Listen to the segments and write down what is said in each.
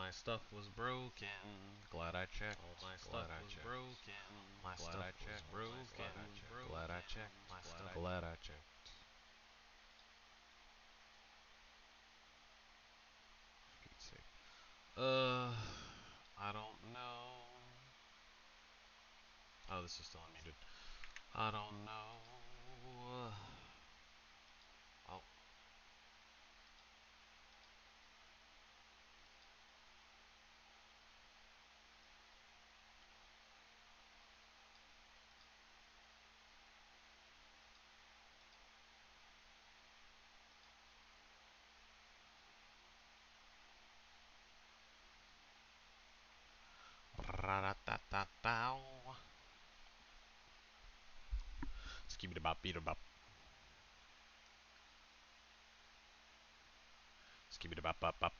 my stuff was broken. Glad I checked. All my stuff was broken. My stuff was broken. Glad I checked. My stuff. Glad I checked. For Pete's sake. I don't know. Oh, this is still unmuted. I don't know. Oh. Ra-da-da-da-dow. Skibidi-bop, beat-a-bop. Skibidi-bop-bop-bop.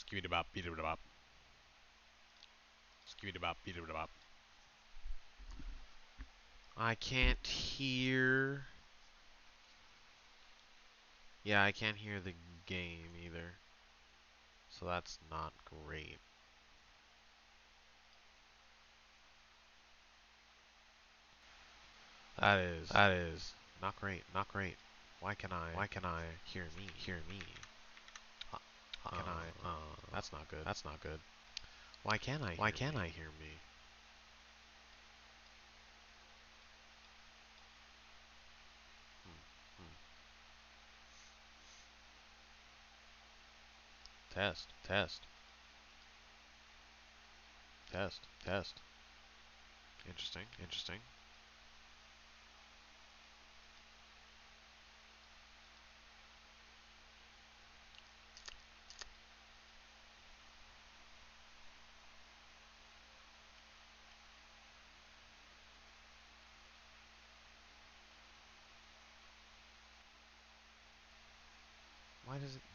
Skibidi-bop, beat-a-bop. Skibidi-bop, beat-a-bop. I can't hear. Yeah, I can't hear the game either. So that's not great. That is not great, not great. Why can I hear me? How can I? That's not good. That's not good. Why can't I hear me? Hmm, hmm. Test, test, test, test. Interesting, interesting.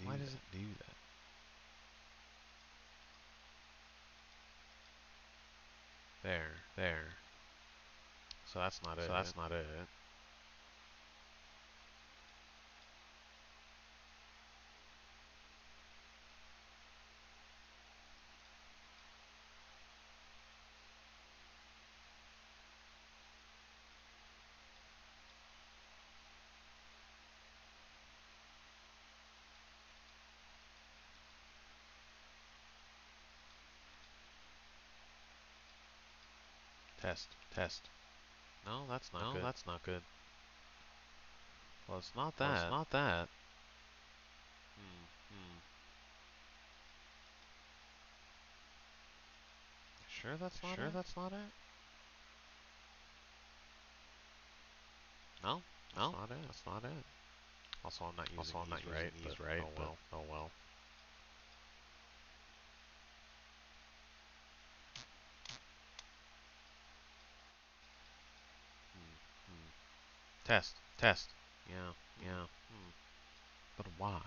Why does it do that? There. So that's not it. Test, test. No, that's not good. That's not good. Well, it's not that. Hmm. Sure that's not it? No, that's not it. That's not it. Also, I'm not using these right, but oh well. Hmm. Test, test. Yeah, yeah. But why?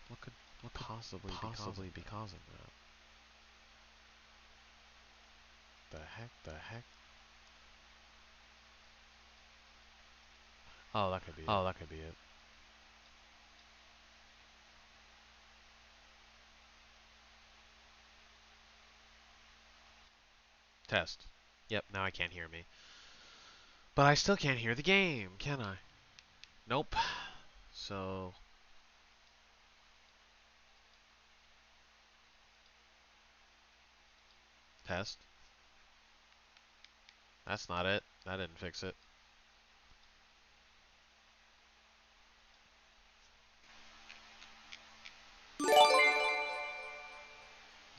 What could possibly be causing that? The heck? Oh, that could be it. Test. Yep, now I can't hear me. But I still can't hear the game, can I? Nope. So, test. That's not it. That didn't fix it.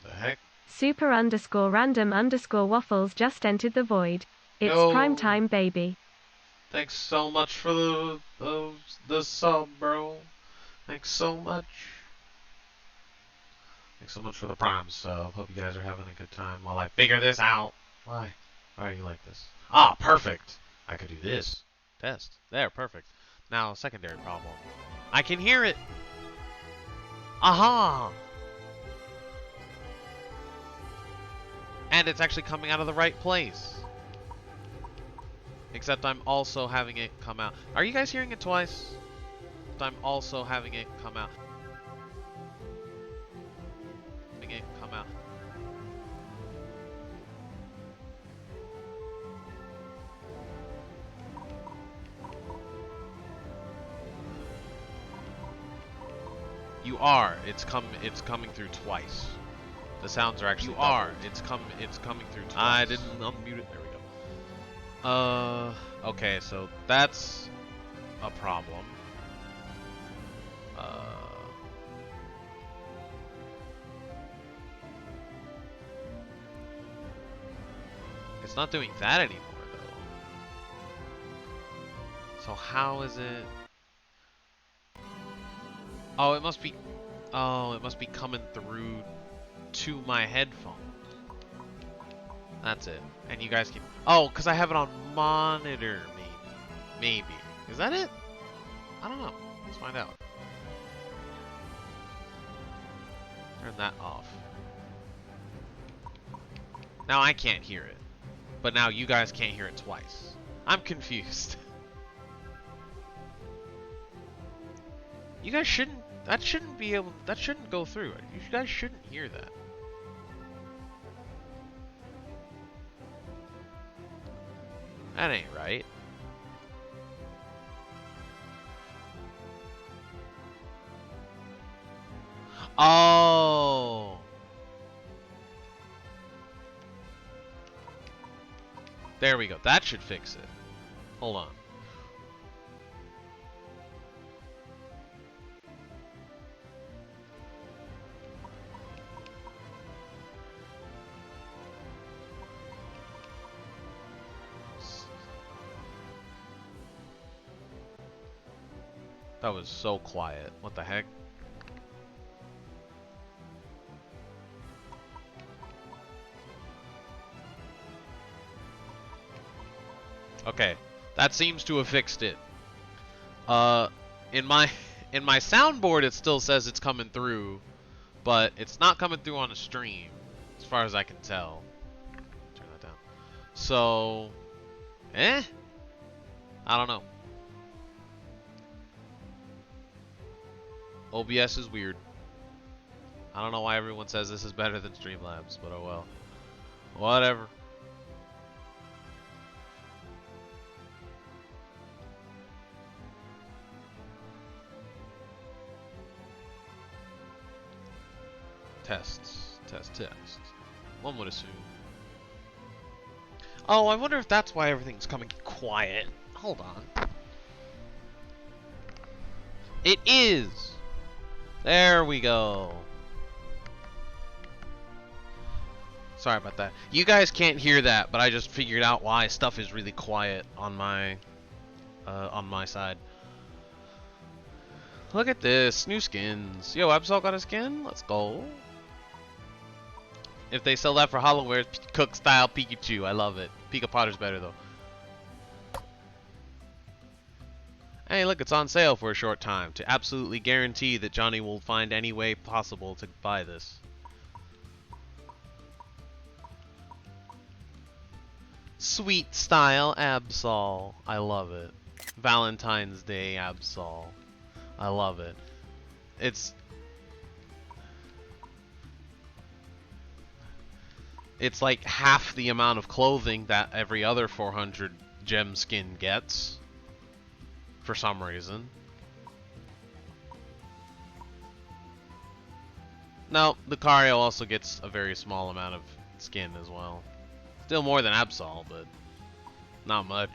The heck? super_random_waffles just entered the void. It's prime time, baby. Thanks so much for the sub, bro. Thanks so much. Thanks so much for the prime sub. Hope you guys are having a good time while I figure this out. Why? Why are you like this? Ah, perfect. I could do this. Test. There, perfect. Now, secondary problem. I can hear it. Aha! And it's actually coming out of the right place. Except I'm also having it come out. Are you guys hearing it twice? I'm also having it come out. Having it come out. You are. It's coming through twice. The sounds are actually. You are. It's coming through twice. I didn't unmute it. There we go. Okay, so that's a problem. It's not doing that anymore, though. So how is it? Oh, it must be. Oh, it must be coming through to my headphone. That's it. And you guys can. Oh, because I have it on monitor, maybe. Maybe. Is that it? I don't know. Let's find out. Turn that off. Now I can't hear it. But now you guys can't hear it twice. I'm confused. You guys shouldn't. That shouldn't be able. That shouldn't go through. You guys shouldn't hear that. That ain't right. Oh. There we go. That should fix it. Hold on. That was so quiet. What the heck? Okay, that seems to have fixed it. In my soundboard, it still says it's coming through, but it's not coming through on a stream, as far as I can tell. Turn that down. So, I don't know. OBS is weird. I don't know why everyone says this is better than Streamlabs, but oh well. Whatever. Tests. Test. One would assume. Oh, I wonder if that's why everything's coming quiet. Hold on. It is! There we go. Sorry about that. You guys can't hear that, but I just figured out why stuff is really quiet on my side. Look at this, new skins. Yo, Absol got a skin? Let's go. If they sell that for Hollowware, Cook style Pikachu. I love it. Pika Potter's better though. Hey, look, it's on sale for a short time to absolutely guarantee that Johnny will find any way possible to buy this. Sweet style Absol. I love it. Valentine's Day Absol. I love it. It's like half the amount of clothing that every other 400 gem skin gets. For some reason. No, Lucario also gets a very small amount of skin as well. Still more than Absol, but not much.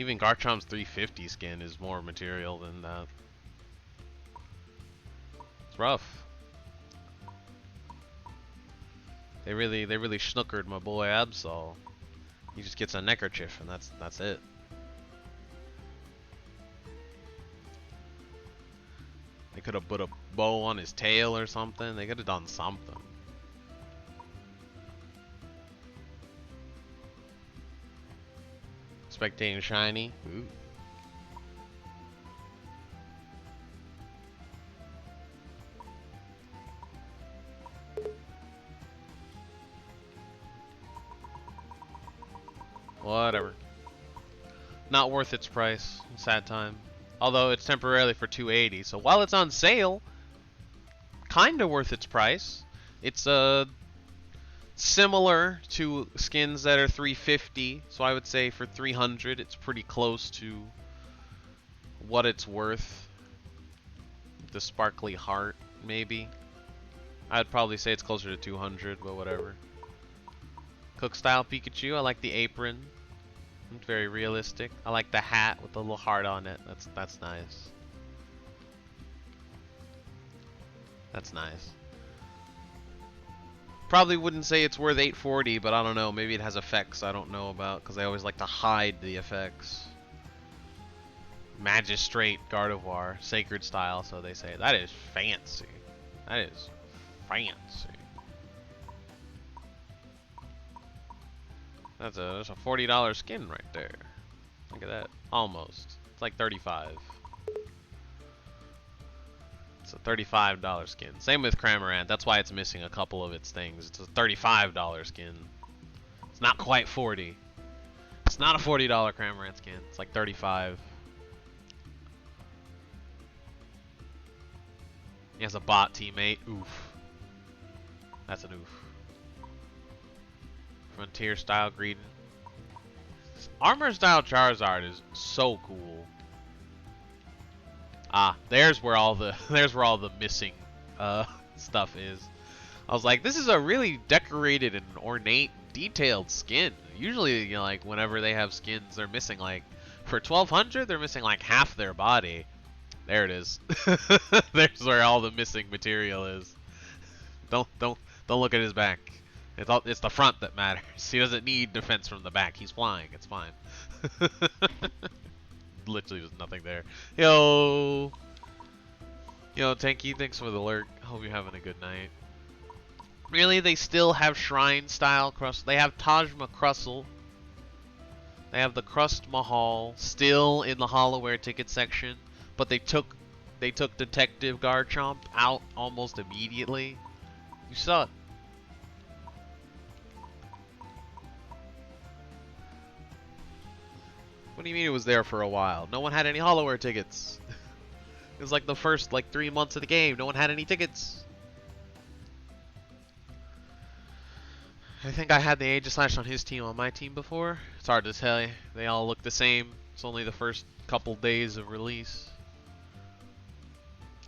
Even Garchomp's 350 skin is more material than that. It's rough. They really schnookered my boy Absol. He just gets a neckerchief and that's it. They could have put a bow on his tail or something. They could have done something. Spectating shiny. Ooh. Whatever. Not worth its price. Sad time. Although it's temporarily for 280, so while it's on sale, kinda worth its price. It's similar to skins that are 350, so I would say for 300 it's pretty close to what it's worth. The sparkly heart, maybe. I'd probably say it's closer to 200, but whatever. Cook style Pikachu, I like the apron. It's very realistic. I like the hat with the little heart on it. That's nice. That's nice. Probably wouldn't say it's worth 840, but I don't know. Maybe it has effects I don't know about because I always like to hide the effects. Magistrate Gardevoir, sacred style, so they say. That is fancy. That is fancy. That's a $40 skin right there. Look at that. Almost. It's like 35. It's a $35 skin. Same with Cramorant. That's why it's missing a couple of its things. It's a $35 skin. It's not quite 40. It's not a $40 Cramorant skin. It's like 35. He has a bot teammate. Oof. That's an oof. Frontier style Greedent. Armor style Charizard is so cool. Ah, there's where all the missing stuff is. I was like, this is a really decorated and ornate, detailed skin. Usually, you know, like whenever they have skins, they're missing like for 1200, they're missing like half their body. There it is. There's where all the missing material is. Don't look at his back. It's the front that matters. He doesn't need defense from the back. He's flying. It's fine. Literally, there's nothing there. Yo, Tanky, thanks for the lurk. Hope you're having a good night. Really, they still have Shrine style Crust. They have Tajma Crustle. They have the Crust Mahal still in the Hollowware ticket section, but they took Detective Garchomp out almost immediately. You saw it. What do you mean it was there for a while? No one had any Hollowware tickets. It was like the first 3 months of the game. No one had any tickets. I think I had the Aegislash on his team on my team before. It's hard to tell. They all look the same. It's only the first couple days of release.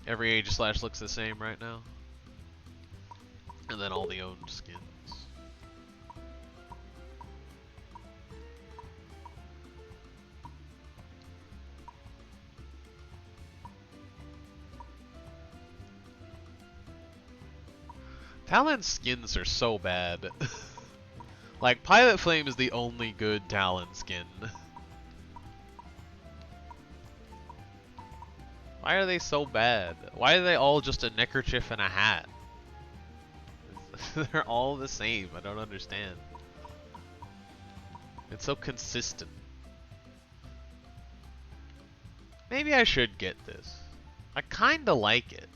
Every Aegislash looks the same right now. And then all the owned skins. Talon skins are so bad. Like, Pilot Flame is the only good Talon skin. Why are they so bad? Why are they all just a neckerchief and a hat? They're all the same. I don't understand. It's so consistent. Maybe I should get this. I kinda like it.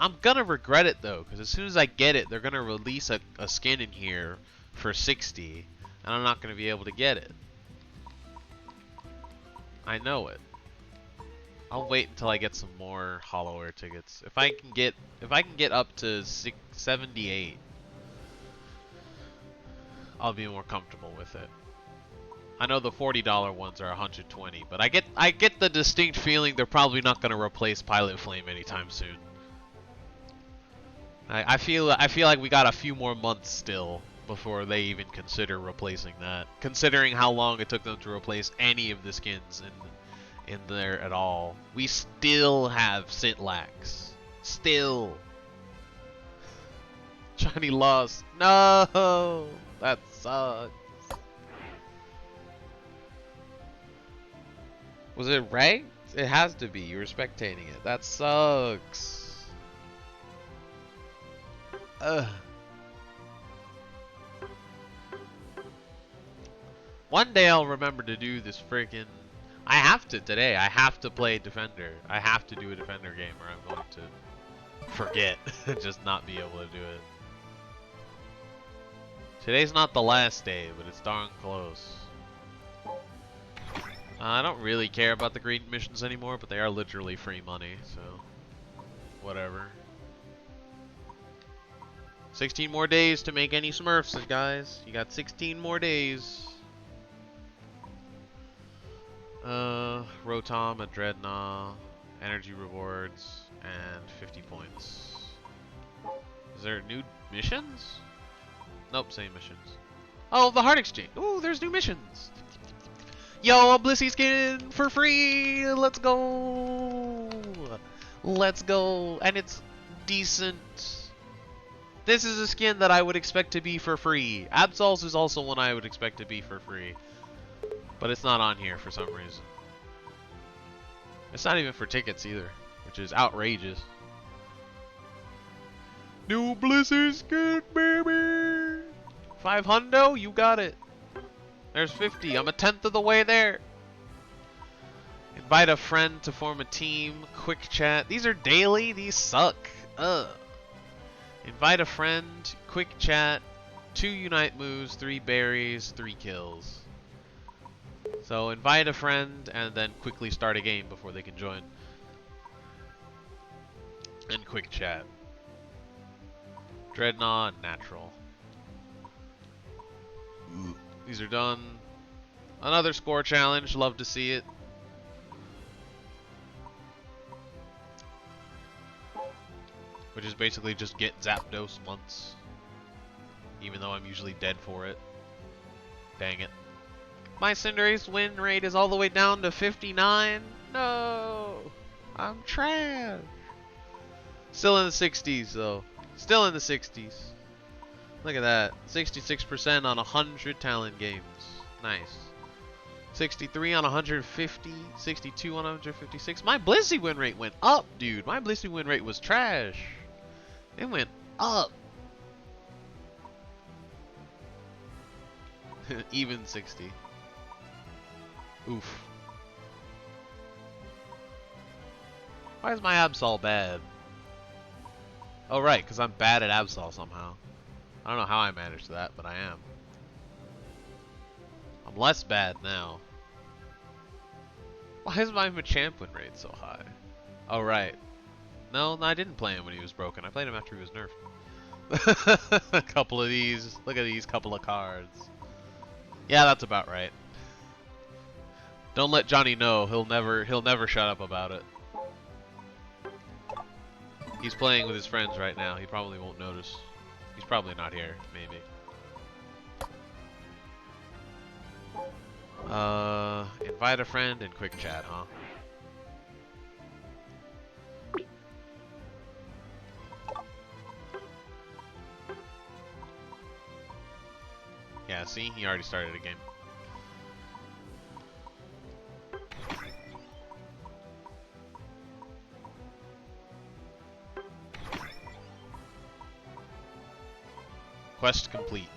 I'm gonna regret it though, because as soon as I get it, they're gonna release a skin in here for 60, and I'm not gonna be able to get it. I know it. I'll wait until I get some more Hollowware tickets. If I can get up to 78, I'll be more comfortable with it. I know the $40 ones are 120, but I get the distinct feeling they're probably not gonna replace Pilot Flame anytime soon. I feel like we got a few more months still before they even consider replacing that. Considering how long it took them to replace any of the skins in there at all. We still have Sitlax. Still. Johnny lost. No! That sucks. Was it ranked? It has to be. You were spectating it. That sucks. Ugh. One day I'll remember to do this freaking... I have to today. I have to play Defender. I have to do a Defender game or I'm going to forget. Just not be able to do it. Today's not the last day, but it's darn close. I don't really care about the Greedent missions anymore, but they are literally free money, so... whatever. 16 more days to make any Smurfs, guys. You got 16 more days. Rotom, a Dreadnought, energy rewards, and 50 points. Is there new missions? Nope, same missions. Oh, the Heart Exchange. Ooh, there's new missions. Yo, a Blissey skin for free. Let's go. Let's go. And it's decent. This is a skin that I would expect to be for free. Absol's is also one I would expect to be for free. But it's not on here for some reason. It's not even for tickets either, which is outrageous. New Blizzard skin, baby! 500? You got it. There's 50. I'm a tenth of the way there. Invite a friend to form a team. Quick chat. These are daily. These suck. Ugh. Invite a friend. Quick chat. 2 Unite moves. 3 berries. 3 kills. So invite a friend and then quickly start a game before they can join. And quick chat. Dreadnought, natural. These are done. Another score challenge. Love to see it. Which is basically just get Zapdos once. Even though I'm usually dead for it. Dang it. My Cinderace win rate is all the way down to 59. No! I'm trash. Still in the 60s though. Still in the 60s. Look at that. 66% on 100 talent games. Nice. 63 on 150. 62 on 156. My Blissey win rate went up, dude. My Blissey win rate was trash. It went up. Even 60. Oof. Why is my Absol bad? Oh right, because I'm bad at Absol somehow. I don't know how I managed that, but I am. I'm less bad now. Why is my Machamp win rate so high? Oh right. No, I didn't play him when he was broken. I played him after he was nerfed. A couple of these. Look at these couple of cards. Yeah, that's about right. Don't let Johnny know. He'll never shut up about it. He's playing with his friends right now. He probably won't notice. He's probably not here, maybe. Invite a friend and quick chat, huh? Yeah, see? He already started a game. Quest complete.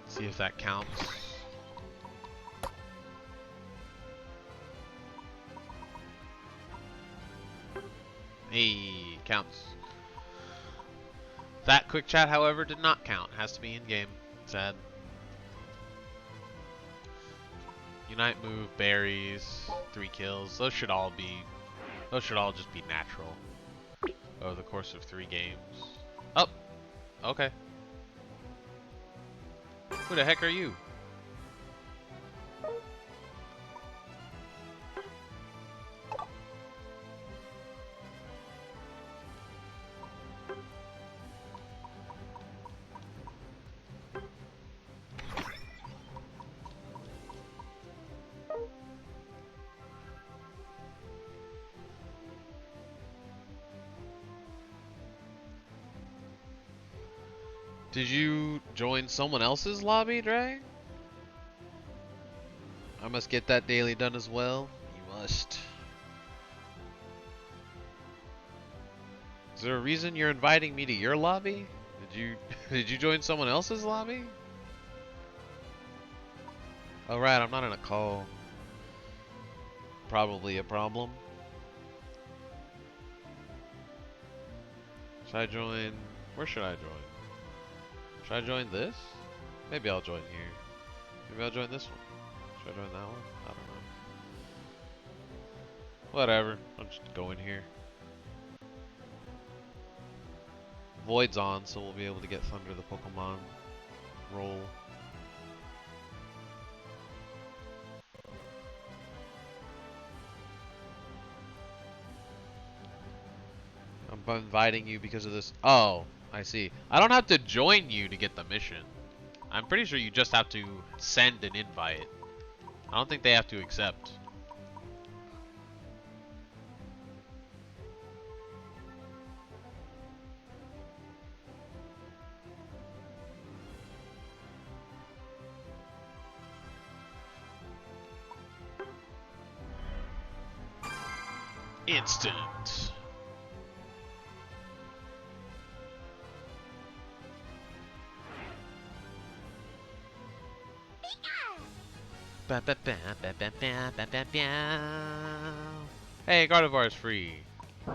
See if that counts. Hey. counts. That quick chat, however, did not count. It has to be in game. Sad. Unite, move, berries, 3 kills. Those should all just be natural over the course of 3 games. Oh, okay. Who the heck are you? Did you join someone else's lobby, Dre? I must get that daily done as well. You must. Is there a reason you're inviting me to your lobby? Did you join someone else's lobby? Oh right, I'm not in a call. Probably a problem. Should I join? Where should I join? Should I join this? Maybe I'll join here. Maybe I'll join this one. Should I join that one? I don't know. Whatever. I'll just go in here. Void's on, so we'll be able to get Thunder the Pokemon roll. I'm inviting you because of this. Oh, I see. I don't have to join you to get the mission. I'm pretty sure you just have to send an invite. I don't think they have to accept. Instant. Hey, Gardevoir is free. We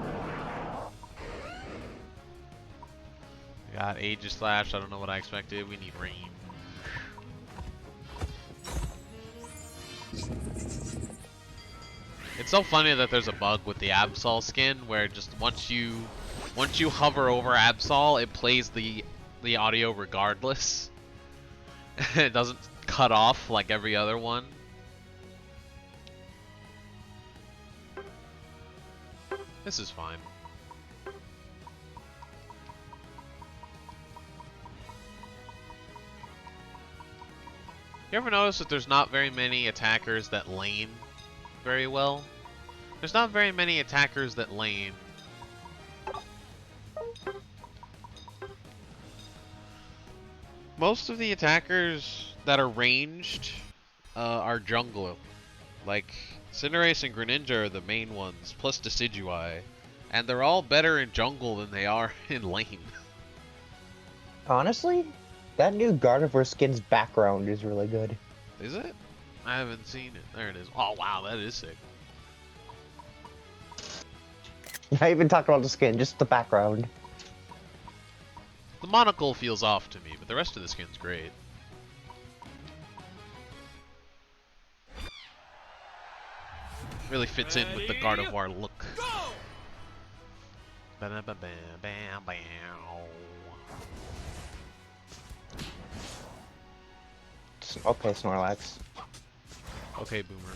got Aegislash. I don't know what I expected. We need rain. It's so funny that there's a bug with the Absol skin where just once you hover over Absol, it plays the audio regardless. It doesn't cut off like every other one. This is fine. You ever notice that there's not very many attackers that lane very well? There's not very many attackers that lane. Most of the attackers that are ranged are jungle. Like, Cinderace and Greninja are the main ones, plus Decidueye. And they're all better in jungle than they are in lane. Honestly, that new Gardevoir skin's background is really good. Is it? I haven't seen it. There it is. Oh wow, that is sick. Not even talking about the skin, just the background. The monocle feels off to me, but the rest of the skin's great. Really fits in with the Gardevoir look. Okay, Snorlax. Okay, Boomer.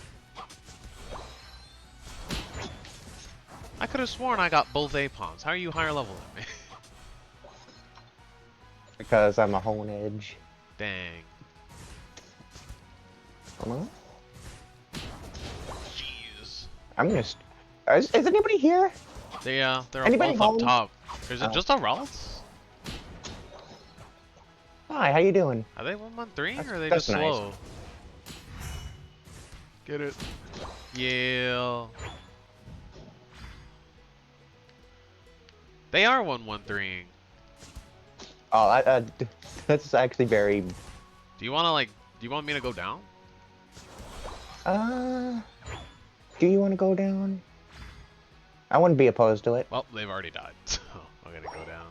I could have sworn I got both Apons. How are you higher level than me? Because I'm a Hone Edge. Dang. Come on. Jeez. I'm gonna. Is anybody here? They're Anybody both home? up top. Is it Oh. just a Ralts? Hi, how you doing? Are they 1-1-3 or are they That's just nice. slow? Get it? Yeah. They are 1-1-3ing. Oh, that's actually very. Do you want me to go down? Do you want to go down? I wouldn't be opposed to it. Well, they've already died. gonna go down.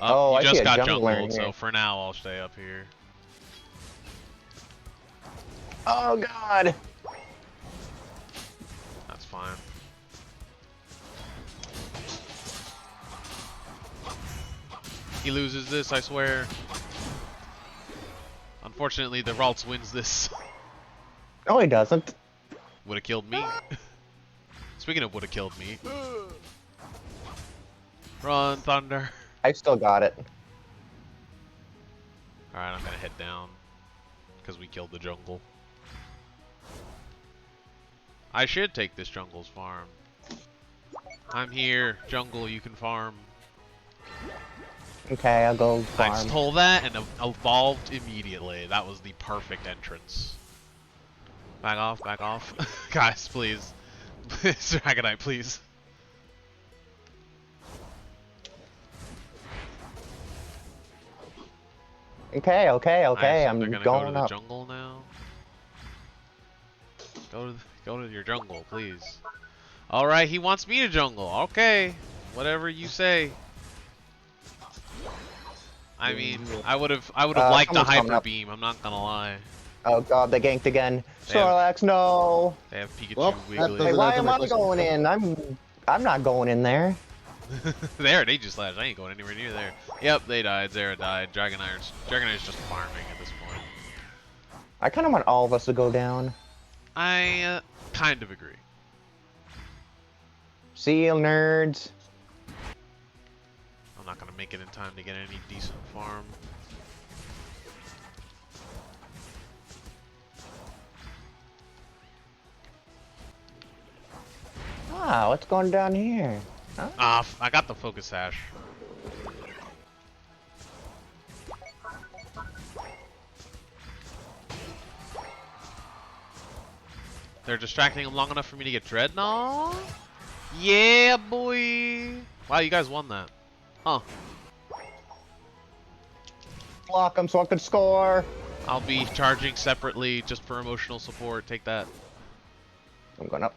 Oh, you I see just a got jungler jungled, in so here. for now I'll stay up here. Oh god! That's fine. He loses this, I swear. Unfortunately, the Ralts wins this. No, he doesn't. Would have killed me. Speaking of would have killed me. Run, Thunder. I still got it. Alright, I'm gonna head down. Because we killed the jungle. I should take this jungle's farm. I'm here, jungle, you can farm. Okay, I'll go farm. I stole that and evolved immediately. That was the perfect entrance. Back off, back off. Guys, please. Dragonite, please. Okay, okay, okay. Nice, I'm they're gonna going go to the up. jungle now. Go to your jungle, please. All right, he wants me to jungle. Okay, whatever you say. I mean, I would have liked a someone's coming hyper up. beam. I'm not gonna lie. Oh god, they ganked again. They have- Snorlax, no. They have Pikachu, Well, that Wiggly. Hey, doesn't why answer am my I question. going in? I'm not going in there. There, Aegislash. I ain't going anywhere near there. Yep, they died. Zera died. Dragonite's just farming at this point. I kind of want all of us to go down. I kind of agree. Seal nerds. I'm not gonna make it in time to get any decent farm. Ah, what's going down here? Huh? I got the focus sash. They're distracting him long enough for me to get Dreadnought? Yeah, boy! Wow, you guys won that. Huh. Block them so I can score. I'll be charging separately just for emotional support. Take that. I'm going up.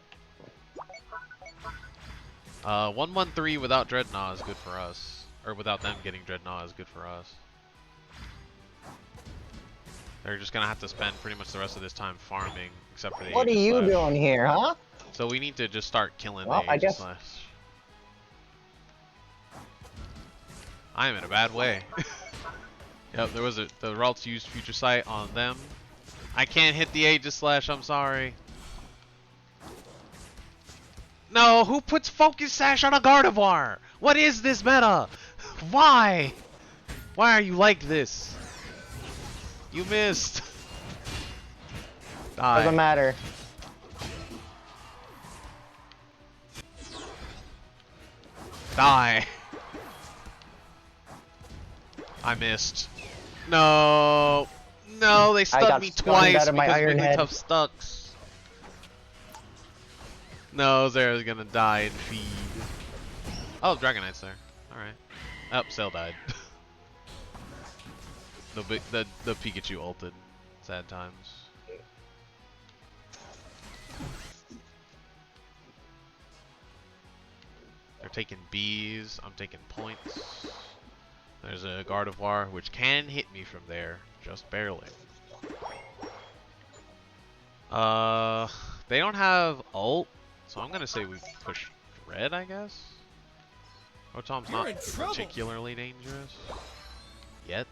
113 without Dreadnought is good for us. Or without them getting Dreadnought is good for us. They're just gonna have to spend pretty much the rest of this time farming, except for the What are you Aegislash. doing here, huh? So we need to just start killing Well, the I guess- Aegislash. I am in a bad way. Yep, there was the Ralts used Future Sight on them. I can't hit the Aegislash, I'm sorry. No, who puts Focus Sash on a Gardevoir? What is this meta? Why? Why are you like this? You missed. Die. Doesn't matter. Die. I missed. No. No, they stunned got me stunned twice out of my because Iron Head. Wigglytuff stucks. No, Zera's gonna die and feed. Oh, Dragonite's there. Alright. Oh, Cell died. the Pikachu ulted. Sad times. They're taking Bs. I'm taking points. There's a Gardevoir which can hit me from there, just barely. They don't have ult, so I'm gonna say we push red, I guess. Rotom's not particularly dangerous yet.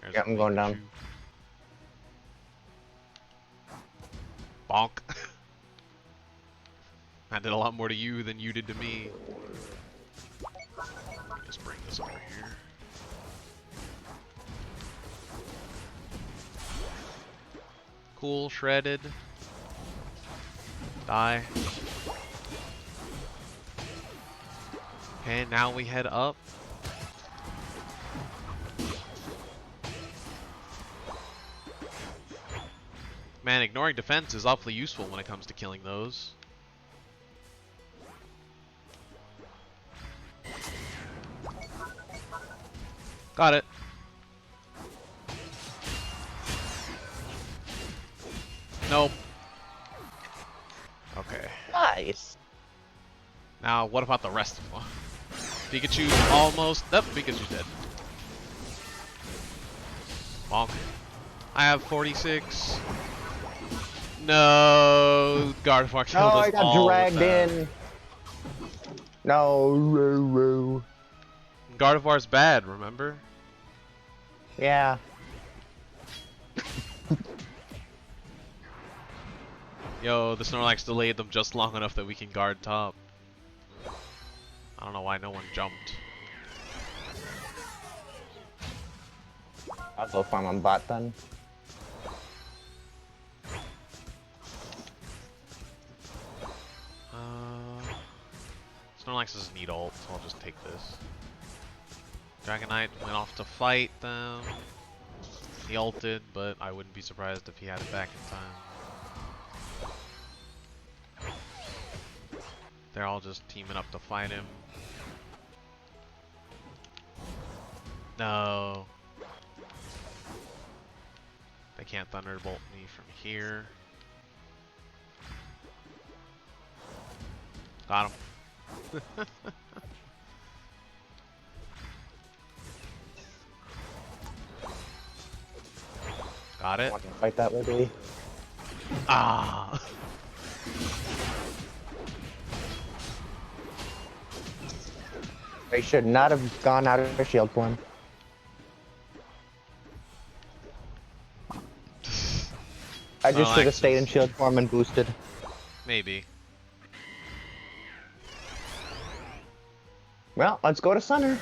There's Yeah, a I'm going down. Pikachu. Bonk. I did a lot more to you than you did to me. Just bring this over here. Cool, shredded. Die. And now we head up. Man, ignoring defense is awfully useful when it comes to killing those. Got it. Nope. Okay. Nice. Now, what about the rest of them? Pikachu's almost. Nope, Pikachu's dead. Bonk. I have 46. No, Gardevoir killed us I got all dragged with that. in. No. Gardevoir's bad, remember? Yeah. Yo, the Snorlax delayed them just long enough that we can guard top. I don't know why no one jumped. I'll go farm on bot then. Snorlax doesn't need ult, so I'll just take this. Dragonite went off to fight them. He ulted, but I wouldn't be surprised if he had it back in time. They're all just teaming up to fight him. No. They can't Thunderbolt me from here. Got him. Got it. Want to fight that way, baby? Ah. I should not have gone out of shield form. I just should have stayed in shield form and boosted. Maybe. Well, let's go to center.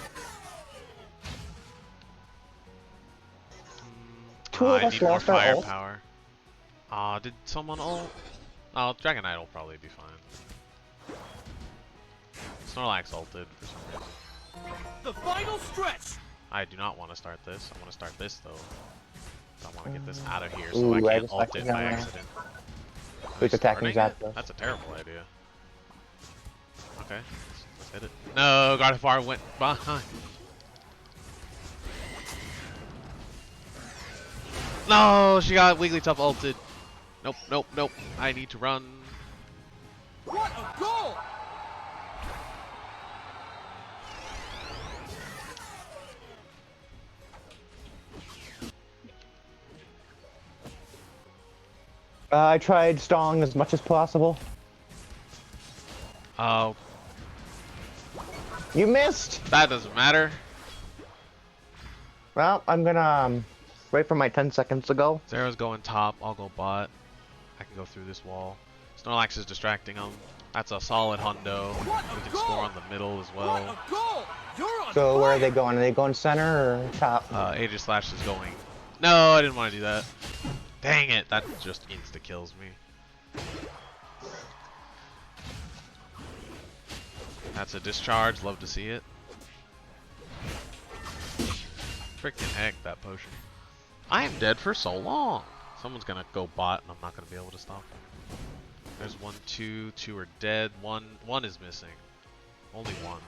Two of I us need more lost our ult. firepower. Aw, did someone ult? Oh, Dragonite will probably be fine. Snorlax ulted for some reason. The final stretch. I do not want to start this. I want to start this though. I want to get this out of here so Ooh, I I can't just ult it like by that. accident. Who's attacking Starting Zapdos? it? That's a terrible idea. Okay, let's hit it. No, Gardevoir went behind. No, she got Wigglytuff ulted. Nope, nope, nope. I need to run. What a goal! I tried stalling as much as possible. Oh, You missed! that doesn't matter. Well, I'm gonna wait for my 10 seconds to go. Zera's going top. I'll go bot. I can go through this wall. Snorlax is distracting him. That's a solid hundo. We can score on the middle as What well. a goal! You're on So where are they fire! going? Are they going center or top? Aegislash is going. No, I didn't want to do that. Dang it! That just insta kills me. That's a discharge. Love to see it. Freaking heck, that potion. I am dead for so long. Someone's gonna go bot, and I'm not gonna be able to stop them. There's 1, 2, 2 are dead. One is missing. Only one.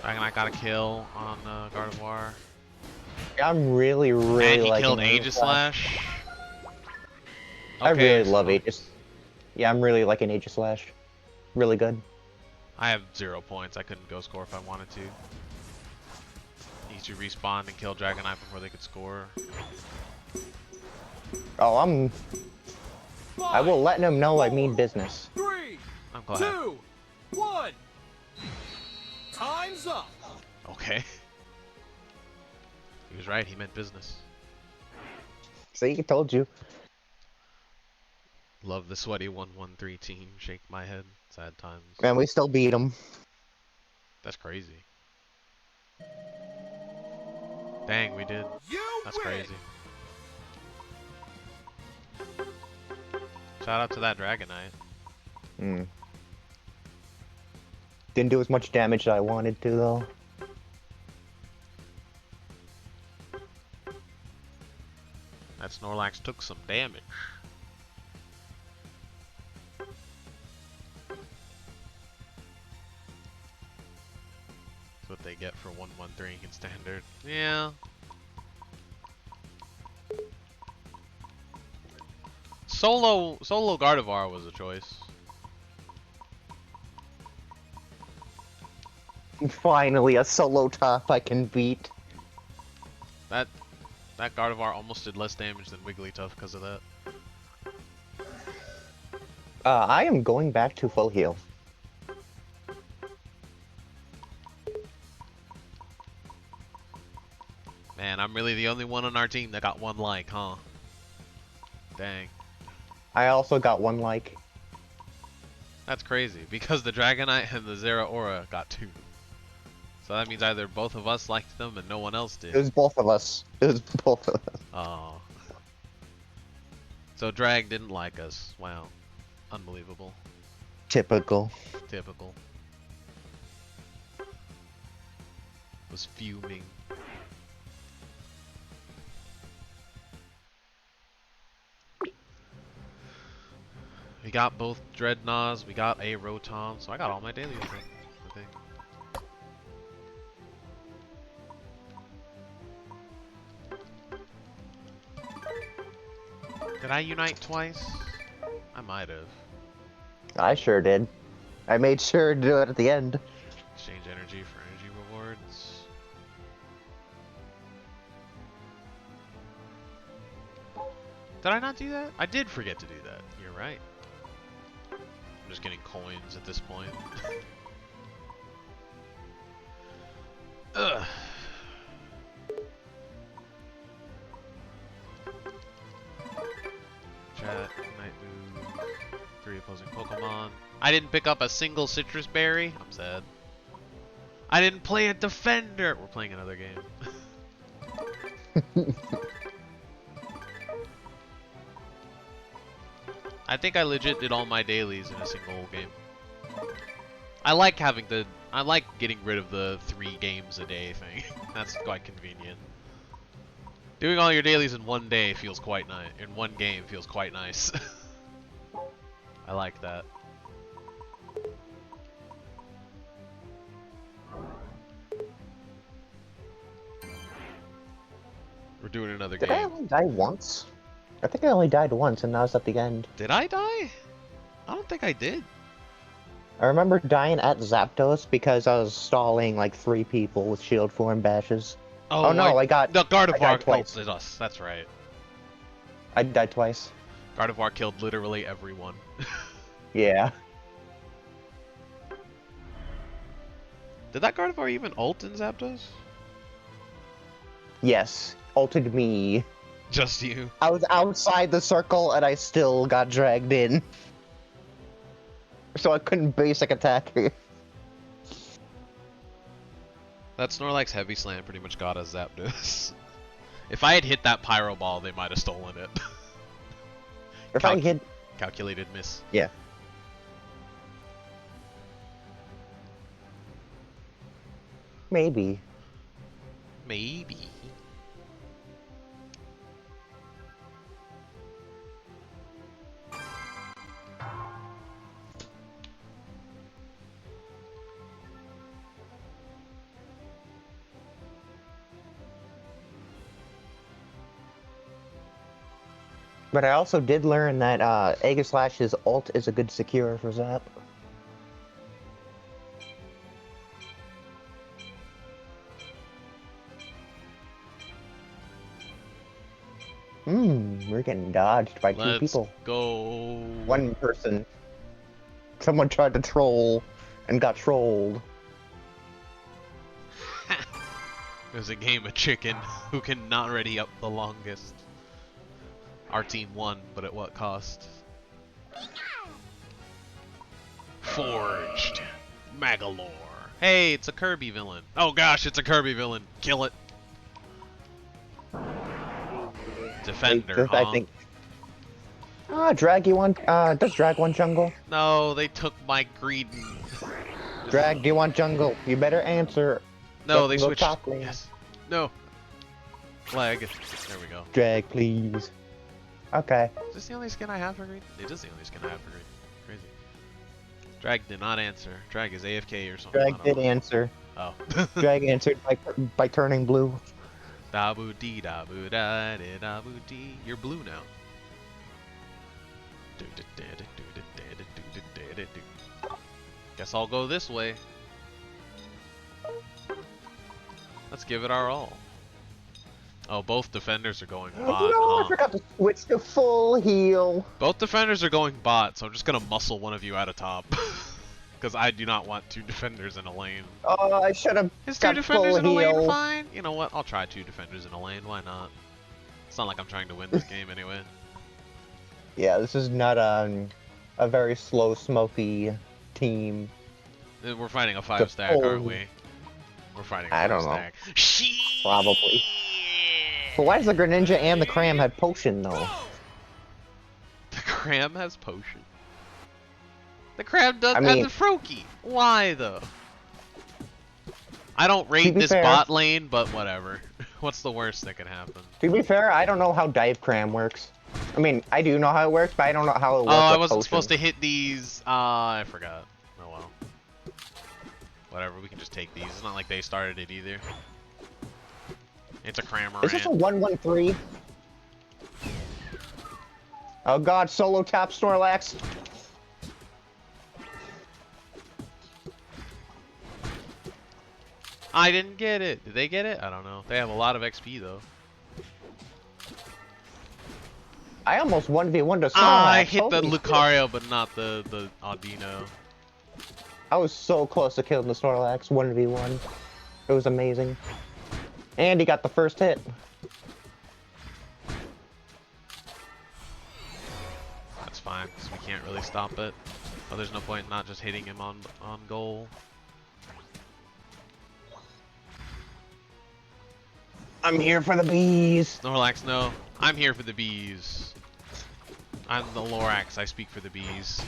Dragonite got a kill on Gardevoir. I'm really And he liking killed Aegislash. Aegislash. I really so love Aegis. Yeah, I'm really liking Aegislash. Really good. I have 0 points. I couldn't go score if I wanted to. Need to respawn and kill Dragonite before they could score. Oh, I will let him know I mean business. 3, I'm glad. 2, 1. Time's up. Okay. He was right. He meant business. See, I told you. Love the sweaty 1-1-3 team. Shake my head. Sad times. And we still beat him. That's crazy. Dang, we did. You That's win. crazy. Shout out to that Dragonite. Hmm. Didn't do as much damage as I wanted to, though. That Snorlax took some damage. That's what they get for 1-1-3 in standard. Yeah. Solo Gardevoir was a choice. Finally, a solo top I can beat. That Gardevoir almost did less damage than Wigglytuff because of that. I am going back to full heal. Man, I'm really the only one on our team that got 1 like, huh? Dang. I also got 1 like. That's crazy, because the Dragonite and the Zeraora got 2. So that means either both of us liked them and no one else did. It was both of us. It was both of us. Oh. So Drag didn't like us. Wow. Unbelievable. Typical. Typical. Was fuming. We got both Dreadnoughts, we got a Rotom, so I got all my dailies, I think. Did I unite twice? I might have. I sure did. I made sure to do it at the end. Exchange energy for energy rewards. Did I not do that? I did forget to do that. You're right. I'm just getting coins at this point. Ugh. Chat, night move, 3 opposing Pokemon. I didn't pick up a single citrus berry. I'm sad. I didn't play a defender. We're playing another game. I think I legit did all my dailies in a single game. I like getting rid of the 3 games a day thing. That's quite convenient. Doing all your dailies in 1 day feels quite nice. In 1 game feels quite nice. I like that. We're doing another Did I game. only die once? I think I only died once, and that was at the end. Did I die? I don't think I did. I remember dying at Zapdos because I was stalling like 3 people with shield form bashes. Oh no, I got... The Gardevoir died twice. killed us, that's right. I died twice. Gardevoir killed literally everyone. Yeah. Did that Gardevoir even ult in Zapdos? Yes. Ulted me. Just you. I was outside the circle and I still got dragged in. So I couldn't basic attack her. That Snorlax Heavy Slam pretty much got us Zapdos. If I had hit that Pyro Ball, they might have stolen it. If I hit... Calculated miss. Yeah. Maybe. Maybe. But I also did learn that Aegislash's ult is a good secure for Zap. We're getting dodged by 2 people. Let's go. 1 person. Someone tried to troll and got trolled. There's a game of chicken who can not ready up the longest. Our team won, but at what cost? Forged. Magalore. Hey, it's a Kirby villain. Oh gosh, it's a Kirby villain. Kill it. Defender, I huh? think. Drag you want? Does Drag want jungle? No, they took my Greedent. Drag, do you want jungle? You better answer. No, they Go switched. top lane. Yes. No. Flag. There we go. Drag, please. Okay. Is this the only skin I have for Greedent? It is the only skin I have for Greedent. Crazy. Drag did not answer. Drag is AFK or something. Drag did answer. Oh. Drag answered by turning blue. Da boo dee da boo da dee da boo dee. You're blue now. Guess I'll go this way. Let's give it our all. Oh, both defenders are going bot. No, Huh? I forgot to switch to full heal. Both defenders are going bot, so I'm just gonna muscle one of you out of top. Because I do not want two defenders in a lane. Oh, I should have Is two got defenders full in a lane heal. fine? You know what? I'll try two defenders in a lane. Why not? It's not like I'm trying to win this game anyway. Yeah, this is not a very slow, smoky team. We're fighting a 5-stack, aren't we? We're fighting a 5-stack. I don't know. Shit. Probably. But why does the Greninja and the Cram have potion though? The Cram has potion. The Cram does I have mean- the Froakie. Why though? I don't rate be this fair- bot lane, but whatever. What's the worst that can happen? To be fair, I don't know how Dive Cram works. I mean, I do know how it works, but I don't know how it works. Oh, I with wasn't potion. supposed to hit these. I forgot. Oh well. Whatever, we can just take these. It's not like they started it either. It's a Cramorant. Is this a 1-1-3? Oh god, solo top Snorlax. I didn't get it. Did they get it? I don't know. They have a lot of XP though. I almost 1v1 to Snorlax. I hit the Holy shit. Lucario, but not the Audino. I was so close to killing the Snorlax 1v1. It was amazing. And he got the first hit. That's fine, because we can't really stop it. Oh, there's no point in not just hitting him on goal. I'm here for the bees. Snorlax, no. I'm here for the bees. I'm the Lorax. I speak for the bees.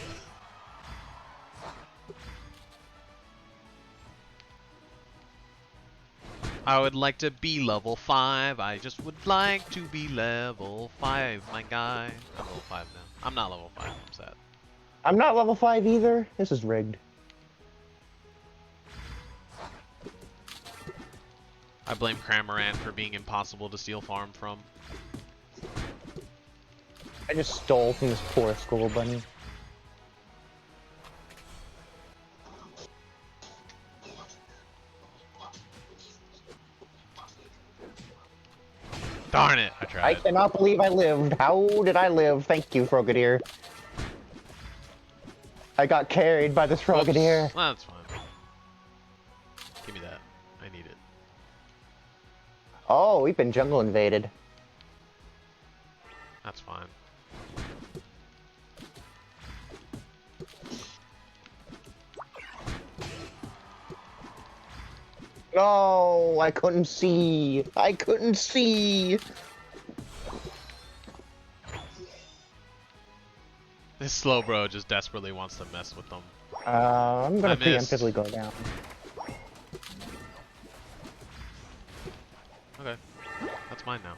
I would like to be level 5. I just would like to be level 5, my guy. I'm level 5 now. I'm not level 5. I'm sad. I'm not level 5 either. This is rigged. I blame Cramorant for being impossible to steal farm from. I just stole from this poor school bunny. Darn it! I I tried. cannot believe I lived. How did I live? Thank you, Frogadier. I got carried by this Frogadier. Whoops. That's fine. Give me that. I need it. Oh, we've been jungle invaded. That's fine. No, I couldn't see. I couldn't see. This slow bro just desperately wants to mess with them. I'm gonna I missed. preemptively go down. Okay. That's mine now.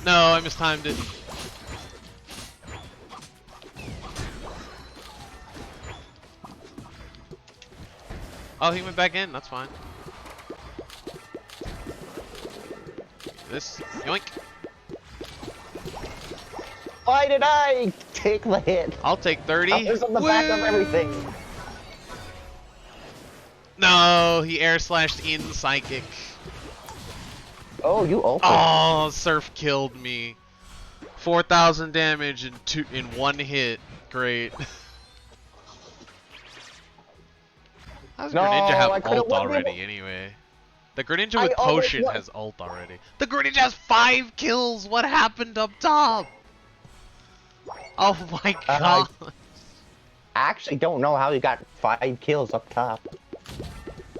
No, I mistimed it. Oh, he went back in. That's fine. This. Yoink. Why did I take the hit? I'll take 30. I was on the back of Woo! everything. No, he air slashed in psychic. Oh, you opened. Oh, Surf killed me. 4,000 damage in one hit. Great. How does No, Greninja have I could've ult won the- already anyway? The Greninja I with almost potion won. has ult already. The Greninja has 5 kills! What happened up top? Oh my god. I actually don't know how he got 5 kills up top.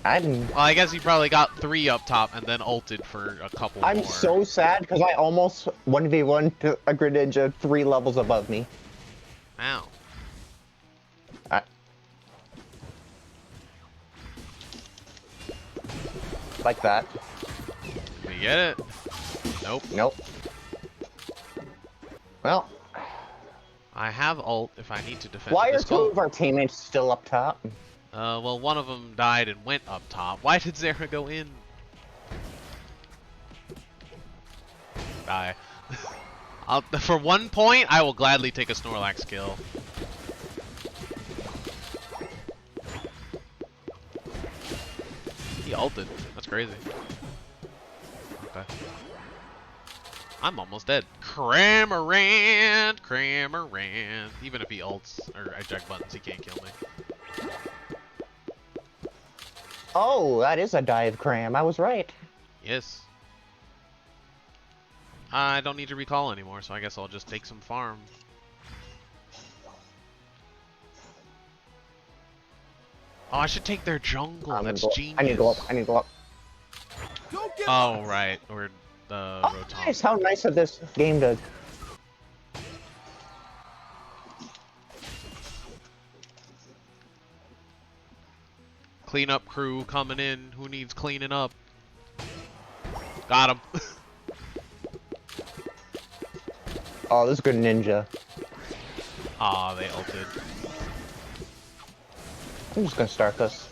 I didn't. Well, I guess he probably got 3 up top and then ulted for a couple I'm more. so sad because I almost 1v1 to a Greninja 3 levels above me. Ow. Like that. Did we get it? Nope. Nope. Well, I have ult if I need to defend why are this 2 goal. of our teammates still up top? Well, one of them died and went up top. Why did Zara go in? Die. For 1 point, I will gladly take a Snorlax kill. ulted. That's crazy. Okay. I'm almost dead. Cramorant! Cramorant! Even if he ults or eject buttons, he can't kill me. Oh, that is a dive cram. I was right. Yes. I don't need to recall anymore, so I guess I'll just take some farm. Oh, I should take their jungle. That's genius. I need to go up. I need to go up. Oh, right. Or the Rotom. Nice. How nice of this game to... Cleanup crew coming in. Who needs cleaning up? Got him. Oh, this is good ninja. Aw, they ulted. I'm just gonna start this.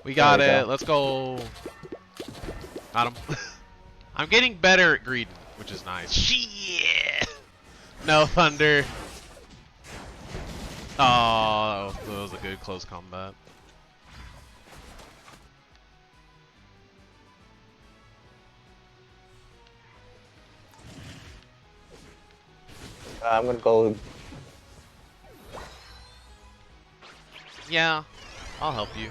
We got There we it. go. Let's go. Got him. I'm getting better at Greedent, which is nice. Shit! No thunder. Oh, that was a good close combat. I'm gonna go... Yeah, I'll help you.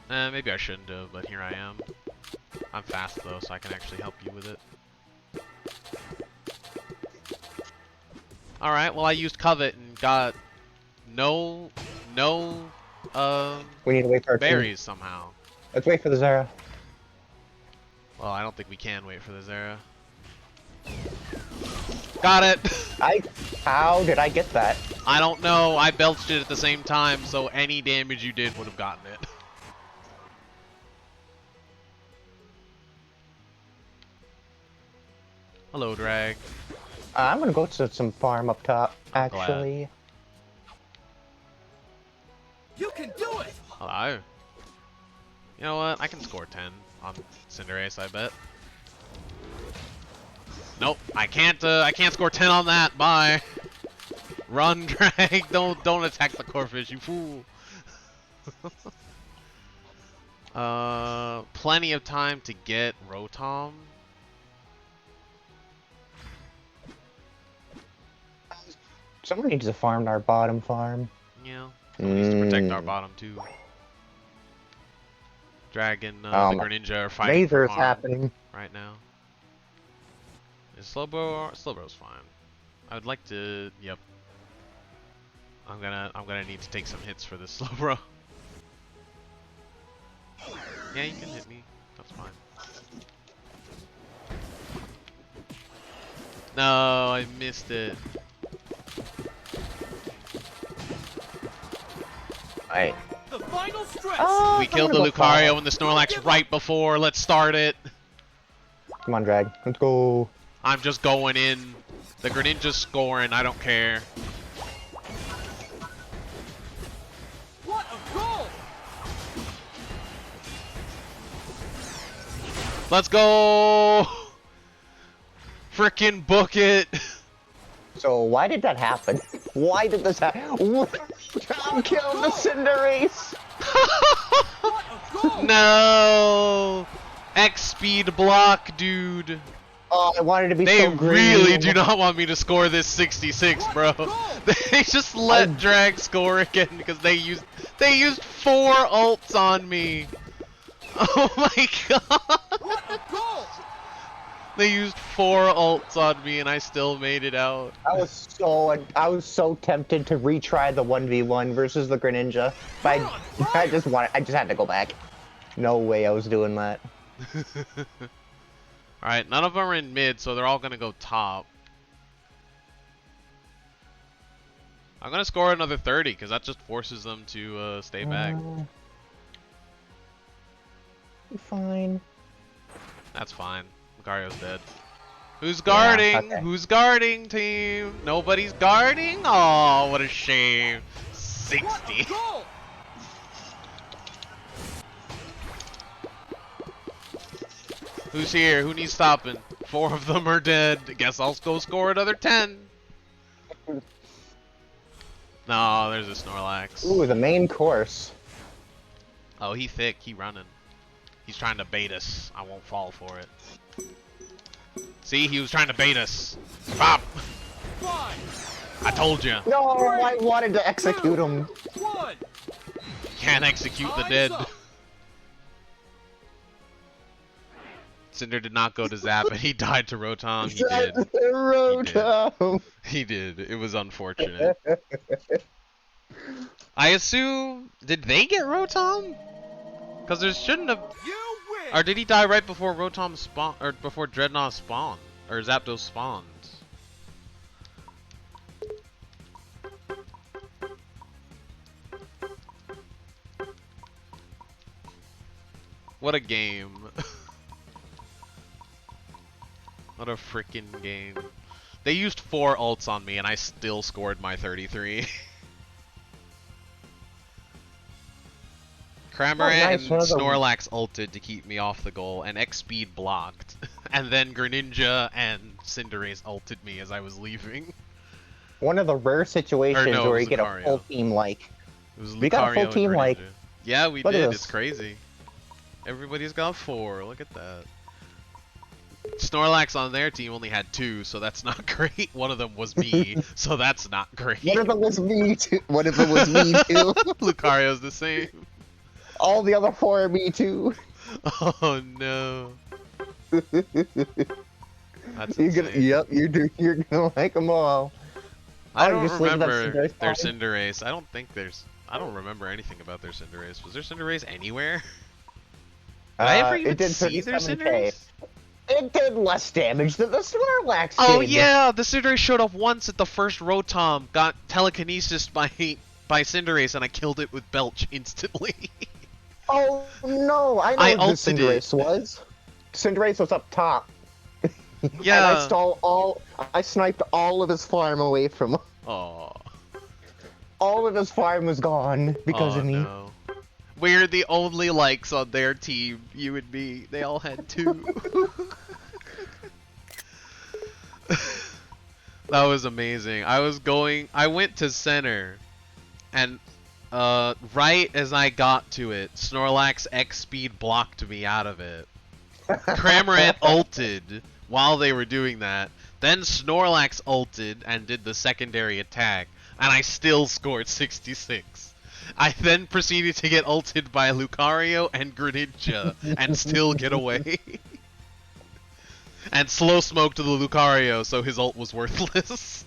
Maybe I shouldn't have, but here I am. I'm fast though, so I can actually help you with it. Alright, well I used Covet and got no We need to wait for our team. berries somehow. Let's wait for the Zara. Well, I don't think we can wait for the Zera. Got it! How did I get that? I don't know, I belched it at the same time, so any damage you did would have gotten it. Hello, Drag. I'm gonna go to some farm up top, I'm glad. actually. You can do it! Hello. You know what? I can score 10 on Cinderace, I bet. Nope, I can't score 10 on that. Bye. Run, Drag. Don't attack the Corphish, you fool. Plenty of time to get Rotom. Someone needs to farm our bottom farm. Yeah. Someone needs to protect our bottom too. Dragon, the Greninja are fighting for Laser's farm happening. right now. Is Slowbro's fine. I would like to. Yep. I'm gonna need to take some hits for this Slowbro. Yeah, you can hit me. That's fine. No, I missed it. Alright. The final stretch! We killed the Lucario and the Snorlax right before. Let's start it. Come on, Drag. Let's go. I'm just going in. The Greninja's scoring. I don't care. What a goal! Let's go! Frickin' book it! So why did that happen? Why did this happen? I'm killing the Cinderace! What a goal! No! X speed block, dude. Oh, I wanted to be They so green. really do not want me to score this 66, bro. They just let Drag score again because they used 4 ults on me. Oh my god. What a goal! They used 4 ults on me and I still made it out. I was so tempted to retry the 1v1 versus the Greninja, but I just had to go back. No way I was doing that. Alright, none of them are in mid, so they're all gonna go top. I'm gonna score another 30 because that just forces them to stay back. Fine. That's fine. Lucario's dead. Who's guarding? Yeah, okay. Who's guarding, team? Nobody's guarding? Oh, what a shame. 60. Goal! Who's here? Who needs stopping? 4 of them are dead. Guess I'll go score another 10. No, there's a Snorlax. Ooh, the main course. Oh, he thick. He running. He's trying to bait us. I won't fall for it. See, he was trying to bait us. Bop! 5, I told you. No, I wanted to execute him. 1. Can't execute the dead. Cinder did not go to Zap, and he died to Rotom. He did. Rotom. He did. It was unfortunate. I assume... Did they get Rotom? Because there shouldn't have... You win! Or did he die right before Rotom spawned? Or before Dreadnought spawned? Or Zapdos spawned? What a game. What a freaking game. They used 4 ults on me and I still scored my 33. Cramorant and Snorlax ulted to keep me off the goal and X-Speed blocked. And then Greninja and Cinderace ulted me as I was leaving. One of the rare situations where you get Lucario. a full team like. It was We got a Lucario full and team like. Greninja. Yeah, we Look at did. this. It's crazy. Everybody's got 4. Look at that. Snorlax on their team only had 2, so that's not great. One of them was me, so that's not great. One of them was me too. One of them was me too. Lucario's the same. All the other 4 are me too. Oh no. That's You're insane. gonna, yep, you're gonna like them all. I Oh, don't you just leave that remember Cinderace their fine? Cinderace. I don't remember anything about their Cinderace. Was there Cinderace anywhere? Did I ever even it did see their 37K. Cinderace? It did less damage than the Snorlax Oh did. yeah, the Cinderace showed up once at the first Rotom, got telekinesis by Cinderace, and I killed it with Belch instantly. Oh no, I know I what the ulted it. Cinderace was. Cinderace was up top. Yeah. And I sniped all of his farm away from him. Aw. All of his farm was gone because of me. No. We're the only likes on their team, you and me. They all had 2. That was amazing. I went to center, and right as I got to it, Snorlax X-Speed blocked me out of it. Cramorant ulted while they were doing that. Then Snorlax ulted and did the secondary attack, and I still scored 66. I then proceeded to get ulted by Lucario and Greninja and still get away. And slow smoked the Lucario, so his ult was worthless.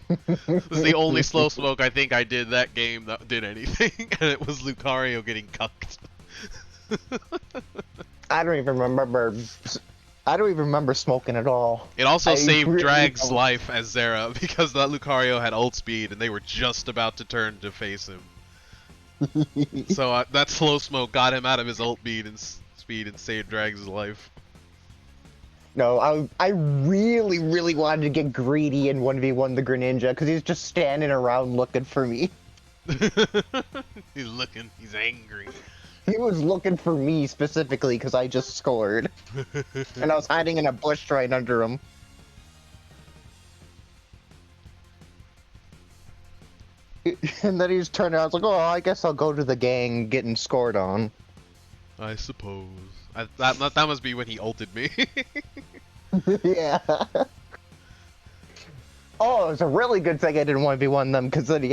It was the only slow smoke I think I did that game that did anything, and it was Lucario getting cucked. I don't even remember smoking at all. It also I saved really Drag's don't. life as Zera because that Lucario had ult speed and they were just about to turn to face him. So that slow smoke got him out of his ult speed and saved Drag's life. No, I really, really wanted to get greedy and 1v1 the Greninja because he's just standing around looking for me. He's angry. He was looking for me specifically because I just scored. And I was hiding in a bush right under him. And then he just turned around, I was like, oh, I guess I'll go to the gang getting scored on. I suppose. That must be when he ulted me. Yeah. Oh, it was a really good thing I didn't 1v1 them because then he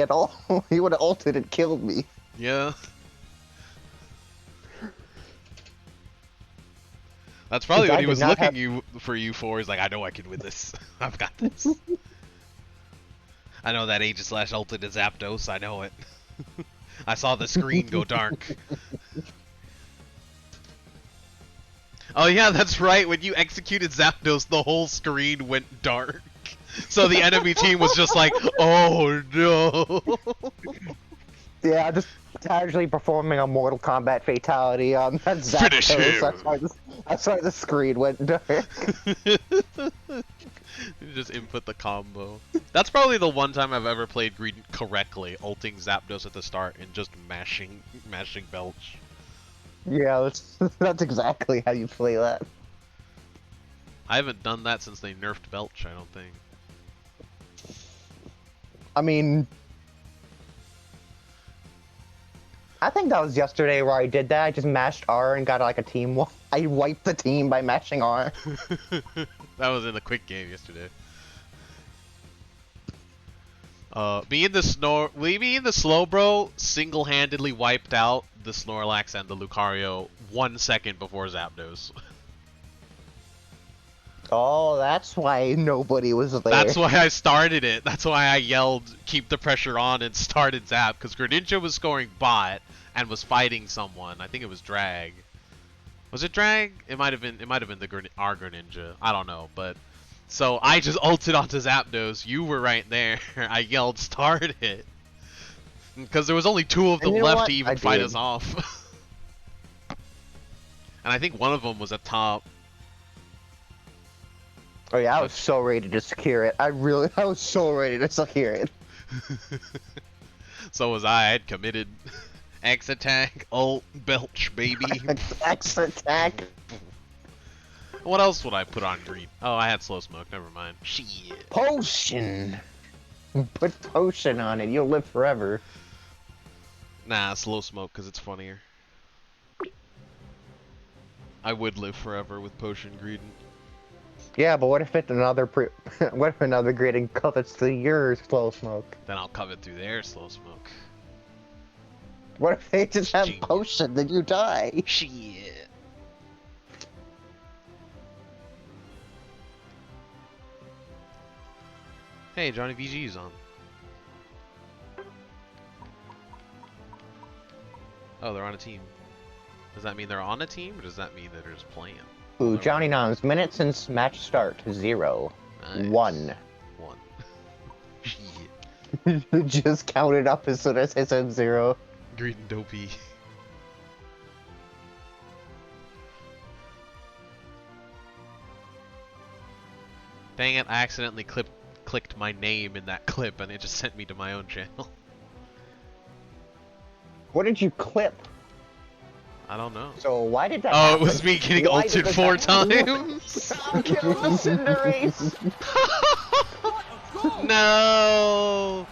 would have ulted and killed me. Yeah. That's probably Because what I he did was not looking for you for. He's like, I know I can win this. I've got this. I know that Aegislash ulted is Zapdos. I know it. I saw the screen go dark. Oh yeah, that's right. When you executed Zapdos, the whole screen went dark. So the enemy team was just like, oh no. Yeah, just casually performing a Mortal Kombat fatality on that Finish Zapdos. him. That's why the screen went dark. You just input the combo. That's probably the one time I've ever played Greedent correctly, ulting Zapdos at the start and just mashing Belch. Yeah, that's exactly how you play that. I haven't done that since they nerfed Belch, I don't think. I mean, I think that was yesterday where I did that. I just mashed R and got like a team. I wiped the team by mashing R. That was in the quick game yesterday. Me and the Slowbro single-handedly wiped out the Snorlax and the Lucario 1 second before Zapdos. Oh, that's why nobody was there. That's why I started it. That's why I yelled, "Keep the pressure on," and started Zap, because Greninja was scoring bot and was fighting someone. I think it was Drag. Was it Drag? It might have been our Greninja. I don't know, but so I just ulted onto Zapdos. You were right there. I yelled, "Start it," because there was only 2 of them left to even fight us off. And I think one of them was at top. Oh yeah, I was so ready to secure it. I was so ready to secure it. So was I. I'd committed. X attack, ult, Belch, baby. X attack. What else would I put on green? Oh, I had slow smoke. Never mind. Shit. Potion. Put potion on it. You'll live forever. Nah, slow smoke because it's funnier. I would live forever with potion Greedent. Yeah, but what if it's another what if another Greedent covets to your slow smoke? Then I'll covet through their slow smoke. What if they just have potion, then you die? Shit. Hey, Johnny VG's on. Oh, they're on a team. Does that mean they're on a team, or does that mean that they're just playing? Ooh, Johnny Noms, minutes since match start, 0. Nice. 1. 1. Shit. Just counted up as soon as I said 0. Greedent dopey. Dang it, I accidentally clicked my name in that clip and it just sent me to my own channel. What did you clip? I don't know. So why did that Oh, happen? it was me getting ulted 4 times? I'm killing the Cinderace! No!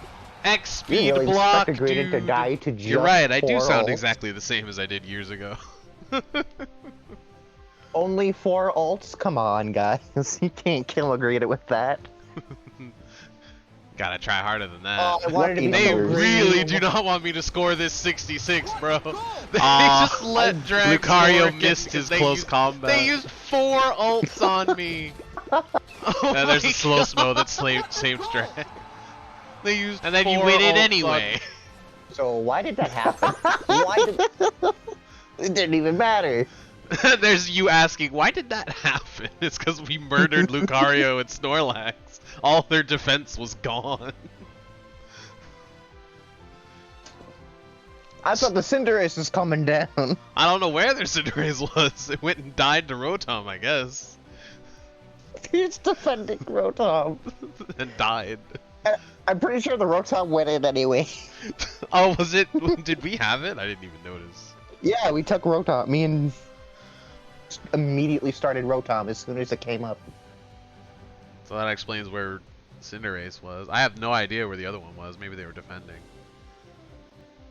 X speed You really block, expect a Greedent to dude. die to just You're right, I do 4 sound ults? exactly the same as I did years ago. Only 4 ults? Come on, guys. You can't kill a Greedent with that. Gotta try harder than that. Oh, I wanted to be They number really 3. do not want me to score this 66, bro. They Aw, just let Drag Lucario score missed his his close used- combat. They used 4 ults on me. Oh there's a slow smo that saved Drag. They used and then you win it anyway. So why did that happen? Why did... It didn't even matter. There's you asking, why did that happen? It's because we murdered Lucario and Snorlax. All their defense was gone. I thought the Cinderace was coming down. I don't know where their Cinderace was. It went and died to Rotom, I guess. He's defending Rotom. And died. I'm pretty sure the Rotom went in anyway. Oh, was it? Did we have it? I didn't even notice. Yeah, we took Rotom. Me and immediately started Rotom as soon as it came up. So that explains where Cinderace was. I have no idea where the other one was. Maybe they were defending.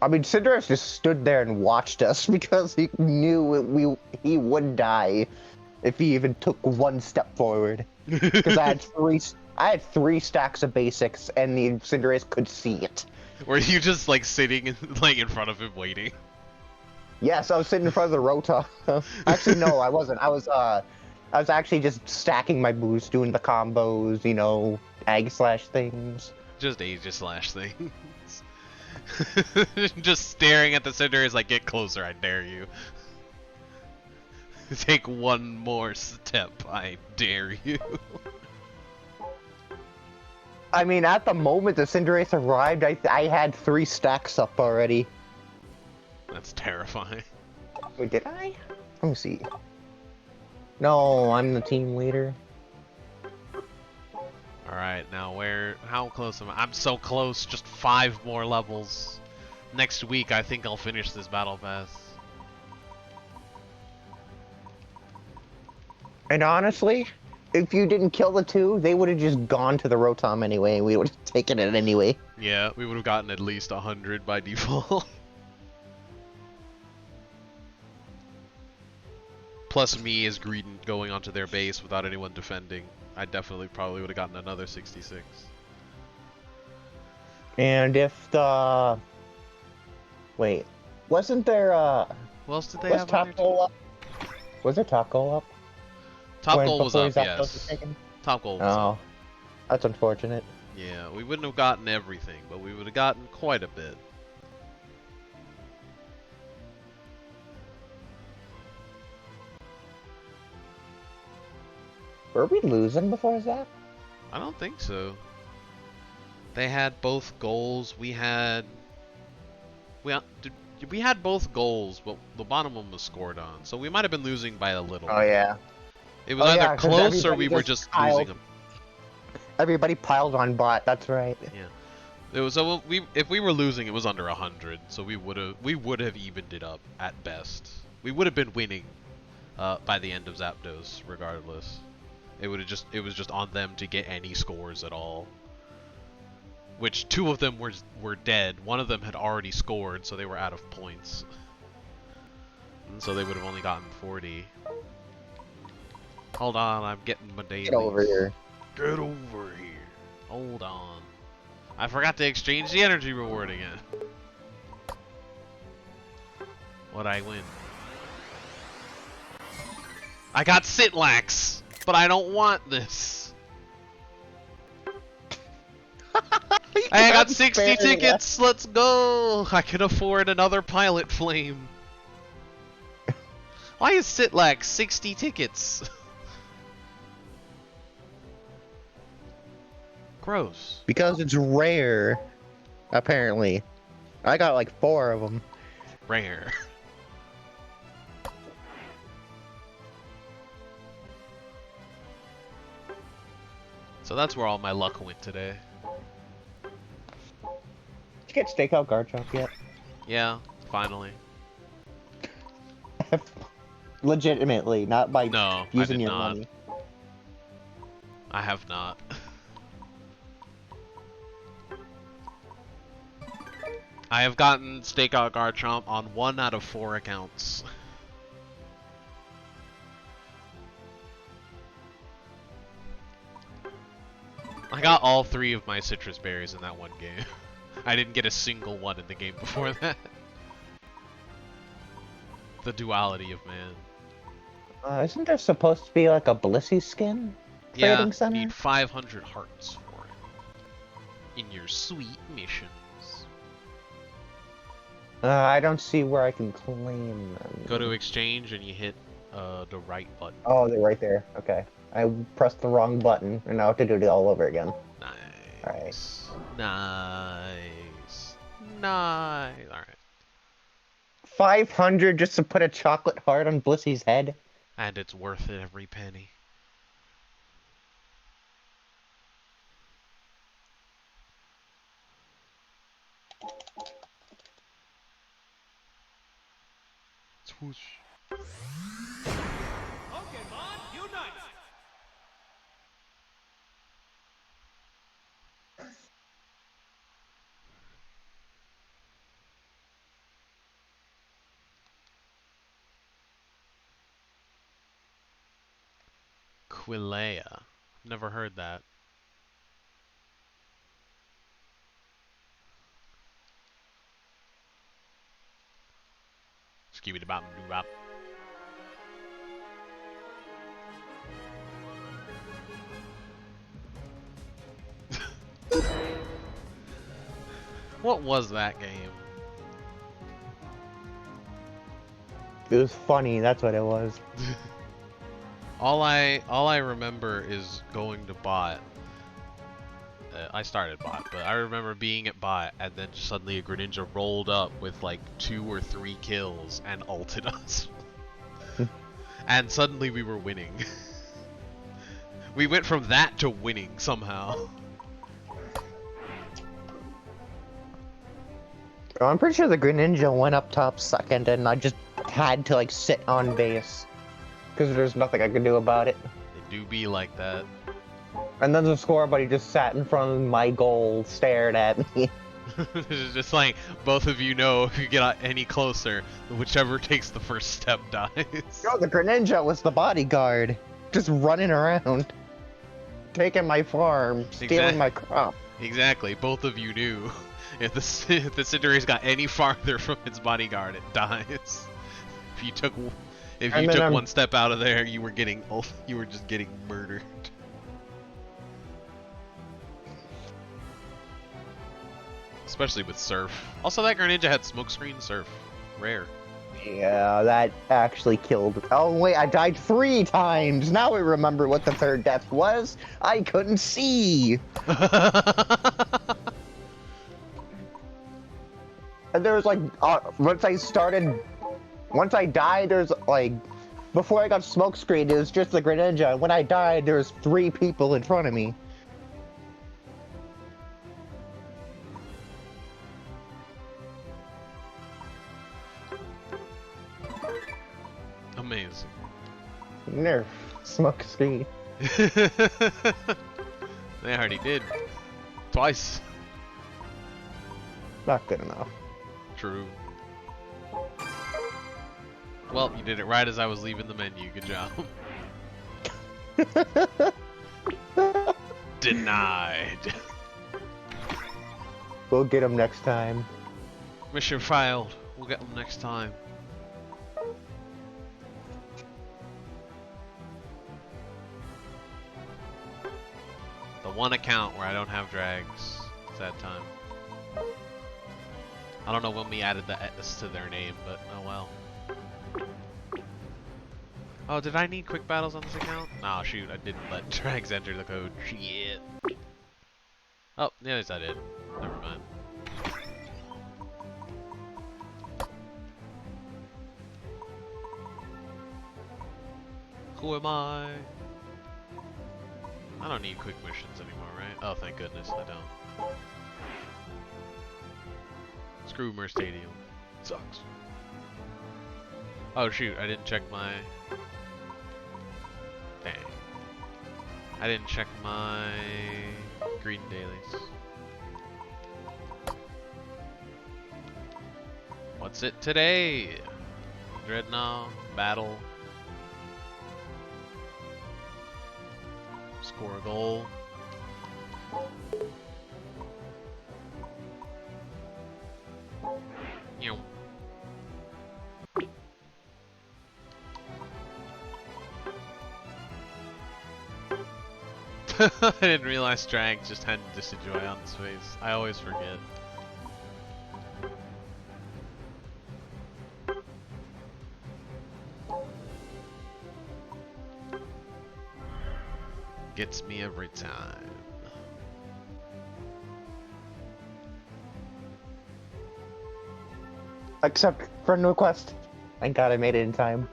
I mean, Cinderace just stood there and watched us because he knew he would die if he even took 1 step forward. Because I had 3 stacks of basics, and the Cinderace could see it. Were you just like sitting in front of him waiting? Yes, I was sitting in front of the Rotom. Actually, no, I wasn't. I was actually just stacking my boost, doing the combos, you know, Aegislash things. Just Aegislash things. Just staring at the Cinderace like, get closer, I dare you. Take 1 more step, I dare you. I mean, at the moment the Cinderace arrived, I had 3 stacks up already. That's terrifying. Wait, did I? Let me see. No, I'm the team leader. Alright, it now. How close am I? I'm so close. Just 5 more levels. Next week, I think I'll finish this battle pass. And honestly, if you didn't kill the 2, they would have just gone to the Rotom anyway, and we would have taken it anyway. Yeah, we would have gotten at least 100 by default. Plus me as Greedent going onto their base without anyone defending. I definitely probably would have gotten another 66. And if the... Wait, wasn't there, What else did they was have on top their team? goal up? Was there top goal up? Top goal was before up, Zapdos was yes. taken? Top goal was up. Oh, that's unfortunate. Yeah, we wouldn't have gotten everything, but we would have gotten quite a bit. Were we losing before Zap? I don't think so. They had both goals. We had both goals, but the bottom one was scored on. So we might have been losing by a little. Oh yeah. It was either yeah, 'cause close or we everybody were just just piled. losing them. Everybody piled on bot. That's right. Yeah. It was if we were losing, it was under 100. So we would have evened it up at best. We would have been winning by the end of Zapdos, regardless. It was just on them to get any scores at all. Which 2 of them were dead. 1 of them had already scored, so they were out of points. And so they would have only gotten 40. Hold on, I'm getting my dailies. Get over here. Get over here. Hold on. I forgot to exchange the energy reward again. What'd I win? I got Sitlax, but I don't want this. I got 60 tickets, let's go! I can afford another Pilot Flame. Why is Sitlax 60 tickets? Gross. Because it's rare, apparently. I got like 4 of them. Rare. So that's where all my luck went today. Did you get Stakeout Garchomp yet? Yeah, finally. Legitimately, not by No, using I did your not. money. I have not. I have gotten Stakeout Garchomp on 1 out of 4 accounts. I got all 3 of my citrus berries in that one game. I didn't get a single one in the game before that. The duality of man. Isn't there supposed to be like a Blissey skin? Yeah, Trading you center? need 500 hearts for it. In your sweet missions. I don't see where I can claim them. Go to exchange and you hit the right button. Oh, they're right there. Okay. I pressed the wrong button, and now I have to do it all over again. Nice. Nice. Nice. Alright. 500 just to put a chocolate heart on Blissey's head? And it's worth it every penny. Swoosh. Pokemon Unite! Quilea. Never heard that. Skibidi bop doo bop. What was that game? It was funny, that's what it was. All I remember is going to bot. I started bot, but I remember being at bot and then suddenly a Greninja rolled up with like 2 or 3 kills and ulted us. And suddenly we were winning. We went from that to winning somehow. I'm pretty sure the Greninja went up top second, and I just had to like sit on base because there's nothing I could do about it. They do be like that. And then the score buddy just sat in front of my goal, stared at me. It's just like both of you know if you get any closer, whichever takes the first step dies. Yo, the Greninja was the bodyguard, just running around, taking my farm, stealing my crop. Exactly, both of you knew. If the Cinderace got any farther from its bodyguard, it dies. If you took one step out of there, you were just getting murdered. Especially with Surf. Also, that Greninja had Smokescreen Surf. Rare. Yeah, that actually killed. Oh wait, I died 3 times. Now I remember what the third death was. I couldn't see. And there was like, once I died, there's like, before I got smokescreened, it was just the Greninja. And when I died, there was 3 people in front of me. Amazing. Nerf smokescreen. They already did. Twice. Not good enough. True. Well, you did it right as I was leaving the menu. Good job. Denied. We'll get him next time. Mission failed. We'll get them next time. The one account where I don't have drags. It's that time. I don't know when we added the S to their name, but oh well. Oh, did I need quick battles on this account? Oh shoot, I didn't let drags enter the code. Shit. Oh, yes I did. Never mind. Who am I? I don't need quick missions anymore, right? Oh, thank goodness I don't. Screw Mer Stadium. Sucks. Oh shoot, I didn't check my... Dang. I didn't check my... Greedent dailies. What's it today? Dreadnought, battle. Score a goal. Meow. I didn't realize Drag just had Decidueye on his face. I always forget. Gets me every time. Accept friend request. Thank God I made it in time.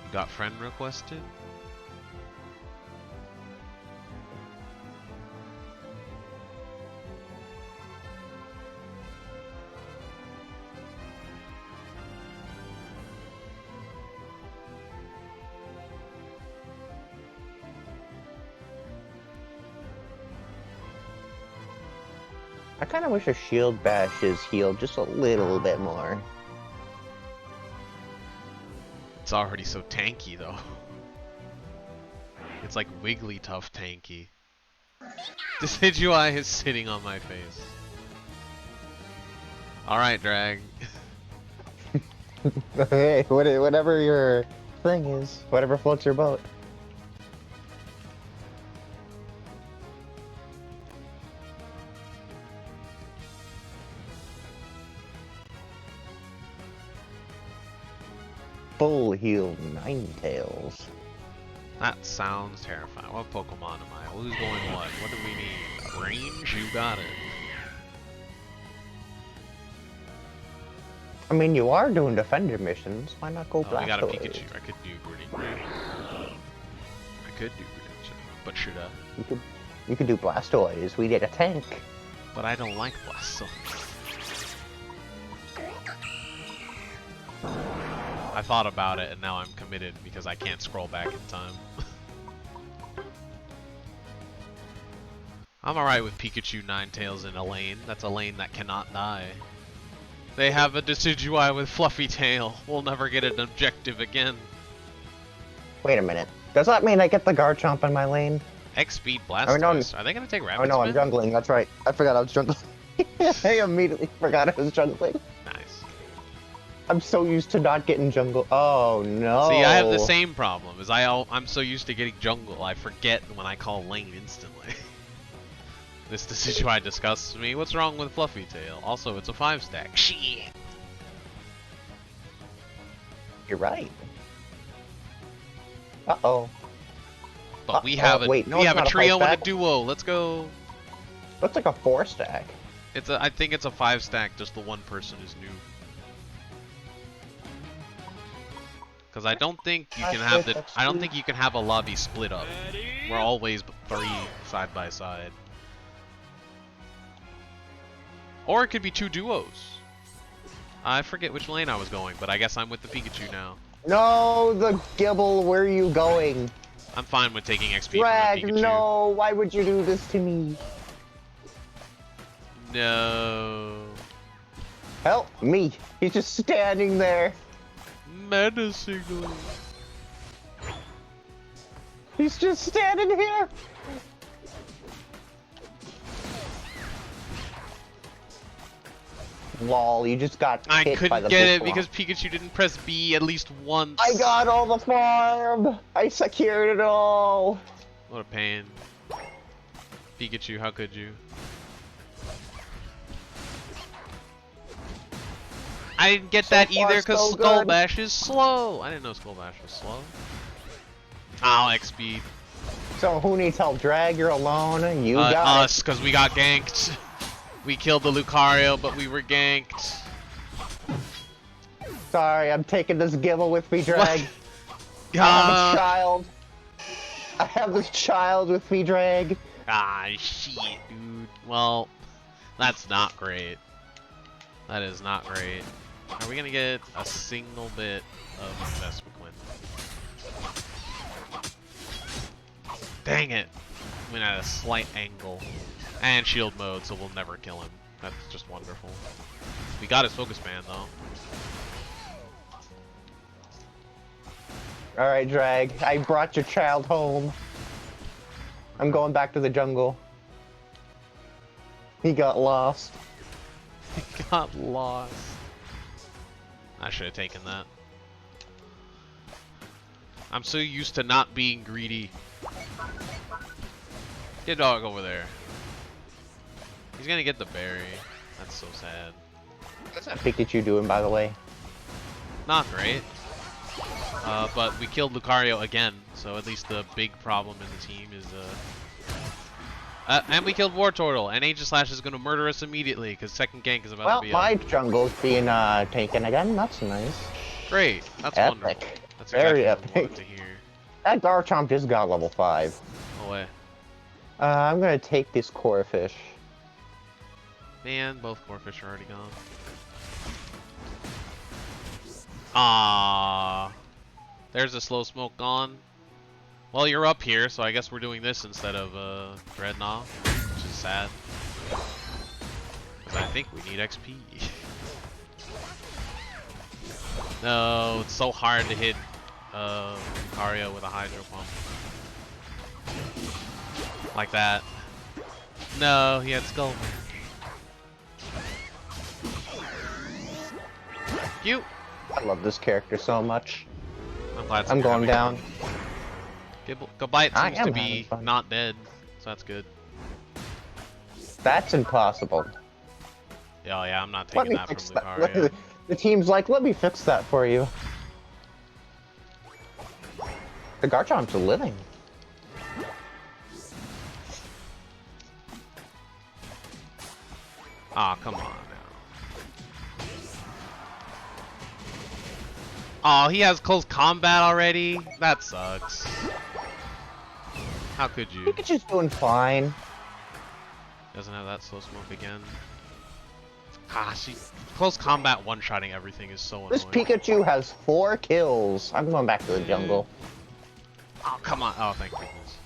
You got friend requested? I kind of wish a shield bash is healed just a little bit more. It's already so tanky though. It's like wiggly tough tanky. Decidueye is sitting on my face. Alright, Drag. Hey, whatever your thing is, whatever floats your boat. Full heal Ninetales. That sounds terrifying. What Pokemon am I? Who's going what? What do we need? Range? You got it. I mean, you are doing defender missions. Why not go Oh, we got a Blastoise? Pikachu. I could do Greedent. I could do Greedent, but should I? You could You could do Blastoise. We need a tank. But I don't like Blastoise. I thought about it and now I'm committed because I can't scroll back in time. I'm alright with Pikachu, Ninetales, and a lane. That's a lane that cannot die. They have a Decidueye with fluffy tail. We'll never get an objective again. Wait a minute. Does that mean I get the Garchomp in my lane? X-Speed Blastoise. Are they gonna take Rapid Oh no, I'm Spin? jungling. That's right. I forgot I was jungling. I immediately forgot I was jungling. Nice. I'm so used to not getting jungle. Oh no. See, I have the same problem. I'm so used to getting jungle, I forget when I call lane instantly. This Decidueye disgusts me. What's wrong with Fluffy Tail? Also, it's a 5-stack. Shit. You're right. Uh-oh. But we have a trio and a duo. Let's go. Looks like a 4-stack. I think it's a 5-stack. Just the one person is new. Because I don't think you can have I don't think you can have a lobby split up. We're always 3 side by side. Or it could be 2 duos. I forget which lane I was going, but I guess I'm with the Pikachu now. No, the Gibble, where are you going? I'm fine with taking XP Drag, from the Pikachu. no, why would you do this to me? No. Help me. He's just standing there. Menacingly. He's just standing here. Lol, you just got I hit by couldn't the get it Pokemon. because Pikachu didn't press B at least once. I got all the farm. I secured it all. What a pain. Pikachu, how could you? I didn't get that either because Skull Bash is slow. I didn't know Skull Bash was slow. Oh, X-Speed. So who needs help? Drag, you're alone. You got us, because we got ganked. We killed the Lucario, but we were ganked. Sorry, I'm taking this Gibble with me, Drag. I have a child. I have this child with me, Drag. Ah, shit, dude. Well, that's not great. That is not great. Are we gonna get a single bit of Vespiquen? Dang it! Went at a slight angle. And shield mode, so we'll never kill him. That's just wonderful. We got his focus band though. Alright, Drag. I brought your child home. I'm going back to the jungle. He got lost. He got lost. I should have taken that. I'm so used to not being greedy. Get dog over there. He's gonna get the berry. That's so sad. What's that Pikachu doing, by the way? Not great. But we killed Lucario again, so at least the big problem in the team is and we killed Wartortle, and Aegislash is gonna murder us immediately because second gank is about to be my up. jungle's being taken again. That's nice. Great. That's Epic. wonderful. That's Very exactly what I epic. wanted to hear. That Garchomp just got level 5. No way. I'm gonna take this Corphish. Man, both Corphish are already gone. Ah, there's a slow smoke gone. Well, you're up here, so I guess we're doing this instead of Dreadnought, which is sad. Because I think we need XP. No, it's so hard to hit Lucario with a Hydro Pump. Like that. No, he had Skull. Cute. I love this character so much. I'm glad. I'm going down. Gabite I seems am to be having fun. not dead, so that's good. That's impossible. Yeah, yeah, I'm not Let taking me that fix from that. Lucario. The team's like, let me fix that for you. The Garchomp's living. Aw, come on now. Aw, he has close combat already? That sucks. How could you? Pikachu's doing fine. Doesn't have that slow smoke again. Ah, close combat one-shotting everything is so annoying. This Pikachu has 4 kills. I'm going back to the jungle. Oh, come on. Oh, thank goodness.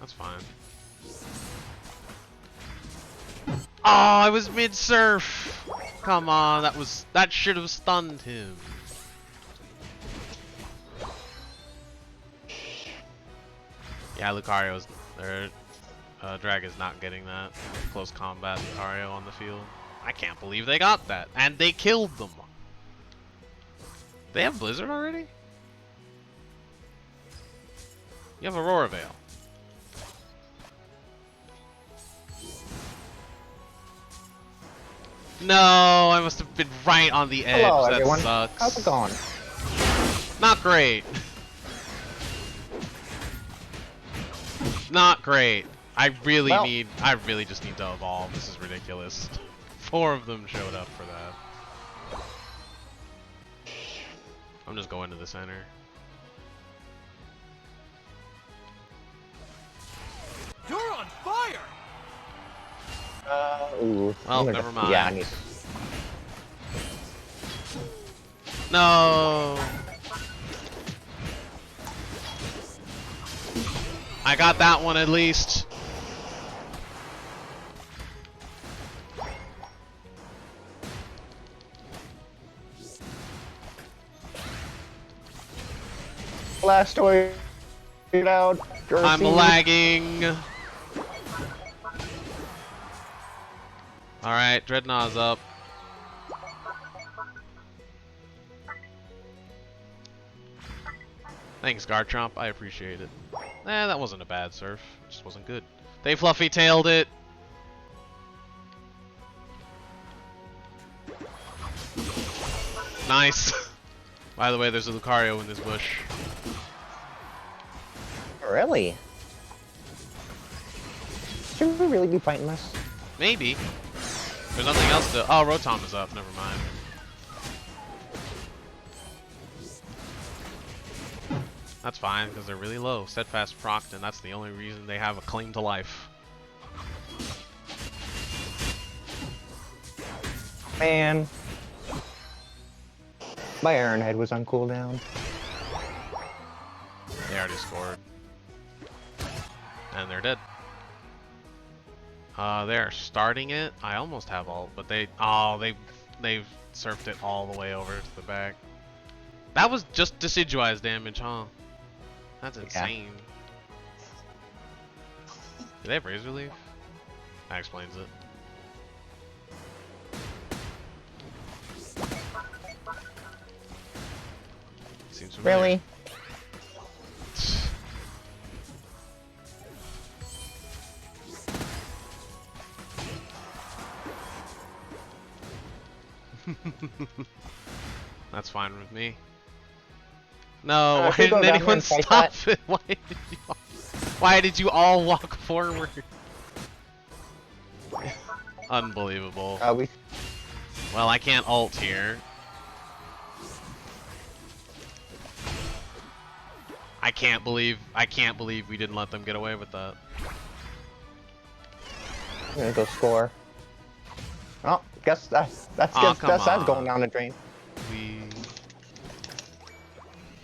That's fine. Oh, I was mid-surf. Come on, that should have stunned him. Yeah, Lucario's there. Drag is not getting that close combat Lucario on the field. I can't believe they got that, and they killed them. They have Blizzard already? You have Aurora Veil. No, I must have been right on the edge. Hello, that everyone. Sucks. How's it going? Not great. Not great. I really just need to evolve. This is ridiculous. 4 of them showed up for that. I'm just going to the center. You're on fire! Ooh. Well, never mind. Yeah, I need. No. I got that one at least. Last story out. I'm lagging. Alright, Dreadnought's up. Thanks, Garchomp. I appreciate it. That wasn't a bad surf. It just wasn't good. They fluffy tailed it. Nice. By the way, there's a Lucario in this bush. Really? Should we really be fighting this? Maybe. There's nothing else to. Oh, Rotom is up. Never mind. That's fine, because they're really low. Steadfast procced, and that's the only reason they have a claim to life. Man. My Iron Head was on cooldown. They already scored. And they're dead. They're starting it. I almost have ult, but they've surfed it all the way over to the back. That was just Decidueye's damage, huh? That's insane. Do they have Razor Leaf? That explains it. Seems familiar. Really? That's fine with me. No, why can you go didn't down here anyone and fight stop that? it? Why did you all walk forward? Unbelievable. Well, I can't ult here. I can't believe we didn't let them get away with that. I'm gonna go score. Oh, guess that's going down the drain.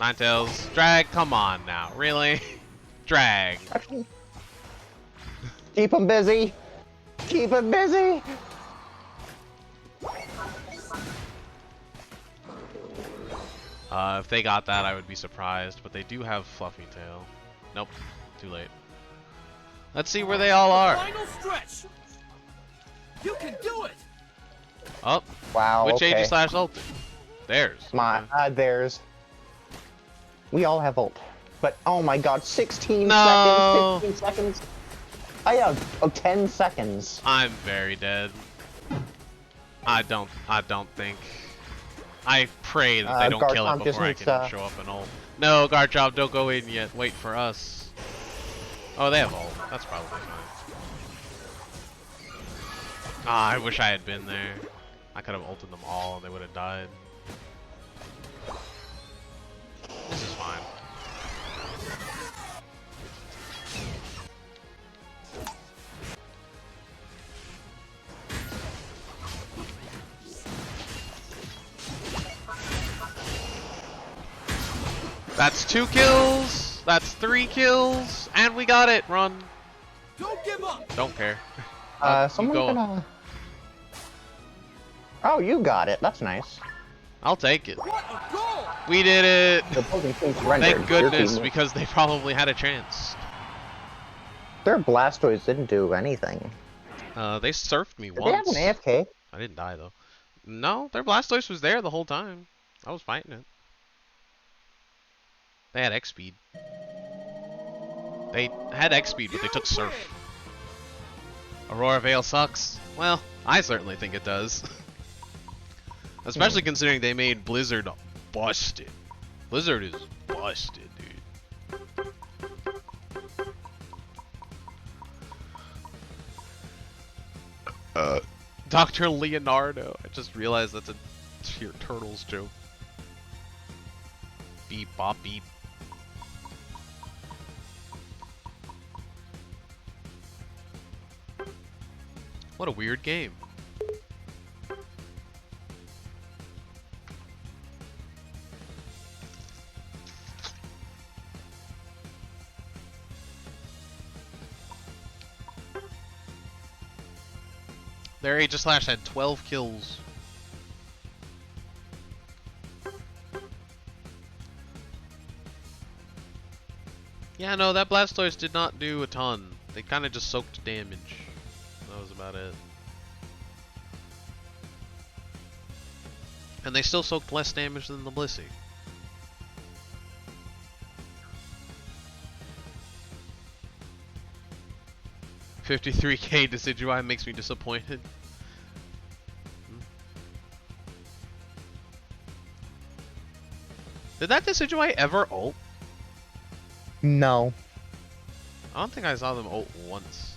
Ninetales, drag, come on now, really? Drag. Keep him busy. Keep him busy. If they got that, I would be surprised, but they do have Fluffy Tail. Nope, too late. Let's see where they all are. Final stretch. You can do it. Oh, Wow. which Okay. Aegislash ulted? Theirs. Theirs. We all have ult. But oh my god, 16 No. seconds, 15 seconds. I have 10 seconds. I'm very dead. I don't think. I pray that they don't kill it Garchomp just before I needs, can show up and ult. No, Garchomp, don't go in yet. Wait for us. Oh, they have ult. That's probably fine. Ah, I wish I had been there. I could have ulted them all and they would have died. This is fine. That's 2 kills. That's 3 kills. And we got it. Run. Don't give up. Don't care. Someone's gonna... Oh, you got it. That's nice. I'll take it. What a goal! We did it. The opposing team surrendered. Thank goodness, because they probably had a chance. Their Blastoise didn't do anything. They surfed me Did once. they have an AFK? I didn't die though. No, their Blastoise was there the whole time. I was fighting it. They had X speed. They had X speed, but they took Surf. Aurora Veil sucks. Well, I certainly think it does. Especially considering they made Blizzard busted. Blizzard is busted, dude. Dr. Leonardo. I just realized that's a Turtles joke. Beep, bop, beep. What a weird game. Their Aegislash had 12 kills. Yeah, no, that Blastoise did not do a ton. They kind of just soaked damage. That was about it. And they still soaked less damage than the Blissey. $53K Decidueye makes me disappointed. Did that Decidueye ever ult? No. I don't think I saw them ult once.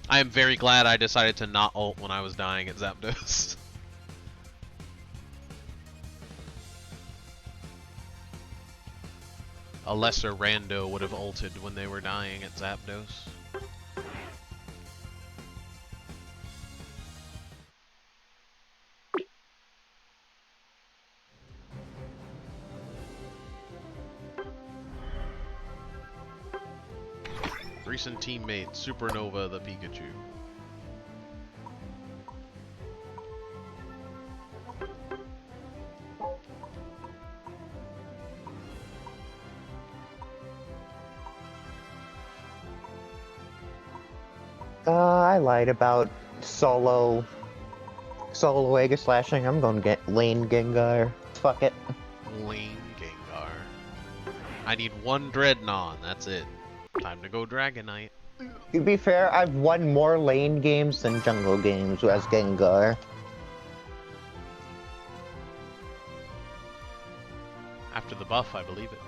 I am very glad I decided to not ult when I was dying at Zapdos. A lesser rando would have ulted when they were dying at Zapdos. Recent teammate, Supernova the Pikachu. I lied about solo Aegislashing. I'm gonna get lane Gengar. Fuck it. Lane Gengar. I need one Dreadnought, that's it. Time to go Dragonite. To be fair, I've won more lane games than jungle games as Gengar. After the buff, I believe it.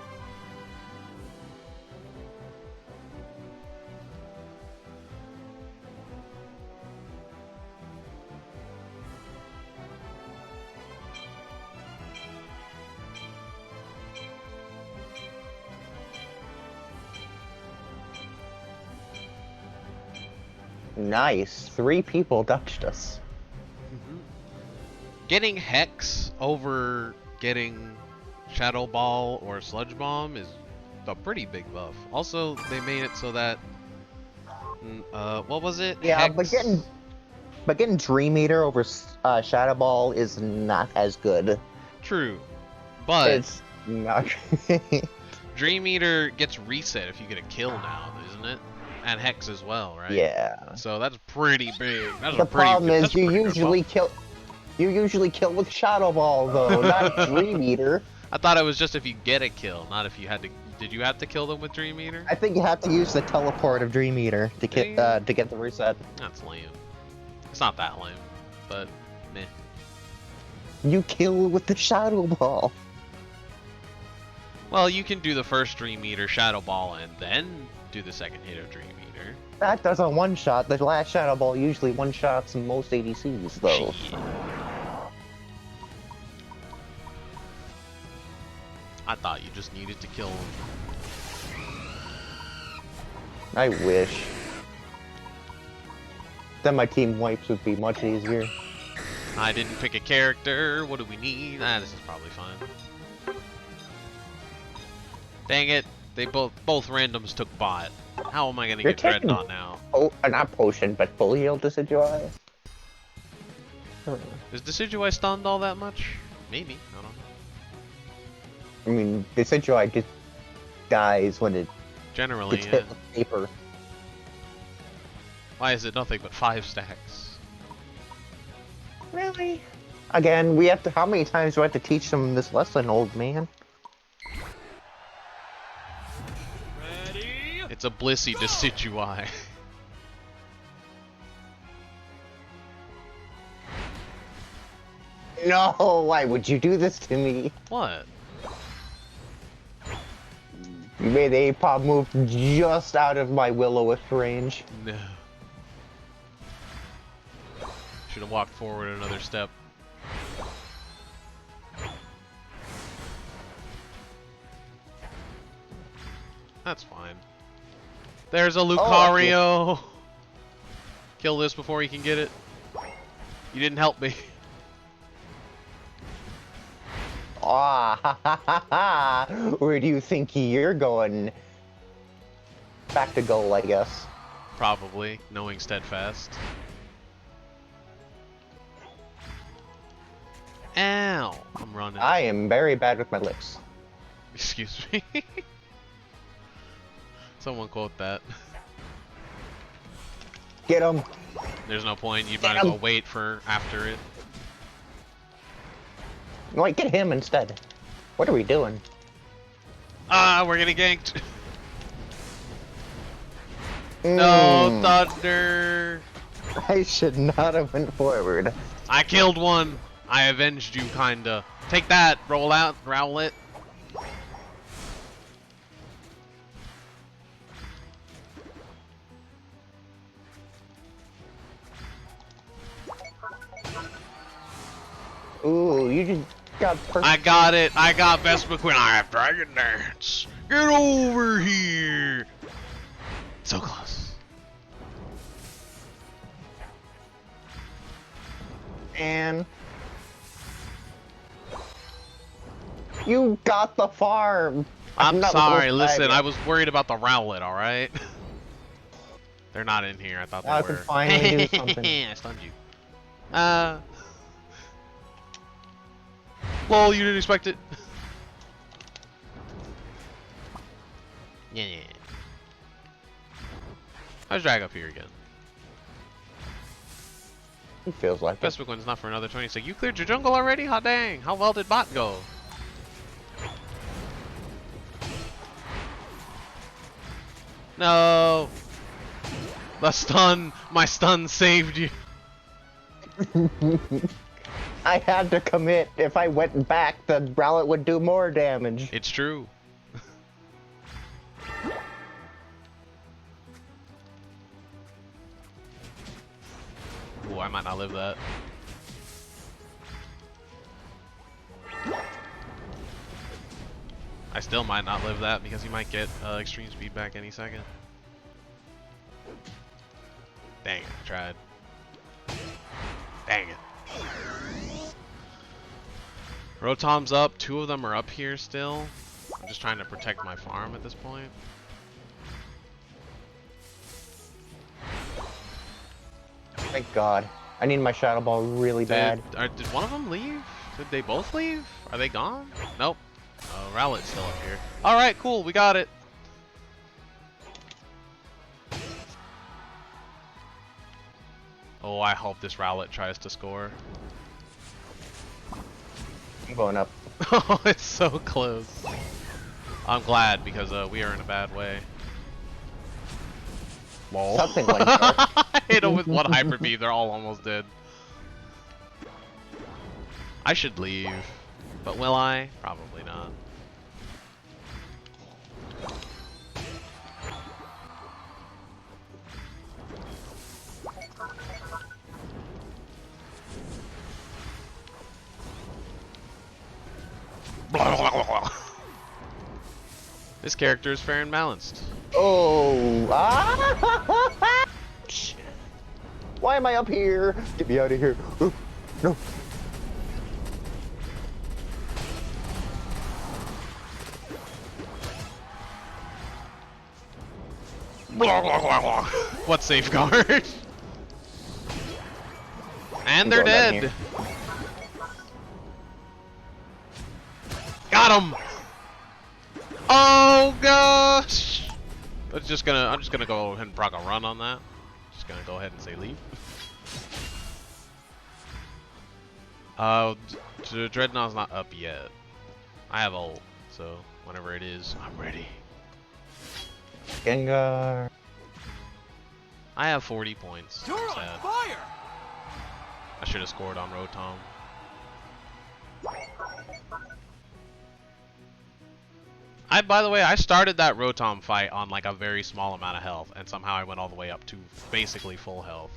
Nice. 3 people touched us. Getting Hex over getting Shadow Ball or Sludge Bomb is a pretty big buff. Also, they made it so that what was it? Yeah, Hex... but getting Dream Eater over Shadow Ball is not as good. True, but it's not. Dream Eater gets reset if you get a kill now, isn't it? And Hex as well, right? Yeah. So that's pretty big. That's The a pretty problem good, is you usually kill. You usually kill with Shadow Ball though, not Dream Eater. I thought it was just if you get a kill, not if you had to. Did you have to kill them with Dream Eater? I think you have to use the teleport of Dream Eater to get the reset. That's lame. It's not that lame, but meh. You kill with the Shadow Ball. Well, you can do the first Dream Eater Shadow Ball and then do the second hit of Dream Eater. That does a one-shot. The last Shadow Ball usually one-shots most ADCs, though. Shit. I thought you just needed to kill him. I wish. Then my team wipes would be much easier. I didn't pick a character. What do we need? Ah, this is probably fine. Dang it! They both randoms took bot. How am I gonna You're get taking- Dreadnought now? Oh, not potion, but full heal Decidueye. Is Decidueye stunned all that much? Maybe. I don't know. I mean, Decidueye just dies when it Generally, gets yeah. hit with paper. Why is it nothing but 5 stacks? Really? Again, we have to. How many times do I have to teach them this lesson, old man? Ready? It's a Blissey Decidueye. No, why would you do this to me? What? You made the APOP move just out of my Will-O-Wisp range. No. Should have walked forward another step. That's fine. There's a Lucario! Kill this before he can get it. You didn't help me. Ah, ha, ha, ha, ha. Where do you think you're going? Back to goal, I guess. Probably, knowing Steadfast. Ow! I'm running. I am very bad with my lips. Excuse me. Someone quote that. Get him! There's no point. You might as well wait for after it. Wait, get him instead. What are we doing? Ah, we're getting ganked. No, Thunder. I should not have went forward. I killed one. I avenged you, kinda. Take that. Roll out. Rowlet. Ooh, you just got perfect. I got it. I got Best McQueen. I have Dragon Dance. Get over here. So close. And you got the farm. I'm not sorry. looking Listen, back. I was worried about the Rowlet, alright? They're not in here. I thought they I were. could finally do something. I stunned you. Lol, you didn't expect it. Yeah. How's drag up here again? It feels like it. Best McQueen's not for another 20. So you cleared your jungle already? Hot dang. How well did bot go? No. The stun. My stun saved you. I had to commit. If I went back, the Rowlet would do more damage. It's true. Ooh, I might not live that. I still might not live that because he might get extreme speed back any second. Dang it, I tried. Dang it. Rotom's up, 2 of them are up here still. I'm just trying to protect my farm at this point. Thank God. I need my Shadow Ball really bad. Did one of them leave? Did they both leave? Are they gone? Nope. Oh, Rowlet's still up here. Alright, cool, we got it. Oh, I hope this Rowlet tries to score. I'm going up. Oh, it's so close. I'm glad because we are in a bad way. Lol. Something like that. I hit him with one Hyper Beam, they're all almost dead. I should leave. But will I? Probably not. This character is fair and balanced. Oh. Ah. Why am I up here? Get me out of here. Ooh, no. What safeguard? And they're Go down dead. here. Got him! Oh gosh! I'm just gonna go ahead and proc a run on that. Just gonna go ahead and say leave. Dreadnought's not up yet. I have ult, so whenever it is, I'm ready. Gengar. I have 40 points. You're on Sad. fire! I should have scored on Rotom. By the way, I started that Rotom fight on like a very small amount of health, and somehow I went all the way up to basically full health.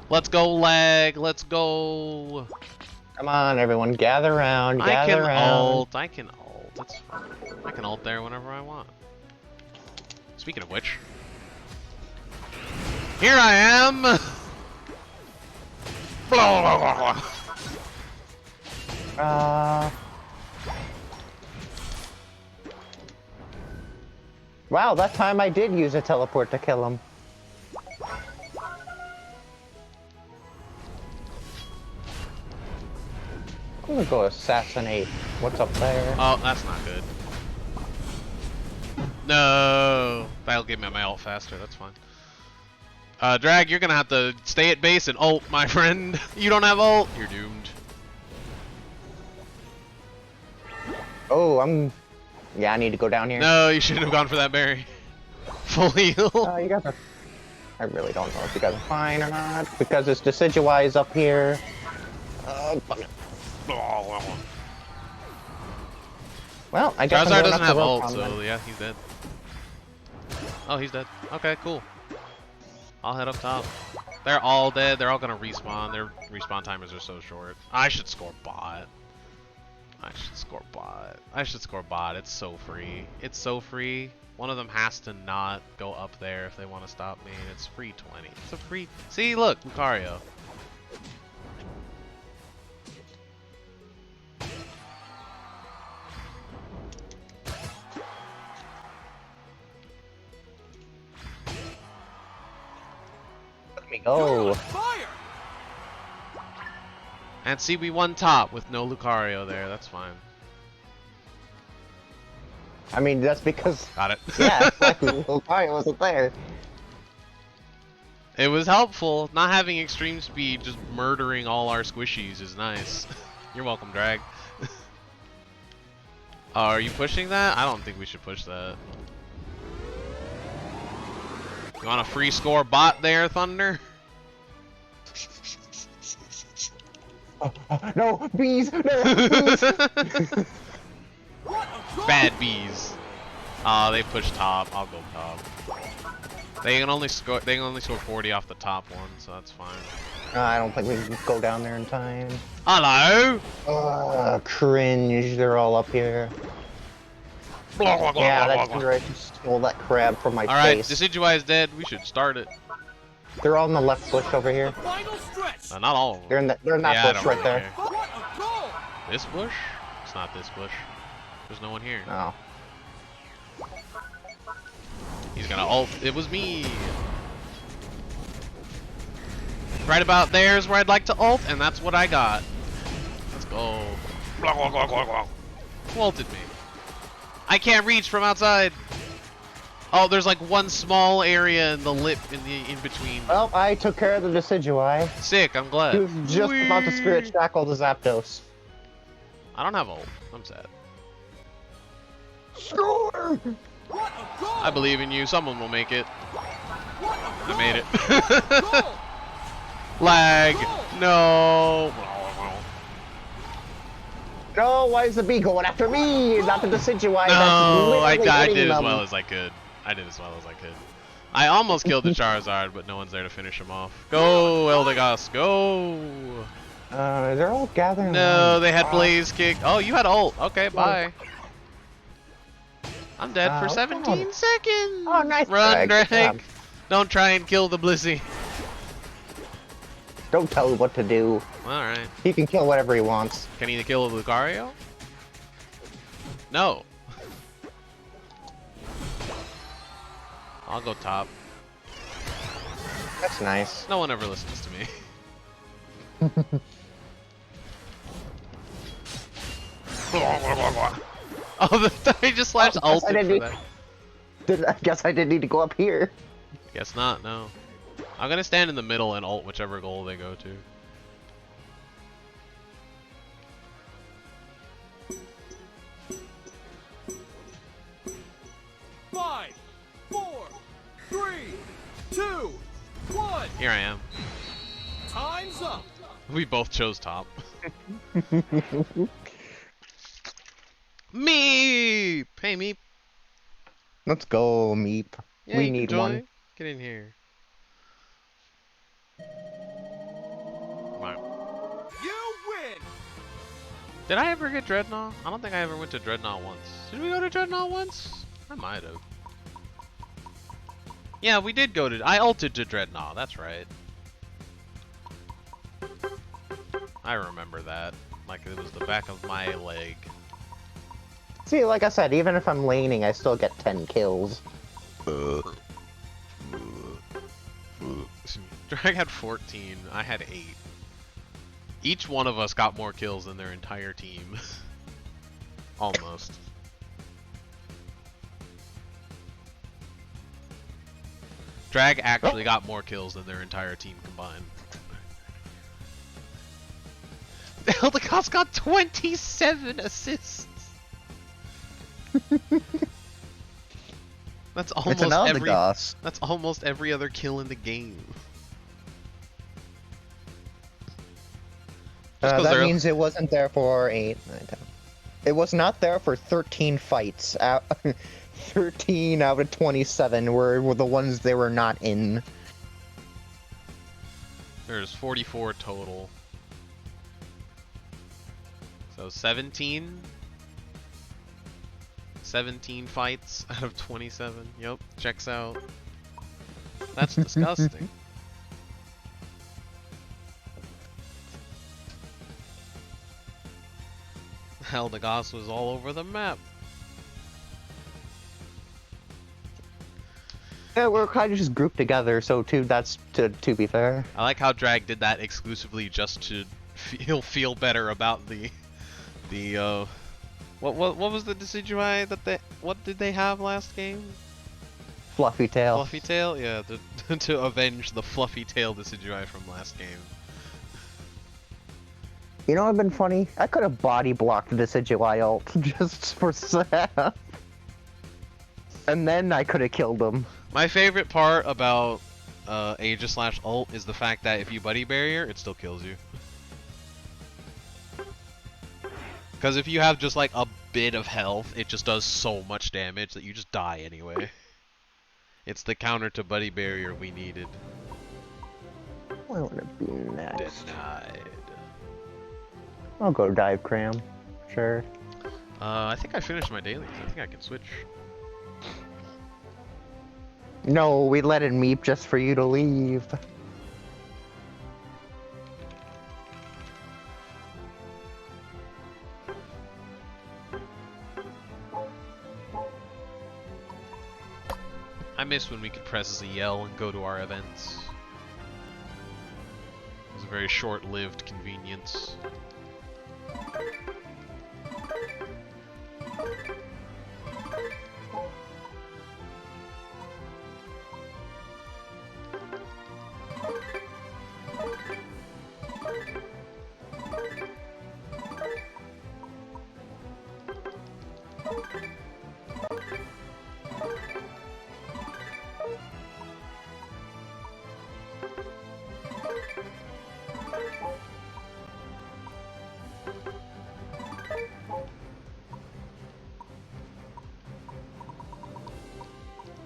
Let's go, lag. Let's go. Come on, everyone, gather around. I Gather can around. ult. I can ult. That's fine. I can ult there whenever I want. Speaking of which, here I am. Wow, that time I did use a teleport to kill him. I'm gonna go assassinate. What's up there? Oh, that's not good. No, that'll get me my ult faster. That's fine. Drag, you're gonna have to stay at base and ult, my friend. You don't have ult, you're doomed. Oh, yeah, I need to go down here. No, you shouldn't have gone for that berry. Full heal. You guys are... I really don't know if you guys are fine or not, because it's Decidueye up here. Fuck it. Well, I guess Charizard I'm going doesn't up have to ult, Rotom so then. yeah, he's dead. Oh, he's dead. Okay, cool. I'll head up top. They're all dead. They're all gonna respawn. Their respawn timers are so short. I should score bot. I should score bot. I should score bot. It's so free. It's so free. One of them has to not go up there if they want to stop me. It's free 20. It's a free... See, look, Lucario. Let me You're go. on fire! And see, we won top with no Lucario there. That's fine. I mean, that's because... Got it. Yeah, exactly. Lucario wasn't there. It was helpful. Not having extreme speed, just murdering all our squishies is nice. You're welcome, Drag. Are you pushing that? I don't think we should push that. You want a free score bot there, Thunder? No, bees! No, bees! What a goal! Bad bees. They push top. I'll go top. They can only score 40 off the top one, so that's fine. I don't think we can go down there in time. Hello. Cringe. They're all up here. Yeah, that's right. You stole that crab from my All right, face. Decidueye is dead. We should start it. They're all in the left bush over here. Final stretch! Not all of them. They're in that Yeah, I bush don't right really there. care. What a goal! This bush? It's not this bush. There's no one here. Oh. He's gonna ult. It was me. Right about there is where I'd like to ult, and that's what I got. Let's go. Who ulted me? I can't reach from outside. Oh, there's like one small area in the lip in between. Well, I took care of the Decidueye. Sick. I'm glad. He was just about to Spirit Shackle the Zapdos. I don't have ult. I'm sad. Score! What a goal! I believe in you. Someone will make it. What a goal! I made it. Goal! Lag. No. No, why is the bee going after me? Not the Decidueye. No, I That's literally did as hitting well them. as I could. I did as well as I could. I almost killed the Charizard, but no one's there to finish him off. Go, Eldegoss, go! They're all gathering. No, around. they had Blaze Kick. Oh, you had ult. Okay, bye. I'm dead for what's 17 going on? seconds. Oh, nice Run, drag. Good Drag. job. Don't try and kill the Blissey. Don't tell him what to do. Alright. He can kill whatever he wants. Can he kill a Lucario? No. I'll go top. That's nice. No one ever listens to me. Oh, he just slashed ulted for that. I guess I didn't need to go up here. Guess not, no. I'm gonna stand in the middle and ult whichever goal they go to. Five, 4, 3, 2, 1. Here I am. Time's up. We both chose top. Meep! Hey, Meep. Let's go, Meep. Yeah, We you can need join. one. Get in here. Come on. You win. Did I ever get Dreadnought? I don't think I ever went to Dreadnought once. Did we go to Dreadnought once? I might have. Yeah, we did go to... I ulted to Dreadnought, that's right. I remember that. Like it was the back of my leg. See, like I said, even if I'm laning, I still get 10 kills. Drag had 14, I had 8. Each one of us got more kills than their entire team. Almost. Drag actually got more kills than their entire team combined. Eldegos got 27 assists! That's almost that's almost every other kill in the game. That means it wasn't there for 8, 9, 10. It was not there for 13 fights. 13 out of 27 were the ones they were not in. There's 44 total. So 17 fights out of 27. Yep, checks out. That's disgusting. Eldegos was all over the map. Yeah, we're kind of just grouped together, so that's to be fair. I like how Drag did that exclusively just to feel better about the what was the Decidueye that what did they have last game? Fluffy tail. Fluffy tail, yeah, to avenge the fluffy tail Decidueye from last game. You know what'd been funny? I could have body blocked the Decidueye ult just for Zap. And then I could have killed him. My favorite part about Aegislash ult is the fact that if you buddy barrier, it still kills you. Because if you have just like a bit of health, it just does so much damage that you just die anyway. It's the counter to buddy barrier we needed. I want to be next. Denied. I'll go dive cram. Sure. I think I finished my dailies. I think I can switch. No, we let it meep just for you to leave. I miss when we could press ZL and go to our events. It was a very short-lived convenience.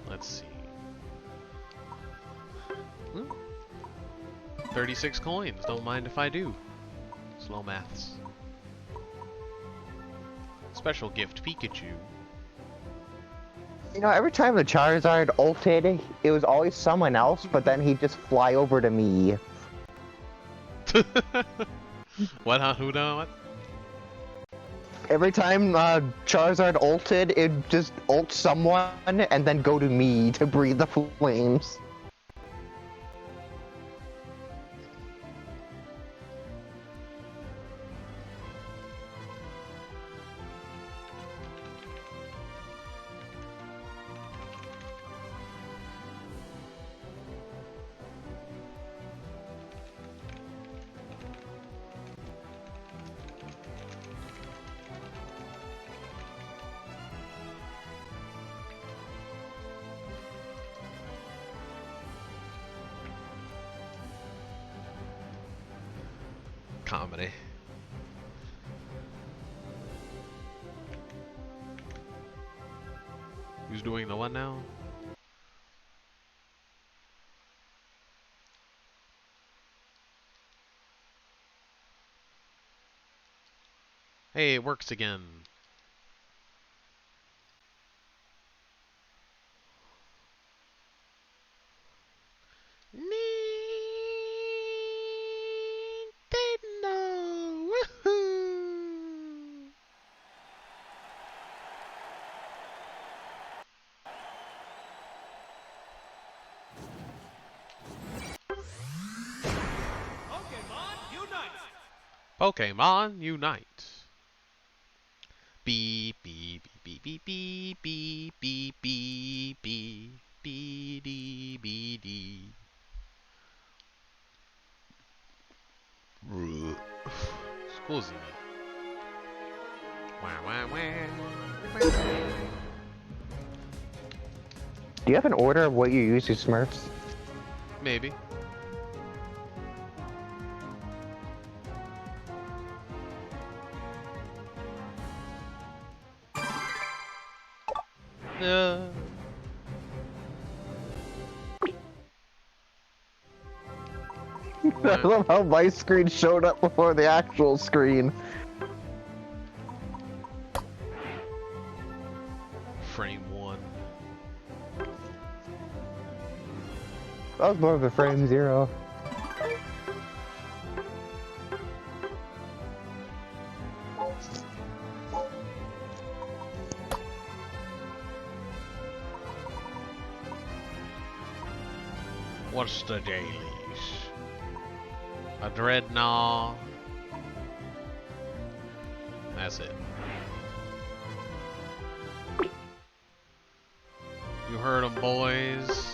Let's see. 36 coins, don't mind if I do. Slow maths. Special gift Pikachu. You know, every time the Charizard ulted, it was always someone else, but then he'd just fly over to me. What? Huh? Who done what? Every time Charizard ulted, it just ult someone and then go to me to breathe the flames. Comedy. Who's doing the what now? Hey, it works again. Nintendo! Woohoo! Pokemon Unite! Pokemon Unite. Beep beep beep beep beep beep beep beep beep beep dee beep dee. Scusi. Wah wah wah. Do you have an order of what you use your Smurfs? Maybe. I love how my screen showed up before the actual screen. Frame 1. That was more of a frame 0. What's the dailies? A Dreadnought. That's it. You heard 'em, boys.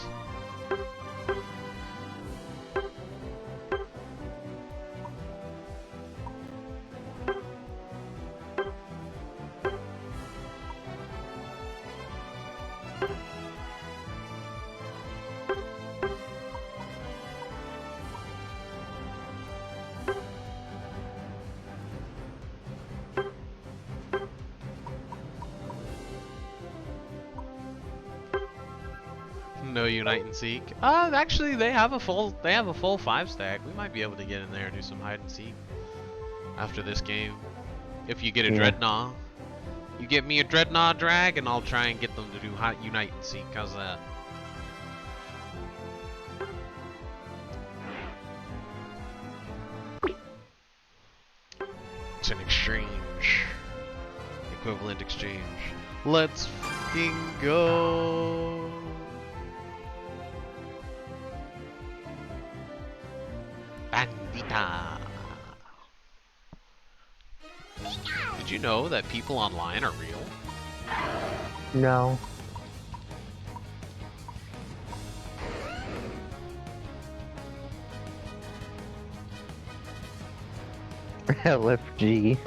No Unite and Seek. Actually, they have a full 5-stack. We might be able to get in there and do some hide and seek after this game. If you get a Dreadnought, you get me a Dreadnought drag, and I'll try and get them to do Unite and Seek. How's that? It's an exchange, equivalent exchange. Let's fucking go. Bandita. Did you know that people online are real? No. LFG.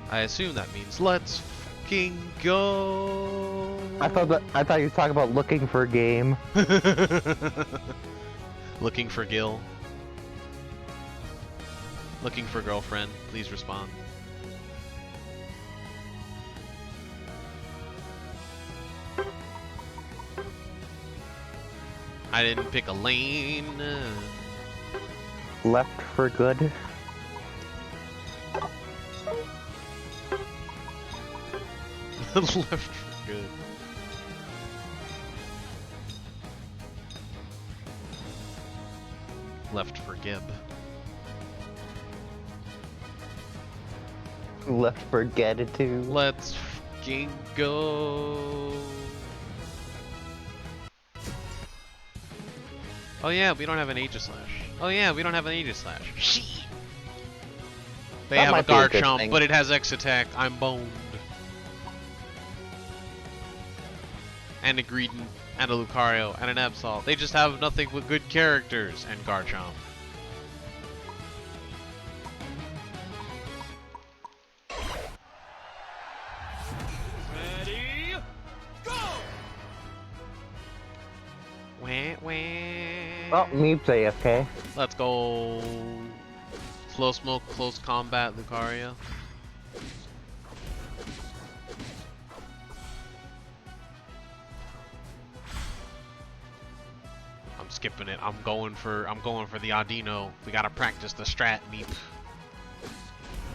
I assume that means let's fucking go. I thought you were talking about looking for a game. Looking for Gil. Looking for girlfriend. Please respond. I didn't pick a lane. Left for good. Left for good. Left for Gib. Left for Gratitude. Let's fucking go. Oh yeah, we don't have an Aegislash. Oh yeah, we don't have an Aegislash. Shit. They That have a might be a good Garchomp, thing. but it has X attack. I'm boned. And a Greedent, and a Lucario, and an Absol. They just have nothing but good characters and Garchomp. Ready, go! Wah, wah. Oh, me play AFK. Let's go. Slow smoke, close combat, Lucario. I'm skipping it. I'm going for the Audino. We gotta practice the strat, Meep.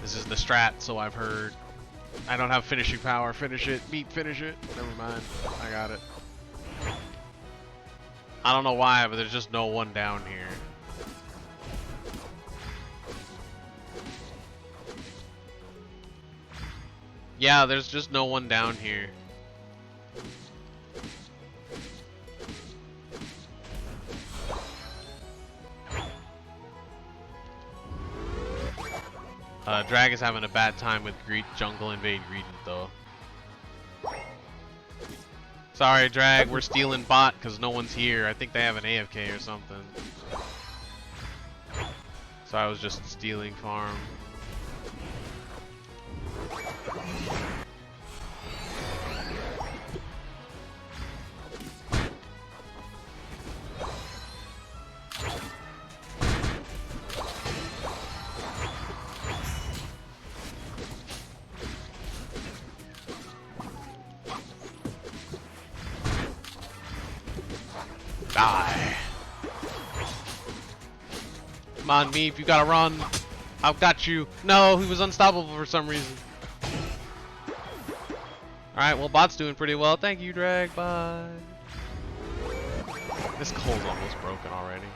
This is the strat, so I've heard. I don't have finishing power. Finish it, Meep. Finish it. Never mind. I got it. I don't know why, but there's just no one down here. Yeah, there's just no one down here. Drag is having a bad time with Jungle Invade Greedent though. Sorry, Drag, we're stealing bot because no one's here. I think they have an AFK or something. So I was just stealing farm. Die. Come on, Meep, you gotta run. I've got you. No, he was unstoppable for some reason. Alright, well, bot's doing pretty well. Thank you, Drag. Bye. This coal's almost broken already.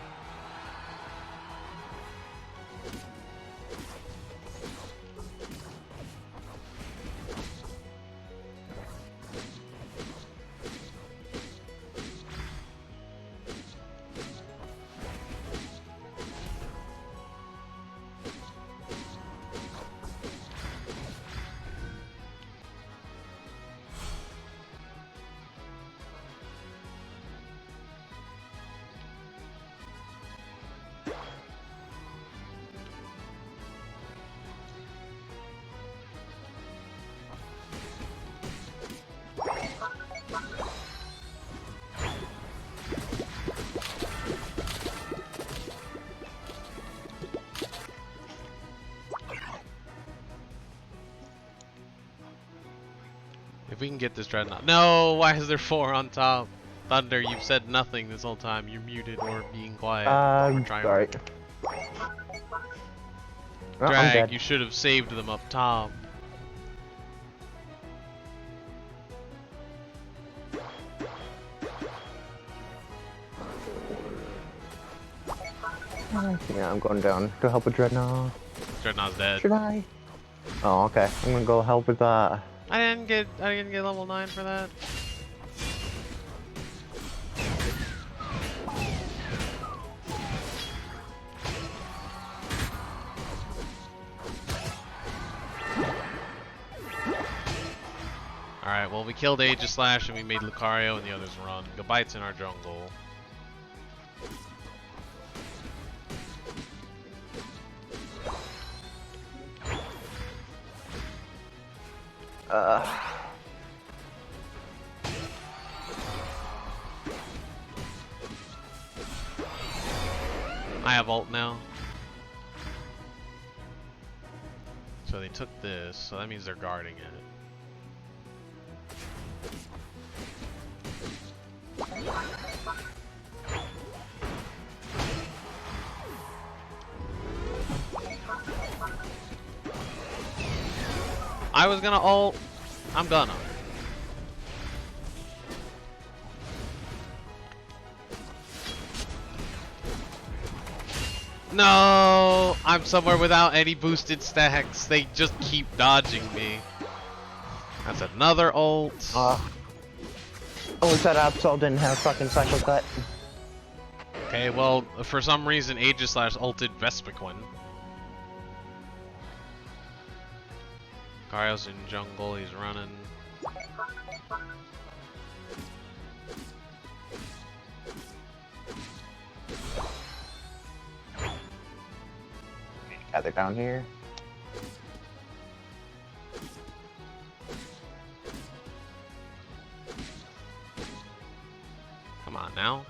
If we can get this Dreadnought. No, why is there 4 on top? Thunder, you've said nothing this whole time. You're muted or being quiet. Sorry. Oh, I'm Drag, dead. you should have saved them up top. Yeah, I'm going down to help with Dreadnought. Dreadnought's dead. Should I? Oh, okay. I'm gonna go help with that. I didn't get level 9 for that. Alright, well we killed Aegislash and we made Lucario and the others run. Gabite's in our jungle. I have ult now. So they took this, so that means they're guarding it. I was gonna ult. I'm gonna. No, I'm somewhere without any boosted stacks. They just keep dodging me. That's another ult. Oh, that Absol didn't have fucking cycle cut. Okay, well, for some reason, Aegislash ulted Vespiquen. Gario's in jungle, he's running. Gather down here. Come on now.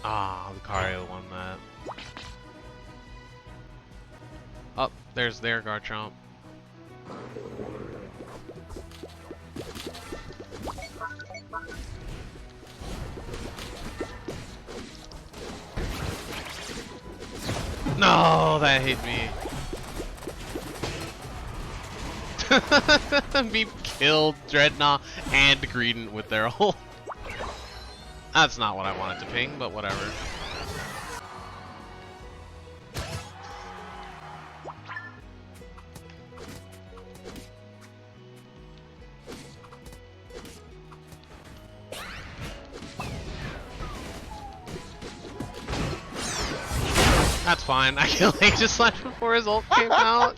Ah, Lucario won that. Oh, there's their Garchomp. No, that hit me. Me killed Dreadnought and Greedent with their ult. That's not what I wanted to ping, but whatever. That's fine. I killed Aegislash before his ult came out.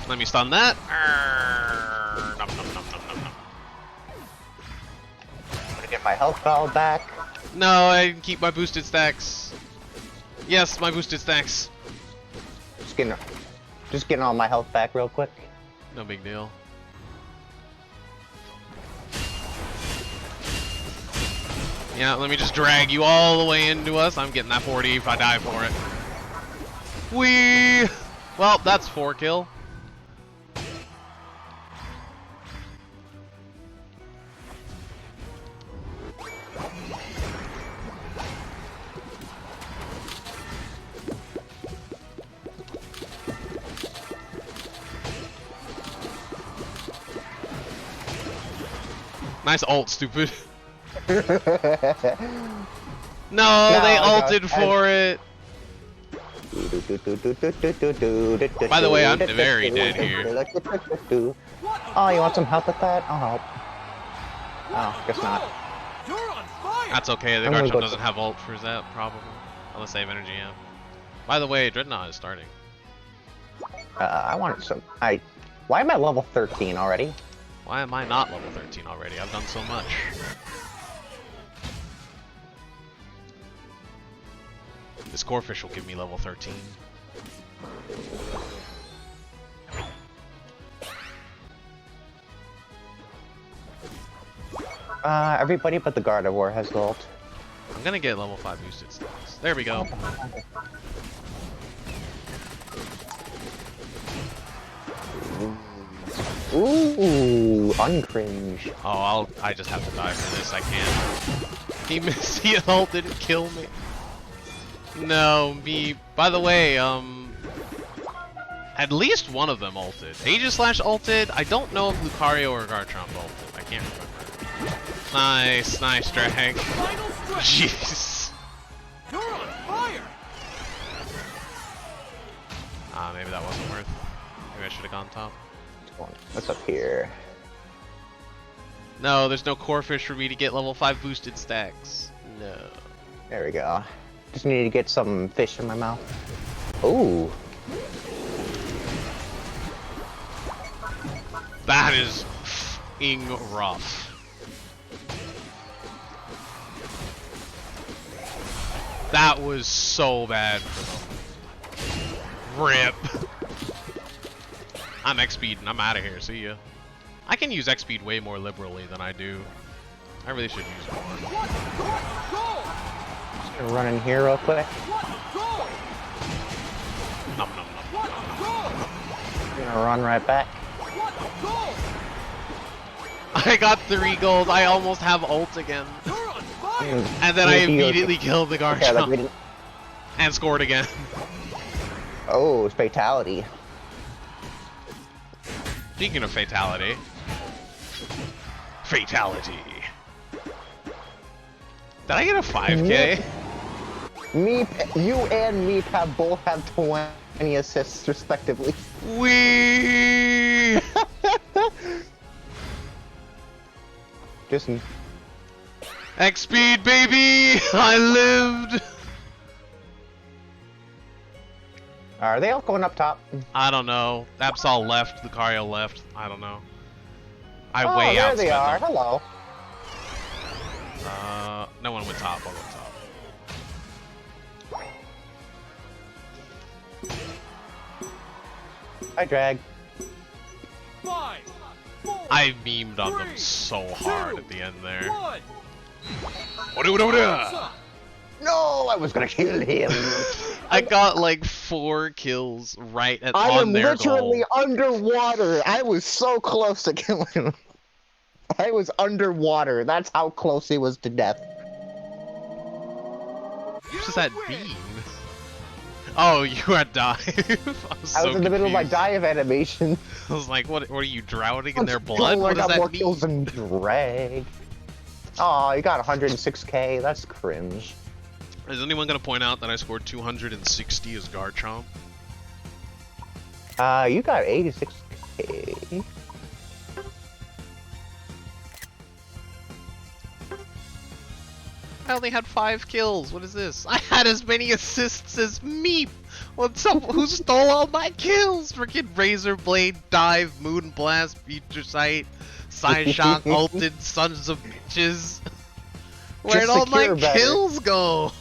Let me stun that. Nom, nom, nom, nom, nom, nom. I'm gonna get my health ball back. No, I didn't keep my boosted stacks. Yes, my boosted stacks. Just getting all my health back real quick. No big deal. Yeah, let me just drag you all the way into us. I'm getting that 40 if I die for it. Whee! Well, that's 4 kill. Nice ult, stupid. No, they ulted for it. By the way, I'm very dead here. Oh, you want some help with that? I'll help. Oh, guess not. You're on fire! That's okay, the I'm gonna Garchomp go doesn't have ult for Zap, probably. Unless they have energy, yeah. By the way, Dreadnought is starting. I wanted some. Why am I level 13 already? Why am I not level 13 already? I've done so much. This Corefish will give me level 13. Everybody but the Gardevoir has the ult. I'm gonna get level 5 boosted stats. There we go. Ooh, uncringe. Oh, I just have to die for this. I can't. He missed the ult, didn't kill me. No, me. By the way, at least one of them ulted. Aegislash ulted. I don't know if Lucario or Garchomp ulted. I can't remember. Nice, nice drag. Final stretch! Jeez. You're on fire! Ah, maybe that wasn't worth. Maybe I should have gone top. What's up here? No, there's no Corefish for me to get level 5 boosted stacks. No. There we go. Just need to get some fish in my mouth. Ooh. That is f***ing rough. That was so bad for them. Rip. I'm X-Speed and I'm out of here. See ya. I can use X-Speed way more liberally than I do. I really should use more. Just gonna run in here real quick. Nom, nom, nom. I'm gonna run right back. I got 3 gold. I almost have ult again. And then I immediately killed the Garchomp. And scored again. Oh, it's fatality. Speaking of fatality. Fatality. Did I get a 5k? You and Meep have both have 20 assists respectively. Wee! Just X-Speed, baby! I lived! are they all going up top? I don't know. Absol left, Lucario left. I don't know. I Oh, way there they outspent are. them. Hello. No one went top. I'll go top. Hi, Drag. 5, 4, I memed on them 3, so hard 2, at the end there. 1. What? No, I was gonna kill him. I got like 4 kills right at I on am their literally goal. underwater. I was so close to killing him. I was underwater. That's how close he was to death. What does that mean? Oh, you had dive. I was I was in the middle of my confused. dive animation. I was like, what are you drowning in their Oh, blood? I What does got that more mean? kills than Drag. Oh, you got 106k. That's cringe. Is anyone gonna point out that I scored 260 as Garchomp? You got 86k. I only had 5 kills. What is this? I had as many assists as Meep. What's up? Who stole all my kills? Freaking Razor Blade, Dive, Moon Blast, Future Sight, Psyshock, ulted, sons of bitches. Where'd all my secure better. kills go?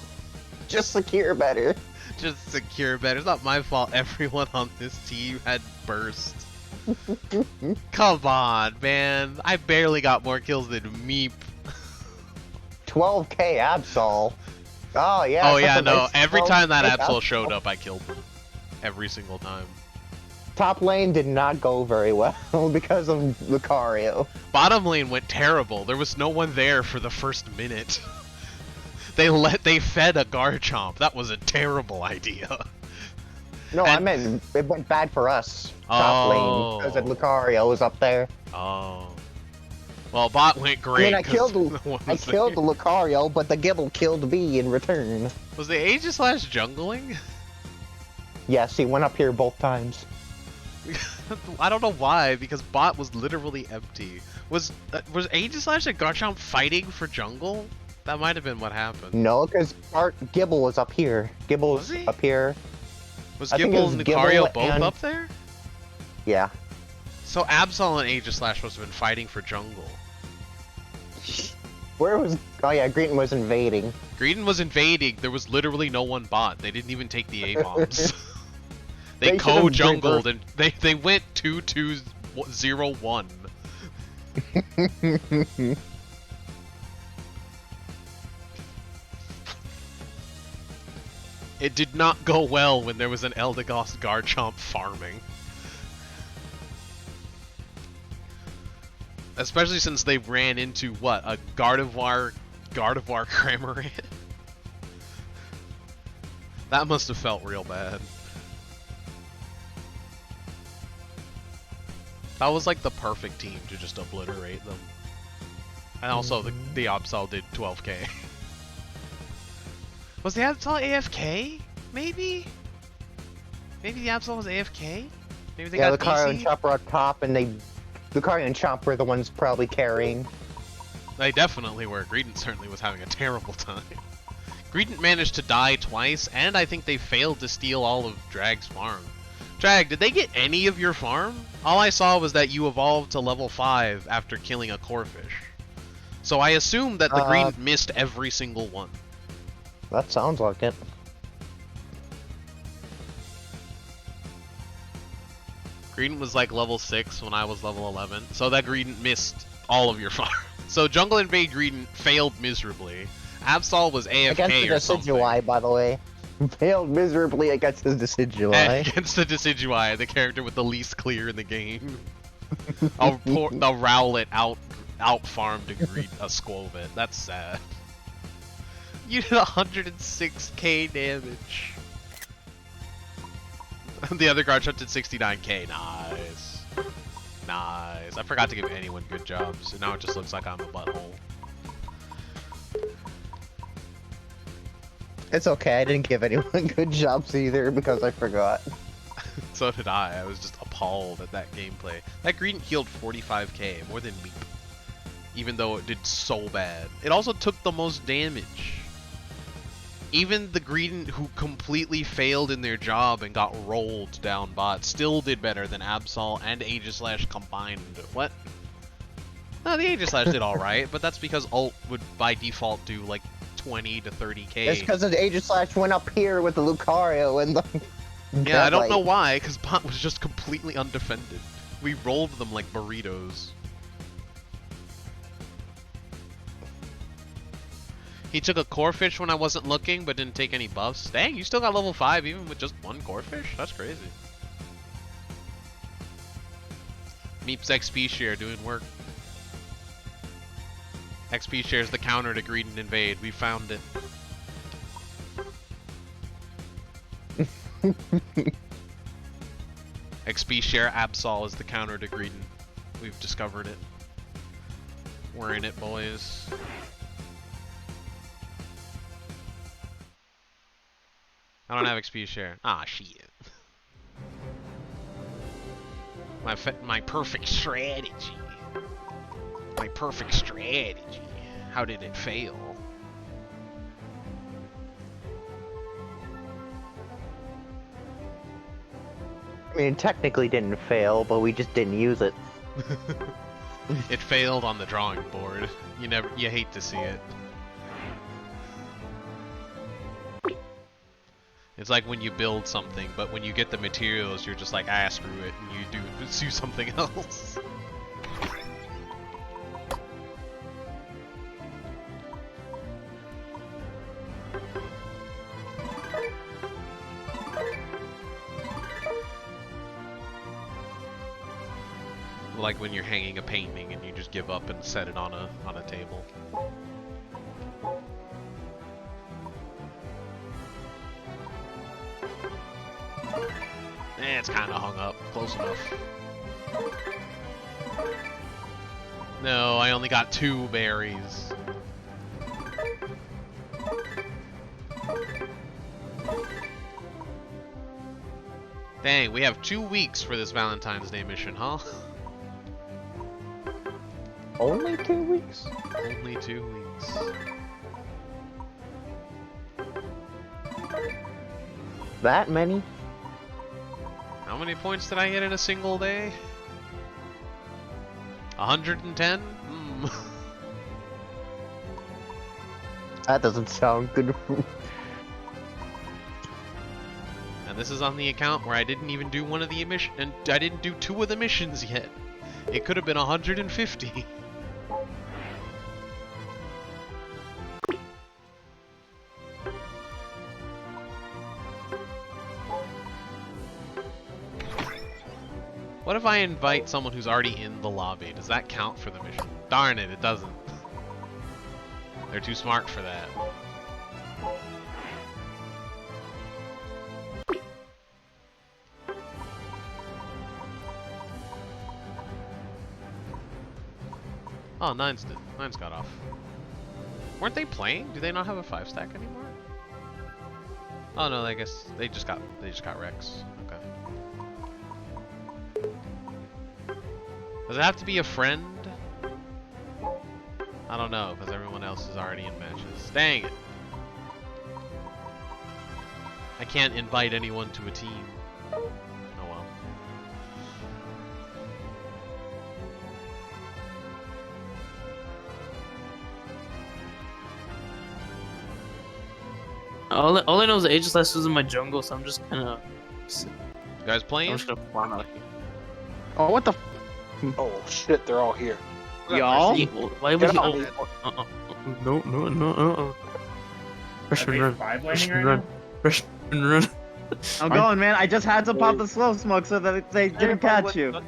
Just secure better. Just secure better. It's not my fault. Everyone on this team had burst. Come on, man. I barely got more kills than Meep. 12k Absol. Oh yeah. Oh yeah, such a no. nice Every time that 12K Absol showed up, I killed them. Every single time. Top lane did not go very well because of Lucario. Bottom lane went terrible. There was no one there for the first minute. They fed a Garchomp. That was a terrible idea. No, I And- meant it went bad for us. Top Oh. lane because of Lucario was up there. Oh. Well, bot went great. I 'cause killed no one I was killed there. Lucario, but the Gibble killed me in return. Was the Aegislash jungling? Yes, he went up here both times. I don't know why, because bot was literally empty. Was Aegislash and Garchomp fighting for jungle? That might have been what happened. No, because Gibble was up here. Gibble was Was he? up here. Was I think it Gibble was and Gibble Lucario both and- up there? Yeah. So Absol and Aegislash must have been fighting for jungle. Where was? Oh yeah, Greedent was invading. Greedent was invading. There was literally no one bot. They didn't even take the A-bombs. They They should have co-jungled and they went 2-2-0-1. It did not go well when there was an Eldegoss Garchomp farming. Especially since they ran into, what, a Gardevoir Cramorant? That must have felt real bad. That was like the perfect team to just obliterate them. And also, the Absol did 12k. Was the Absol AFK? Maybe? Maybe the Absol was AFK? Maybe they Yeah, got Lucario and DC? Chomp were up top, and Lucario and Chomp were the ones probably carrying. They definitely were. Greedent certainly was having a terrible time. Greedent managed to die twice, and I think they failed to steal all of Drag's farm. Drag, did they get any of your farm? All I saw was that you evolved to level 5 after killing a Corphish. So I assume that the Greedent missed every single one. That sounds like it. Greedent was like level 6 when I was level 11, so that Greedent missed all of your farm. So Jungle Invade Greedent failed miserably. Absol was AFK Against the or something. Decidueye, by the way. Failed miserably against the Decidueye. Against the Decidueye, the character with the least clear in the game. I'll Rowlet out farmed to greet a Squovit. That's sad. You did 106k damage. The other Garchomp did 69k. Nice. Nice. I forgot to give anyone good jobs, and now it just looks like I'm a butthole. It's okay, I didn't give anyone good jobs either because I forgot. So did I. I was just appalled at that gameplay. That Greedent healed 45k, more than Meep. Even though it did so bad. It also took the most damage. Even the Greedent who completely failed in their job and got rolled down bot still did better than Absol and Aegislash combined. What? No, the Aegislash did alright, but that's because ult would by default do like 20 to 30k. It's because the Aegislash went up here with the Lucario and the... Yeah, I don't know why, because bot was just completely undefended. We rolled them like burritos. He took a core fish when I wasn't looking, but didn't take any buffs. Dang, you still got level 5 even with just one core fish? That's crazy. Meep's XP share doing work. XP share is the counter to Greedent Invade. We found it. XP share Absol is the counter to Greedent. We've discovered it. We're in it, boys. I don't have XP share. Ah, shit. My perfect strategy. My perfect strategy. How did it fail? I mean, it technically didn't fail, but we just didn't use it. It failed on the drawing board. You hate to see it. It's like when you build something, but when you get the materials, you're just like, ah, screw it, and you do something else. Like when you're hanging a painting and you just give up and set it on a table. It's kind of hung up. Close enough. No, I only got 2 berries. Dang, we have 2 weeks for this Valentine's Day mission, huh? Only 2 weeks? Only 2 weeks. That many? How many points did I get in a single day? 110? That doesn't sound good. And this is on the account where I didn't even do one of the missions, and I didn't do 2 of the missions yet. It could have been 150. What if I invite someone who's already in the lobby? Does that count for the mission? Darn it, it doesn't. They're too smart for that. Oh, Nine's got off. Weren't they playing? Do they not have a 5-stack anymore? Oh no, I guess they just got Rex. Okay. Does it have to be a friend? I don't know, because everyone else is already in matches. Dang it. I can't invite anyone to a team. Oh well. All I know is that Aegislash was in my jungle, so I'm just kind of. You guys playing? I'm just gonna farm out here. Oh, what the? Oh shit, they're all here. Y'all? Why would you? No. Freshman run. Freshman run. Freshman run. I'm going, man. I just had to pop the slow smoke so that they didn't catch you. I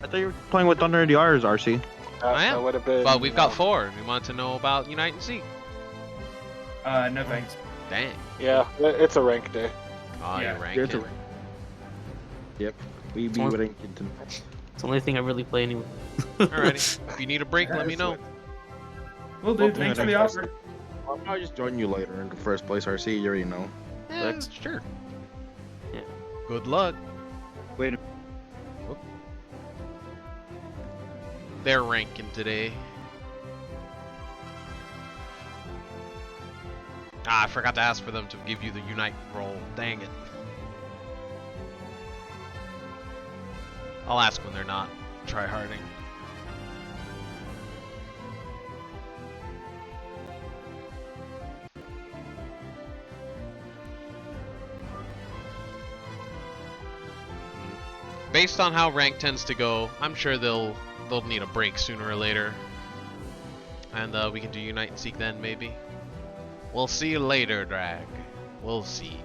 thought you were playing with Thunder and DRs, RC. I am. That would have been. Well, we've got 4. We want to know about Unite and Seek. No thanks. Dang. Yeah, it's a rank day. Oh, Yeah, you're ranking. Yep. We be Someone- ranking. It's the only thing I really play anyway. Alrighty. If you need a break, let me know. Will do. Thanks for the offer. I'll probably just join you later in the first place, RC. You already know. Yeah, sure. Yeah. Good luck. Wait. Whoop. They're ranking today. Ah, I forgot to ask for them to give you the Unite roll. Dang it. I'll ask when they're not tryharding. Based on how rank tends to go, I'm sure they'll need a break sooner or later. And we can do Unite and Seek then, maybe. We'll see you later, Drag. We'll see.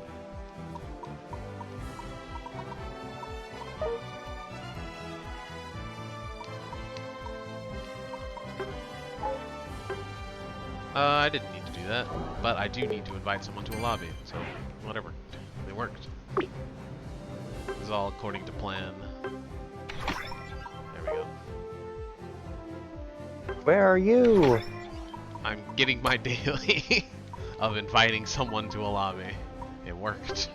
I didn't need to do that, but I do need to invite someone to a lobby, so whatever. It worked. This is all according to plan. There we go. Where are you? I'm getting my daily of inviting someone to a lobby. It worked.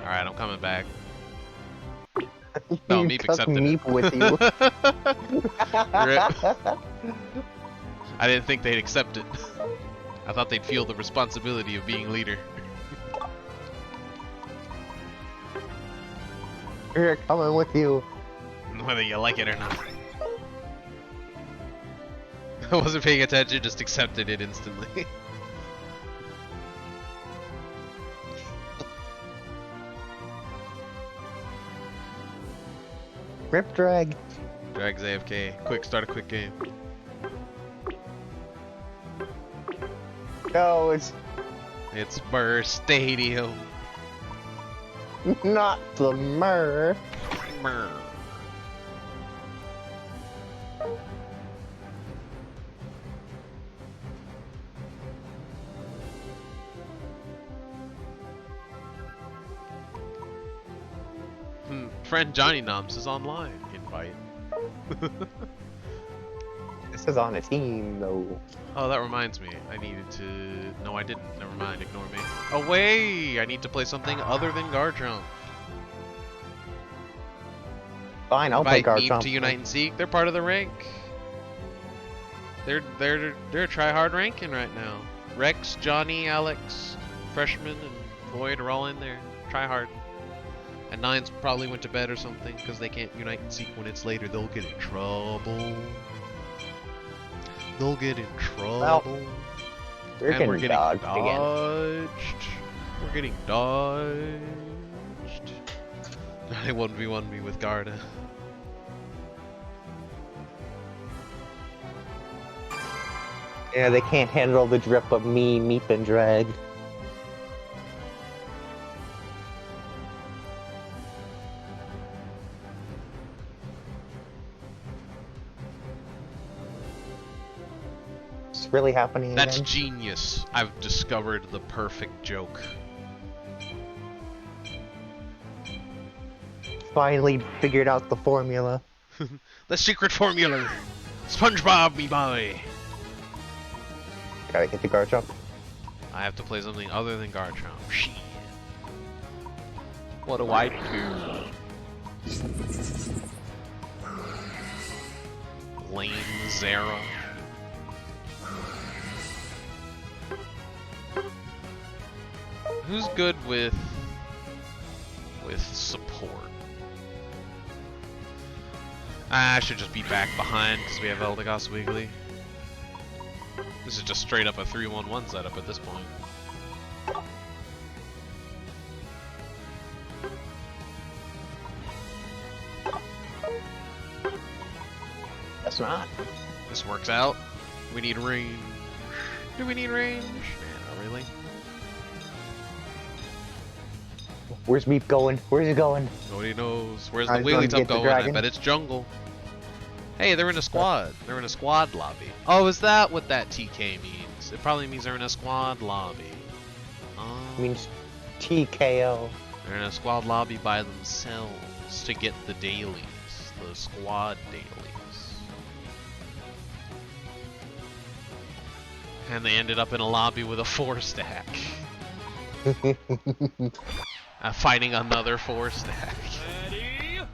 Alright, I'm coming back. No, You Meep took accepted Meep it. with you. I didn't think they'd accept it. I thought they'd feel the responsibility of being leader. Here, coming with you. Whether you like it or not. I wasn't paying attention, just accepted it instantly. Rip drag. Drag's AFK. Quick, start a quick game. No, it's It's Burr Stadium. not the Mer. Brr. Friend Johnny Noms is online. Invite. This is on a team, though. Oh, that reminds me. I needed to... No, I didn't. Never mind. Ignore me. Away! I need to play something other than Garchomp. Fine, I'll play Invite Meep Garchomp. to Unite and Seek. They're part of the rank. They're a try-hard ranking right now. Rex, Johnny, Alex, Freshman, and Void are all in there. Try hard. And Nines probably went to bed or something because they can't Unite and Seek when it's later. They'll get in trouble. They'll get in trouble. You're And we're getting getting dodged again. dodged. We're getting dodged. They 1v1 me with Garda. Yeah, they can't handle the drip of me, Meep, and Drag. It's really happening That's again. genius. I've discovered the perfect joke. Finally figured out the formula. The secret formula. SpongeBob, me boy. Gotta get the Garchomp. I have to play something other than Garchomp. Shit. What do I do? Lame Zera. Who's good with support? I should just be back behind because we have Eldegoss Wiggly. This is just straight up a 3-1-1 setup at this point. That's not. This works out. We need range. Do we need range? Nah, not really. Where's Meep going? Where's he going? Nobody knows. Where's the Alright, gonna Wigglytup get the going? I dragon. bet it's jungle. Hey, they're in a squad. They're in a squad lobby. Oh, is that what that TK means? It probably means they're in a squad lobby. Oh, Means TKO. they're in a squad lobby by themselves to get the dailies. The squad dailies. And they ended up in a lobby with a 4-stack. Fighting another 4-stack.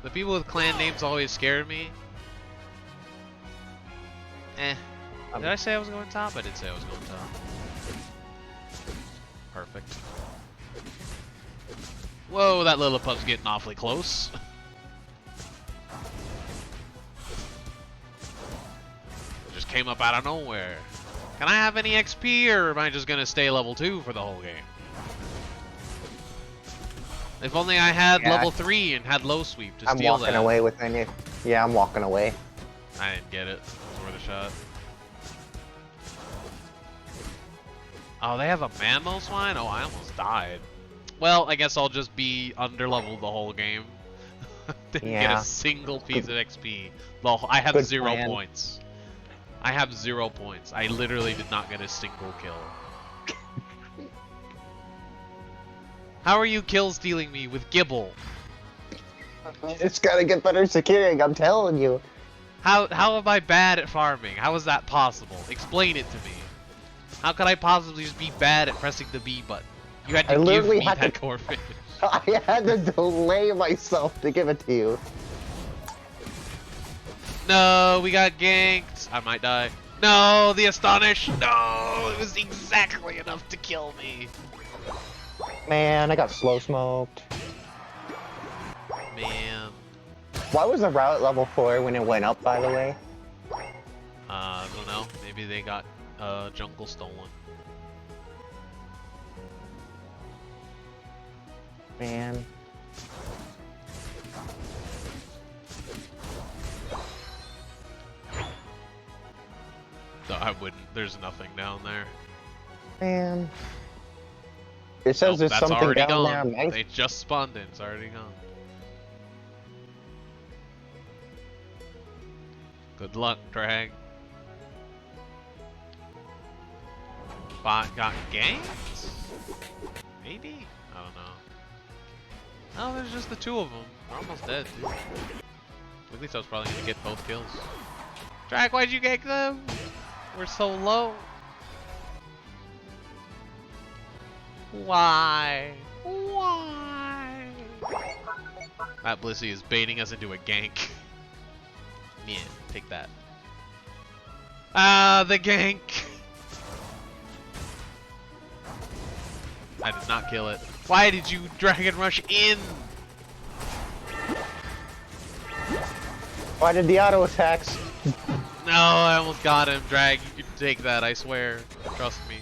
The people with clan names always scared me. Did I say I was going top? I did say I was going top. Perfect. Whoa, that Lilliput's getting awfully close. Just came up out of nowhere. Can I have any XP, or am I just gonna stay level 2 for the whole game? If only I had level 3 and had low sweep to steal that. I'm walking away with any. Yeah, I'm walking away. I didn't get it. It was worth a shot. Oh, they have a mammo swine? Oh, I almost died. Well, I guess I'll just be underleveled the whole game. Didn't get a single piece of XP. Well, I have 0 points. I have 0 points. I literally did not get a single kill. How are you kill stealing me with Gibble? It's gotta get better securing, I'm telling you. How am I bad at farming? How is that possible? Explain it to me. How could I possibly just be bad at pressing the B button? You had to give me that core finish. I had to delay myself to give it to you. No, we got ganked. I might die. No, the Astonish. No, it was exactly enough to kill me. Man, I got slow smoked. Man. Why was the route at level 4 when it went up, by the way? I don't know. Maybe they got jungle stolen. Man. So I wouldn't. There's nothing down there. Man. It says there's that's something already down gone. there. They just spawned in. It's already gone. Good luck, Drag. Bot got ganked? Maybe? I don't know. No, there's just the 2 of them. We're almost dead, dude. At least I was probably gonna get both kills. Drag, why'd you gank them? We're so low. Why? Why? That Blissey is baiting us into a gank. Yeah, take that. Ah, the gank! I did not kill it. Why did you Dragon Rush in? Why did the auto attacks? No, I almost got him. Drag, you can take that, I swear. Trust me.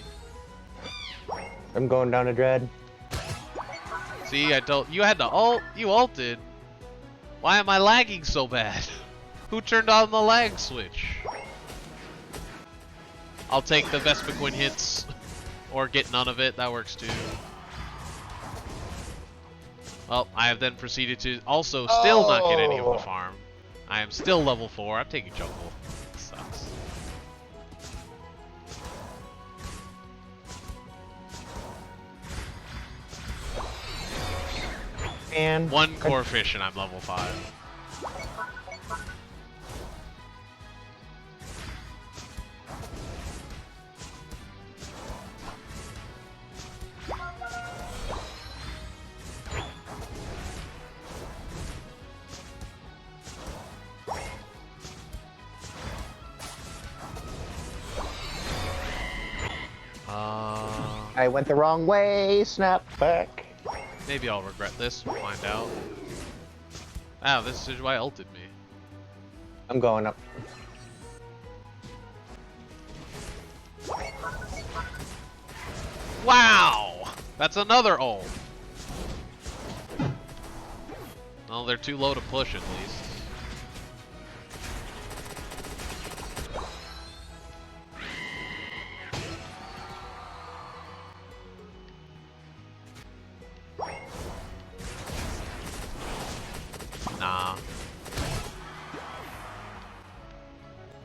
I'm going down to Dread. See, I told you had to ult. You ulted. Why am I lagging so bad? Who turned on the lag switch? I'll take the Vespiquen hits. Or get none of it. That works too. Well, I have then proceeded to also still not get any of the farm. I am still level 4. I'm taking jungle. It sucks. And 1 core fish and I'm level 5. I went the wrong way, snap back. Maybe I'll regret this, we'll find out. Wow, this is why ulted me. I'm going up. Wow! That's another ult. Well, they're too low to push at least. Nah.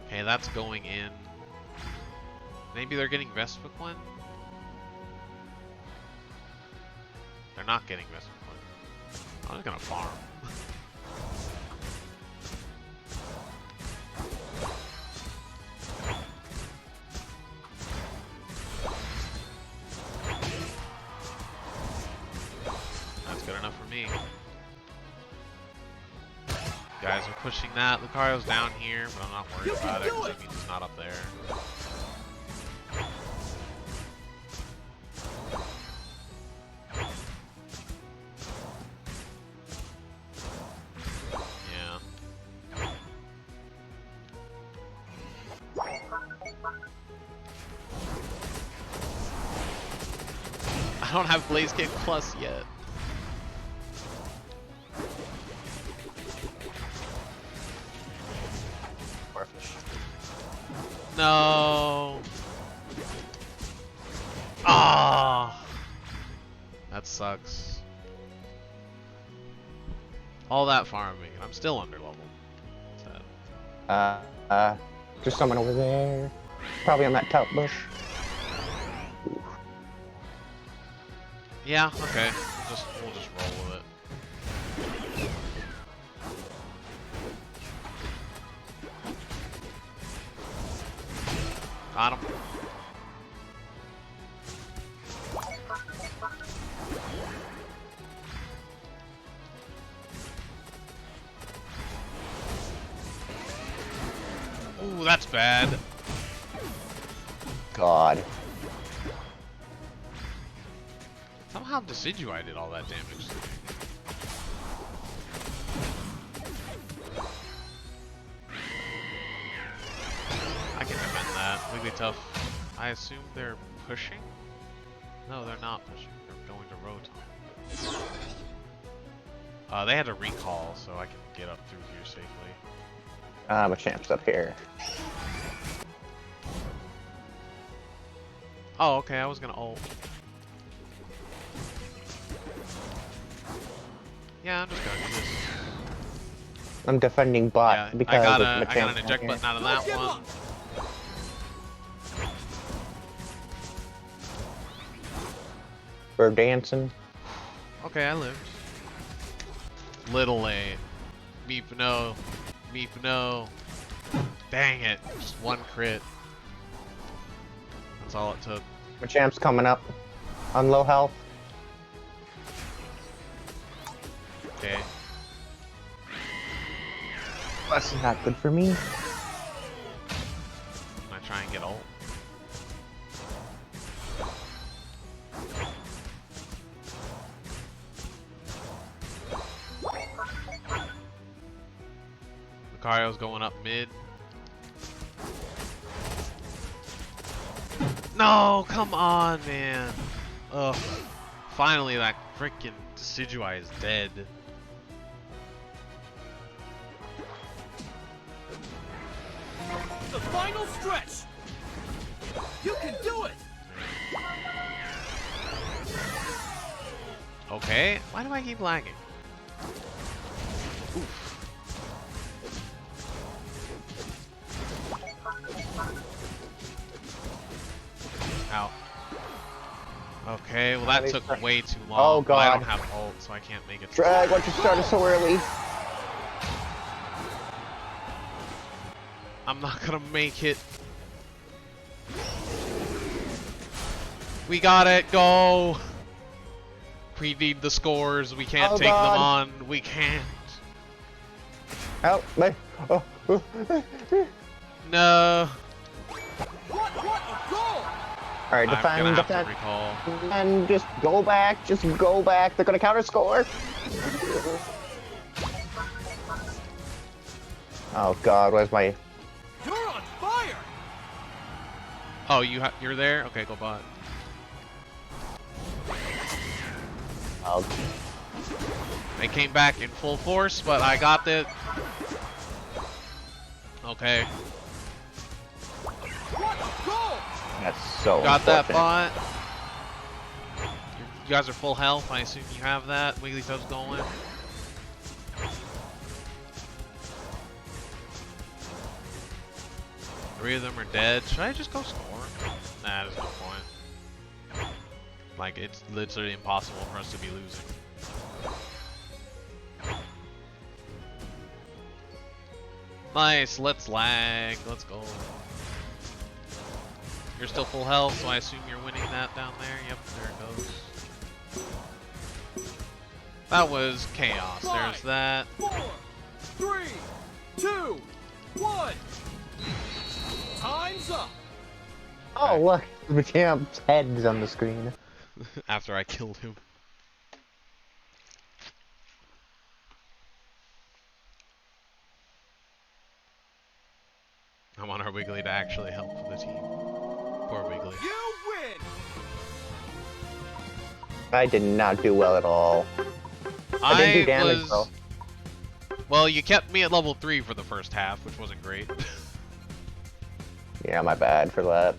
Okay, that's going in. Maybe they're getting Vespiquen? They're not getting Vespiquen. I'm just gonna farm. me. Guys are pushing that. Lucario's down here, but I'm not worried about it because it means he's not up there. Yeah. I don't have Blaze King Plus yet. No. Ah, that sucks. All that farming, and I'm still under level. Just someone over there. Probably on that top bush. Yeah. Okay. We'll just roll with it. Got him. Ooh, that's bad. God. Somehow Decidueye did all that damage. I can defend that. Wigglytuff. I assume they're pushing? No, they're not pushing. They're going to Rotom. They had a recall, so I can get up through here safely. Machamp's up here. Oh, okay, I was gonna ult. Yeah, I'm just gonna do this. I'm defending bot Yeah, because I of got an eject button out of that one. We're dancing. Okay, I lived. Little late. Meep no. Meep no. Dang it. Just one crit. That's all it took. Machamp's coming up on low health. Okay. That's not good for me. I try and get ult. Lucario's going up mid. No, come on, man. Ugh. Finally, that freaking Decidueye is dead. The final stretch. You can do it. Okay, why do I keep lagging? Oof. Ow. Okay, well that took way too long. Oh, But I don't God. have ult, so I can't make it. Drag, why you started so early? I'm not gonna make it. We got it, go! We need the scores, we can't Oh, take God. them on, we can't. Help me. Oh. No. What a goal! Alright, I'm gonna defend, have to defend. recall. And just go back, They're gonna counter score. Oh God, where's my... You're on fire! Oh, you're there? Okay, go bot. Oh, They came back in full force, but I got it. Okay, What a goal! that's so got that unfortunate. bot. You guys are full health. I assume you have that. Wigglytuff's going. Three of them are dead. Should I just go score? Nah, there's no point. Like, it's literally impossible for us to be losing. Nice, let's lag. Let's go. You're still full health, so I assume you're winning that down there. Yep, there it goes. That was chaos. There's that. 4, 3, 2, 1. Time's up. Oh, look, the champ's head's on the screen. After I killed him. I want our Wiggly to actually help the team. Poor Wiggly. You win. I did not do well at all. I didn't do damage though. Well, you kept me at level 3 for the first half, which wasn't great. Yeah, my bad for that.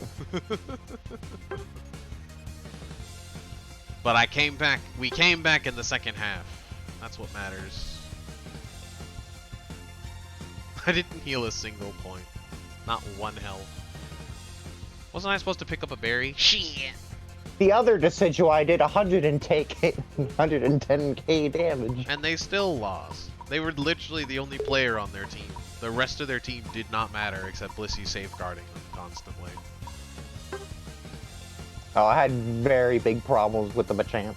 But I came back. We came back in the second half. That's what matters. I didn't heal a single point. Not one health. Wasn't I supposed to pick up a berry? Shit! The other Decidueye did 110k damage. And they still lost. They were literally the only player on their team. The rest of their team did not matter except Blissey safeguarding them constantly. Oh, I had very big problems with the Machamp.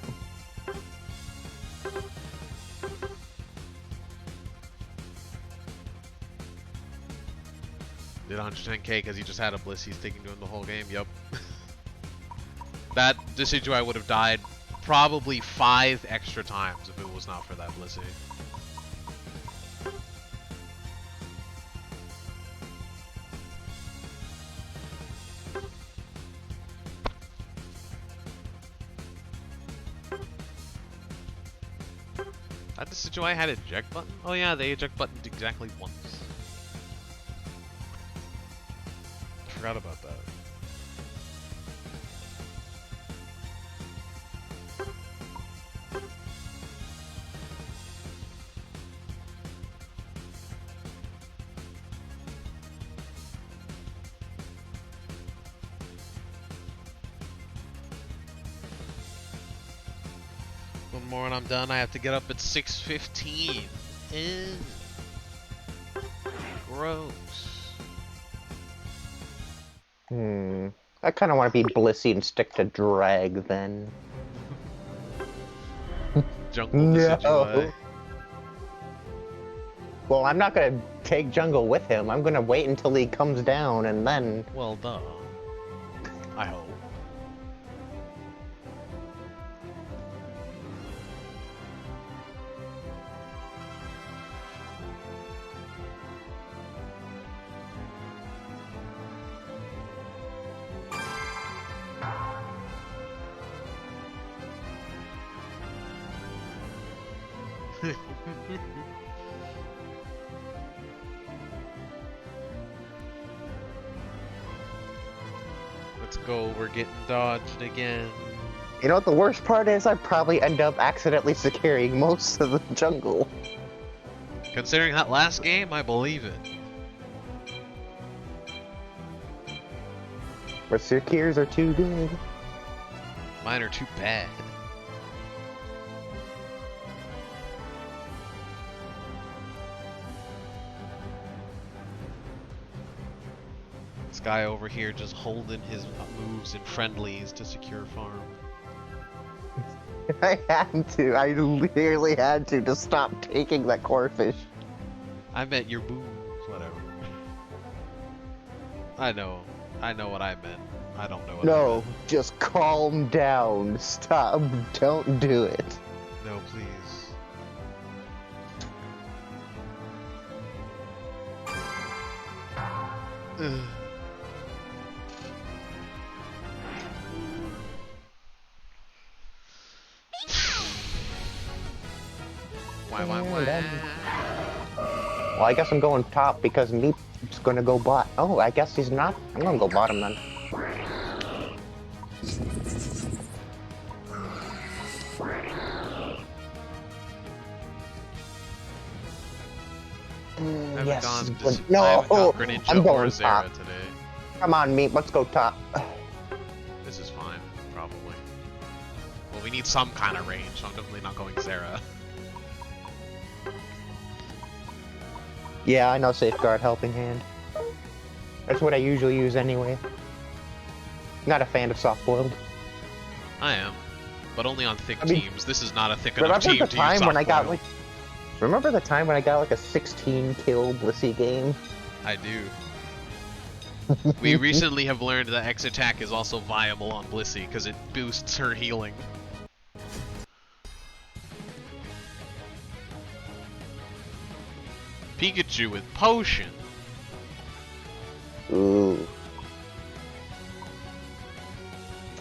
Did 110k because he just had a Blissey sticking to him the whole game? Yep. That Decidueye would have died probably 5 extra times if it was not for that Blissey. That Decidueye had eject button? Oh yeah, they eject buttoned exactly once. Forgot about that. One more and I'm done. I have to get up at 6:15. Ew. Gross. I kind of want to be Blissey and stick to Drag then. Jungle Decidueye. Well, I'm not gonna take Jungle with him. I'm gonna wait until he comes down and then. Well, duh. I hope. Let's go, we're getting dodged again. You know what the worst part is? I probably end up accidentally securing most of the jungle. Considering that last game, I believe it. But secures are too good. Mine are too bad. This guy over here just holding his moves and friendlies to secure farm. I had to. I literally had to stop taking that core fish. I meant your moves, whatever. I know what I meant. I don't know what I No, meant. just calm down. Stop. Don't do it. No, please. Ugh. Why? Well, I guess I'm going top because Meep's gonna go bot. Oh, I guess he's not. I'm gonna go bottom then. I Yes, haven't but gone, no, I haven't gone Greninja I'm or going Zera top. today. Come on, Meep, let's go top. This is fine, probably. Well, we need some kind of range, so I'm definitely not going Zera. Yeah, I know Safeguard Helping Hand. That's what I usually use anyway. Not a fan of soft boiled. I am. but only on thick I mean, teams. This is not a thick enough remember team the to time use when I got soft like? Remember the time when I got like a 16 kill Blissey game? I do. We recently have learned that X attack is also viable on Blissey because it boosts her healing. Pikachu with potion. Ooh.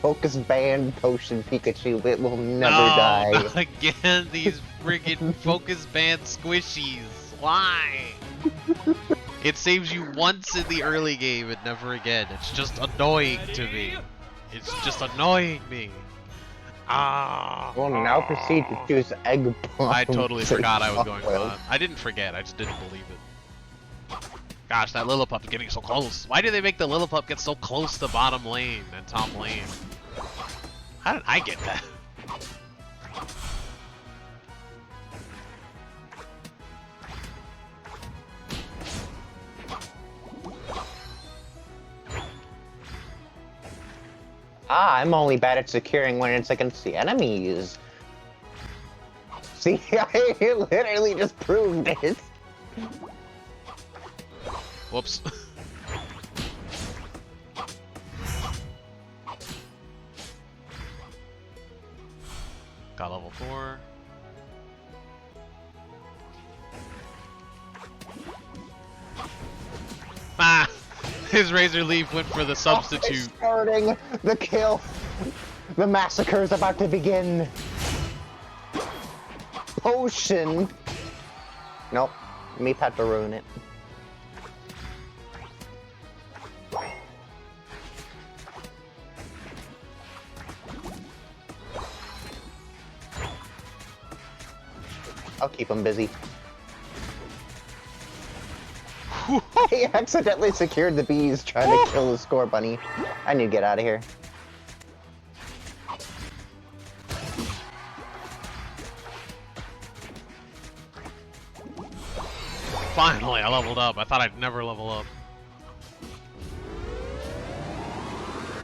Focus band potion Pikachu, it will never die. Not again, these friggin' focus band squishies. Why? It saves you once in the early game and never again. It's just annoying to me. It's just annoying me. Ah. Well, now proceed to choose Egg Bomb. I totally forgot I was going on. I didn't forget, I just didn't believe it. Gosh, that Lilliput's getting so close. Why do they make the Lilliput get so close to bottom lane and top lane? How did I get that? Ah, I'm only bad at securing when it's against the enemies. See, I literally just proved it. Whoops. Got level 4. Ah! His Razor Leaf went for the substitute. It's starting the kill. The massacre is about to begin. Potion. Nope. Meep had to ruin it. I'll keep him busy. He accidentally secured the bees trying to kill the score bunny. I need to get out of here. Finally, I leveled up. I thought I'd never level up.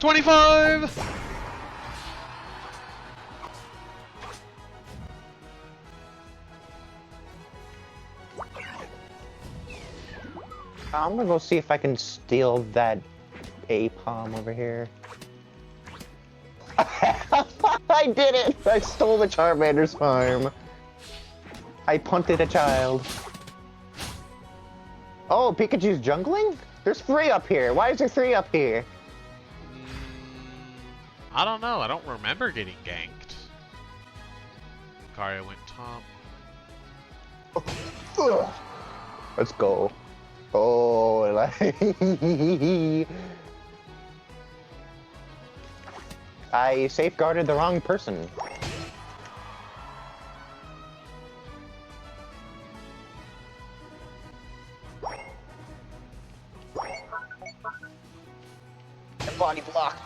25! I'm gonna go see if I can steal that A-Palm over here. I did it! I stole the Charmander's farm. I punted a child. Oh, Pikachu's jungling? There's 3 up here. Why is there 3 up here? I don't know. I don't remember getting ganked. Karia went top. Ugh. Let's go. Oh, like... I safeguarded the wrong person. Body block.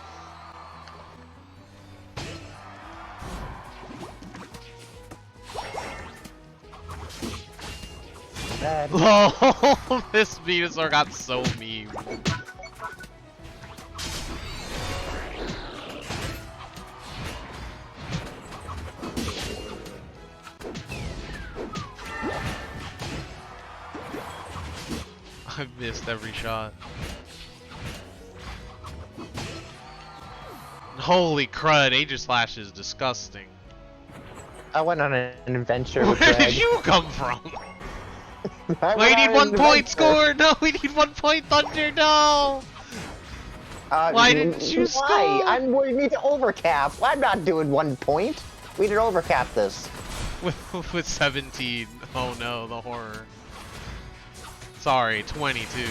Bad. LOL! This Venusaur got so meme. I missed every shot. Holy crud, Aegislash is disgusting. I went on an adventure with Where Greg. did you come from? We We need 1 point score! No, we need 1 point, Thunder, no! Why didn't you score? We need to overcap. I'm not doing 1 point. We need to overcap this. With 17. Oh no, the horror. Sorry, 22.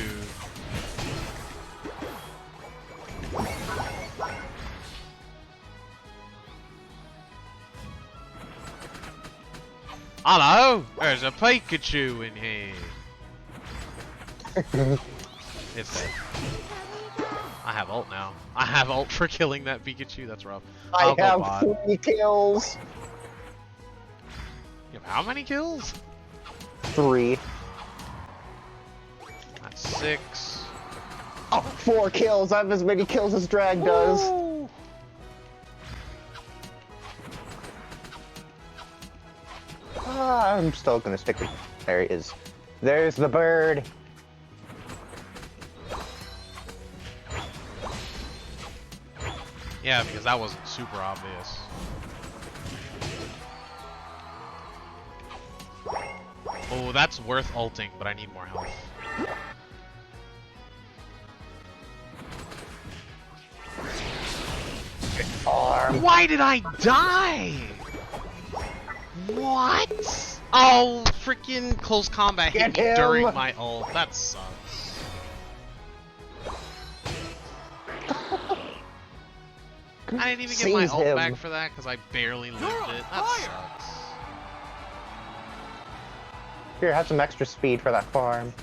Hello! There's a Pikachu in here. It's dead. I have ult now. I have ult for killing that Pikachu. That's rough. I have 3 kills. You have how many kills? 3. That's 6. Oh, 4 kills. I have as many kills as Drag does. Woo! I'm still gonna stick with. There he is. There's the bird. Yeah, because that wasn't super obvious. Oh, that's worth ulting, but I need more health. Arm. Why did I die? What? Oh, freaking close combat hit me Get him. during my ult. That sucks. I didn't even get my Seize ult him. back for that because I barely lived it. That sucks. Here, have some extra speed for that farm.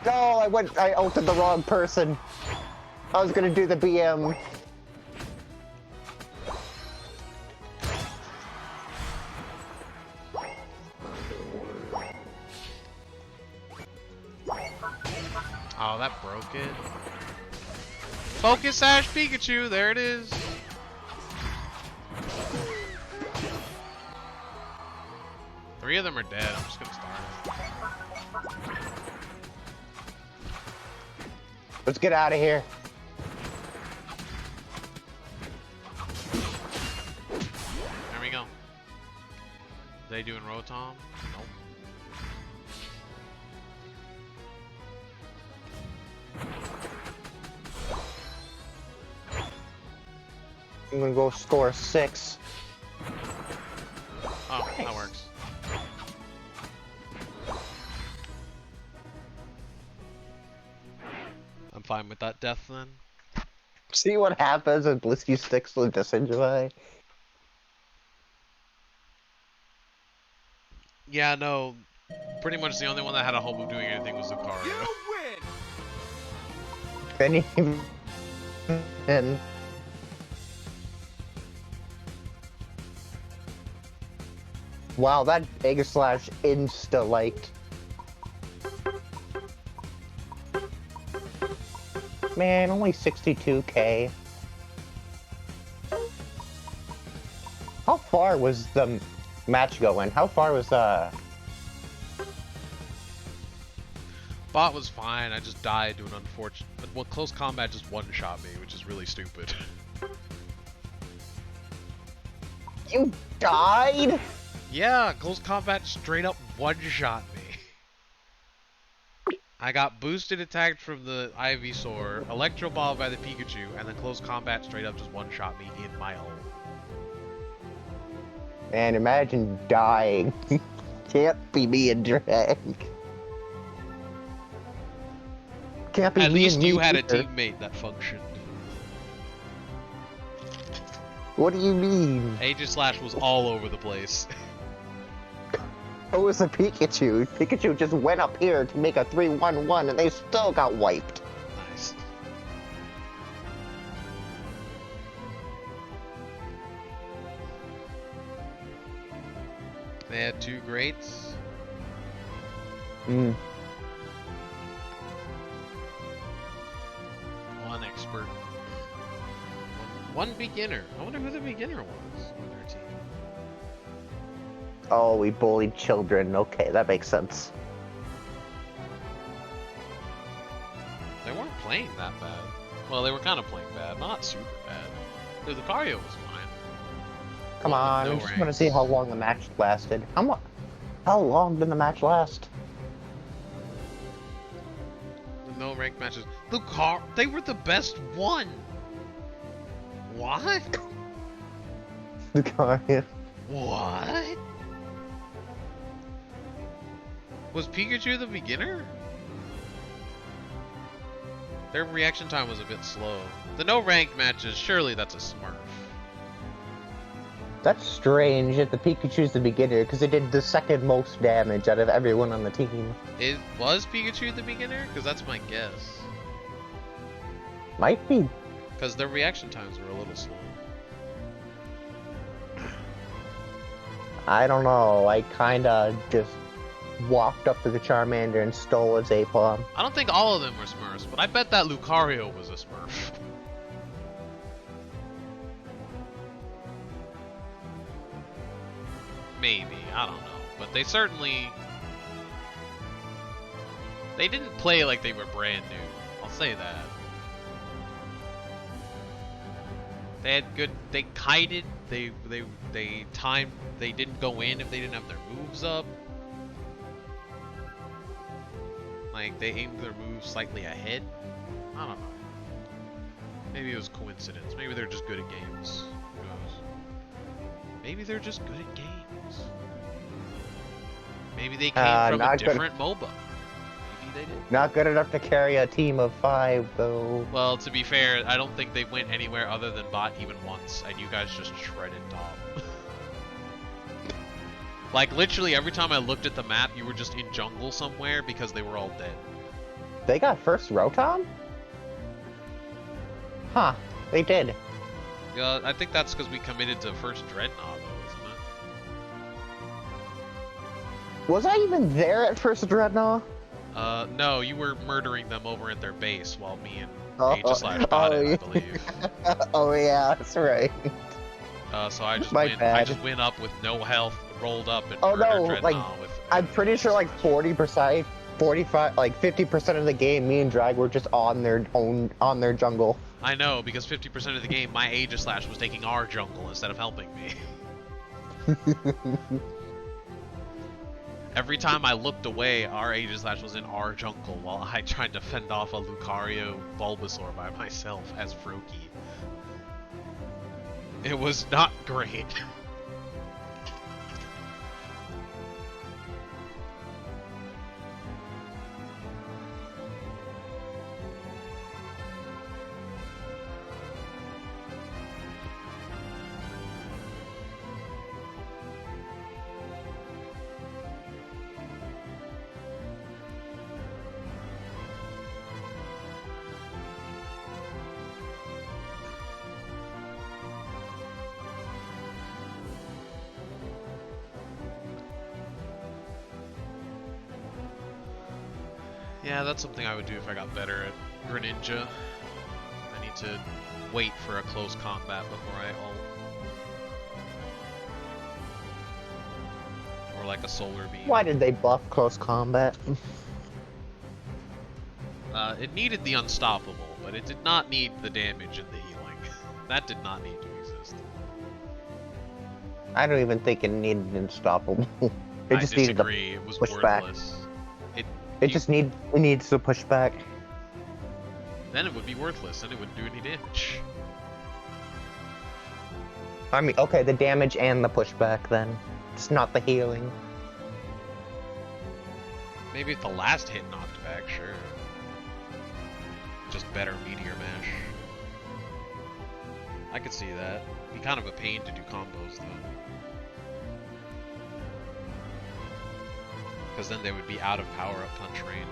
No, I ulted the wrong person. I was gonna do the BM. Oh, that broke it. Focus Ash Pikachu, there it is. Three of them are dead, I'm just gonna start. Let's get out of here. There we go. They doing Rotom? Nope. I'm gonna go score 6. Oh, that works. I'm fine with that death then. See what happens when Blisky sticks with Disinjure? Yeah, no. Pretty much the only one that had a hope of doing anything was Lucario. You win! Then and wow, that Aegislash insta-liked. Man, only 62k. How far was the match going? How far was Bot was fine, I just died to an unfortunate... Well, close combat just one-shot me, which is really stupid. You died? Yeah, close combat straight up one-shot me. I got boosted attacked from the Ivysaur, Electro Ball by the Pikachu, and then close combat straight up just one-shot me in my ult. Man, imagine dying. Can't be me and Drag. Can't be At me least and me you had a either. teammate that functioned. What do you mean? Aegislash was all over the place. It was a Pikachu. Pikachu just went up here to make a 3-1-1 and they still got wiped. Nice. They had 2 greats. Mm. One expert. One beginner. I wonder who the beginner was on their team. Oh, we bullied children. Okay, that makes sense. They weren't playing that bad. Well, they were kind of playing bad, not super bad. The Lucario was fine. Come Well, on, with I no just want to ranks. see how long the match lasted. How long did the match last? The no rank matches. They were the best one. What? Lucario. What? Was Pikachu the beginner? Their reaction time was a bit slow. The no rank matches, surely that's a smurf. That's strange that the Pikachu's the beginner because it did the second most damage out of everyone on the team. Was Pikachu the beginner? Because that's my guess. Might be. Because their reaction times were a little slow. I don't know. I kinda just walked up to the Charmander and stole his A-Palm. I don't think all of them were Smurfs, but I bet that Lucario was a Smurf. Maybe, I don't know. But they certainly... They didn't play like they were brand new. I'll say that. They had good... They kited. They timed... They didn't go in if they didn't have their moves up. Like, they aimed their moves slightly ahead. I don't know. Maybe it was coincidence. Maybe they're just good at games. Who knows? Maybe they're just good at games. Maybe they came from a different MOBA. Maybe they did. Not good enough to carry a team of 5, though. Well, to be fair, I don't think they went anywhere other than bot even once, and you guys just shredded top. Like, literally every time I looked at the map, you were just in jungle somewhere because they were all dead. They got first Rotom? Huh, they did. Yeah, I think that's because we committed to first Dreadnought, though, isn't it? Was I even there at first Dreadnought? No, you were murdering them over at their base while me and Aegislash got it, I believe. Oh yeah, that's right. So I just I just went up with no health, rolled up and Oh murdered no, Dreadnought like, with... I'm pretty sure like 40%, 45, like 50% of the game, me and Drag were just on their jungle. I know, because 50% of the game, my Aegislash was taking our jungle instead of helping me. Every time I looked away, our Aegislash was in our jungle while I tried to fend off a Lucario Bulbasaur by myself as Froakie. It was not great. Yeah, that's something I would do if I got better at Greninja. I need to wait for a close combat before I ult. Or like a solar beam. Why did they buff close combat? It needed the unstoppable, but it did not need the damage and the healing. That did not need to exist. I don't even think it needed unstoppable. It just needed to it was push worthless. back. It needs to push back. Then it would be worthless, and it wouldn't do any damage. I mean, okay, the damage and the pushback then. It's not the healing. Maybe if the last hit knocked back, sure. Just better Meteor Mash. I could see that. Be kind of a pain to do combos, though. Because then they would be out of power-up punch range.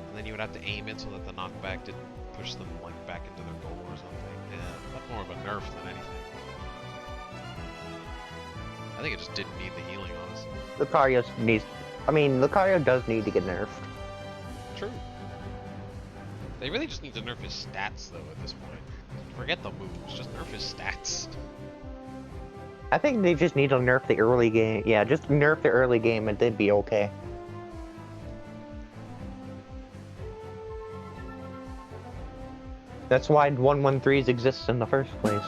And then you would have to aim it so that the knockback didn't push them like back into their goal or something. Yeah, that's more of a nerf than anything. I think it just didn't need the healing, honestly. Lucario does need to get nerfed. True. They really just need to nerf his stats, though, at this point. Forget the moves, just nerf his stats. I think they just need to nerf the early game. Yeah, just nerf the early game and they'd be okay. That's why 113s exist in the first place.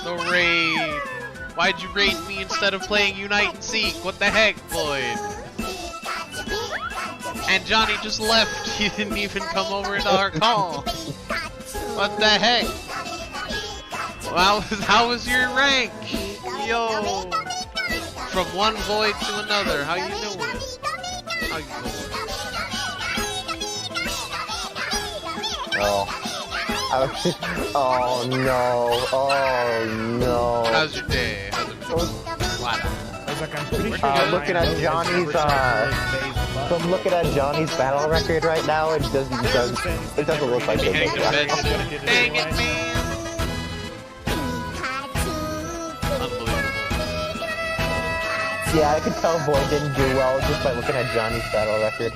No raid! Why'd you raid me instead of playing Unite and Seek? What the heck, Floyd? And Johnny just left. He didn't even come over into our call. What the heck? Well, how was your rank? Yo! From one void to another. How you doing? How you doing? Oh no. Oh no. How's your day? How's it going? I was like, I'm pretty sure Looking at Johnny's So I'm looking at Johnny's battle record right now. It doesn't look like Maybe it. hang defensive. Dang it, man! Unbelievable. Yeah, I could tell Void didn't do well just by looking at Johnny's battle record.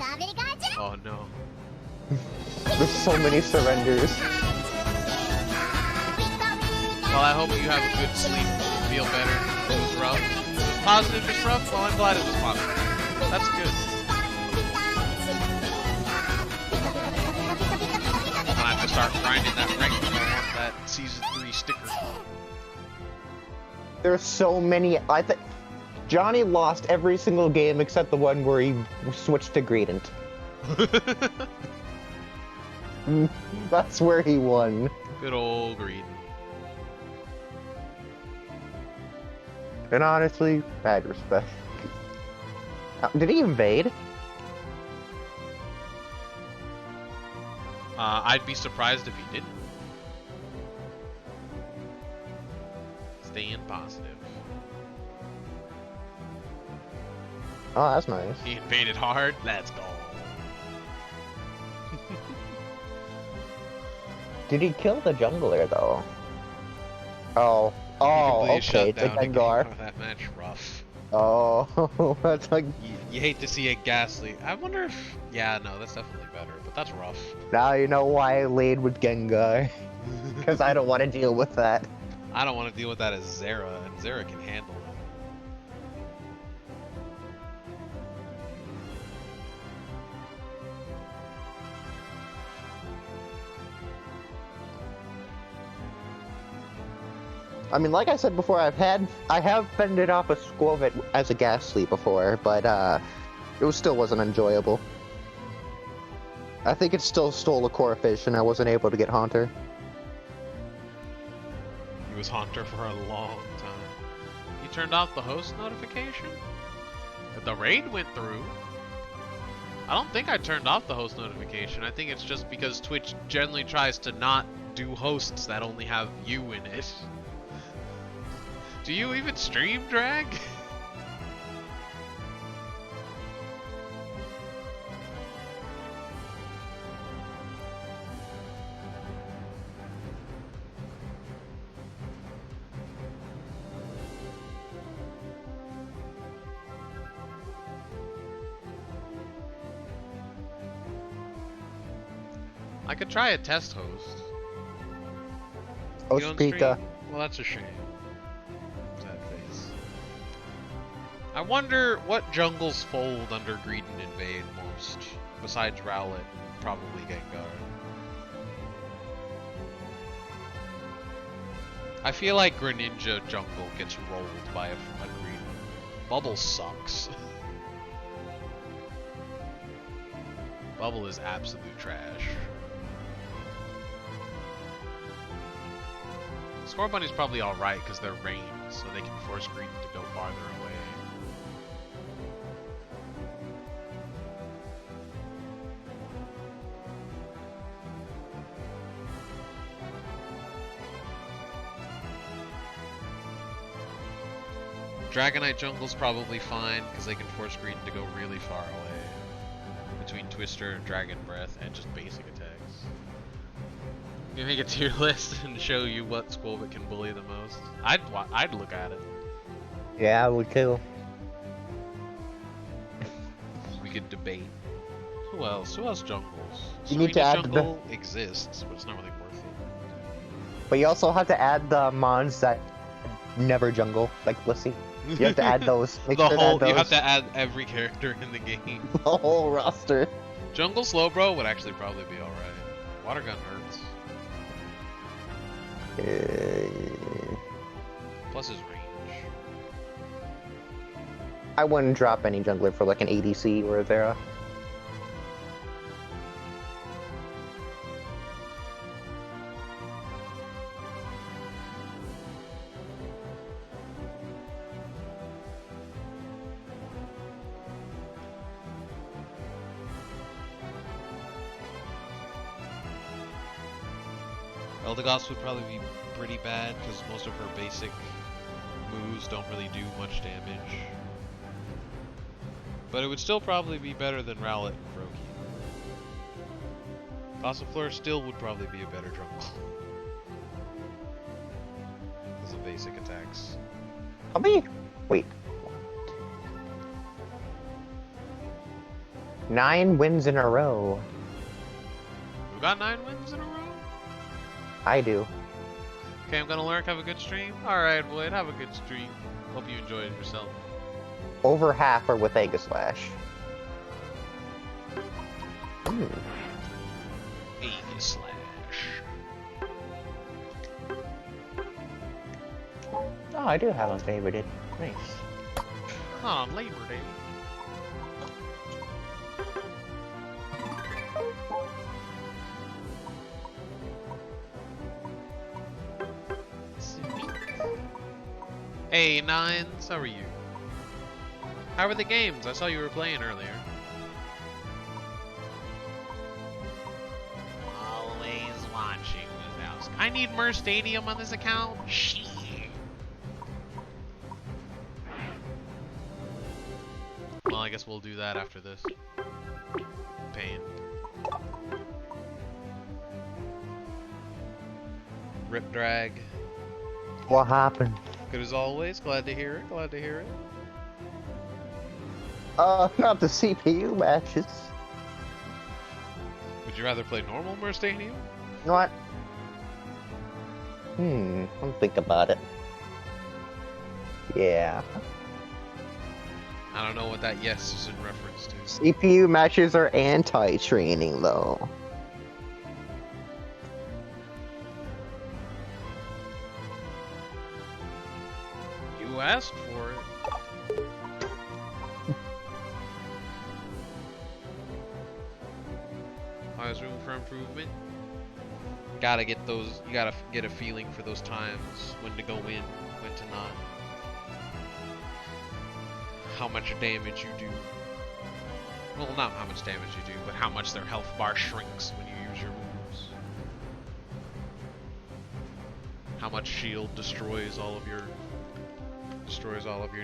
Oh no. There's so many surrenders. Well, I hope you have a good sleep. Feel better. It was rough. It was positive, just rough. Well, I'm glad it was positive. That's good. I have to start grinding that rank if I want that season 3 sticker. There's so many. I think Johnny lost every single game except the one where he switched to Greedent. That's where he won. Good old Greedent. And honestly, bad respect. Did he invade? I'd be surprised if he didn't. Staying positive. Oh, that's nice. He invaded hard. Let's go. Did he kill the jungler though? Oh, okay, it's a Gengar. That match rough. Oh, that's like. You hate to see a Ghastly. I wonder if. Yeah, no, that's definitely better, but that's rough. Now you know why I laid with Gengar. Because I don't want to deal with that. I don't want to deal with that as Zera, and Zera can handle it. I mean, like I said before, I have fended off a Squovit as a Ghastly before, but it still wasn't enjoyable. I think it still stole a core fish, and I wasn't able to get Haunter. He was Haunter for a long time. You turned off the host notification? The raid went through. I don't think I turned off the host notification. I think it's just because Twitch generally tries to not do hosts that only have you in it. Do you even stream, Drag? I could try a test host. Oh, You don't speaker. stream? Well, that's a shame. Sad face. I wonder what jungles fold under Greedent Invade most, besides Rowlet, probably Gengar. I feel like Greninja jungle gets rolled by a Greedent. Bubble sucks. Bubble is absolute trash. Scorbunny's probably alright because they're ranged, so they can force Greedent to go farther away. Dragonite jungle's probably fine because they can force Greedent to go really far away. Between Twister and Dragon Breath and just basic attacks. You make a tier list and show you what Squovit can bully the most. I'd look at it. Yeah, I would too. We could debate. Who else? Who else jungles? You need to Serena add the- jungle exists, but it's not really worth it. But you also have to add the mons that never jungle, like Blissey. You have to add those. Make The sure to whole add those. you have to add every character in the game. The whole roster. Jungle Slowbro would actually probably be alright. Water gun hurts. Plus his range. I wouldn't drop any jungler for like an ADC or a Zera. Eldegoss would probably be pretty bad because most of her basic moves don't really do much damage. But it would still probably be better than Rowlet and Froakie. Gossifleur still would probably be a better jungle. Because of basic attacks. How many? Wait. 9 wins in a row. You got 9 wins in a row? I do. Okay, I'm gonna lurk. Have a good stream. Alright, Void, have a good stream. Hope you enjoyed yourself. Over half are with Aegislash. Aegislash. Oh, I do have a favorite. Nice. On Labor Day. Hey, Nines, how are you? How were the games? I saw you were playing earlier. Always watching this house. I need Mer Stadium on this account? Shit. Well, I guess we'll do that after this. Pain. Rip drag. What happened? Good as always. Glad to hear it. Glad to hear it. Not the CPU matches. Would you rather play normal Mer Stadium? You know what? I'll think about it. Yeah. I don't know what that yes is in reference to. CPU matches are anti-training, though. You asked for it. Always room for improvement. Gotta get those, you gotta get a feeling for those times, when to go in, when to not. How much damage you do. Well, not how much damage you do, but how much their health bar shrinks when you use your moves. How much shield destroys all of your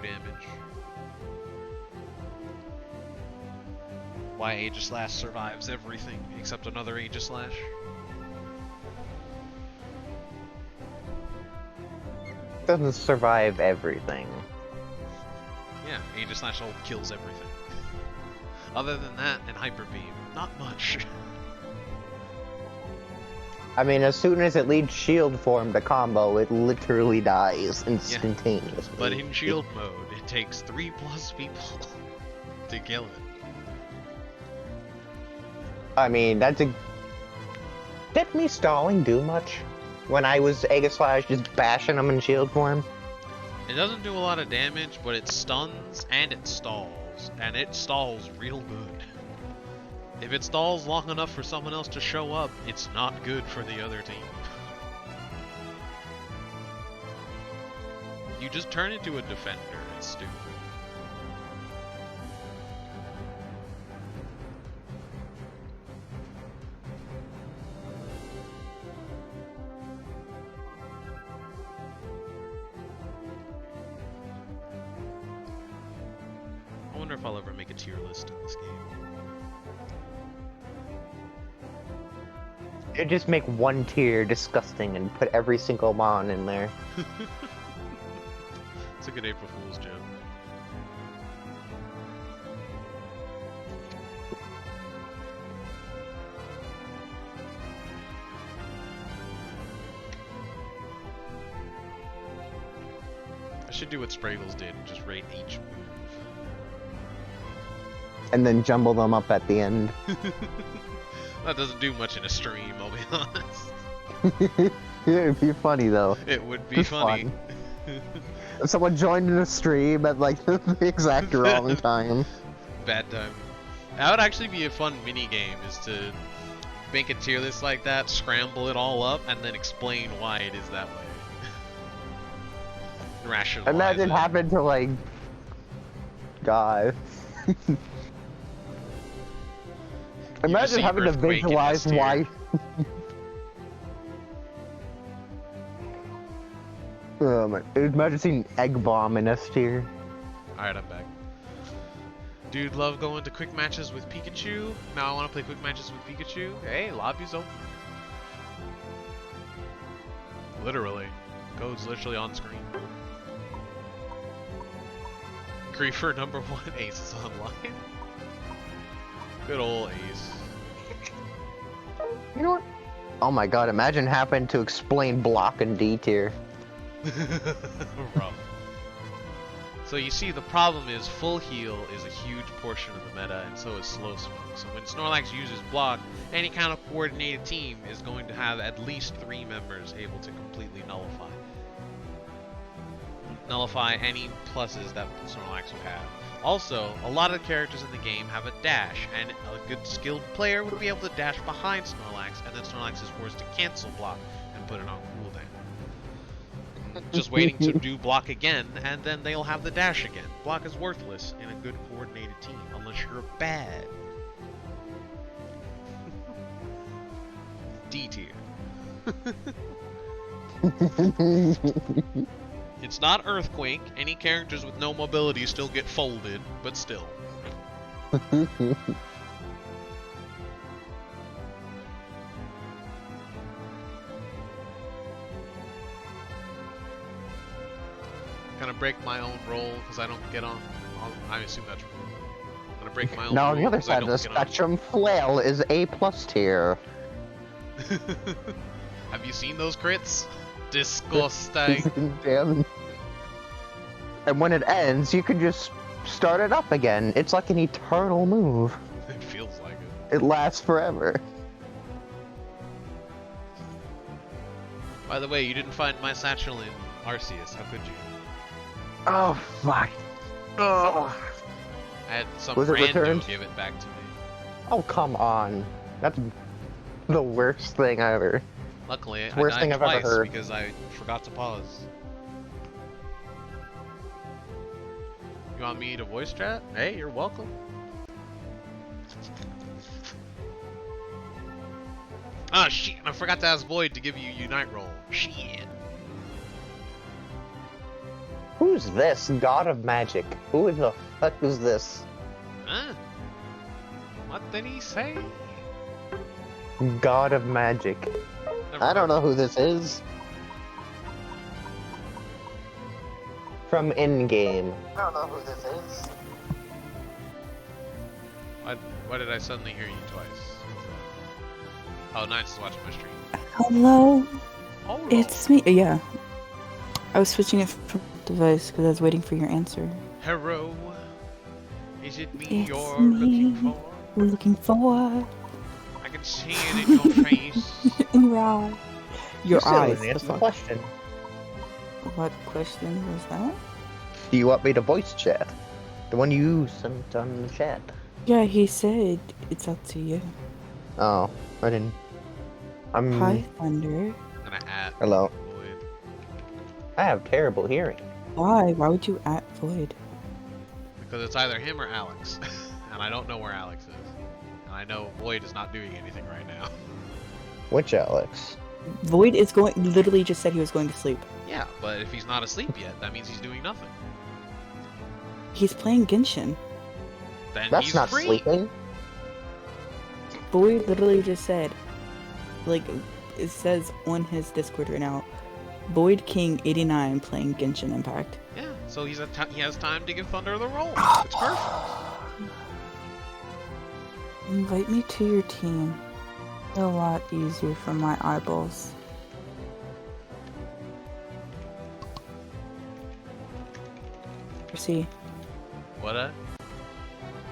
damage. Why Aegislash survives everything except another Aegislash. Doesn't survive everything. Yeah, Aegislash ult kills everything. Other than that, and Hyper Beam, not much. I mean, as soon as it leaves shield form to combo, it literally dies instantaneously. Yeah. But in shield mode, it takes 3+ people to kill it. I mean, did me stalling do much? When I was Aegislash just bashing them in shield form? It doesn't do a lot of damage, but it stuns and it stalls. And it stalls real good. If it stalls long enough for someone else to show up, it's not good for the other team. You just turn into a defender, it's stupid. I wonder if I'll ever make a tier list in this game. You just make one tier disgusting and put every single mon in there. It's a good April Fool's joke. I should do what Spraggles did and just rate each move. And then jumble them up at the end. That doesn't do much in a stream, I'll be honest. Yeah, it'd be funny though. It would be Just funny. If someone joined in a stream at like the exact wrong time. Bad time. That would actually be a fun mini game, is to make a tier list like that, scramble it all up, and then explain why it is that way. Rationalize Imagine it. having to like... God. Imagine see having to Earthquake in visualize S tier. why... Imagine seeing Egg Bomb in S tier. Alright, I'm back. Dude, love going to quick matches with Pikachu. Now I want to play quick matches with Pikachu. Hey, lobby's open. Literally. Code's literally on screen. Creeper number 1, Ace is online. Good old Ace. You know what? Oh my god, imagine having to explain block and D tier. Rough. So you see, the problem is full heal is a huge portion of the meta, and so is slow smoke. So when Snorlax uses block, any kind of coordinated team is going to have at least 3 members able to completely nullify any pluses that Snorlax would have. Also, a lot of the characters in the game have a dash, and a good skilled player would be able to dash behind Snorlax, and then Snorlax is forced to cancel block and put it on cooldown. Just waiting to do block again, and then they'll have the dash again. Block is worthless in a good coordinated team, unless you're bad. D tier. It's not Earthquake. Any characters with no mobility still get folded, but still. Gonna break my own roll because I don't get on. I assume that's. I'm gonna break my own. Now on the roll other 'cause I side of the don't get on. spectrum, Flail is A+ tier. Have you seen those crits? Disgusting. Damn. And when it ends, you can just start it up again. It's like an eternal move. It feels like it. It lasts forever. By the way, you didn't find my satchel in Arceus. How could you? Oh, fuck. Oh. I had some Was it rando returned? give it back to me. Oh, come on. That's the worst thing ever. Luckily, I Worst died thing I've ever twice heard. because I forgot to pause. You want me to voice chat? Hey, you're welcome. Ah, shit! I forgot to ask Void to give you Unite roll. Shit. Who's this? God of Magic. Who the fuck is this? Huh? What did he say? God of Magic. Never I don't mind. know who this is. From in-game. I don't know who this is. Why did I suddenly hear you twice? Oh, Nice is watching my stream. Hello, Oh, it's me. Yeah, I was switching it from device because I was waiting for your answer. Hero. Is it me It's you're me. looking for? We're looking for I can see it in your face. in your eye. Your You still eyes. didn't The answer the fuck? question. What question was that? Do you want me to voice chat? The one you sent on the chat. Yeah, he said it's up to you. Oh, I didn't. Hi, Thunder. I'm gonna add Hello. Void. I have terrible hearing. Why? Why would you at Void? Because it's either him or Alex. And I don't know where Alex is. And I know Void is not doing anything right now. Which Alex? Void is going. Literally just said he was going to sleep. Yeah, but if he's not asleep yet, that means he's doing nothing. He's playing Genshin. Then That's he's not free. sleeping. Void literally just said, like, it says on his Discord right now, Void King 89 playing Genshin Impact. Yeah, so he has time to give Thunder the roll. It's perfect. Invite me to your team. A lot easier for my eyeballs. See, What?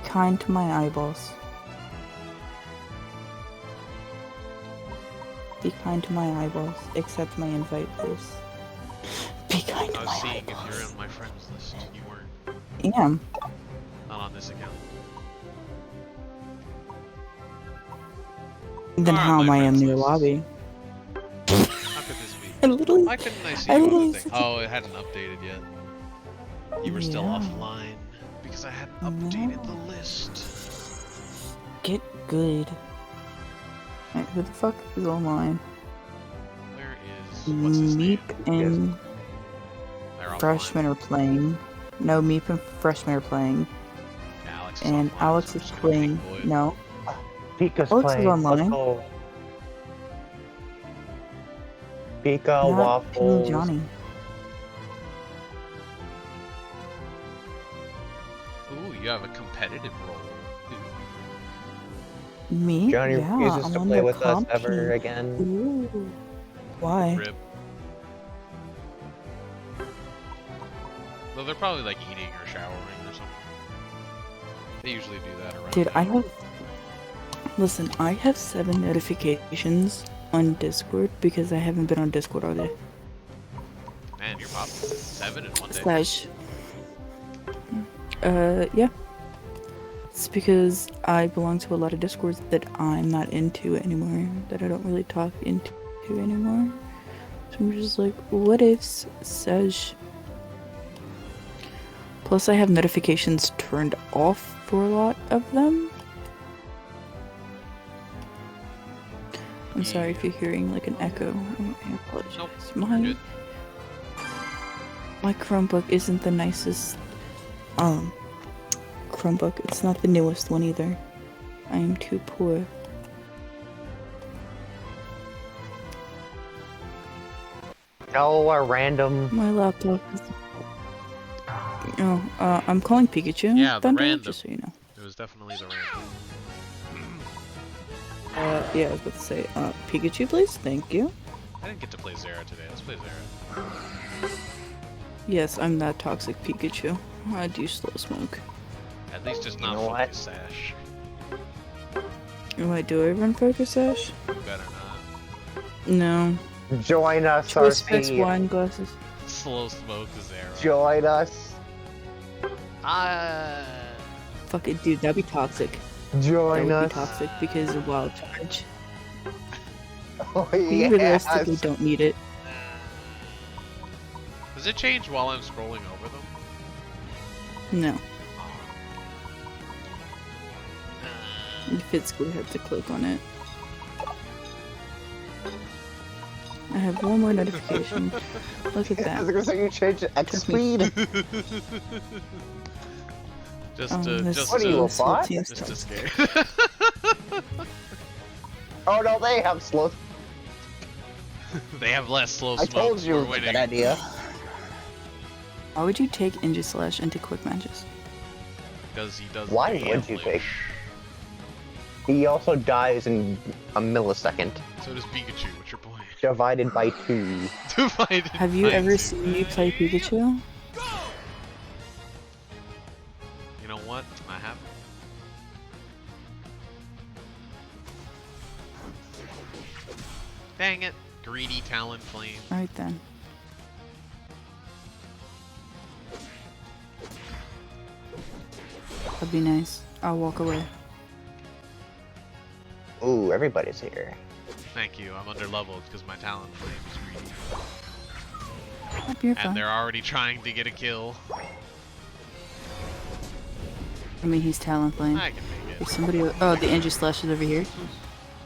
kind to my eyeballs. Be kind to my eyeballs. Accept my invite, please. Be kind I to was my seeing if eyeballs. you're on my friends list. You weren't. Am. Not on this account. Then Alright, how am my I in friends your list. lobby? How could this be? I literally. Why couldn't I see I you on the literally thing? said- Oh, it hadn't updated yet. You were still Yeah. offline because I hadn't updated the list. Get good. Alright, who the fuck is online? Where is what's his name? Meep and They're offline. Freshman are playing. No, Meep and Freshman are playing. Alex and Alex is playing. No. Pika's Alex is playing. online. Let's go. Pika, Not Waffles. Johnny. Ooh, you have a competitive role. Ooh. Me? Johnny Yeah, refuses I'm to on play the with us comp ever team. again. Ooh. Why? Rip. Well, they're probably like eating or showering or something. They usually do that around. Dude, there. I have. Listen, I have 7 notifications on Discord because I haven't been on Discord all day. Man, you're popping 7 in one day. Slash. Yeah. It's because I belong to a lot of Discords that I'm not into anymore, that I don't really talk into anymore. So I'm just like, what ifs, Sej? Plus, I have notifications turned off for a lot of them. I'm sorry if you're hearing like an echo. I apologize. Nope, My you're good. my Chromebook isn't the nicest Chromebook. It's not the newest one either. I am too poor. No, a random. My laptop is. Oh, I'm calling Pikachu. Yeah, the Thunder, random. just so you know. It was definitely the random. Yeah, I was about to say, Pikachu, please. Thank you. I didn't get to play Zera today. Let's play Zera. Yes, I'm that toxic Pikachu. I do slow smoke. At least it's You not know what? Focus Sash. Wait, do I run Focus Sash? You better not. No. Join us, Choice Fix RC. wine glasses. Slow smoke Zera. Join us. Fuck it, dude, that'd be toxic. That Join would us. be toxic because of Wild Charge. Oh, We yes. realistically don't need it. Does it change while I'm scrolling over them? No. You physically have to click on it. I have one more notification. Look at I was that. gonna say you changed X speed. Just What are you, a to, bot? just to scare. Oh no, they have slow. They have less slow I smoke. told you it We're was a winning. good idea. Why would you take Aegislash into quick matches? Because he does. Why the would you ambush. take? He also dies in a millisecond, So does Pikachu. What's your point? divided by 2. Divided Have you by ever two. seen me play Pikachu? You know what? It's not happening. Dang it. Greedy Talon Flame. Alright then. That'd be nice. I'll walk away. Ooh, everybody's here. Thank you. I'm under leveled because my Talon Flame is greedy. Hope you're And fine. they're already trying to get a kill. I mean, he's Talon Flame. I can make it. If somebody. Oh, the Aegislash is over here.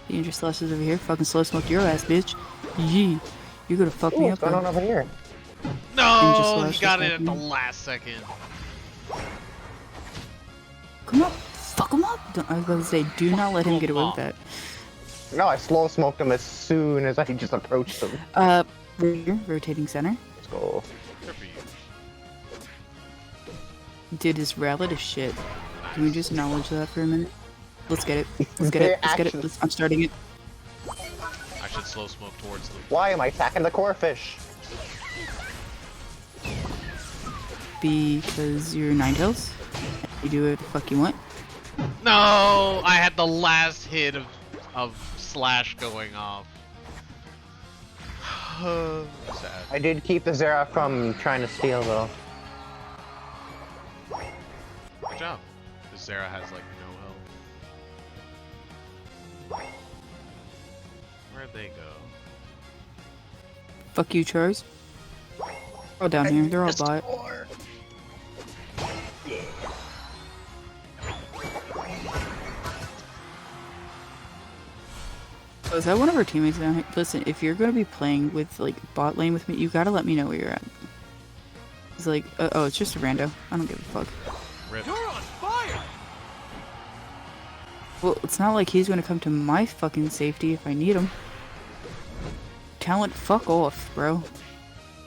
The Aegislash is over here. Fucking slow smoke your ass, bitch. Yee. You're gonna fuck Ooh, me what's up. going on Though. over here? No! Aegislash He got is it at the fucking- last second. Come on, fuck him up. Don't, I was about to say, do not let him get away with that. No, I slow smoked him as soon as I just approached him. Rear, rotating center. Let's go. Good for you. Dude, his rally is shit. Can we just acknowledge that for a minute? Let's get it. Let's get it. Let's get it. I'm starting it. I should slow smoke towards them. Why am I attacking the core fish? Because you're Ninetales. You do what the fuck you want. No! I had the last hit of Slash going off. Sad. I did keep the Zera from trying to steal though. Good job. Because Zera has like no health. Where'd they go? Fuck you, Chars. All down here. They're all bot. Oh, is that one of our teammates down here? Listen, if you're gonna be playing with like bot lane with me, you gotta let me know where you're at. It's like, oh, it's just a rando. I don't give a fuck. Rip. You're on fire! Well, it's not like he's gonna come to my fucking safety if I need him. Talent, fuck off, bro.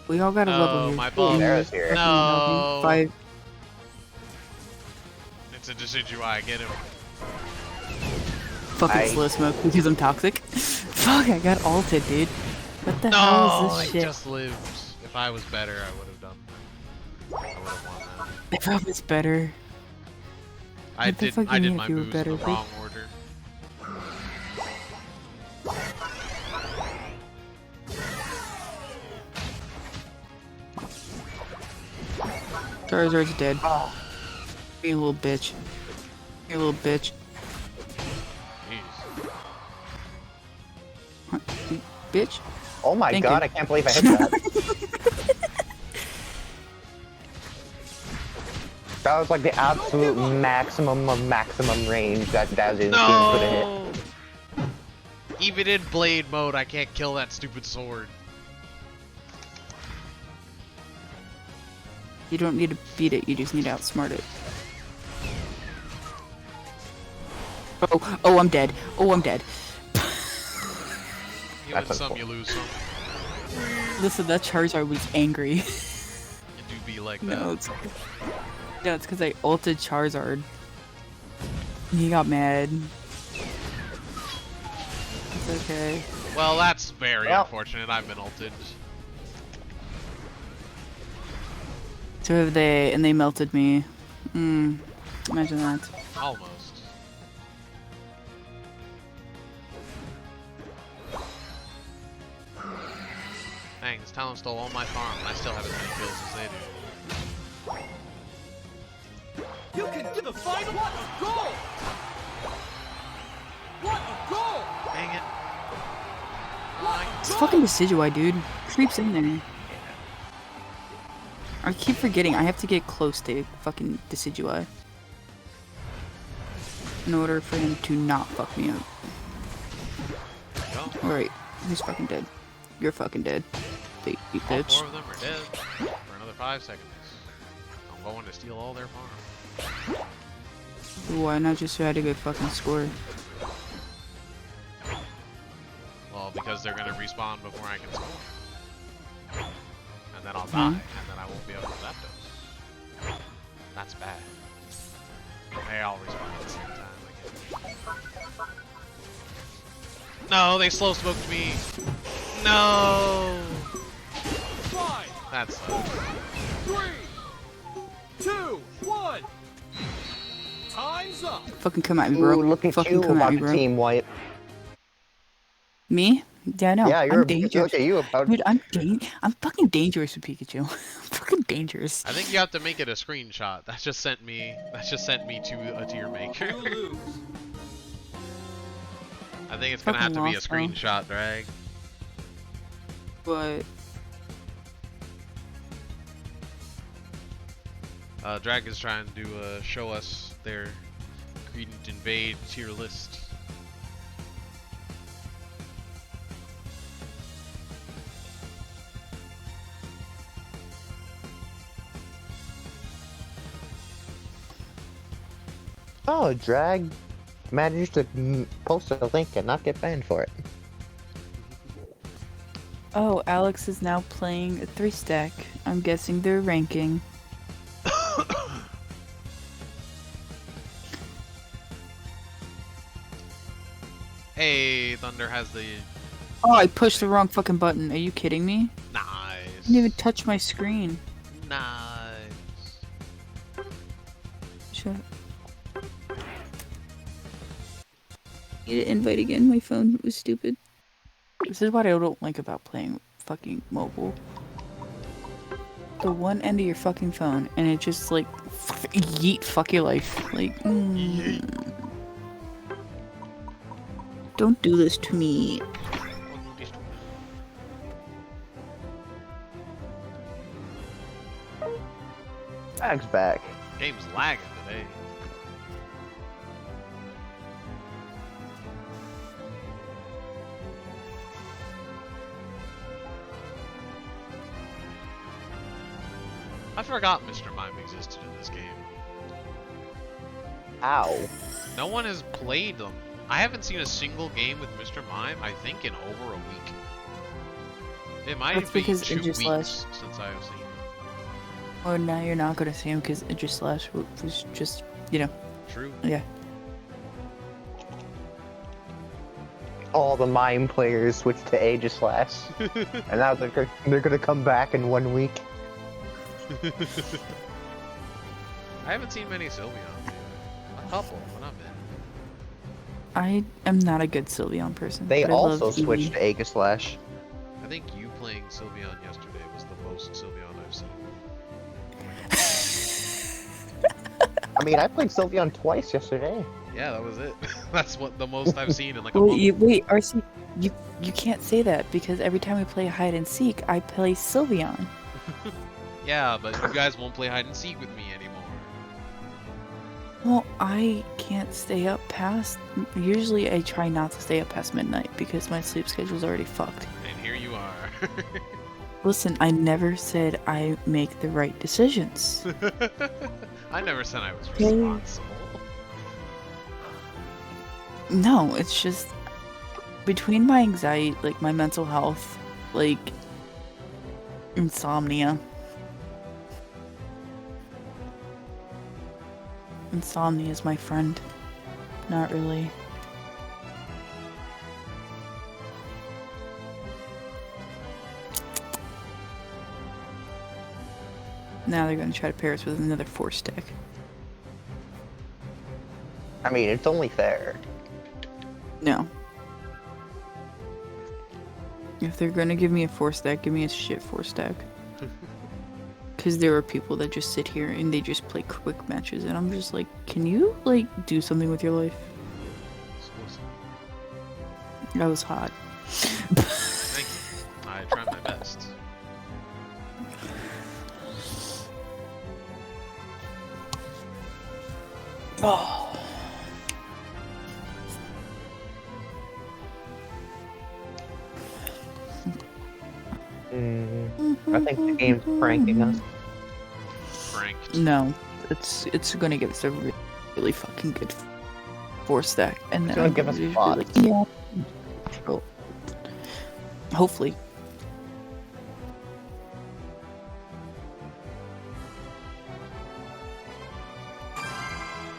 We all got a level here. My ball. There's here. No. 5. It's a Decidueye. Get him. Fucking slow smoke because I'm toxic. Fuck, I got ulted, dude. What the hell is this I shit? just lived. If I was better, I would have done. I would have won that. If I was better. I What the did. fuck I you did mean my if you were moves better, in the bitch? wrong order. Charizard's dead. You little bitch. You little bitch. Jeez. Huh, you bitch. Oh my Thank god, you. I can't believe I hit that. That was like the absolute maximum of maximum range that Daz's team could have hit. No. Even in blade mode, I can't kill that stupid sword. You don't need to beat it, you just need to outsmart it. Oh, I'm dead. Oh, I'm dead. You That's win some, unfortunate. you lose some. Listen, that Charizard was angry. It do be like that. No, it's because I ulted Charizard. He got mad. It's okay. Well, that's very Well. unfortunate. I've been ulted. So have they, and they melted me. Imagine that. Almost. Dang, this talent stole all my farm, and I still have as many kills as they do. You can do the final. What a goal! What a goal! Dang it. It's fucking Decidueye, dude. Creeps in there. I keep forgetting I have to get close to fucking Decidueye in order for him to not fuck me up. Go. Alright, he's fucking dead. You're fucking dead. Baby All bitch. 4 of them are dead for another 5 seconds. I'm going to steal all their farm. Why not just try to get fucking score? Well, because they're gonna respawn before I can score. And then I'll die, and then I won't be able to zap those. That's bad. They all respawn at the same time again. No, they slow smoked me. No. 5, That's 3, 2, 1. Time's up. Fucking come at me, bro. Ooh, look at Fucking you come at about me, the bro. team wipe. Me? Yeah, I know. Yeah, I'm dangerous. Look at you about. Dude, I'm fucking dangerous with Pikachu. I'm fucking dangerous. I think you have to make it a screenshot. That just sent me to a tier maker. You lose. I think it's gonna have to be a lost, though. screenshot drag. But Drag is trying to show us their Greedent Invade tier list. Oh, Drag managed to post a link and not get banned for it. oh, Alex is now playing a 3-stack. I'm guessing they're ranking. Hey, Thunder has the Oh, I pushed the wrong fucking button. Are you kidding me? nice. I didn't even touch my screen. Nice. Shut up. Need to invite again. My phone was stupid. This is what I don't like about playing fucking mobile. The one end of your fucking phone, and it just like yeet fuck your life. Like, don't do this to me. Drag's back. Game's lagging today. I forgot Mr. Mime existed in this game. Ow. No one has played them. I haven't seen a single game with Mr. Mime, I think, in over a week. It might That's be because 2 weeks Aegislash- since I've seen them. Oh, now you're not gonna see him because Aegislash was just, you know. True. Yeah. All the mime players switched to Aegislash, and now they're gonna come back in 1 week. I haven't seen many Sylveon. A couple, but not many. I am not a good Sylveon person. They but I love also switched Eevee. to Aegislash. I think you playing Sylveon yesterday was the most Sylveon I've seen. I mean, I played Sylveon twice yesterday. Yeah, that was it. That's what the most I've seen in like a Well, month. wait, RC, you can't say that because every time we play hide and seek, I play Sylveon. Yeah, but you guys won't play hide and seek with me anymore. Well, I can't stay up past. Usually, I try not to stay up past midnight because my sleep schedule's already fucked. And here you are. Listen, I never said I make the right decisions. I never said I was Okay. responsible. No, it's just between my anxiety, like my mental health, like insomnia. Insomnia is my friend. Not really. Now they're gonna try to pair us with another 4-stack. I mean, it's only fair. No. If they're gonna give me a 4-stack, give me a shit 4-stack. Because there are people that just sit here and they just play quick matches, and I'm just like, can you, like, do something with your life? That was hot. Thank you. I try my best. Oh. I think the game's pranking us. Pranked. No, it's gonna give us a really fucking good 4-stack, and It's then gonna give us just be bots. like, yeah. Oh. Hopefully.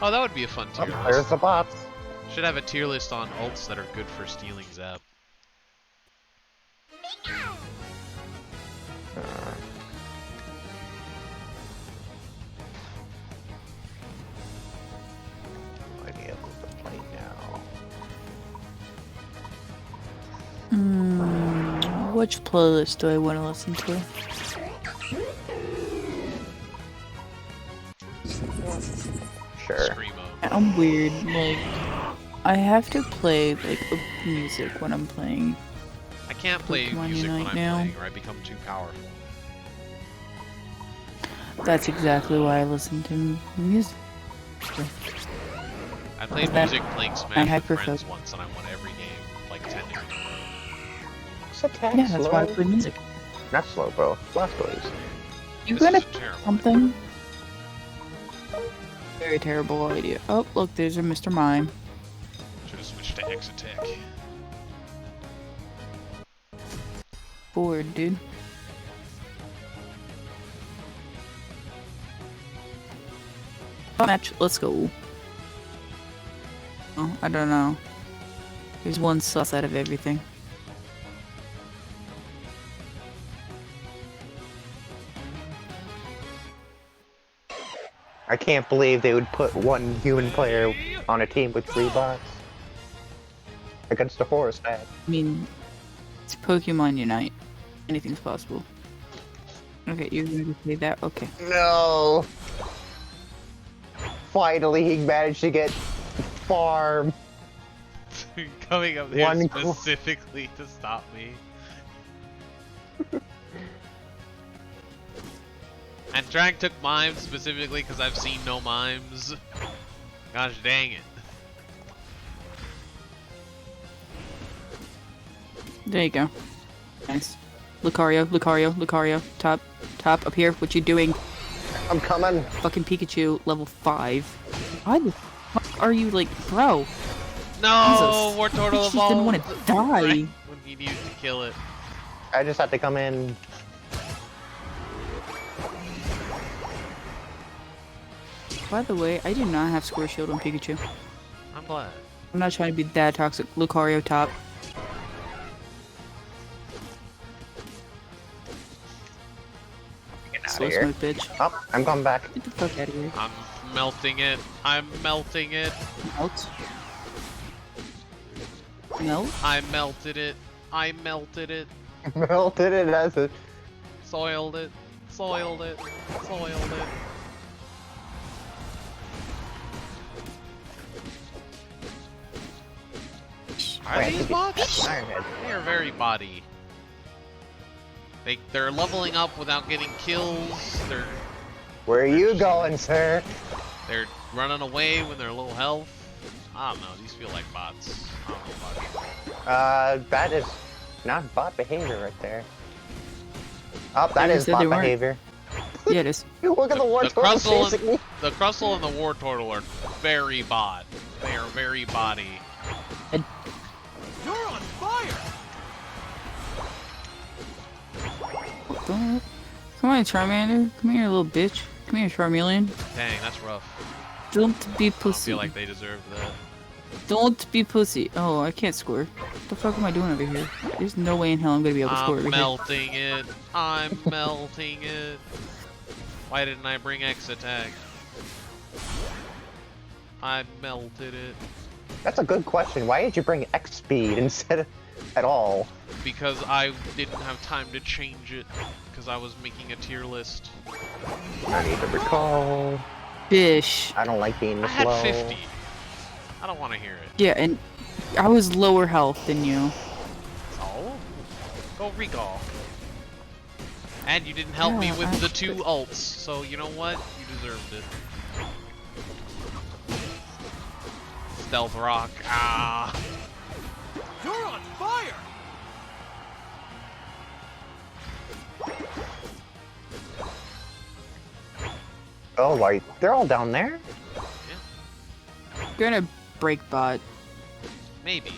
Oh, that would be a fun tier Oh, there's list. the bots. Should have a tier list on ults that are good for stealing Zap. Might be able to play now. Which playlist do I want to listen to? Sure. Screamo. I'm weird. Like, I have to play like music when I'm playing. I can't play Pokemon music when Unite I'm now. playing or I become too powerful. That's exactly why I listen to music. I played That- music playing I Smash with hyperfocus. friends once and I won every game, like 10 to 1. It's attack Yeah, that's slow. why I play music. Not slow, bro. Blastoise. You This gonna is terrible. something? Very terrible idea. Oh, look, there's a Mr. Mime. Should have switched to X attack. Bored, dude. Match, let's go. Oh, I don't know. There's one sus out of everything. I can't believe they would put one human player on a team with 3 bots. Against a forest ad. I mean, it's Pokemon Unite. Anything's possible. Okay, you're going to say that? Okay. No! Finally, he managed to get farm. Coming up here One specifically to stop me. And Drag took mimes specifically because I've seen no mimes. Gosh dang it. There you go. Nice. Lucario. Top, up here. What you doing? I'm coming. Fucking Pikachu, level 5. Why the fuck? are you like, bro? No, Jesus. War Turtle He just didn't evolved. want to die. Right when he needed to kill it. I just have to come in. By the way, I do not have Square Shield on Pikachu. I'm glad. I'm not trying to be that toxic. Lucario top. Get out Slow of here. smoke, bitch. Oh, I'm coming back. Get the fuck out of here. I'm melting it. I'm melting it. Melt. Melt? I melted it. I melted it. Melted it as a. Soiled it. Soiled it. Soiled it. Are these bots? Ironhead. They are very body. They're leveling up without getting kills. Where are you going, sir? They're running away when they're low health. I don't know. These feel like bots. I don't know about you. That is not bot behavior right there. Oh, that Yeah, you is said bot they weren't. behavior. Yeah, it is. Look at the war turtle chasing me. The Crustle and the War Turtle are very bot. They are very body. You're on fire! Come on, Charmander. Come here, little bitch. Come here, Charmeleon. Dang, that's rough. Don't be I don't pussy. feel like they deserved that. Don't be pussy. Oh, I can't score. What the fuck am I doing over here? There's no way in hell I'm gonna be able to score over I'm here. melting it. I'm melting it. Why didn't I bring X attack? I melted it. That's a good question. Why did you bring X speed instead of at all? Because I didn't have time to change it. Because I was making a tier list. I need to recall. Bish. I don't like being I this had low. 50. I don't want to hear it. Yeah, and I was lower health than you. Oh? Go recall. And you didn't help me Yeah, with the actually- 2 ults, so you know what? You deserved it. Stealth Rock. Ah. You're on fire! Oh, like they're all down there. You're gonna break bot. Maybe.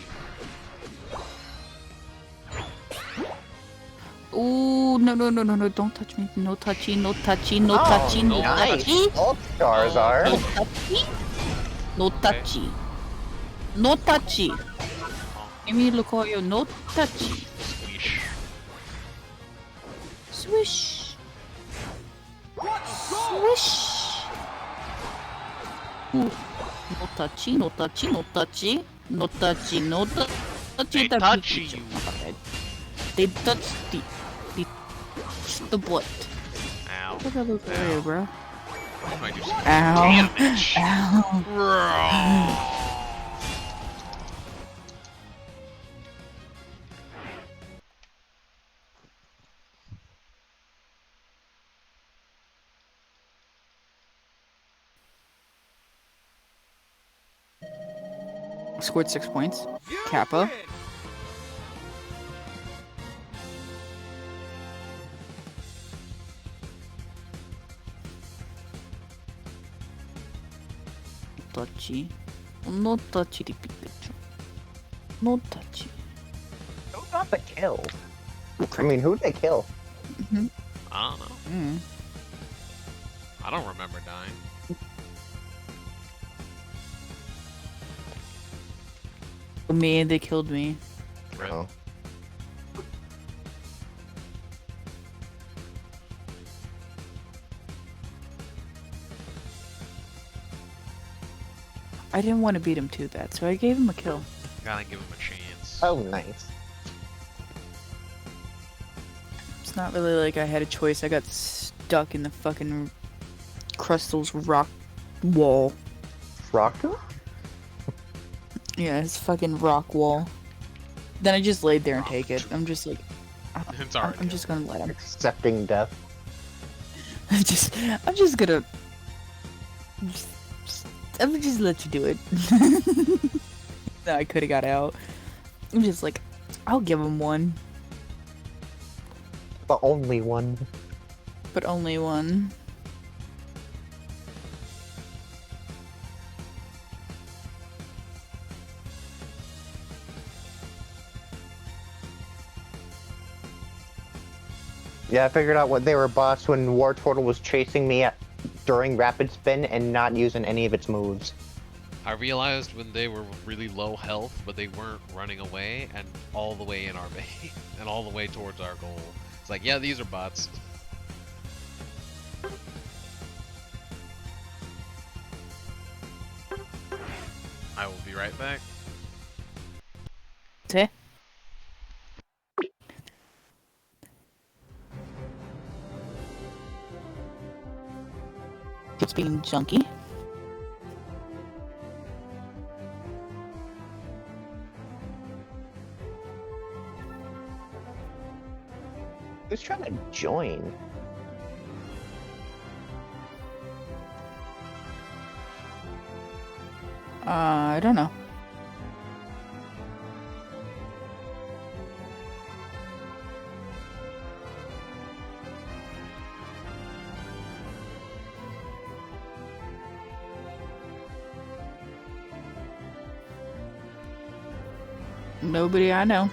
Ooh, no, no, no, no, no, don't touch me. No touchy, no touchy, no Oh, touchy, no nice. touchy. All Charizard. No touchy. No touchy. No touchy. Give me Lucario, no touchy. Squish. Swish. Let's go! Swish. Ooh. No touchy, no touchy, no touchy. No touchy, no touchy. They touch you. They touch the butt. Ow. Look at Lucario, bro. I might do some Ow. damage. Ow. Scored 6 points. You Kappa. win! Touchy. No touchy the Pikachu. No touchy. Who got the kill? I mean, who'd they kill? I don't know. Mm. I don't remember dying. Me, they killed me. Rip. Oh. I didn't want to beat him too bad, so I gave him a kill. Gotta give him a chance. Oh, nice. It's not really like I had a choice. I got stuck in the fucking Crystal's rock wall. Rocker? Yeah, his fucking rock wall. Then I just laid there and take it. I'm just like, It's already I'm just gonna let him. Accepting death. I'm just gonna. I'm gonna just let you do it. No, I could have got out. I'm just like, I'll give him one, But only one. but only one. Yeah, I figured out what they were bots when War Turtle was chasing me during Rapid Spin and not using any of its moves. I realized when they were really low health, but they weren't running away and all the way in our base and all the way towards our goal. It's like, yeah, these are bots. I will be right back. Okay. It's being junky. Who's trying to join? I don't know. Nobody I know.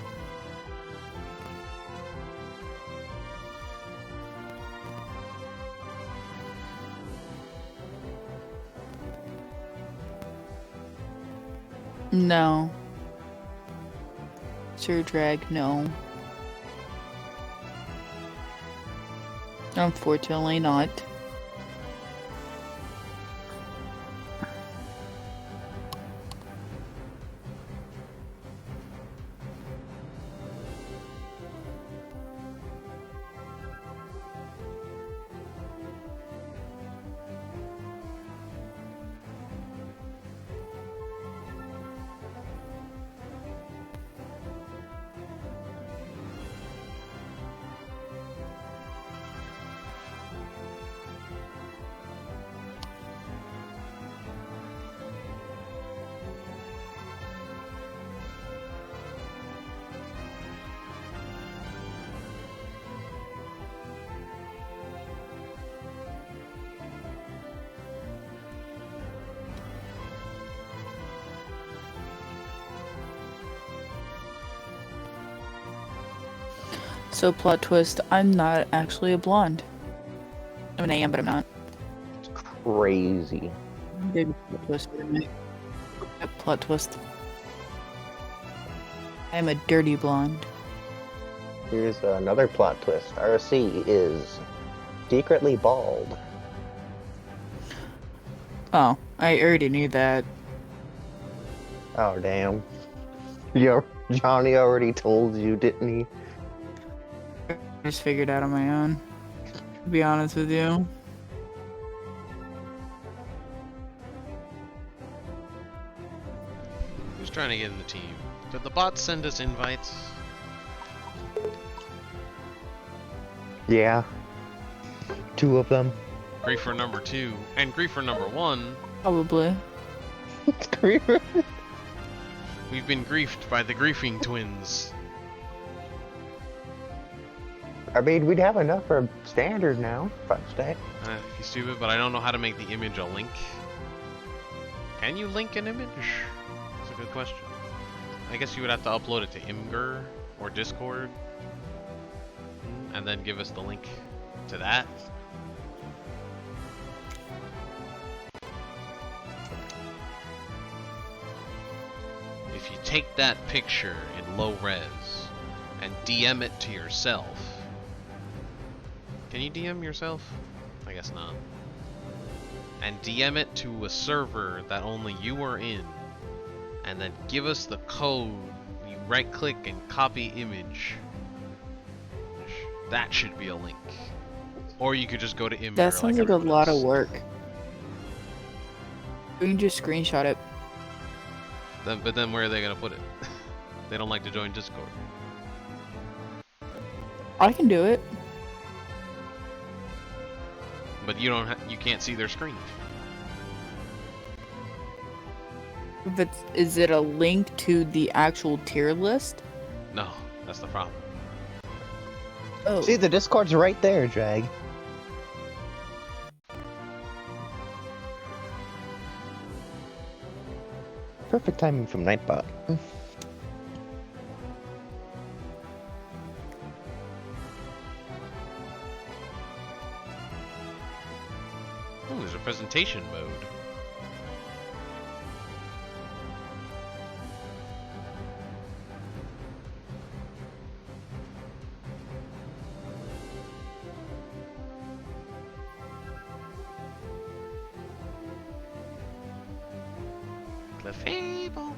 No. Sir Drag, no. Unfortunately not. So, plot twist, I'm not actually a blonde. I mean, I am, but I'm not. Crazy. Big plot twist. Yep, plot twist. I'm a dirty blonde. Here's another plot twist. RC is secretly bald. Oh, I already knew that. Oh, damn. Johnny already told you, didn't he? I just figured out on my own. To be honest with you. Who's trying to get in the team? Did the bots send us invites? Yeah. 2 of them. Griefer number 2 and Griefer number 1. Probably. We've been griefed by the griefing twins. I mean, we'd have enough for standard now, if I'm staying. You stupid, but I don't know how to make the image a link. Can you link an image? That's a good question. I guess you would have to upload it to Imgur or Discord. And then give us the link to that. If you take that picture in low res and DM it to yourself. Can you DM yourself? I guess not. And DM it to a server that only you are in. And then give us the code. You right click and copy image. That should be a link. Or you could just go to Imgur. That sounds like a lot of else. work. We can just screenshot it. But then where are they gonna put it? They don't like to join Discord. I can do it. But you can't see their screen. But is it a link to the actual tier list? No, that's the problem. Oh. See, the Discord's right there, Drag. Perfect timing from Nightbot. Ooh, there's a presentation mode. Clefable.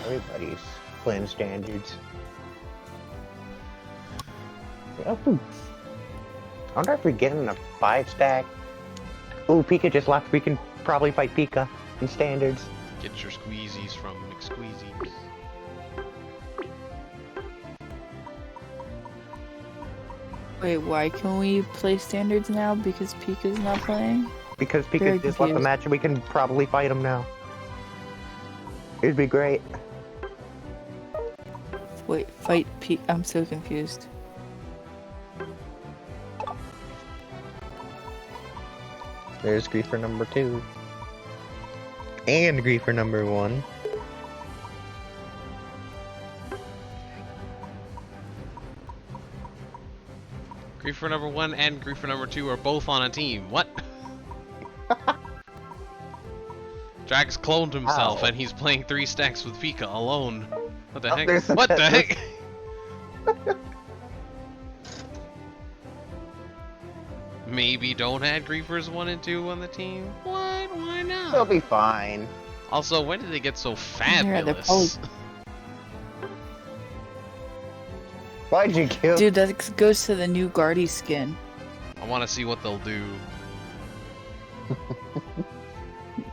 Everybody's playing standards. I wonder if we're getting a 5-stack. Ooh, Pika just left. We can probably fight Pika in standards. Get your squeezies from McSqueezies. Wait, why can we play standards now? Because Pika's not playing? Because Very Pika just left the confused. match and we can probably fight him now. It'd be great. Wait, fight Pika? I'm so confused. There's Griefer number 2. And Griefer number 1. Griefer number 1 and Griefer number 2 are both on a team. What? Drax cloned himself Ow. and he's playing 3 stacks with Pika alone. What the Oh, heck? there's What the heck? Maybe don't add Griefers 1 and 2 on the team? What? Why not? They'll be fine. Also, when did they get so Yeah, they're fabulous? Why'd you kill? Dude, that goes to the new Guardy skin. I want to see what they'll do.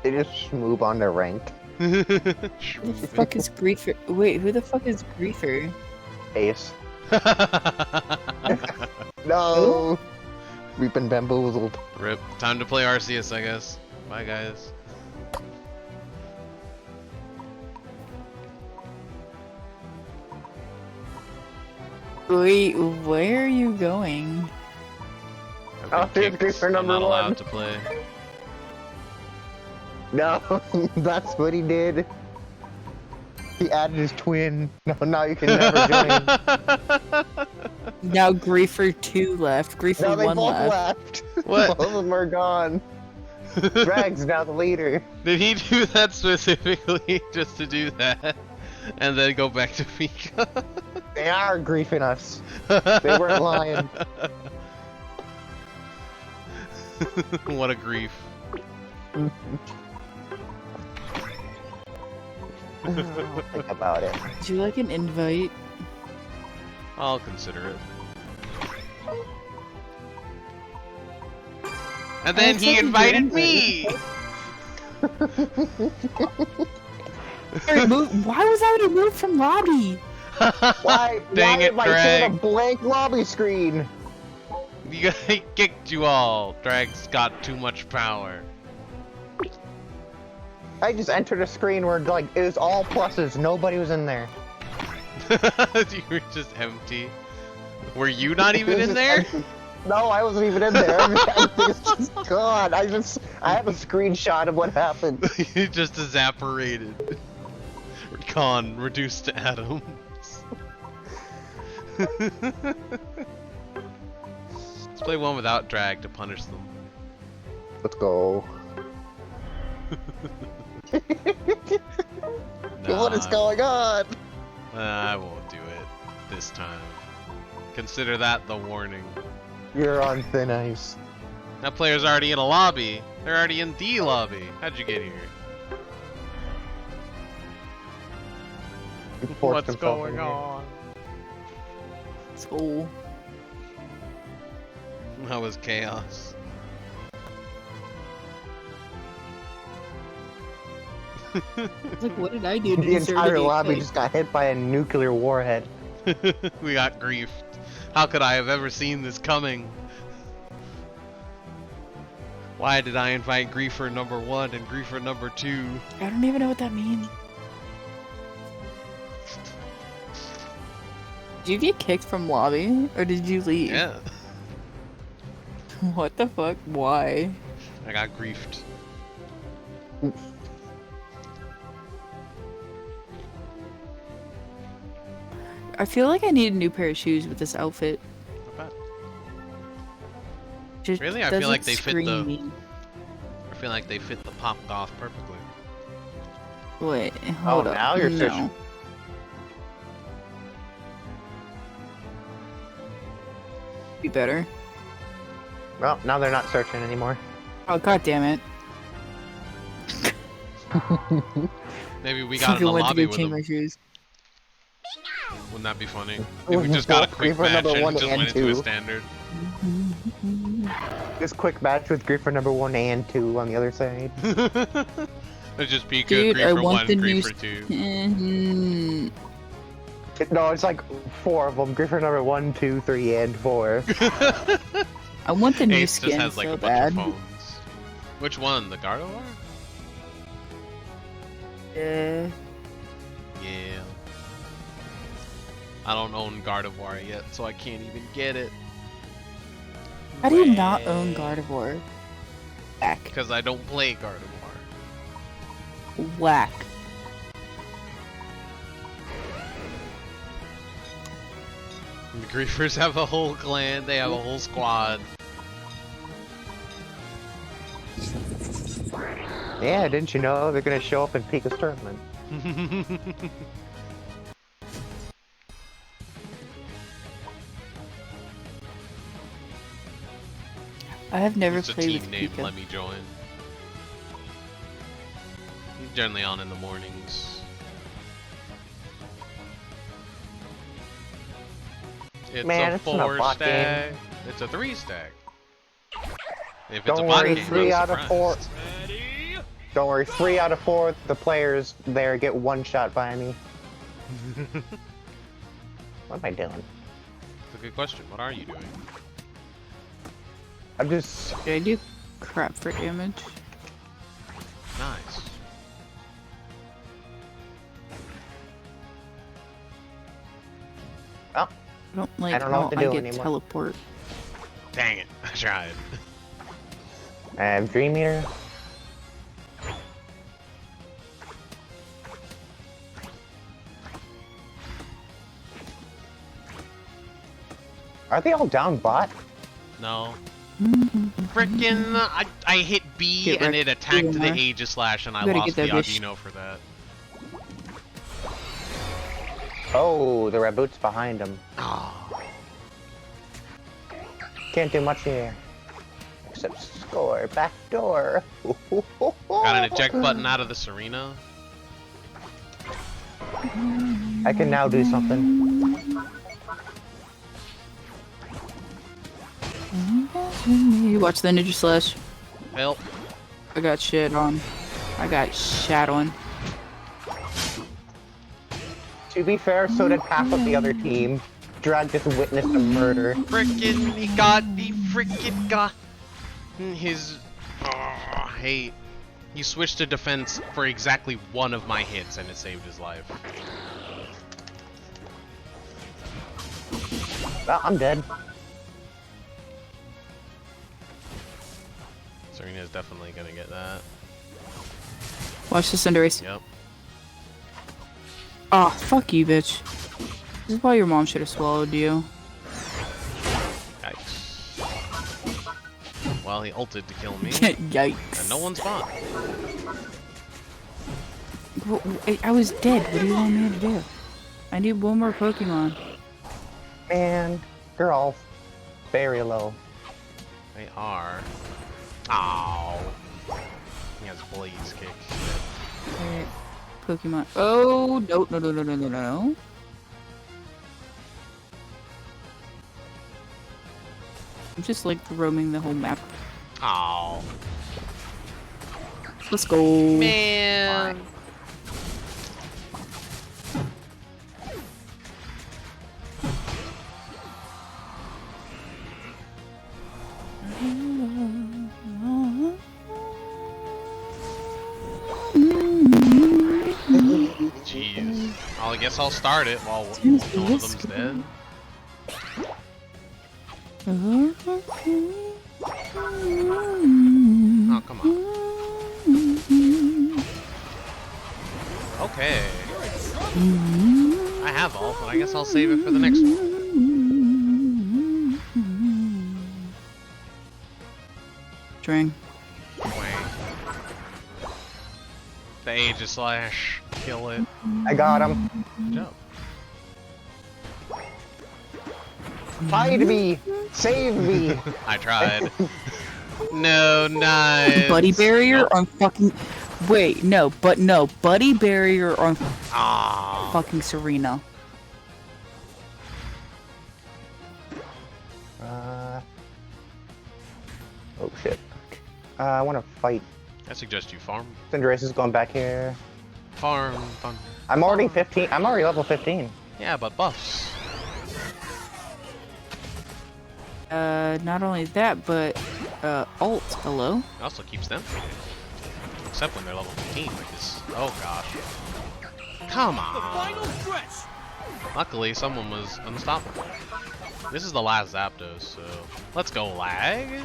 They just move on to rank. Who the fuck is Griefer? Wait, who the fuck is Griefer? Ace. No! We've been bamboozled. Rip. Time to play Arceus, I guess. Bye, guys. Wait, where are you going? Oh, there's Griefer I'm number not 1. allowed to play. No, that's what he did. He added his twin. No, now you can never join. Now Griefer 2 left. Griefer Now they 1 both left. left. What? Both of them are gone. Drag's now the leader. Did he do that specifically just to do that? And then go back to Pika? They are griefing us. They weren't lying. What a grief. Think about it. Would you like an invite? I'll consider it. And then he accepted your invited invite. me! Why was I removed from lobby? Why? Dang why it, am I seeing Drag. a blank lobby screen? He kicked you all. Drag's got too much power. I just entered a screen where like it was all pluses. Nobody was in there. You were just empty. Were you not even in there? No, I wasn't even in there. Everything is just gone. I have a screenshot of what happened. You just evaporated. Recon reduced to atoms. Let's play one without drag to punish them. Let's go. What is going on? I won't do it this time. Consider that the warning. You're on thin ice. That player's already in a lobby. They're already in the lobby. How'd you get here? He forced What's himself going in here. on? So, That was chaos. like, what did I do to The deserve to entire be lobby kicked? just got hit by a nuclear warhead. We got griefed. How could I have ever seen this coming? Why did I invite griefer number 1 and griefer number 2? I don't even know what that means. Did you get kicked from lobby, or did you leave? Yeah, What the fuck? Why? I got griefed. I feel like I need a new pair of shoes with this outfit. Not bad. Just Really? I feel like they fit the. scream. I feel like they fit the pop goth perfectly. Wait, hold up. now you're no. searching. Be better. Well, now they're not searching anymore. Oh, god damn it. Maybe we got in a Went to lobby go with change them. my shoes. Wouldn't that be funny? If we just got a quick Griefer match number and one it just and went into a two. standard. This quick match with Griefer number 1 and 2 on the other side. It'd just be Dude, I Griefer want 1, the new Griefer 2. Mhm. No, it's like 4 of them. Griefer number 1, 2, 3, and 4. I want the new Ace just skin has like so a bunch bad. of phones. Which one? The Gardevoir? Yeah. Yeah. I don't own Gardevoir yet, so I can't even get it. How do you not own Gardevoir? Whack. Because I don't play Gardevoir. Whack. The Griefers have a whole clan, they have a whole squad. Yeah, didn't you know they're gonna show up in Pika's tournament? I have never It's a played team with named Pika. Let Me Join. He's generally on in the mornings. It's Man, a it's not a 4 bot stack. game. It's a 3 stack. If it's Don't a bot worry, game, 3 I'm out of 4. surprised. Don't worry, 3 out of 4 the players there get one shot by me. What am I doing? That's a good question. What are you doing? I'm just... Did I do crap for damage? Nice. Oh, I don't like I don't know how what to I do get anymore. teleport. Dang it. I tried. I have Dream Eater. Are they all down bot? No. Frickin' I hit B Get and wrecked. it attacked the More. Aegislash and I You gotta lost get the that bitch. Audino for that. Oh, the red boot's behind him. Oh. Can't do much here. Except score. Back door. Got an eject button out of the Serena. I can now do something. You watch the Ninja Slash. Help. I got shit on. I got shat on. To be fair, so did half of the other team. Drag just witnessed a murder. Frickin' he frickin' got his hate. He switched to defense for exactly one of my hits and it saved his life. Well, I'm dead. Serena's definitely gonna get that. Watch the Cinderace. Yep. Oh, fuck you, bitch. This is why your mom should have swallowed you. Yikes. Well, he ulted to kill me. Yikes. And no one spawned. I was dead. What do you want me to do? I need one more Pokemon. Man, you're all very low. They are. Ow. He has Blaze Kick. Alright. Pokemon. Oh, no. I'm just like roaming the whole map. Ow. Let's go. Man. Jeez. Well, I guess I'll start it while one of them's dead. Oh, come on. Okay. I have all, but I guess I'll save it for the next one. String. Wait. The Aegislash. Kill it. I got him. Good job. Hide me! Save me! I tried. No, nice. Buddy barrier Nope. on fucking. Wait, no, but no. Buddy barrier on Ah. fucking Serena. Oh shit. I want to fight. I suggest you farm. Cinderace is going back here. Farm. I'm already 15. I'm already level 15. Yeah, but buffs. Not only that, but ult. Hello. It also keeps them from it. Except when they're level 15, like this. Oh gosh. Come The on. final stretch. Luckily, someone was unstoppable. This is the last Zapdos, so let's go lag.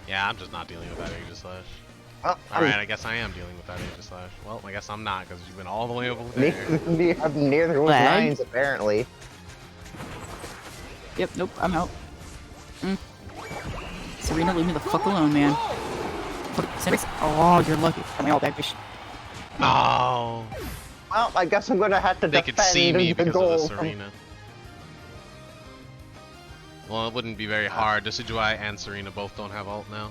Yeah, I'm just not dealing with that Aegislash. Oh, Alright, I guess I am dealing with that Aegislash. Well, I guess I'm not, because you've been all the way over there. Neither was Lag? Nines, apparently. Yep. Nope. I'm out. Serena, leave me the fuck alone, man. Oh, you're lucky. I'm out that bitch. Oh, Well, I guess I'm gonna have to they defend could see me the because goal. of the Serena. Well, it wouldn't be very hard. Decidueye and Serena both don't have ult now.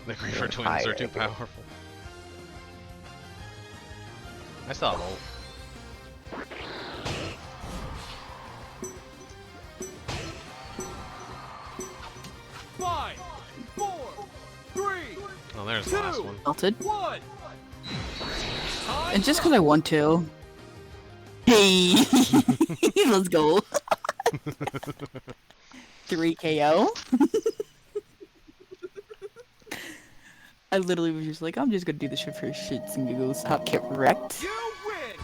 The Griefer twins are too powerful. I still have ult. Five, four, three, Oh, there's the last one. Melted. one. And just because I want to. Hey, let's go. 3 KO. I literally was just like, I'm just gonna do this shit for shits and giggles. Not get wrecked. You win.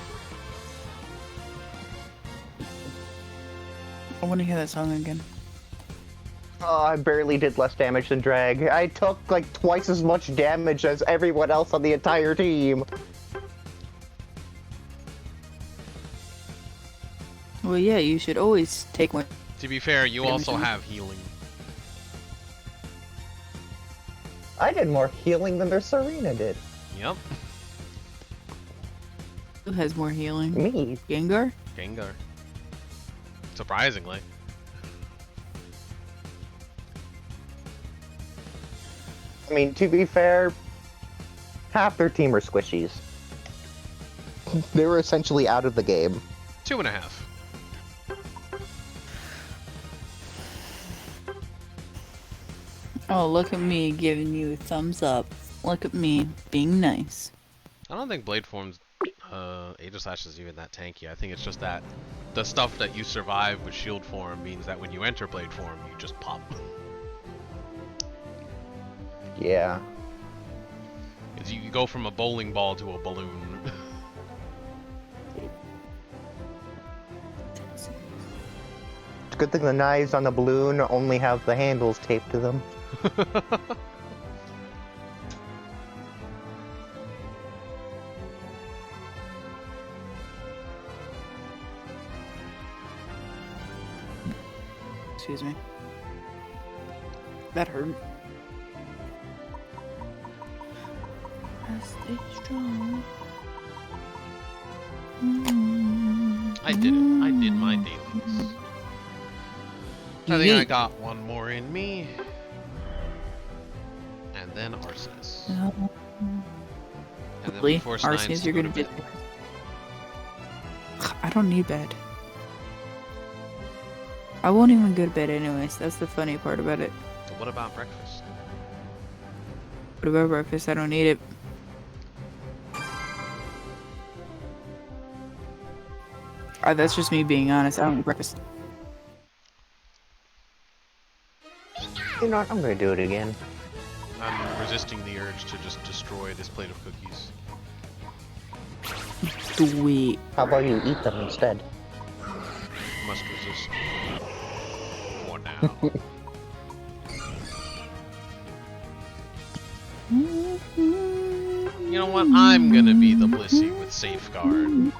I want to hear that song again. Oh, I barely did less damage than Drag. I took like twice as much damage as everyone else on the entire team. Well, yeah, you should always take one. To be fair, you Damage also damage. have healing. I did more healing than their Serena did. Yep. Who has more healing? Me. Gengar? Gengar. Surprisingly. I mean, to be fair, half their team are squishies. They were essentially out of the game. 2.5. Oh, look at me giving you a thumbs up. Look at me being nice. I don't think Blade Form's Aegislash is even that tanky. I think it's just that the stuff that you survive with Shield Form means that when you enter Blade Form, you just pop. Yeah. You go from a bowling ball to a balloon. It's a good thing the knives on the balloon only have the handles taped to them. Excuse me. That hurt. Stay strong. I did it. I did my dailies. I think I got one more in me. And then Arceus. And then Hopefully, we force Nines Arceus, to you're go gonna to do. bed. I don't need bed. I won't even go to bed anyways. That's the funny part about it. So what about breakfast? What about breakfast? I don't need it. That's just me being honest. I don't eat breakfast. You know what? I'm gonna do it again. I'm resisting the urge to just destroy this plate of cookies. Sweet. How about you eat them instead? Must resist. For now. You know what? I'm gonna be the Blissey with safeguard.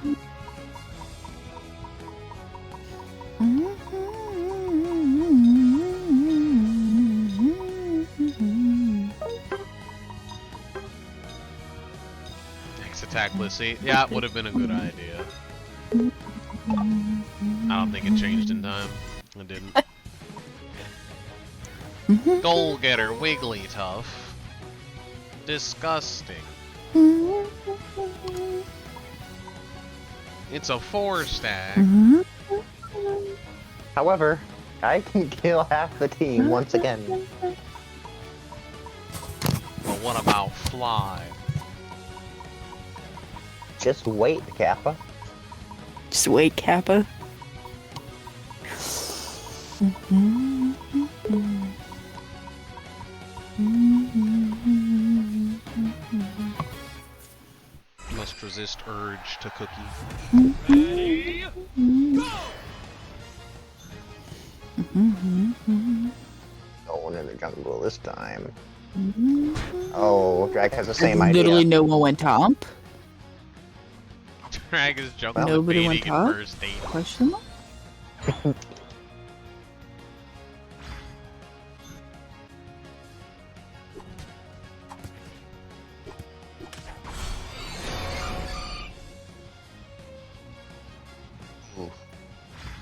Next attack, Lissy. Yeah, it would have been a good idea. I don't think it changed in time. It didn't. Goal getter, Wigglytuff. Disgusting. It's a 4-stack. However, I can kill half the team once again. But what about Fly? Just wait, Kappa. Just wait, Kappa. Must resist urge to cookie. Ready, go! Going in the jungle this time. Oh, Drag has the same idea. Literally no one went top. Drag is jungle Nobody went invading in top? first date. Question mark?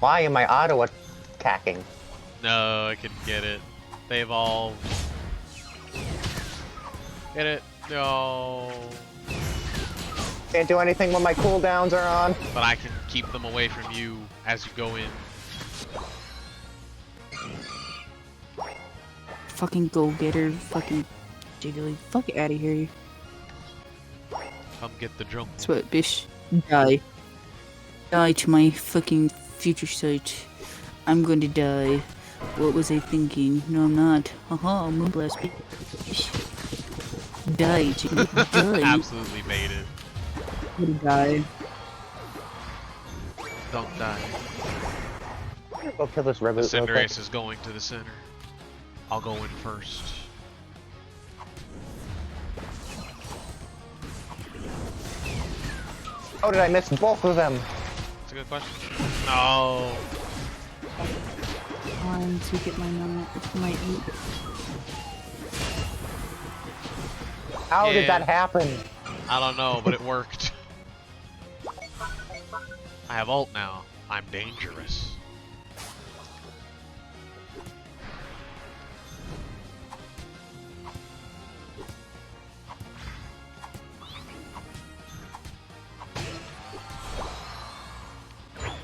Why am I auto attacking? No, I can get it. They evolved. Get it? No. Can't do anything when my cooldowns are on. But I can keep them away from you as you go in. Fucking go-getter, fucking jiggly. Fuck out of here. Come get the jungle. That's what, bitch. Die. Die to my fucking future sight. I'm going to die. What was I thinking? No, I'm not. Haha, Moonblast, bitch. Die, chicken. Die. Absolutely baited. I'm gonna die. Don't die. Go kill this rabbit. The Cinderace is going to the center. I'll go in first. How did I miss both of them? That's a good question. No. Trying to get my number. It's my 8. How Yeah. did that happen? I don't know, but it worked. I have ult now. I'm dangerous.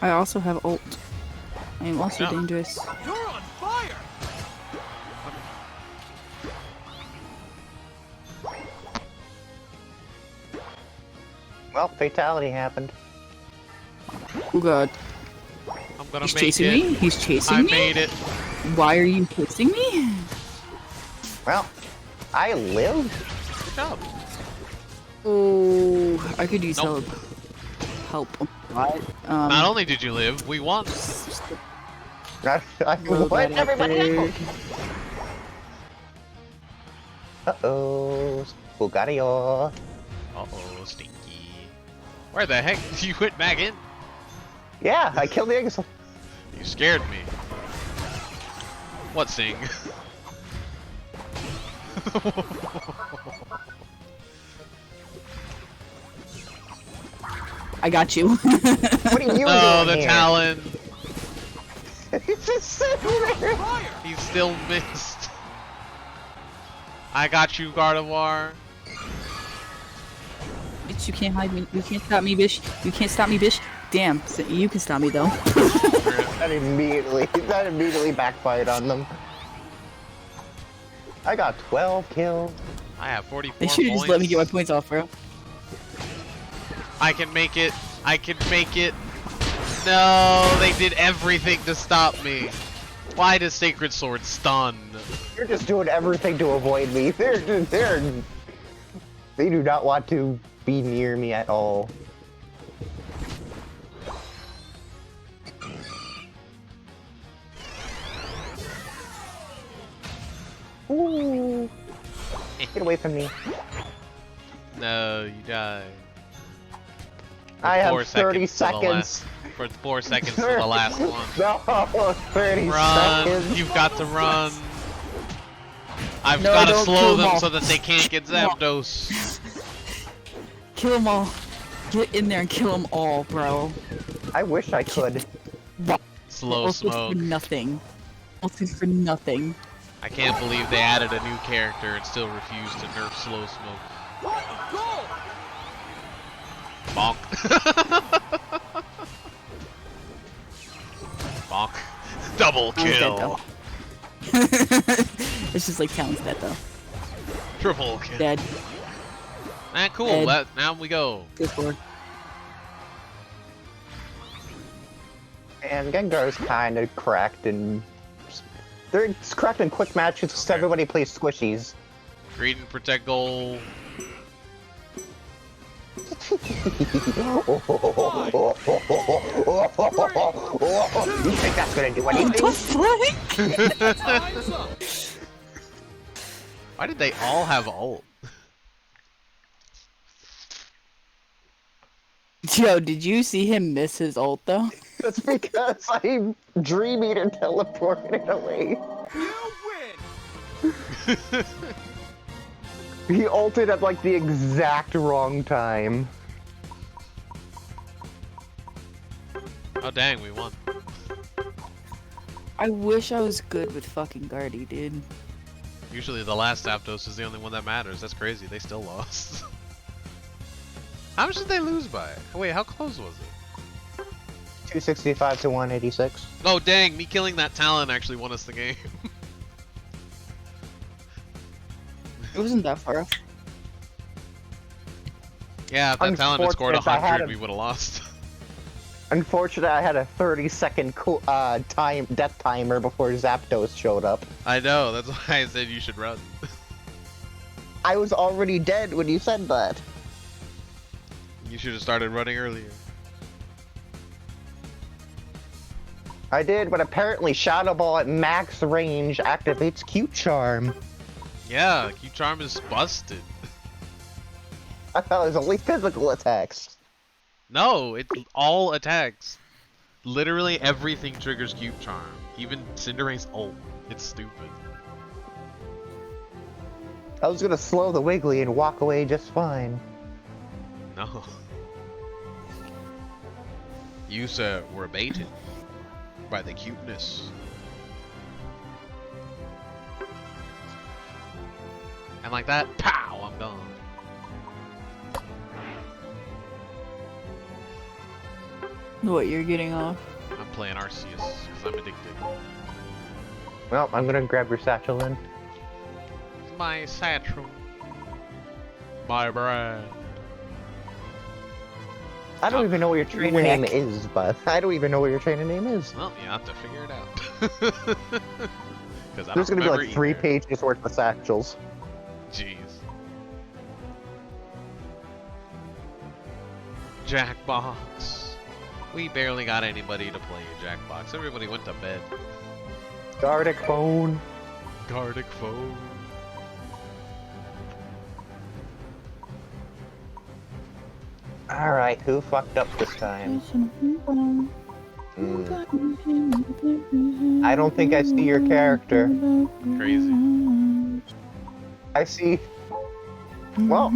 I also have ult. I am also Yeah. dangerous. You're on fire! Well, fatality happened. Oh god. I'm gonna He's make chasing it. me? He's chasing I me? made it. Why are you chasing me? Well, I lived. Good job. Oh, I could use Nope. help. What? Not only did you live, we won. I Roll what? that Everybody out else. Uh-oh. Bulgario. Uh-oh, stinky. Where the heck did you went back in? Yeah, I killed the Aegislash. You scared me. What sing? I got you. What are you Oh, doing the here? Talon. He's just sitting there. He still missed. I got you, Gardevoir. Bitch, you can't hide me. You can't stop me, bitch. You can't stop me, bitch. Damn, so you can stop me though. That immediately backfired on them. I got 12 kills. I have 44 They should have points. just let me get my points off, bro. I can make it. I can make it. No, they did everything to stop me. Why does Sacred Sword stun? You're just doing everything to avoid me. They do not want to be near me at all. Ooh. Get away from me. No, you die. I have 30 seconds. For 4 seconds to the last one. No, 30 Run! seconds. You've got to run! I've No, got to don't slow kill 'em them all. so that they can't get Zapdos. Kill them all. Get in there and kill them all, bro. I wish I could. Slow Also smoke. for nothing. Also for nothing. I can't believe they added a new character and still refused to nerf slow smoke. Bonk. Bonk. Double I'm dead, kill. though. It's just like Talon's dead though. Triple kill. Dead. Ah, cool. Dead. Now we go. Discord. And Gengar's kind of cracked and... They're cracked in quick matches because everybody plays squishies. Greedent protect goal. You think that's gonna do anything? Why did they all have ult? Yo, did you see him miss his ult though? That's because I Dream Eater teleported it away. You win! He ulted at like the exact wrong time. Oh dang, we won. I wish I was good with fucking Guardy, dude. Usually the last Zapdos is the only one that matters. That's crazy. They still lost. How much did they lose by? Wait, how close was it? 265 to 186. Oh dang, me killing that Talon actually won us the game. It wasn't that far off. Yeah, if that Talon had scored Unfortunate, I had 100, we would have lost. Unfortunately, I had a 30-second death timer before Zapdos showed up. I know, that's why I said you should run. I was already dead when you said that. You should have started running earlier. I did, but apparently Shadow Ball at max range activates Q-Charm. Yeah, Q-Charm is busted. I thought it was only physical attacks. No, it's all attacks. Literally everything triggers Q-Charm. Even Cinderace's ult. It's stupid. I was gonna slow the Wiggly and walk away just fine. No. You, sir, were baited by the cuteness. And like that, pow, I'm done. What, you're getting off? I'm playing Arceus because I'm addicted. Well, I'm gonna grab your satchel then. My satchel. My brand. I don't even know what your trainer name is, but I don't even know what your trainer name is. Well, you have to figure it out. Because There's gonna be like 3 pages worth of satchels. Jeez. Jackbox. We barely got anybody to play Jackbox. Everybody went to bed. Gardic phone. Gardic phone. Alright, who fucked up this time? I don't think I see your character. Crazy. I see. Well,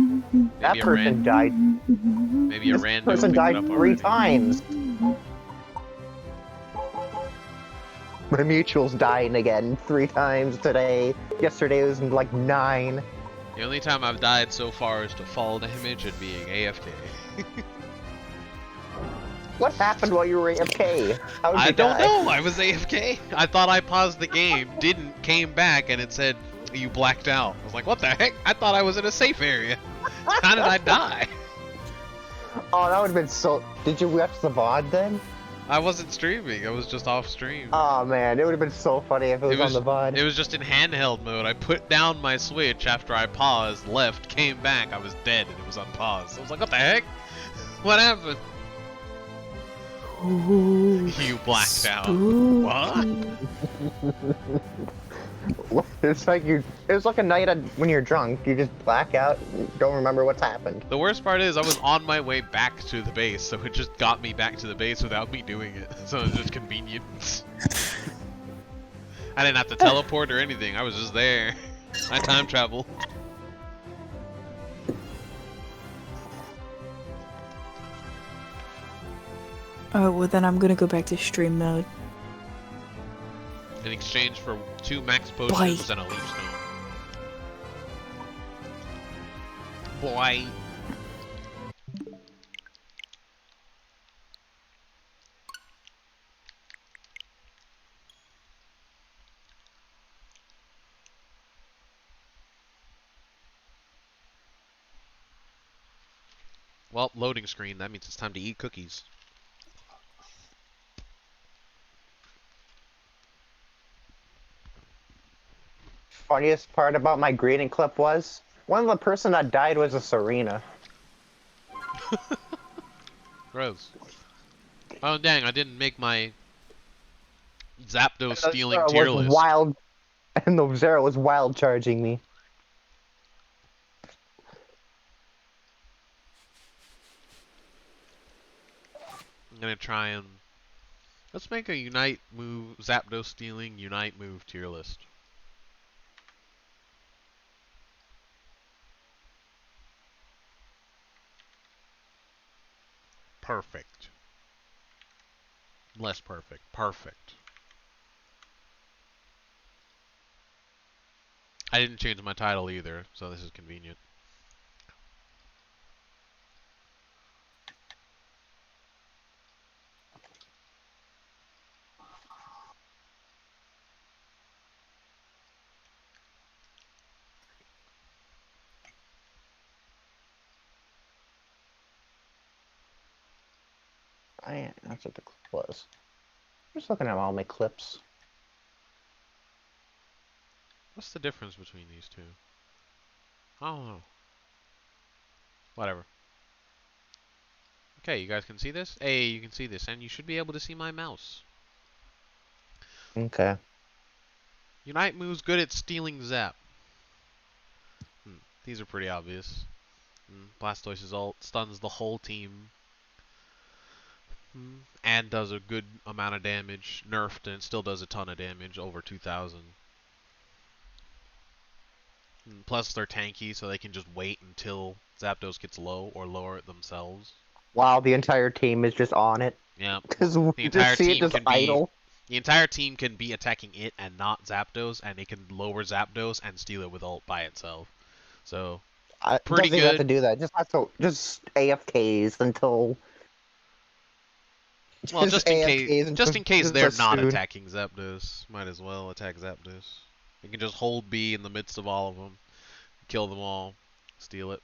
that Maybe a person died. Maybe a This random person died 3 times. My mutual's dying again 3 times today. Yesterday was like 9. The only time I've died so far is to fall damage and being AFK. What happened while you were AFK? How did you I don't die? know. I was AFK. I thought I paused the game, didn't, came back, and it said you blacked out. I was like, what the heck? I thought I was in a safe area. How did I die? Oh, that would have been so... Did you watch the VOD then? I wasn't streaming. I was just off stream. Oh man, it would have been so funny if it was on the VOD. It was just in handheld mode. I put down my Switch after I paused, left, came back. I was dead and it was unpaused. I was like, what the heck? What happened? Ooh, You blacked out. spooky. What? It's like it's like a night when you're drunk. You just black out, don't remember what's happened. The worst part is I was on my way back to the base, so it just got me back to the base without me doing it. So it was just convenient. I didn't have to teleport or anything. I was just there. I time travel. Oh, well then I'm gonna go back to stream mode. In exchange for 2 max potions and a leaf stone. Boy. Well, loading screen. That means it's time to eat cookies. Funniest part about my greeting clip was one of the person that died was a Serena. Gross. Oh dang! I didn't make my Zap-Stealing tier list. Wild, and the Zero was wild charging me. I'm gonna try and let's make a Unite move, Zap-Stealing Unite move tier list. Perfect. Less perfect. Perfect. I didn't change my title either, so this is convenient. That's what the clip was. I'm just looking at all my clips. What's the difference between these two? I don't know. Whatever. Okay, you guys can see this? Hey, you can see this, and you should be able to see my mouse. Okay. Unite moves good at stealing Zap. These are pretty obvious. Blastoise's ult stuns the whole team. And does a good amount of damage. Nerfed and it still does a ton of damage, over 2,000. Plus they're tanky, so they can just wait until Zapdos gets low or lower it themselves. Wow, the entire team is just on it. Yeah, because the entire team just can idle. The entire team can be attacking it and not Zapdos, and they can lower Zapdos and steal it with ult by itself. So pretty doesn't good. have to do that. Just have to AFKs until. Well, just in case they're not soon. attacking Zapdos, might as well attack Zapdos. You can just hold B in the midst of all of them, kill them all, steal it.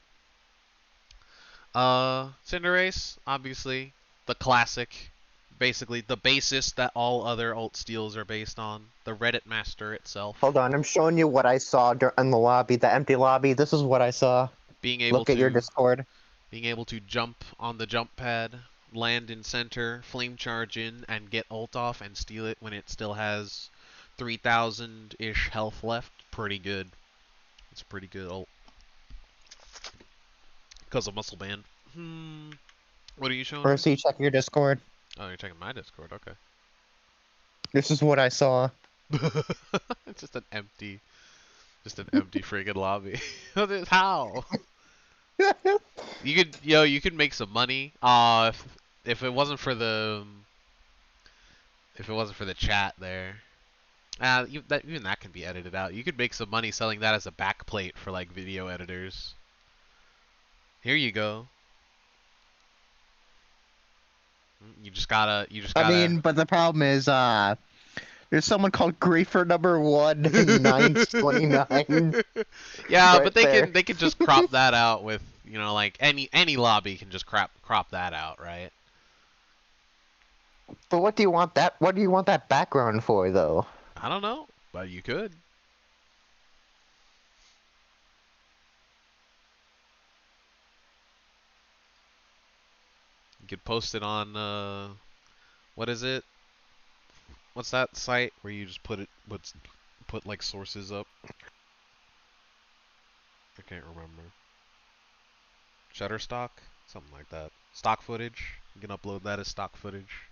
Cinderace, obviously, the classic, basically the basis that all other ult steals are based on. The Reddit master itself. Hold on, I'm showing you what I saw in the lobby, the empty lobby. This is what I saw. Being able Look at your Discord. Being able to jump on the jump pad, land in center, flame charge in, and get ult off and steal it when it still has 3,000-ish health left. Pretty good. It's a pretty good ult. Because of Muscle Band. What are you showing? Percy, check your Discord. Oh, you're checking my Discord. Okay. This is what I saw. It's just an empty friggin' lobby. How? You could make some money. If it wasn't for the chat there. Even that can be edited out. You could make some money selling that as a backplate for like video editors. Here you go. You just gotta. I mean, but the problem is, there's someone called Griefer number 1 and 929. Yeah, right but they can just crop that out with, you know, like any lobby can just crop that out, right? But what do you want that background for, though? I don't know, but you could. You could post it on what is it? What's that site where you just put put like sources up. I can't remember. Shutterstock? Something like that. Stock footage. You can upload that as stock footage.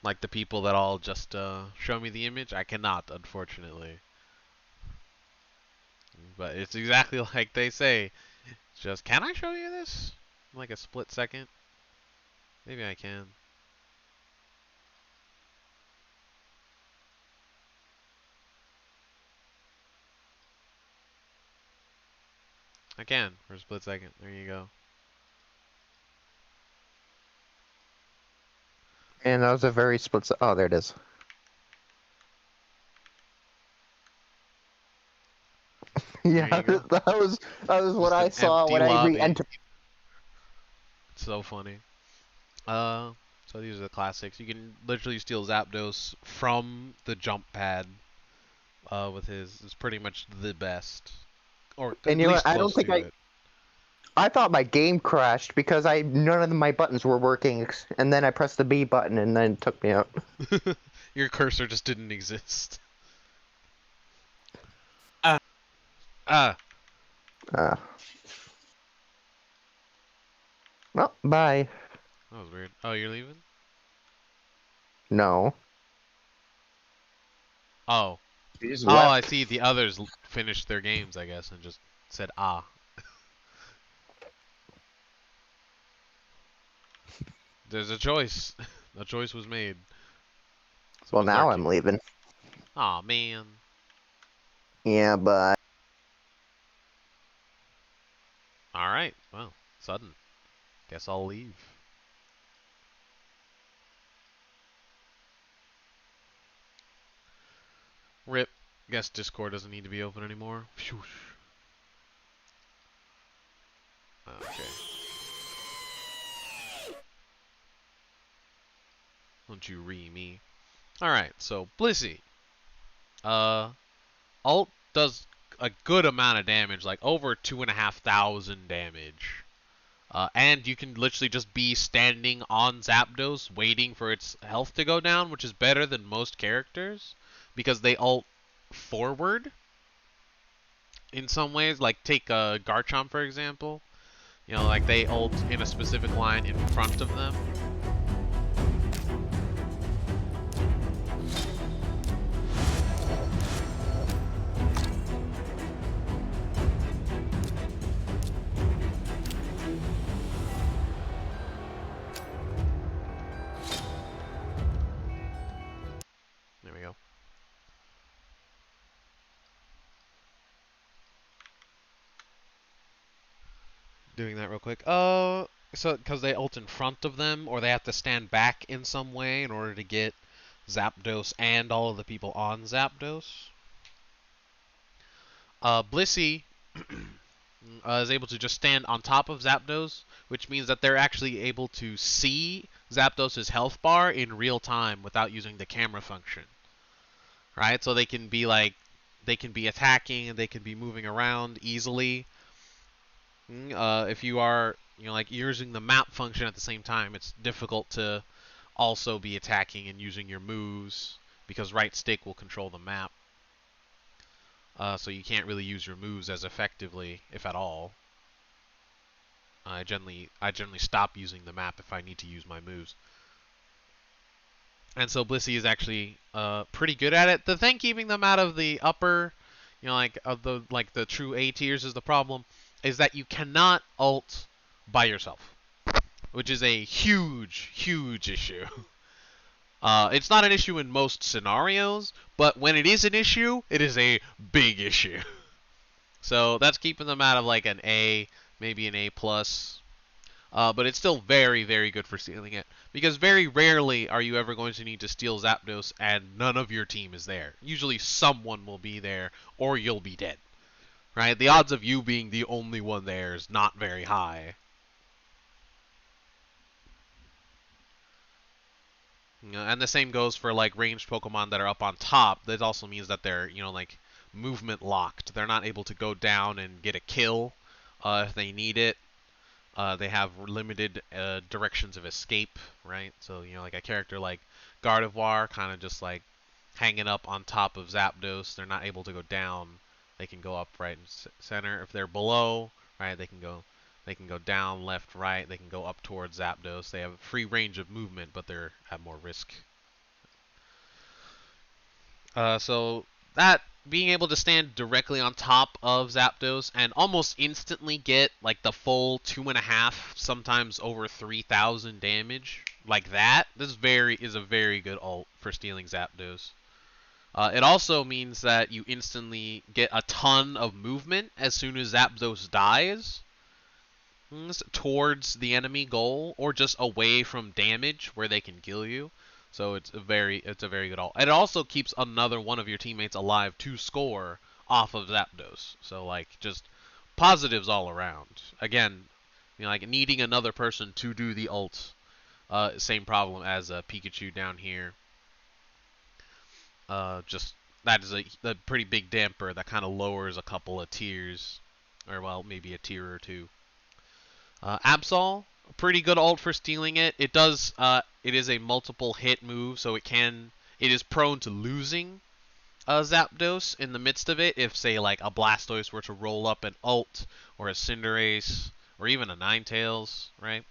Like the people that all just show me the image, I cannot, unfortunately. But it's exactly like they say. It's just, can I show you this? In like a split second? Maybe I can. I can, for a split second. There you go. And that was a very split. Oh, there it is. Yeah, that was what I saw when I re-entered. So funny. So these are the classics. You can literally steal Zapdos from the jump pad. With his, is pretty much the best. Or and you know what? I don't think I thought my game crashed because none of my buttons were working, and then I pressed the B button and then it took me out. Your cursor just didn't exist. Well, bye. That was weird. Oh, you're leaving? No. Oh. He's Oh, left. I see. The others finished their games, I guess, and just said ah. There's a choice. A choice was made. Well, now I'm leaving. Aw, man. Yeah, but... Alright, well, sudden. Guess I'll leave. Rip. Guess Discord doesn't need to be open anymore. Phew. Okay. Don't you me. Alright, so Blissey. Ult does a good amount of damage, like over 2,500 damage. And you can literally just be standing on Zapdos waiting for its health to go down, which is better than most characters because they ult forward in some ways. Like take Garchomp for example. You know, like they ult in a specific line in front of them. There we go. Doing that real quick. So because they ult in front of them, or they have to stand back in some way in order to get Zapdos and all of the people on Zapdos. Blissey is able to just stand on top of Zapdos, which means that they're actually able to see Zapdos' health bar in real time without using the camera function. Right? So they can be like, they can be attacking and they can be moving around easily. If you are, you know, like using the map function at the same time, it's difficult to also be attacking and using your moves because right stick will control the map. So you can't really use your moves as effectively, if at all. I generally stop using the map if I need to use my moves. And so Blissey is actually pretty good at it. The thing keeping them out of the upper, you know, like of the true A tiers is the problem, is that you cannot ult by yourself, which is a huge, huge issue. It's not an issue in most scenarios, but when it is an issue, it is a big issue. So that's keeping them out of like an A, maybe an A+. But it's still very, very good for stealing it. Because very rarely are you ever going to need to steal Zapdos and none of your team is there. Usually someone will be there or you'll be dead. Right? The odds of you being the only one there is not very high. You know, and the same goes for like ranged Pokemon that are up on top. That also means that they're, you know, like movement locked. They're not able to go down and get a kill if they need it. They have limited directions of escape, right? So, you know, like a character like Gardevoir kind of just like hanging up on top of Zapdos. They're not able to go down. They can go up, right, and center. If they're below, right, they can go down, left, right. They can go up towards Zapdos. They have a free range of movement, but they're at more risk. So that being able to stand directly on top of Zapdos and almost instantly get like the full 2.5, sometimes over 3,000 damage, like that, this is a very good ult for stealing Zapdos. It also means that you instantly get a ton of movement as soon as Zapdos dies towards the enemy goal or just away from damage where they can kill you. So it's a very good ult. It also keeps another one of your teammates alive to score off of Zapdos. So like just positives all around. Again, like needing another person to do the ult. Same problem as Pikachu down here. Just that is a pretty big damper that kind of lowers a couple of tiers, or well, maybe a tier or two. Absol, pretty good ult for stealing it. It does. It is a multiple hit move, so it is prone to losing Zapdos in the midst of it. If say like a Blastoise were to roll up an ult, or a Cinderace, or even a Ninetales, right?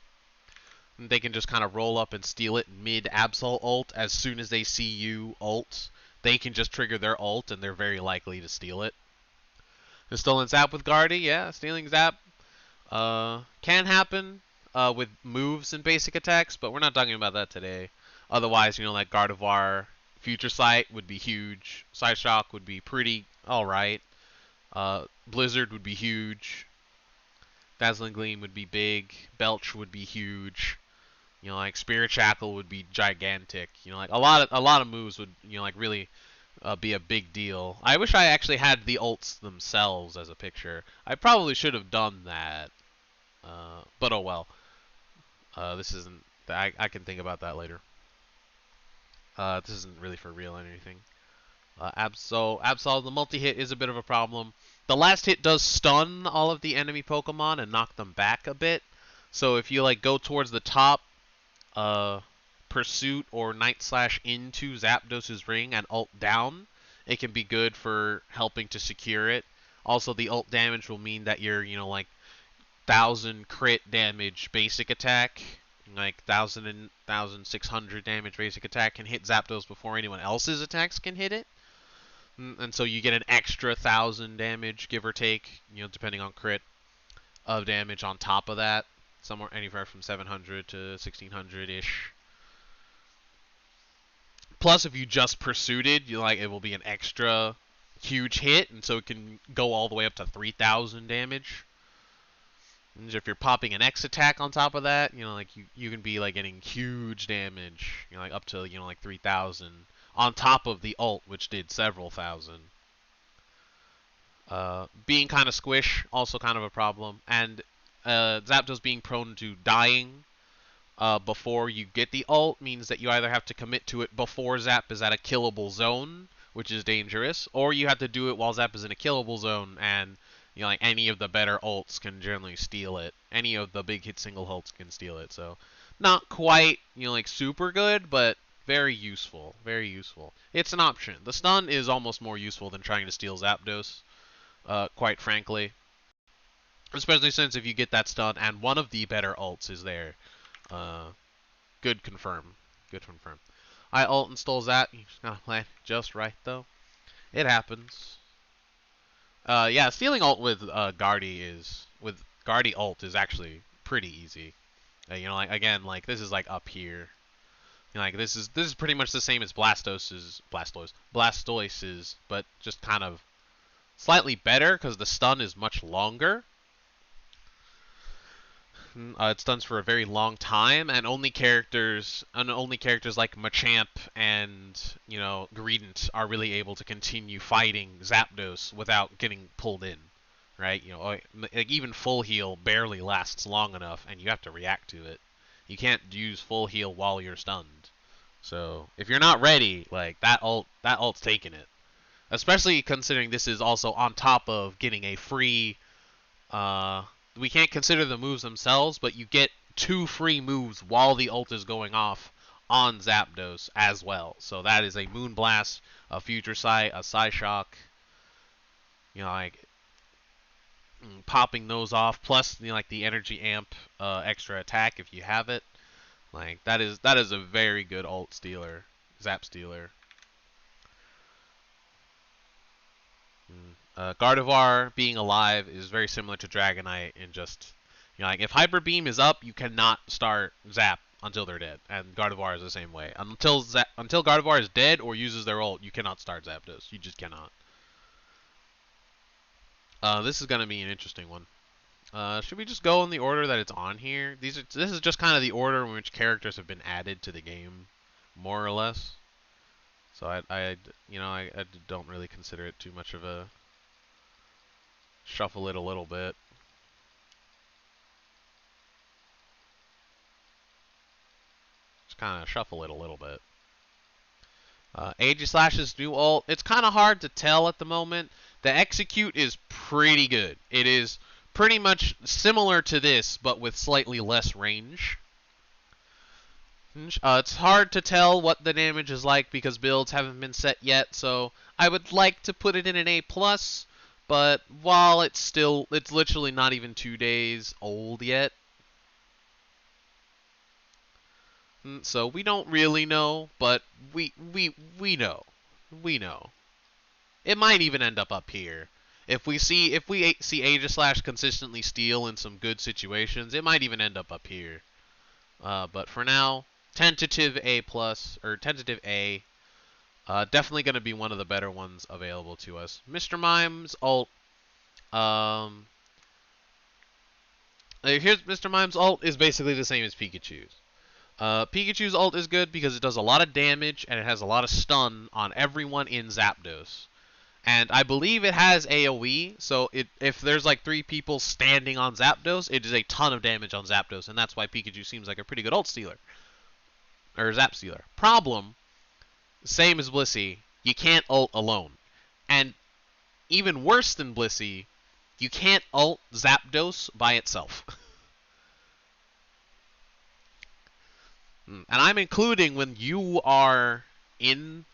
They can just kind of roll up and steal it mid Absol ult. As soon as they see you ult, they can just trigger their ult, and they're very likely to steal it. The stolen Zap with Guardy, yeah, stealing Zap can happen with moves and basic attacks, but we're not talking about that today. Otherwise, like Gardevoir, Future Sight would be huge. Psyshock would be pretty alright. Blizzard would be huge. Dazzling Gleam would be big. Belch would be huge. Like Spirit Shackle would be gigantic. Like a lot of moves would, like really be a big deal. I wish I actually had the ults themselves as a picture. I probably should have done that. But oh well. This isn't. I can think about that later. This isn't really for real or anything. Absol, the multi-hit is a bit of a problem. The last hit does stun all of the enemy Pokemon and knock them back a bit. So if you like go towards the top, Pursuit or Night Slash into Zapdos's ring and ult down, it can be good for helping to secure it. Also, the ult damage will mean that you're, like 1,000 crit damage basic attack, like 1,000 and 1,600 damage basic attack can hit Zapdos before anyone else's attacks can hit it. And so you get an extra 1,000 damage, give or take, depending on crit, of damage on top of that. Somewhere anywhere from 700 to 1,600-ish. Plus, if you just pursuited, it will be an extra huge hit, and so it can go all the way up to 3,000 damage. And if you're popping an X attack on top of that, like you can be like getting huge damage, like up to like 3,000 on top of the ult, which did several thousand. Being kind of squish, also kind of a problem, and Zapdos being prone to dying before you get the ult means that you either have to commit to it before Zap is at a killable zone, which is dangerous, or you have to do it while Zap is in a killable zone, and like any of the better ults can generally steal it. Any of the big hit single ults can steal it. So not quite, like super good, but very useful. Very useful. It's an option. The stun is almost more useful than trying to steal Zapdos, quite frankly. Especially since if you get that stun and one of the better ults is there. Good confirm. Good confirm. I ult and stole Zap. You just gotta play just right, though. It happens. Yeah, stealing ult with Guardy ult is actually pretty easy. Like again, like this is like up here. Like this is pretty much the same as Blastoise's, but just kind of slightly better because the stun is much longer. It stuns for a very long time, and only characters like Machamp and Greedent are really able to continue fighting Zapdos without getting pulled in, right? Like even full heal barely lasts long enough, and you have to react to it. You can't use full heal while you're stunned. So if you're not ready, like that ult's taking it. Especially considering this is also on top of getting a free. We can't consider the moves themselves, but you get 2 free moves while the ult is going off on Zapdos as well. So that is a Moonblast, a Future Sight, a Psyshock. You know, like popping those off, plus like the Energy Amp extra attack if you have it. Like that is a very good ult stealer, Zap stealer. Gardevoir being alive is very similar to Dragonite in just, like if Hyper Beam is up, you cannot start Zap until they're dead, and Gardevoir is the same way. Until Gardevoir is dead or uses their ult, you cannot start Zapdos. You just cannot. This is gonna be an interesting one. Should we just go in the order that it's on here? This is just kind of the order in which characters have been added to the game, more or less. So I don't really consider it too much of a shuffle it a little bit. Just kind of shuffle it a little bit. Aegislash's new ult, it's kind of hard to tell at the moment. The execute is pretty good. It is pretty much similar to this, but with slightly less range. It's hard to tell what the damage is like because builds haven't been set yet, so I would like to put it in an A+, but while it's literally not even 2 days old yet. So we don't really know, but we know. We know. It might even end up here. If we see Aegislash consistently steal in some good situations, it might even end up here. But for now, tentative A+, or tentative A. Definitely going to be one of the better ones available to us. Mr. Mime's ult. Here's Mr. Mime's ult is basically the same as Pikachu's. Pikachu's ult is good because it does a lot of damage and it has a lot of stun on everyone in Zapdos. And I believe it has AoE, so if there's like 3 people standing on Zapdos, it does a ton of damage on Zapdos, and that's why Pikachu seems like a pretty good ult stealer. Or Zap stealer. Problem, same as Blissey, you can't ult alone. And even worse than Blissey, you can't ult Zapdos by itself. And I'm including when you are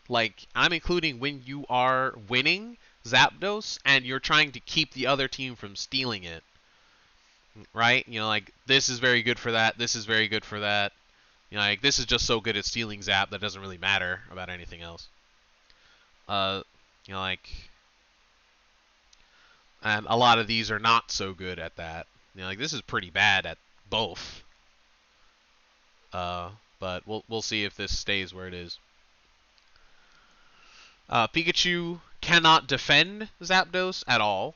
when you are winning Zapdos and you're trying to keep the other team from stealing it. Right? Like, this is very good for that, this is very good for that. Like, this is just so good at stealing Zap that doesn't really matter about anything else. And a lot of these are not so good at that. Like, this is pretty bad at both. But we'll see if this stays where it is. Pikachu cannot defend Zapdos at all,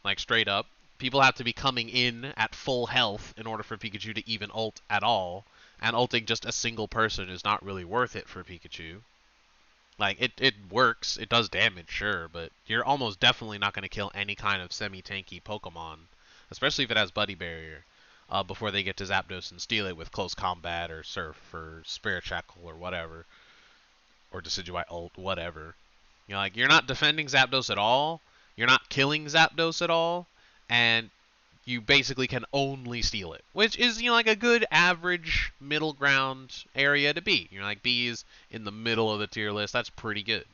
like straight up. People have to be coming in at full health in order for Pikachu to even ult at all, and ulting just a single person is not really worth it for Pikachu. Like, it works, it does damage, sure, but you're almost definitely not going to kill any kind of semi-tanky Pokemon, especially if it has Buddy Barrier, before they get to Zapdos and steal it with Close Combat or Surf or Spirit Shackle or whatever, or Decidueye ult, whatever. Like, you're not defending Zapdos at all, you're not killing Zapdos at all, and you basically can only steal it, which is, like a good average middle ground area to be. Like, B is in the middle of the tier list, that's pretty good,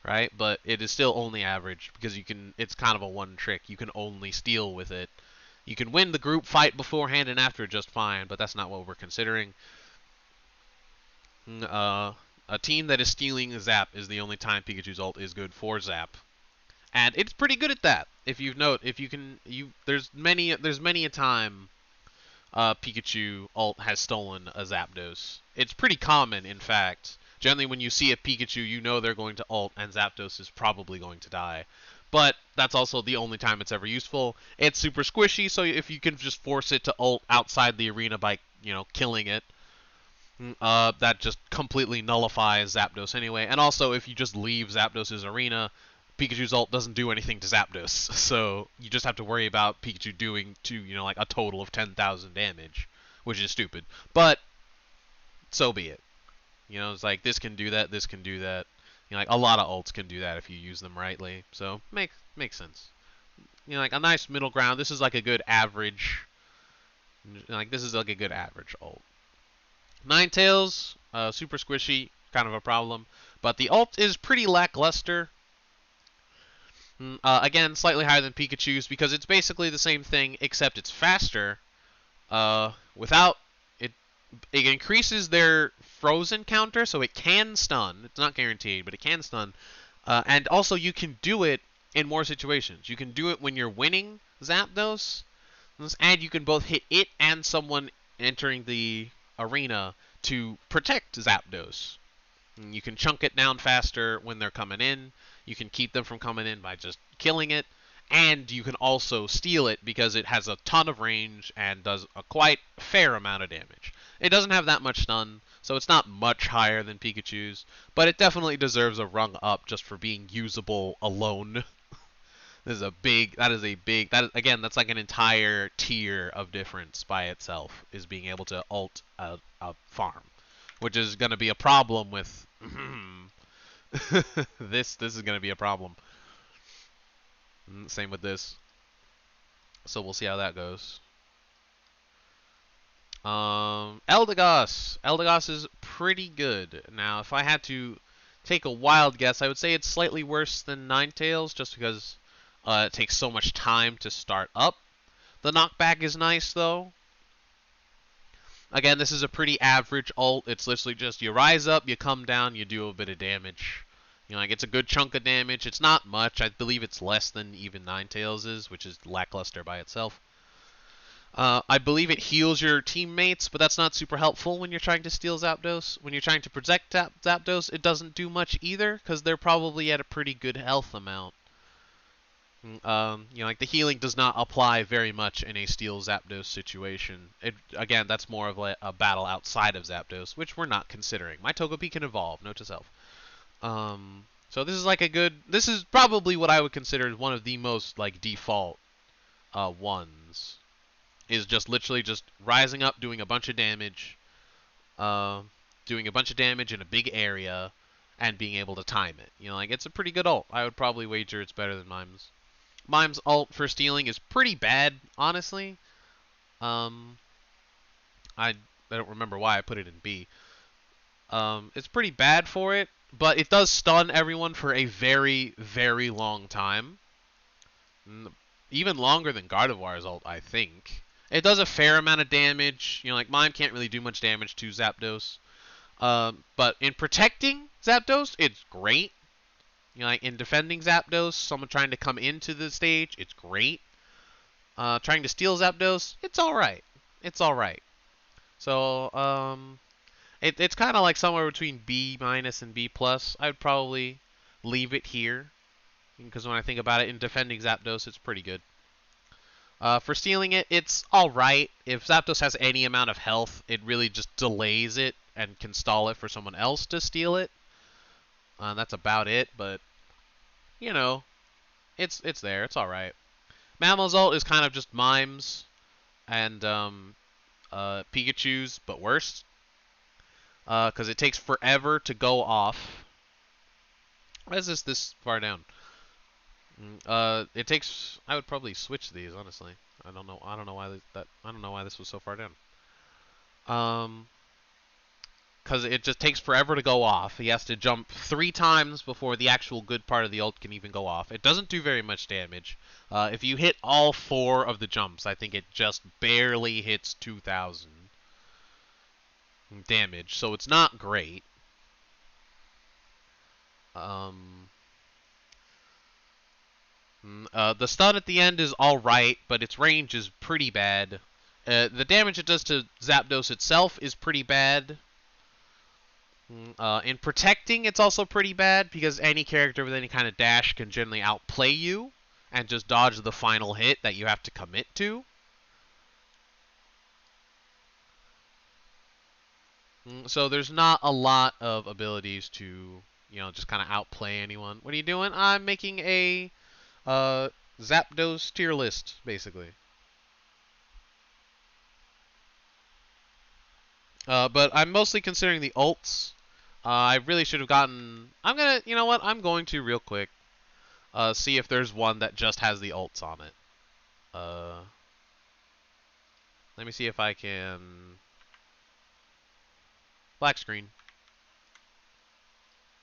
right? But it is still only average because it's kind of a one trick. You can only steal with it. You can win the group fight beforehand and after just fine, but that's not what we're considering. A team that is stealing Zap is the only time Pikachu's ult is good for Zap. And it's pretty good at that. There's many a time Pikachu ult has stolen a Zapdos. It's pretty common, in fact. Generally, when you see a Pikachu, you know they're going to ult, and Zapdos is probably going to die. But that's also the only time it's ever useful. It's super squishy, so if you can just force it to ult outside the arena by, killing it, that just completely nullifies Zapdos anyway. And also, if you just leave Zapdos' arena, Pikachu's ult doesn't do anything to Zapdos, so you just have to worry about Pikachu doing like a total of 10,000 damage, which is stupid. But so be it. It's like this can do that, this can do that. Like a lot of ults can do that if you use them rightly. So makes sense. Like a nice middle ground. This is like a good average. Like this is like a good average ult. Ninetales, super squishy, kind of a problem. But the ult is pretty lackluster. Again, slightly higher than Pikachu's because it's basically the same thing except it's faster. Without it, it increases their frozen counter, so it can stun. It's not guaranteed, but it can stun. And also, you can do it in more situations. You can do it when you're winning Zapdos, and you can both hit it and someone entering the arena to protect Zapdos. And you can chunk it down faster when they're coming in. You can keep them from coming in by just killing it. And you can also steal it because it has a ton of range and does a quite fair amount of damage. It doesn't have that much stun, so it's not much higher than Pikachu's, but it definitely deserves a rung up just for being usable alone. Again, that's like an entire tier of difference by itself, is being able to ult a farm, which is going to be a problem with this is going to be a problem. Same with this. So we'll see how that goes. Eldegoss. Eldegoss is pretty good. Now, if I had to take a wild guess, I would say it's slightly worse than Ninetales, just because it takes so much time to start up. The knockback is nice, though. Again, this is a pretty average ult. It's literally just you rise up, you come down, you do a bit of damage. You know, like, it's a good chunk of damage. It's not much. I believe it's less than even Ninetales is, which is lackluster by itself. I believe it heals your teammates, but that's not super helpful when you're trying to steal Zapdos. When you're trying to protect Zapdos, it doesn't do much either, because they're probably at a pretty good health amount. You know, like, the healing does not apply very much in a steal Zapdos situation. Again, that's more of like a battle outside of Zapdos, which we're not considering. My Togepi can evolve, note to self. So this is like this is probably what I would consider one of the most, like, default ones. Is just literally just rising up, doing a bunch of damage, in a big area, and being able to time it. You know, like, it's a pretty good ult. I would probably wager it's better than Mime's. Mime's ult for stealing is pretty bad, honestly. I don't remember why I put it in B. It's pretty bad for it, but it does stun everyone for a very, very long time. Even longer than Gardevoir's ult, I think. It does a fair amount of damage. You know, like, Mime can't really do much damage to Zapdos. But in protecting Zapdos, it's great. You know, like, in defending Zapdos, someone trying to come into the stage, it's great. Trying to steal Zapdos, it's alright. It's alright. So, it's kind of like somewhere between B- and B+. I would probably leave it here. Because when I think about it, in defending Zapdos, it's pretty good. For stealing it, it's alright. If Zapdos has any amount of health, it really just delays it and can stall it for someone else to steal it. That's about it, but, you know, it's there. It's alright. Mammo's ult is kind of just Mime's and Pikachu's, but worse. Because it takes forever to go off. Why is this far down? It takes. I would probably switch these, honestly. I don't know why this was so far down. Because it just takes forever to go off. He has to jump 3 times before the actual good part of the ult can even go off. It doesn't do very much damage. If you hit all 4 of the jumps, I think it just barely hits 2,000 damage. So it's not great. The stun at the end is alright, but its range is pretty bad. The damage it does to Zapdos itself is pretty bad. In protecting, it's also pretty bad, because any character with any kind of dash can generally outplay you and just dodge the final hit that you have to commit to. So there's not a lot of abilities to, you know, just kind of outplay anyone. What are you doing? I'm making a Zapdos tier list, basically. But I'm mostly considering the ults. I really should have gotten... you know what? I'm going to real quick see if there's one that just has the ults on it. Let me see if I can... Black screen.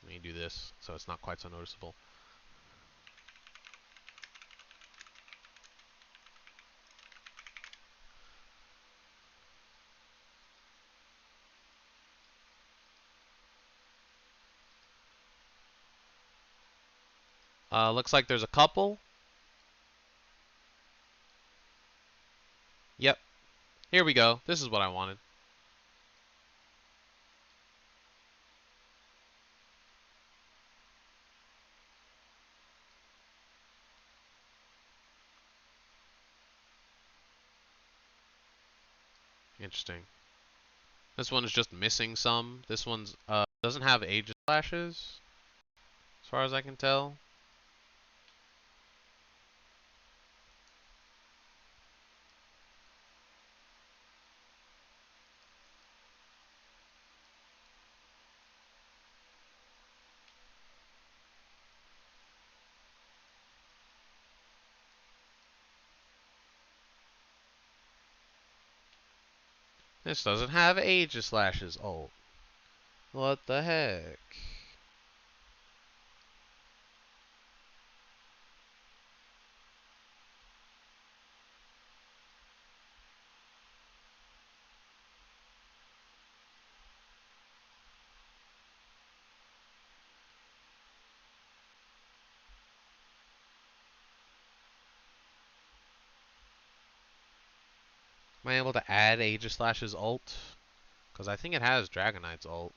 Let me do this so it's not quite so noticeable. Looks like there's a couple. Yep. Here we go. This is what I wanted. Interesting. This one is just missing some. This one's doesn't have Aegislashes, as far as I can tell. This doesn't have Aegislashes. Oh, what the heck? Am I able to add Aegislash's ult? Because I think it has Dragonite's ult.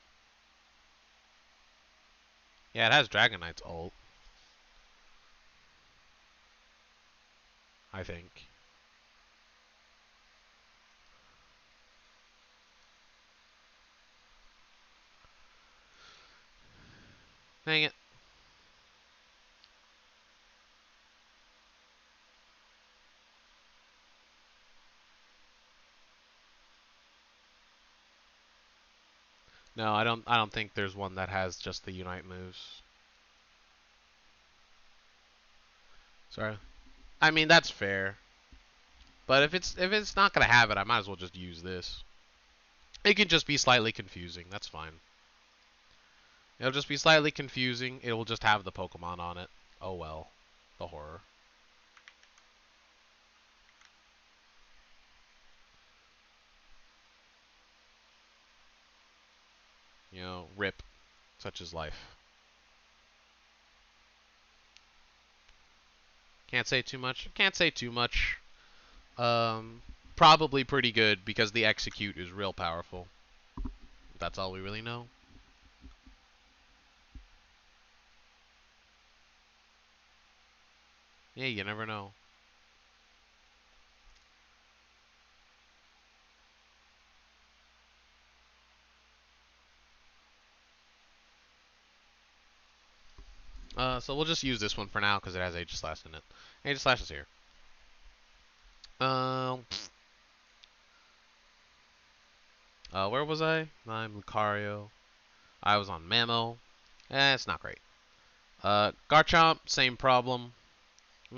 Yeah, it has Dragonite's ult. I think. Dang it. No, I don't think there's one that has just the Unite moves. Sorry. I mean, that's fair. But if it's not gonna have it, I might as well just use this. It can just be slightly confusing. That's fine. It'll just be slightly confusing. It will just have the Pokemon on it. Oh well. The horror. You know, rip. Such is life. Can't say too much. Can't say too much. Probably pretty good because the execute is real powerful. That's all we really know. Yeah, you never know. So we'll just use this one for now because it has Aegislash in it. Aegislash is here. Where was I? I'm Lucario. I was on Mamo. It's not great. Garchomp, same problem.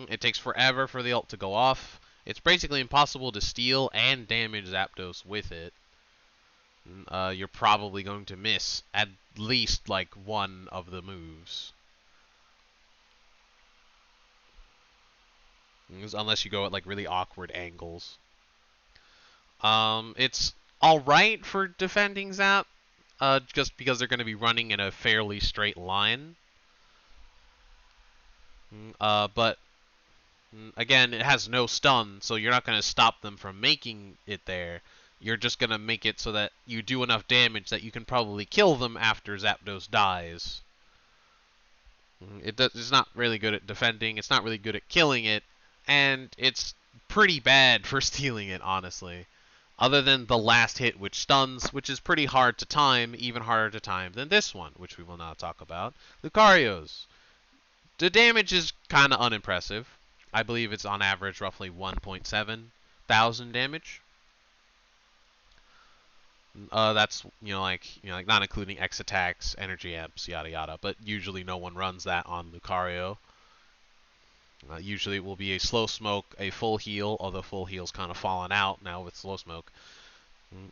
It takes forever for the ult to go off. It's basically impossible to steal and damage Zapdos with it. You're probably going to miss at least like one of the moves. Unless you go at like really awkward angles. It's alright for defending Zap, just because they're going to be running in a fairly straight line. But again, it has no stun, so you're not going to stop them from making it there. You're just going to make it so that you do enough damage that you can probably kill them after Zapdos dies. It's not really good at defending, it's not really good at killing it, and it's pretty bad for stealing it, honestly. Other than the last hit, which stuns, which is pretty hard to time, even harder to time than this one, which we will now talk about. Lucario's. The damage is kind of unimpressive. I believe it's on average roughly 1.7 thousand damage. That's like not including X attacks, energy amps, yada yada. But usually no one runs that on Lucario. Usually it will be a slow smoke, a full heal, although full heal's kind of fallen out now with slow smoke.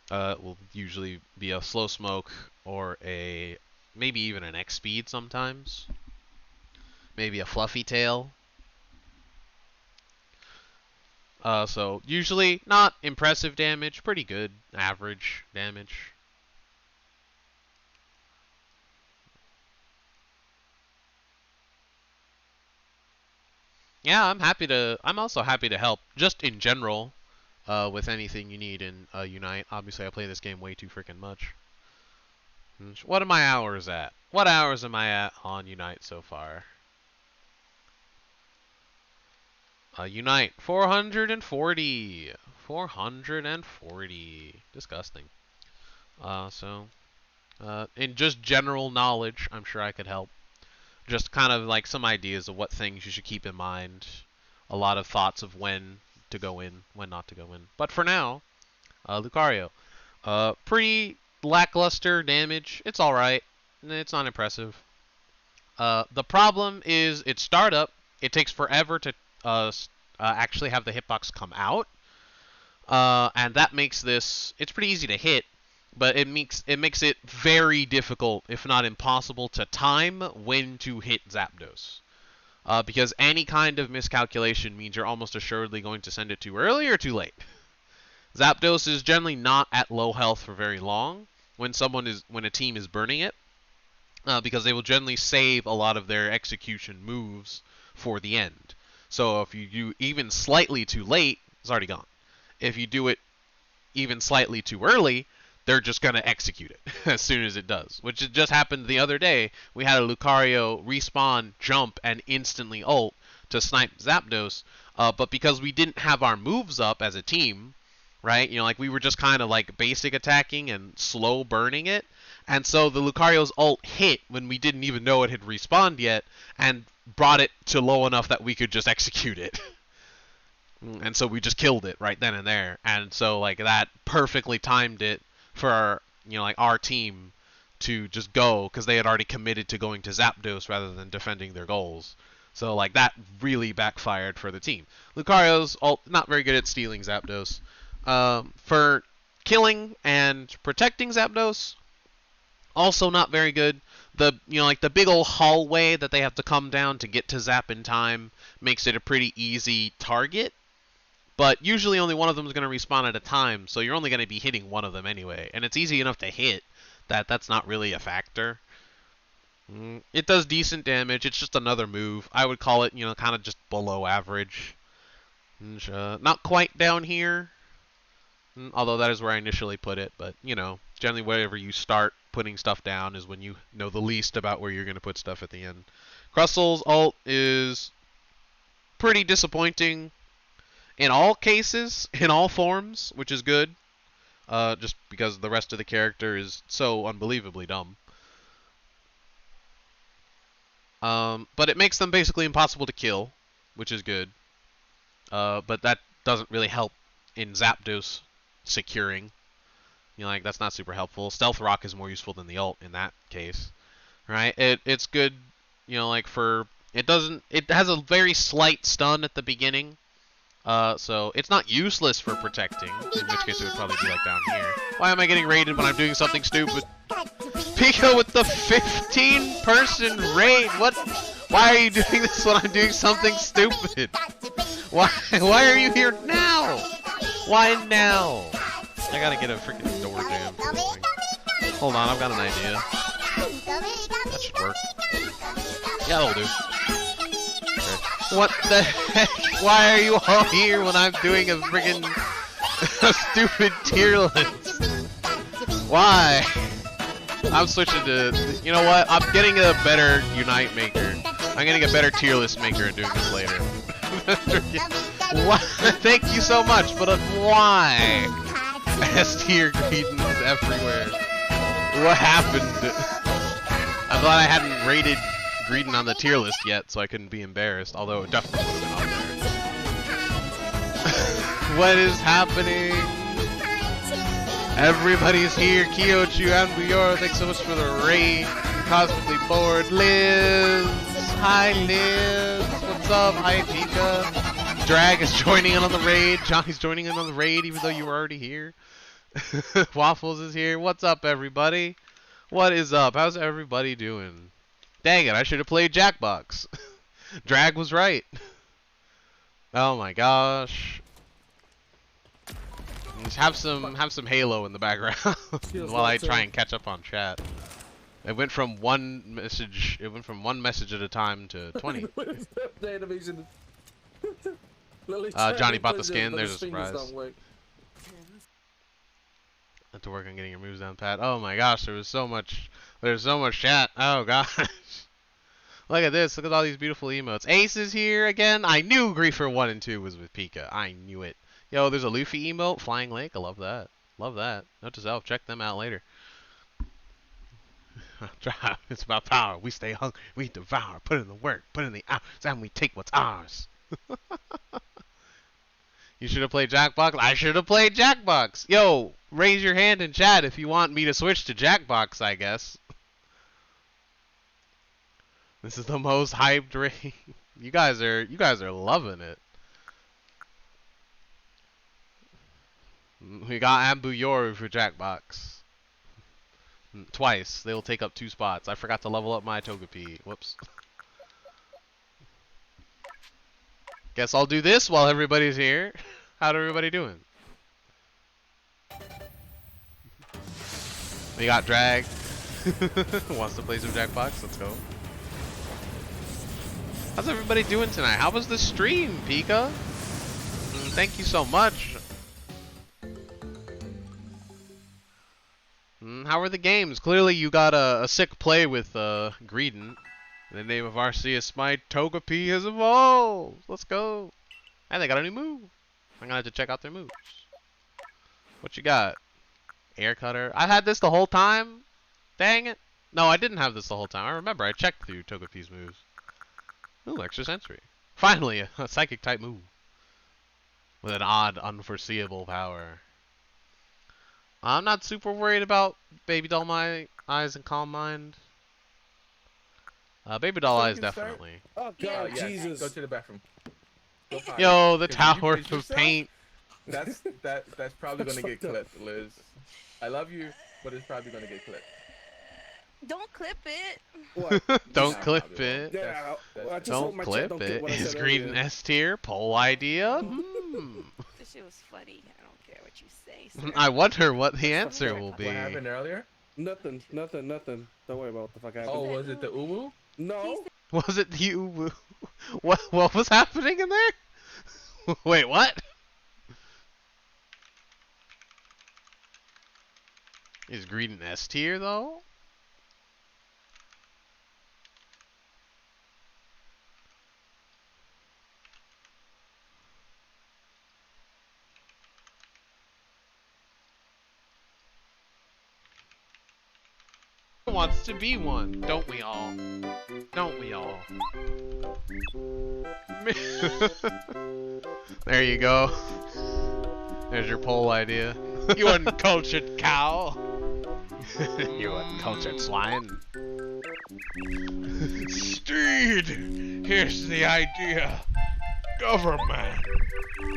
Will usually be a slow smoke or a maybe even an X speed sometimes. Maybe a fluffy tail. So usually not impressive damage, pretty good average damage. Yeah, I'm also happy to help, just in general, with anything you need in Unite. Obviously, I play this game way too freaking much. What are my hours at? What hours am I at on Unite so far? Unite, 440. 440. Disgusting. In just general knowledge, I'm sure I could help. Just kind of like some ideas of what things you should keep in mind. A lot of thoughts of when to go in, when not to go in. But for now, Lucario. Pretty lackluster damage. It's alright. It's not impressive. The problem is its startup. It takes forever to actually have the hitbox come out. And that makes this... It's pretty easy to hit. But it makes it very difficult, if not impossible, to time when to hit Zapdos. Because any kind of miscalculation means you're almost assuredly going to send it too early or too late. Zapdos is generally not at low health for very long when a team is burning it, because they will generally save a lot of their execution moves for the end. So if you do even slightly too late, it's already gone. If you do it even slightly too early, they're just going to execute it as soon as it does. Which just happened the other day. We had a Lucario respawn, jump, and instantly ult to snipe Zapdos. But because we didn't have our moves up as a team, right? You know, like we were just kind of like basic attacking and slow burning it. And so the Lucario's ult hit when we didn't even know it had respawned yet and brought it to low enough that we could just execute it. And so we just killed it right then and there. And so like that perfectly timed it for our, like our team to just go, because they had already committed to going to Zapdos rather than defending their goals. So like that really backfired for the team. Lucario's ult not very good at stealing Zapdos. For killing and protecting Zapdos, also not very good. The the big old hallway that they have to come down to get to Zap in time makes it a pretty easy target. But usually only one of them is going to respawn at a time, so you're only going to be hitting one of them anyway. And it's easy enough to hit that that's not really a factor. It does decent damage. It's just another move. I would call it, kind of just below average. Not quite down here, although that is where I initially put it. But, generally wherever you start putting stuff down is when you know the least about where you're going to put stuff at the end. Crustl's ult is pretty disappointing. In all cases, in all forms, which is good, just because the rest of the character is so unbelievably dumb. But it makes them basically impossible to kill, which is good. But that doesn't really help in Zapdos securing. That's not super helpful. Stealth Rock is more useful than the ult in that case, right? It's good, for it has a very slight stun at the beginning. So it's not useless for protecting, in which case it would probably be like down here. Why am I getting raided when I'm doing something stupid? Pico with the 15-person raid! What? Why are you doing this when I'm doing something stupid? Why are you here now? Why now? I gotta get a freaking door jam. Hold on, I've got an idea. That should work. Yeah, that'll do. What the heck? Why are you all here when I'm doing a friggin' stupid tier list? Why? I'm switching to... You know what? I'm getting a better Unite maker. I'm getting a better tier list maker and doing this later. Why? Thank you so much, but why? S tier Greedent is everywhere. What happened? I thought I hadn't rated Greedent on the tier list yet, so I couldn't be embarrassed, although it definitely would have been on there. What is happening? Everybody's here. Kyochu and Buyor, thanks so much for the raid. Cosmically bored. Liz! Hi, Liz! What's up? Hi, Pika. Drag is joining in on the raid. Johnny's joining in on the raid, even though you were already here. Waffles is here. What's up, everybody? What is up? How's everybody doing? Dang it, I should have played Jackbox. Drag was right. Oh my gosh. Just have some Halo in the background while I try and catch up on chat. It went from one message at a time to 20. Johnny bought the skin. There's a surprise. Have to work on getting your moves down pat. Oh my gosh, there's so much chat. Oh gosh. Look at this. Look at all these beautiful emotes. Ace is here again. I knew Griefer 1 and 2 was with Pika. I knew it. Yo, there's a Luffy emote. Flying Lake. I love that. Love that. Note to self. Check them out later. It's about power. We stay hungry. We devour. Put in the work. Put in the hours. And we take what's ours. You should have played Jackbox. I should have played Jackbox. Yo, raise your hand in chat if you want me to switch to Jackbox, I guess. This is the most hyped raid. You guys are loving it. We got Ambu Yoru for Jackbox. Twice. They will take up 2 spots. I forgot to level up my Togepi. Whoops. Guess I'll do this while everybody's here. How's everybody doing? We got Drag. Wants to play some Jackbox? Let's go. How's everybody doing tonight? How was the stream, Pika? Thank you so much. How are the games? Clearly you got a sick play with Greedent. In the name of Arceus, my Togepi has evolved. Let's go. And they got a new move. I'm gonna have to check out their moves. What you got? Air Cutter. I had this the whole time. Dang it. No, I didn't have this the whole time. I remember I checked through Togepi's moves. Ooh, Extra Sensory. Finally, a Psychic type move. With an odd, unforeseeable power. I'm not super worried about Baby Doll My Eyes and Calm Mind. Baby Doll Eyes definitely. Oh God, Jesus! Go to the bathroom. Yo, the Tower of Paint. That's probably gonna get clipped, Liz. I love you, but it's probably gonna get clipped. Don't clip it. What? Don't clip it. Yeah, don't clip it. Is Greedent S tier? Poll idea? This shit was funny. I don't care what you say. Sir. I wonder what the answer will be. What happened earlier? Nothing. Don't worry about what the fuck happened. Oh, was it the uwu? No. Was it the uwu? What was happening in there? Wait, what? Is Greedent S tier though? Wants to be one, don't we all? Don't we all? There you go. There's your poll idea. You uncultured cow. You uncultured swine. Steed, here's the idea. Government.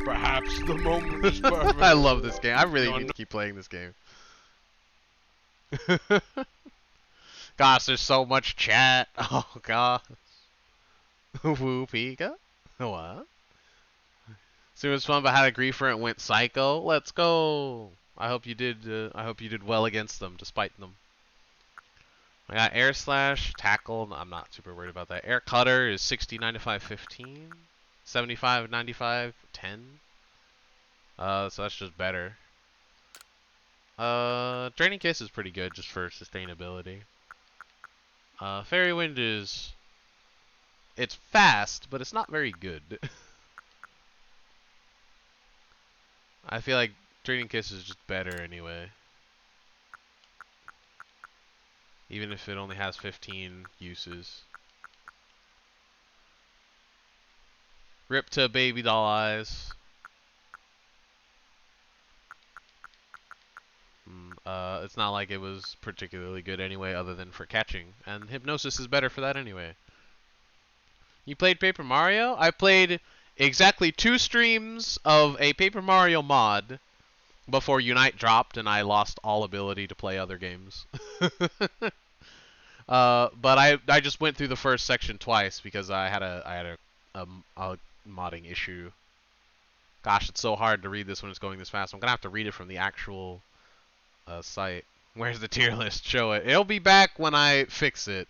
Perhaps the moment is perfect. I love this game. I really need to keep playing this game. Gosh, there's so much chat. Oh gosh. Woo Pika? What? So it was fun, but had a griefer and went psycho. Let's go. I hope you did. I hope you did well against them, despite them. I got air slash, tackle. I'm not super worried about that. Air cutter is 60, 95, 15, 75, 95, 10. So that's just better. Draining kiss is pretty good just for sustainability. Fairy wind is. It's fast, but it's not very good. I feel like Draining Kiss is just better anyway. Even if it only has 15 uses. Rip to Baby Doll Eyes. It's not like it was particularly good anyway, other than for catching. And Hypnosis is better for that anyway. You played Paper Mario? I played exactly 2 streams of a Paper Mario mod, before Unite dropped and I lost all ability to play other games. But I just went through the first section twice because I had a modding issue. Gosh, it's so hard to read this when it's going this fast. I'm gonna have to read it from the actual site. Where's the tier list? Show it. It'll be back when I fix it.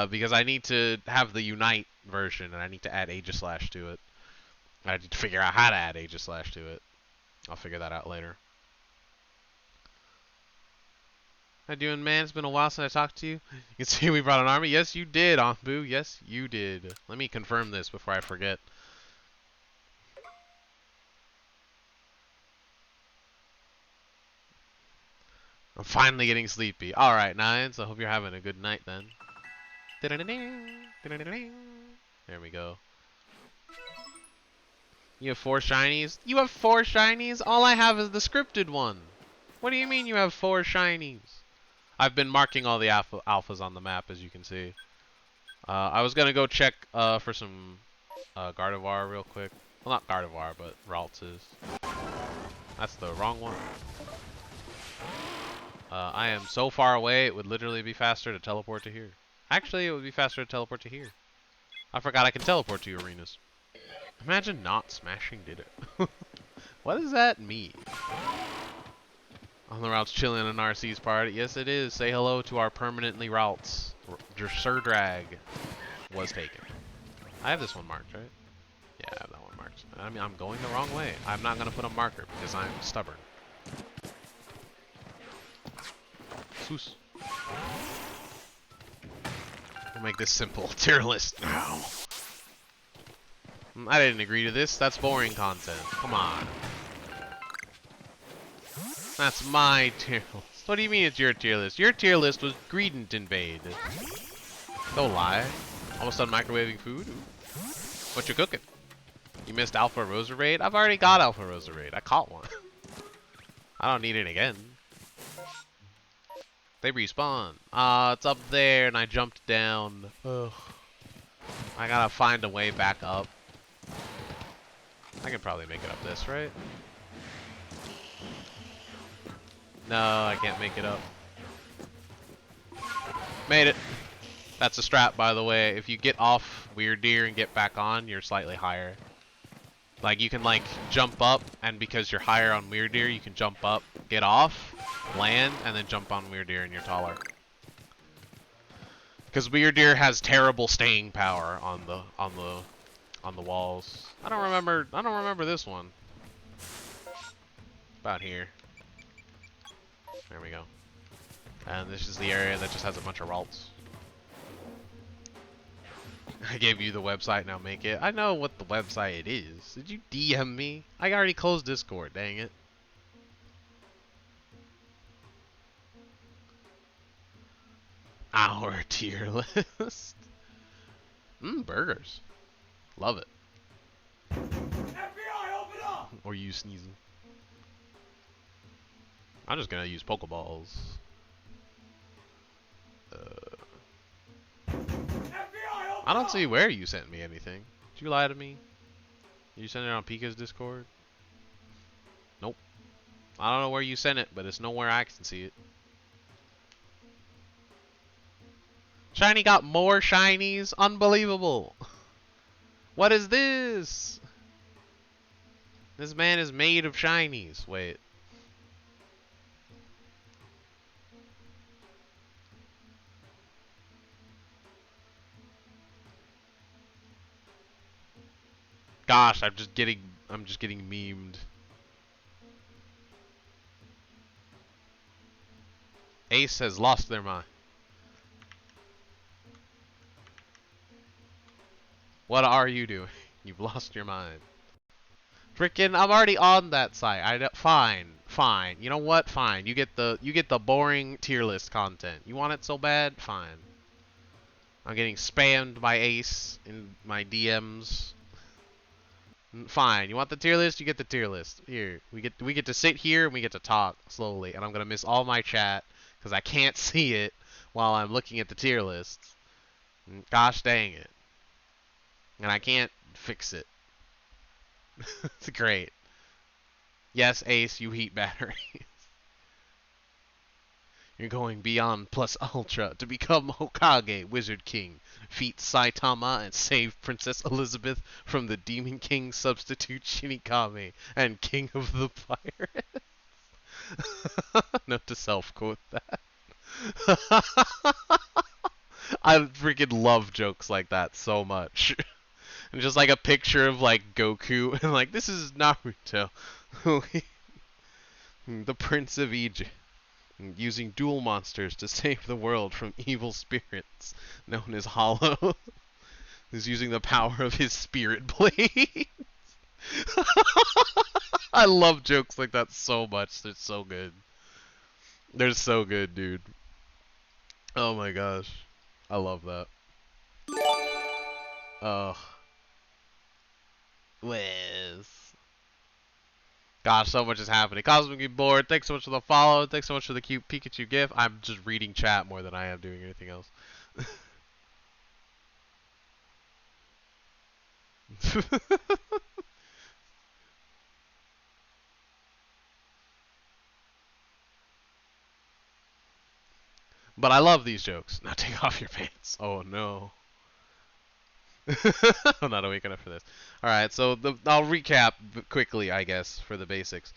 Because I need to have the Unite version and I need to add Aegislash to it. I need to figure out how to add Aegislash to it. I'll figure that out later. How you doing, man? It's been a while since I talked to you. You can see we brought an army. Yes, you did, Anbu. Yes, you did. Let me confirm this before I forget. I'm finally getting sleepy. Alright, Nines. I hope you're having a good night then. There we go. You have 4 shinies? You have 4 shinies? All I have is the scripted one. What do you mean you have 4 shinies? I've been marking all the alphas on the map, as you can see. I was gonna go check for some Gardevoir real quick. Well, not Gardevoir, but Ralts's. That's the wrong one. I am so far away, it would literally be faster to teleport to here. Actually, it would be faster to teleport to here. I forgot I can teleport to arenas. Imagine not smashing did it. What does that mean? On the routes chilling in RC's party. Yes, it is. Say hello to our permanently routes. Sir Drag was taken. I have this one marked, right? Yeah, I have that one marked. I mean, I'm going the wrong way. I'm not going to put a marker because I'm stubborn. Soos. We'll make this simple. Tier list now. I didn't agree to this. That's boring content. Come on. That's my tier list. What do you mean it's your tier list? Your tier list was Greedent Invade. Don't lie. Almost done microwaving food? Ooh. What you cooking? You missed Alpha Rosa Raid? I've already got Alpha Rosa Raid. I caught one. I don't need it again. They respawn. It's up there and I jumped down. Ugh. I gotta find a way back up. I can probably make it up this, right? No, I can't make it up. Made it. That's a strat, by the way. If you get off Weird Deer and get back on, you're slightly higher. Like, you can, like, jump up, and because you're higher on Weird Deer, you can jump up, get off, land, and then jump on Weird Deer and you're taller. Because Weird Deer has terrible staying power on the walls. I don't remember this one. About here. There we go. And this is the area that just has a bunch of Ralts. I gave you the website, now make it. I know what the website is. Did you DM me? I already closed Discord, dang it. Our tier list. Burgers. Love it. FBI, open up! Or you sneezing. I'm just gonna use Pokeballs. I don't see where you sent me anything. Did you lie to me? Did you send it on Pika's Discord? Nope. I don't know where you sent it, but it's nowhere I can see it. Shiny got more shinies? Unbelievable. What is this? This man is made of shinies. Wait. Gosh, I'm just getting memed. Ace has lost their mind. What are you doing? You've lost your mind. Frickin', I'm already on that site. Fine. You know what? Fine. You get the boring tier list content. You want it so bad? Fine. I'm getting spammed by Ace in my DMs. Fine. You want the tier list? You get the tier list. Here, we get to sit here and we get to talk slowly, and I'm gonna miss all my chat because I can't see it while I'm looking at the tier list. Gosh dang it. And I can't fix it. It's great. Yes, Ace, you heat batteries. You're going beyond plus ultra to become Hokage, Wizard King. Defeat Saitama and save Princess Elizabeth from the Demon King substitute Shinigami and King of the Pirates. Note to self quote that. I freaking love jokes like that so much. And just like a picture of like Goku and like this is Naruto. The Prince of Egypt. Using dual monsters to save the world from evil spirits known as Hollow. He's using the power of his spirit blade. I love jokes like that so much. They're so good. They're so good, dude. Oh my gosh. I love that. Oh. Wiz. Gosh, so much is happening. Cosmic Board, thanks so much for the follow. Thanks so much for the cute Pikachu GIF. I'm just reading chat more than I am doing anything else. But I love these jokes. Now take off your pants. Oh no. I'm not awake enough for this. Alright, so I'll recap quickly, I guess, for the basics.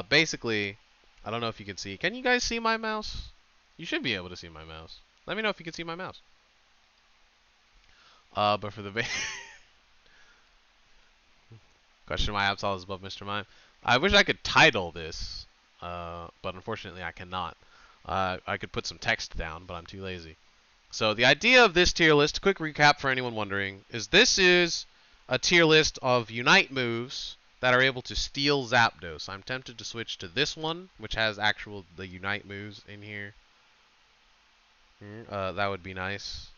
Basically, I don't know if you can see. Can you guys see my mouse? You should be able to see my mouse. Let me know if you can see my mouse. But for the question my Absol is above Mr. Mime. I wish I could title this, but unfortunately I cannot. I could put some text down, but I'm too lazy. So the idea of this tier list, quick recap for anyone wondering, is this is a tier list of Unite moves that are able to steal Zapdos. I'm tempted to switch to this one, which has the Unite moves in here. That would be nice.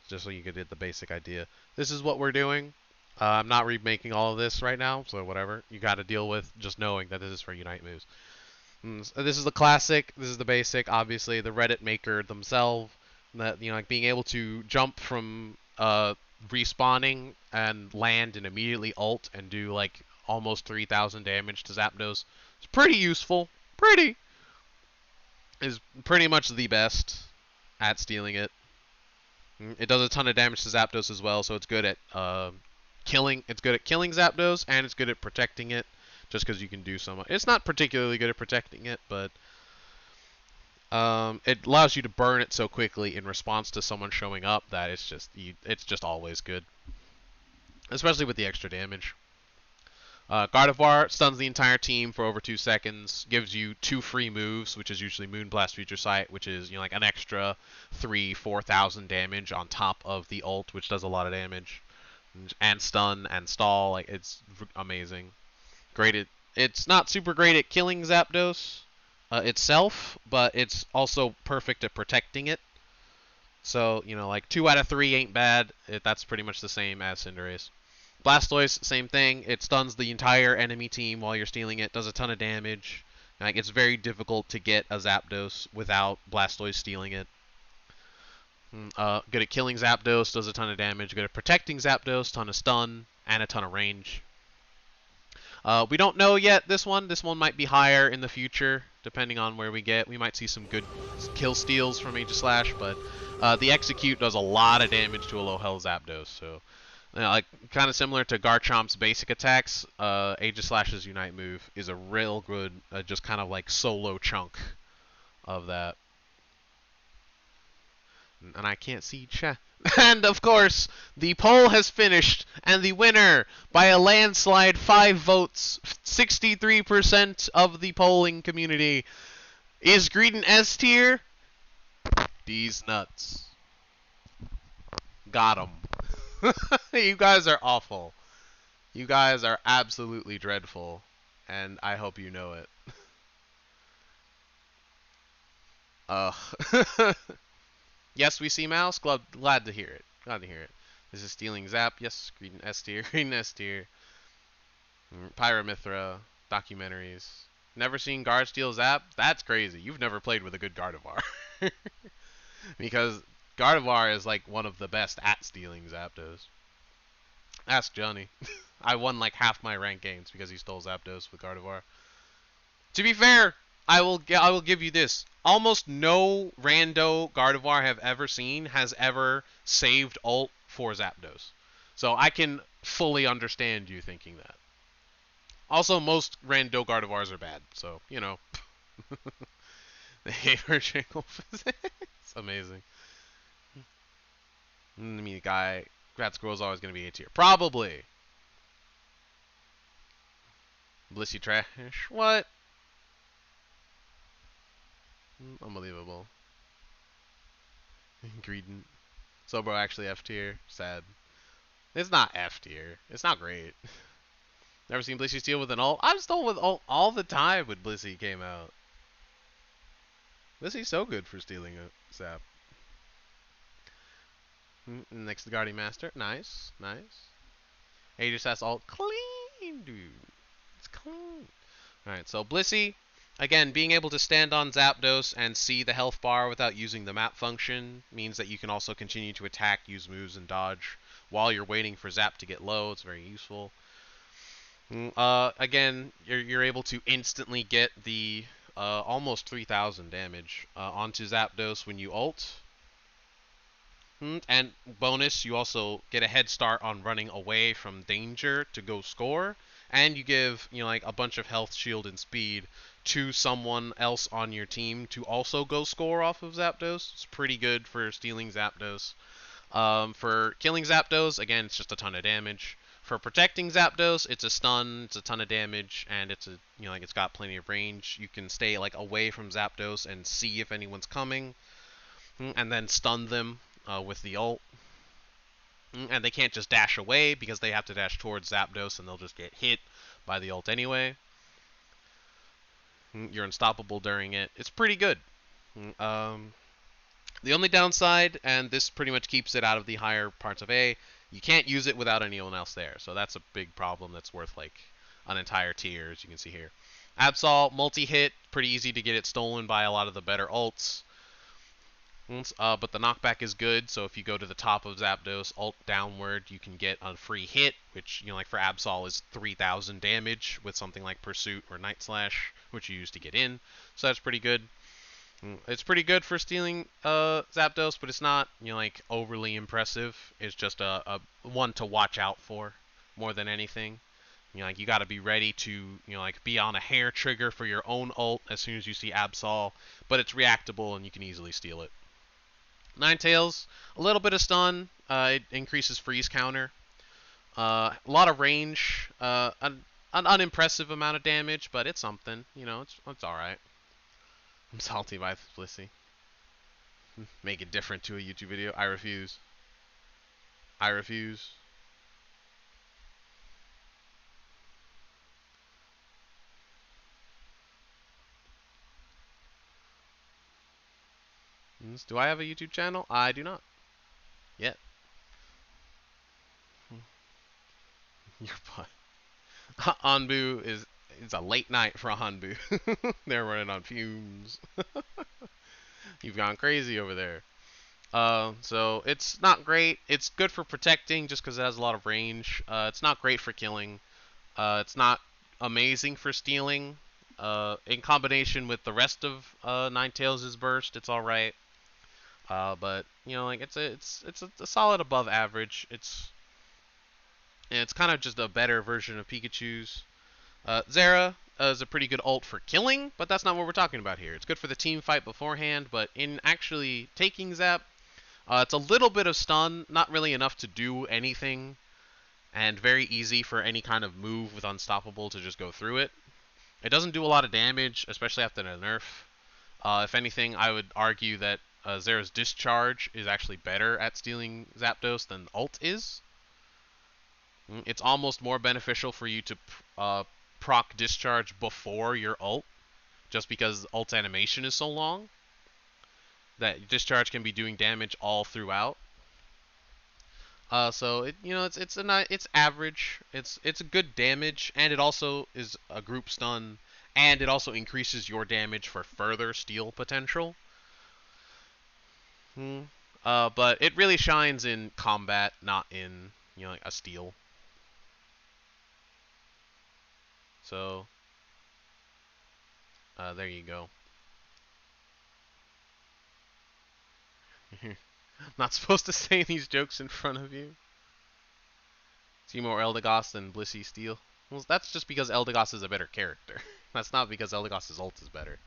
Just so you could get the basic idea. This is what we're doing. I'm not remaking all of this right now, so whatever. You got to deal with just knowing that this is for Unite moves. This is the classic. This is the basic. Obviously, the Reddit maker themselves. That like being able to jump from respawning and land and immediately ult and do like almost 3,000 damage to Zapdos. It's pretty useful. Is pretty much the best at stealing it. It does a ton of damage to Zapdos as well, so it's good at killing. It's good at killing Zapdos and it's good at protecting it. Just because you can do so much. It's not particularly good at protecting it, but it allows you to burn it so quickly in response to someone showing up that it's just always good. Especially with the extra damage. Gardevoir stuns the entire team for over 2 seconds, gives you 2 free moves, which is usually Moonblast, Future Sight, which is like an extra 4,000 damage on top of the ult, which does a lot of damage, and stun and stall. Like it's amazing. It's not super great at killing Zapdos itself, but it's also perfect at protecting it. So, like 2 out of 3 ain't bad. That's pretty much the same as Cinderace. Blastoise, same thing. It stuns the entire enemy team while you're stealing it. Does a ton of damage. Like it's very difficult to get a Zapdos without Blastoise stealing it. Good at killing Zapdos, does a ton of damage. Good at protecting Zapdos, ton of stun, and a ton of range. We don't know yet this one. This one might be higher in the future, depending on where we get. We might see some good kill steals from Aegislash, but the Execute does a lot of damage to a low health Zapdos. So, like kind of similar to Garchomp's basic attacks, Aegislash's Unite move is a real good, just kind of like solo chunk of that. And I can't see chat. And of course, the poll has finished, and the winner by a landslide, 5 votes, 63% of the polling community, is Greedent S tier. These nuts. Got 'em. You guys are awful. You guys are absolutely dreadful, and I hope you know it. Yes, we see Mouse. Glad to hear it. Glad to hear it. This is Stealing Zap. Yes, Greedent S tier. Greedent S tier. Pyromithra. Documentaries. Never seen Guard steal Zap? That's crazy. You've never played with a good Gardevoir. Because Gardevoir is like one of the best at stealing Zapdos. Ask Johnny. I won like half my rank games because he stole Zapdos with Gardevoir. To be fair, I will give you this. Almost no rando Gardevoir I have ever seen has ever saved ult for Zapdos. So I can fully understand you thinking that. Also, most rando Gardevoirs are bad, so, you know. They hate her jingle physics. Amazing. I mean, Rat Squirrel's always going to be A tier. Probably. Blissey trash. What? Unbelievable. Greedent. So, bro, actually F tier. Sad. It's not F tier. It's not great. Never seen Blissey steal with an ult. I've stolen with ult all the time when Blissey came out. Blissey's so good for stealing a Zap. Next to Guardian Master. Nice. Nice. Aegislash ult. Clean, dude. It's clean. Alright, so Blissey, again, being able to stand on Zapdos and see the health bar without using the map function means that you can also continue to attack, use moves, and dodge while you're waiting for Zap to get low. It's very useful. Again, you're able to instantly get the almost 3,000 damage onto Zapdos when you ult. And bonus, you also get a head start on running away from danger to go score. And you give, like a bunch of health, shield, and speed to someone else on your team to also go score off of Zapdos. It's pretty good for stealing Zapdos. For killing Zapdos, again, it's just a ton of damage. For protecting Zapdos, it's a stun, it's a ton of damage, and it's it's got plenty of range. You can stay like away from Zapdos and see if anyone's coming, and then stun them with the ult. And they can't just dash away because they have to dash towards Zapdos and they'll just get hit by the ult anyway. You're unstoppable during it. It's pretty good. The only downside, and this pretty much keeps it out of the higher parts of A, you can't use it without anyone else there. So that's a big problem that's worth like an entire tier, as you can see here. Absol, multi-hit, pretty easy to get it stolen by a lot of the better ults. But the knockback is good, so if you go to the top of Zapdos, ult downward, you can get a free hit, which, like for Absol is 3,000 damage with something like Pursuit or Night Slash, which you use to get in. So that's pretty good. It's pretty good for stealing Zapdos, but it's not, like overly impressive. It's just a one to watch out for more than anything. Like you got to be ready to, like be on a hair trigger for your own ult as soon as you see Absol, but it's reactable and you can easily steal it. Ninetales, a little bit of stun. It increases freeze counter. A lot of range. An unimpressive amount of damage, but it's something. It's all right. I'm salty by Blissey. Make it different to a YouTube video. I refuse. I refuse. Do I have a YouTube channel? I do not. Yet. Your butt. Anbu is a late night for Hanbu. They're running on fumes. You've gone crazy over there. So it's not great. It's good for protecting just because it has a lot of range. It's not great for killing. It's not amazing for stealing. In combination with the rest of Ninetales' burst, it's all right. But it's a solid above average. It's kind of just a better version of Pikachu's. Zera is a pretty good ult for killing, but that's not what we're talking about here. It's good for the team fight beforehand, but in actually taking Zap, it's a little bit of stun, not really enough to do anything, and very easy for any kind of move with Unstoppable to just go through it. It doesn't do a lot of damage, especially after the nerf. If anything, I would argue that Zera's Discharge is actually better at stealing Zapdos than ult is. It's almost more beneficial for you to proc Discharge before your ult, just because ult's animation is so long that Discharge can be doing damage all throughout. So it's average. It's a good damage, and it also is a group stun, and it also increases your damage for further steal potential. But it really shines in combat, not in like a steal. So, there you go. Not supposed to say these jokes in front of you. See more Eldegoss than Blissey Steel. Well, that's just because Eldegoss is a better character. That's not because Eldegoss's ult is better.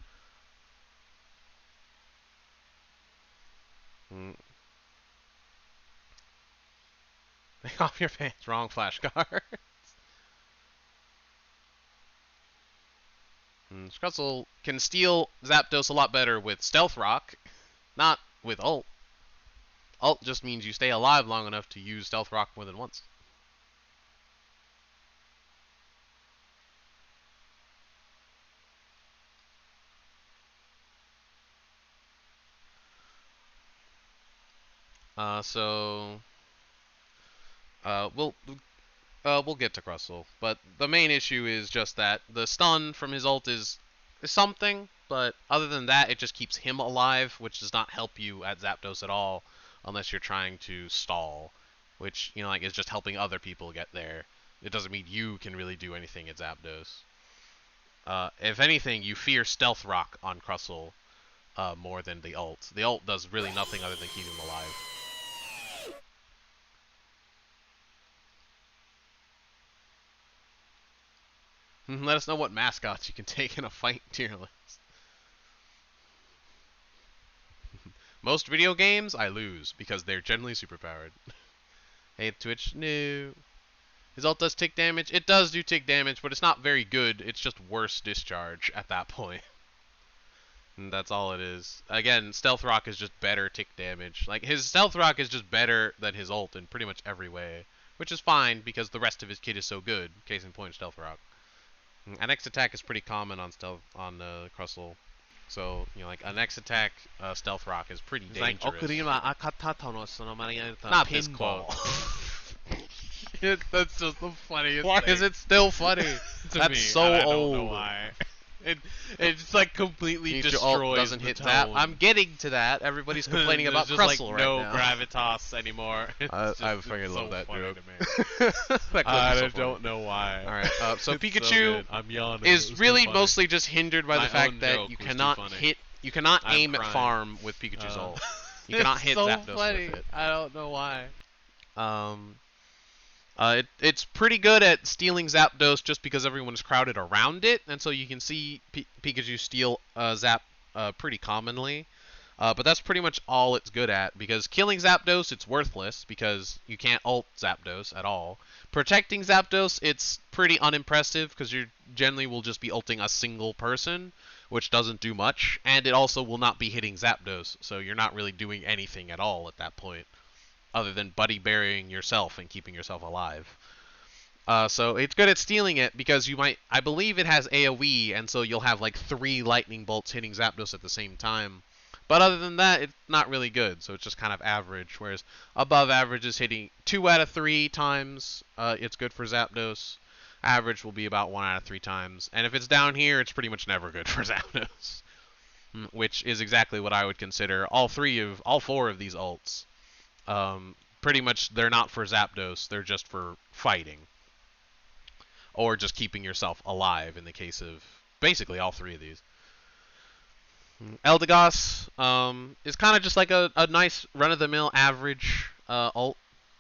Take off your pants. Wrong flashcard. Scrutzel can steal Zapdos a lot better with Stealth Rock, not with ult. Ult just means you stay alive long enough to use Stealth Rock more than once. We'll get to Crustle, but the main issue is just that the stun from his ult is something, but other than that, it just keeps him alive, which does not help you at Zapdos at all, unless you're trying to stall, which, you know, like, is just helping other people get there. It doesn't mean you can really do anything at Zapdos. If anything, you fear Stealth Rock on Crustle more than the ult. The ult does really nothing other than keep him alive. Let us know what mascots you can take in a fight tier list. Most video games, I lose, because they're generally superpowered. Hey, Twitch, no. His ult does tick damage. It does do tick damage, but it's not very good. It's just worse discharge at that point. And that's all it is. Again, Stealth Rock is just better tick damage. Like, his Stealth Rock is just better than his ult in pretty much every way. Which is fine, because the rest of his kit is so good. Case in point, Stealth Rock. An X attack is pretty common on Crustle. So, you know, like, an X attack Stealth Rock is pretty dangerous. Not this call. That's just the funniest Why thing. is it still funny? That's me, so I old. don't know why. It's like completely Your ult destroys doesn't the hit tone. Zap. I'm getting to that. Everybody's complaining about There's Crustle just, like, right no now. gravitas anymore. I fucking love that joke. I don't know why. Alright, so It's Pikachu good. I'm yawning. is really mostly just hindered by the My fact own that joke you was cannot too funny. hit, you cannot I'm aim at crying. farm with Pikachu's ult. You cannot hit so Zapdos funny. with it. I don't know why. It's pretty good at stealing Zapdos just because everyone is crowded around it, and so you can see Pikachu steal Zap pretty commonly. But that's pretty much all it's good at, because killing Zapdos, it's worthless, because you can't ult Zapdos at all. Protecting Zapdos, it's pretty unimpressive, because you generally will just be ulting a single person, which doesn't do much, and it also will not be hitting Zapdos, so you're not really doing anything at all at that point, other than buddy burying yourself and keeping yourself alive. So it's good at stealing it, because you might, I believe it has AoE, and so you'll have like 3 lightning bolts hitting Zapdos at the same time. But other than that, it's not really good, so it's just kind of average, whereas above average is hitting 2 out of 3 times, it's good for Zapdos. Average will be about 1 out of 3 times, and if it's down here, it's pretty much never good for Zapdos. Which is exactly what I would consider all 4 of these ults. Pretty much they're not for Zapdos, they're just for fighting. Or just keeping yourself alive in the case of basically all 3 of these. Eldegoss is kind of just like a nice run-of-the-mill average ult.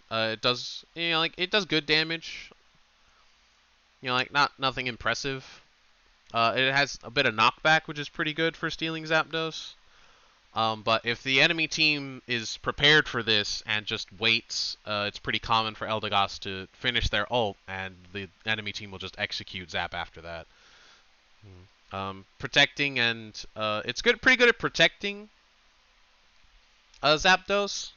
It does, you know, like, it does good damage. You know, like, nothing impressive. It has a bit of knockback, which is pretty good for stealing Zapdos. But if the enemy team is prepared for this and just waits, it's pretty common for Eldegoss to finish their ult, and the enemy team will just execute Zap after that. Protecting and it's pretty good at protecting Zapdos,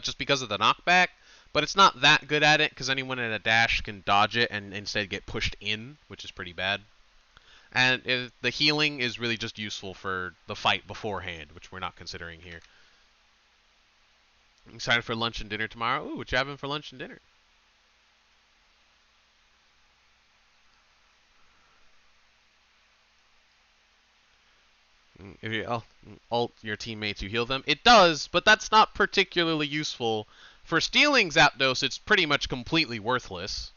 just because of the knockback. But it's not that good at it, because anyone in a dash can dodge it and instead get pushed in, which is pretty bad. And the healing is really just useful for the fight beforehand, which we're not considering here. Excited for lunch and dinner tomorrow? Ooh, what you having for lunch and dinner? If you ult your teammates, you heal them. It does, but that's not particularly useful. For stealing Zapdos, it's pretty much completely worthless.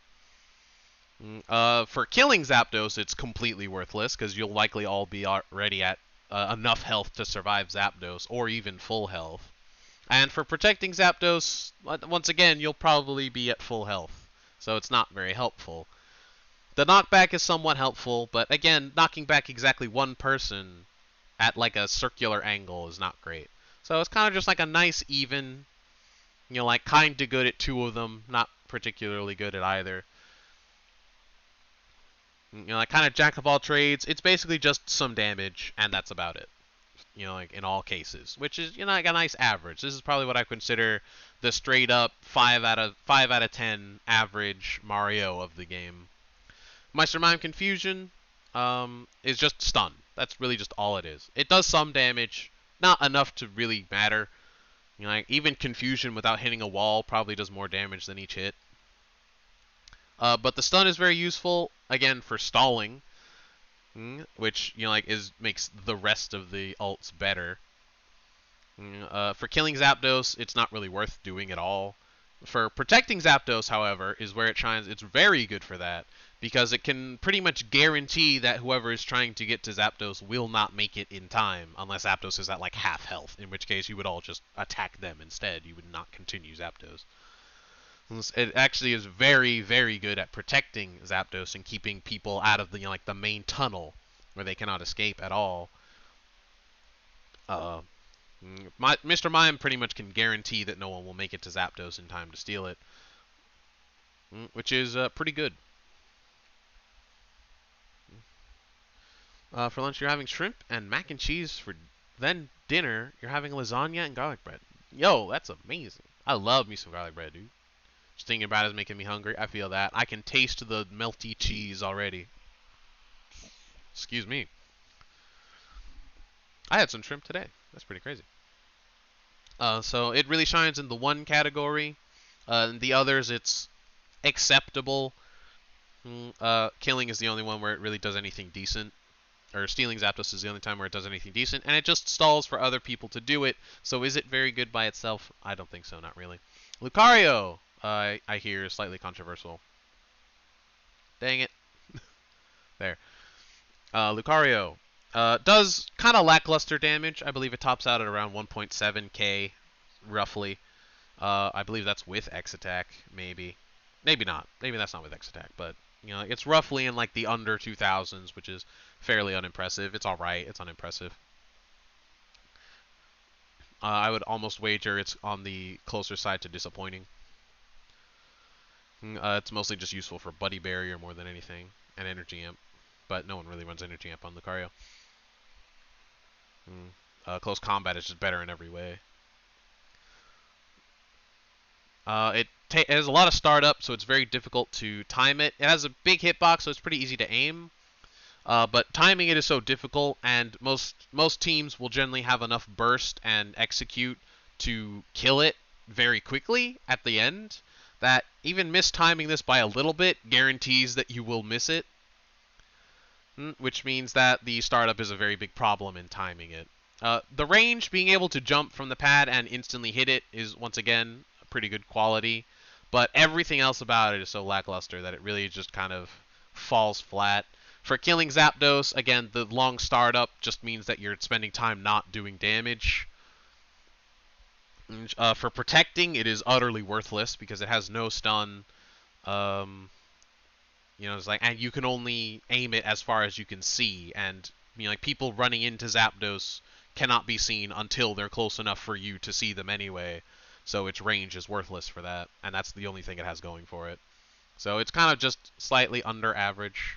For killing Zapdos, it's completely worthless because you'll likely all be already at enough health to survive Zapdos, or even full health. And for protecting Zapdos, once again, you'll probably be at full health, so it's not very helpful. The knockback is somewhat helpful, but again, knocking back exactly one person at like a circular angle is not great. So it's kind of just like a nice even, you know, like kind of good at two of them, not particularly good at either. You know, like kind of jack of all trades. It's basically just some damage, and that's about it. You know, like in all cases, which is, you know, like a nice average. This is probably what I consider the straight up 5 out of 10 average Mario of the game. Meister Mime Confusion is just stun. That's really just all it is. It does some damage, not enough to really matter. You know, like even Confusion without hitting a wall probably does more damage than each hit. But the stun is very useful again for stalling. Which, you know, like makes the rest of the ults better. For killing Zapdos, it's not really worth doing at all. For protecting Zapdos, however, is where it shines. It's very good for that because it can pretty much guarantee that whoever is trying to get to Zapdos will not make it in time unless Zapdos is at like half health, in which case you would all just attack them instead. You would not continue Zapdos. It actually is very, very good at protecting Zapdos and keeping people out of the, you know, like the main tunnel where they cannot escape at all. Mr. Mime pretty much can guarantee that no one will make it to Zapdos in time to steal it, which is pretty good. For lunch, you're having shrimp and mac and cheese. For then dinner, you're having lasagna and garlic bread. Yo, that's amazing. I love me some garlic bread, dude. Just thinking about it is making me hungry. I feel that. I can taste the melty cheese already. Excuse me. I had some shrimp today. That's pretty crazy. So it really shines in the one category. In the others, it's acceptable. Killing is the only one where it really does anything decent. Or stealing Zapdos is the only time where it does anything decent. And it just stalls for other people to do it. So is it very good by itself? I don't think so, not really. Lucario! I hear slightly controversial. Dang it. There. Lucario does kind of lackluster damage. I believe it tops out at around 1.7k, roughly. I believe that's with X attack, maybe. Maybe not. Maybe that's not with X attack, but you know, it's roughly in like the under 2000s, which is fairly unimpressive. It's all right. It's unimpressive. I would almost wager it's on the closer side to disappointing. It's mostly just useful for Buddy Barrier more than anything, and Energy Amp. But no one really runs Energy Amp on Lucario. Close combat is just better in every way. It has a lot of startup, so it's very difficult to time it. It has a big hitbox, so it's pretty easy to aim. But timing it is so difficult, and most teams will generally have enough burst and execute to kill it very quickly at the end, that even mistiming this by a little bit guarantees that you will miss it. Which means that the startup is a very big problem in timing it. The range, being able to jump from the pad and instantly hit it, is once again a pretty good quality. But everything else about it is so lackluster that it really just kind of falls flat. For killing Zapdos, again, the long startup just means that you're spending time not doing damage. For protecting, it is utterly worthless because it has no stun. You know, it's like, and you can only aim it as far as you can see, and you know, like people running into Zapdos cannot be seen until they're close enough for you to see them anyway. So its range is worthless for that, and that's the only thing it has going for it. So it's kind of just slightly under average.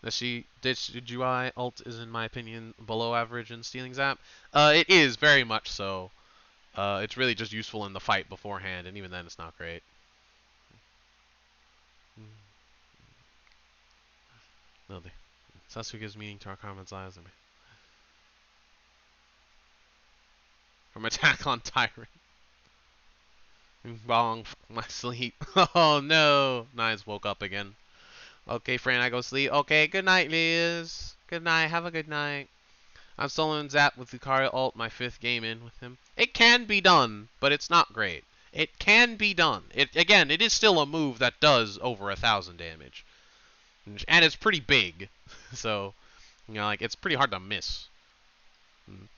The GUI ult is, in my opinion, below average in stealing Zap. It is very much so. It's really just useful in the fight beforehand, and even then it's not great. No, Sasuke gives meaning to our comments lives. From Attack on Tyrant. Bong, my sleep. Oh no! Nice, woke up again. Okay, Fran, I go sleep. Okay, good night, Liz. Good night. Have a good night. I'm soloing Zap with Lucario ult, my 5th game in with him. It can be done, but it's not great. It can be done. Again, it is still a move that does over 1,000 damage. And it's pretty big. So, you know, like, it's pretty hard to miss.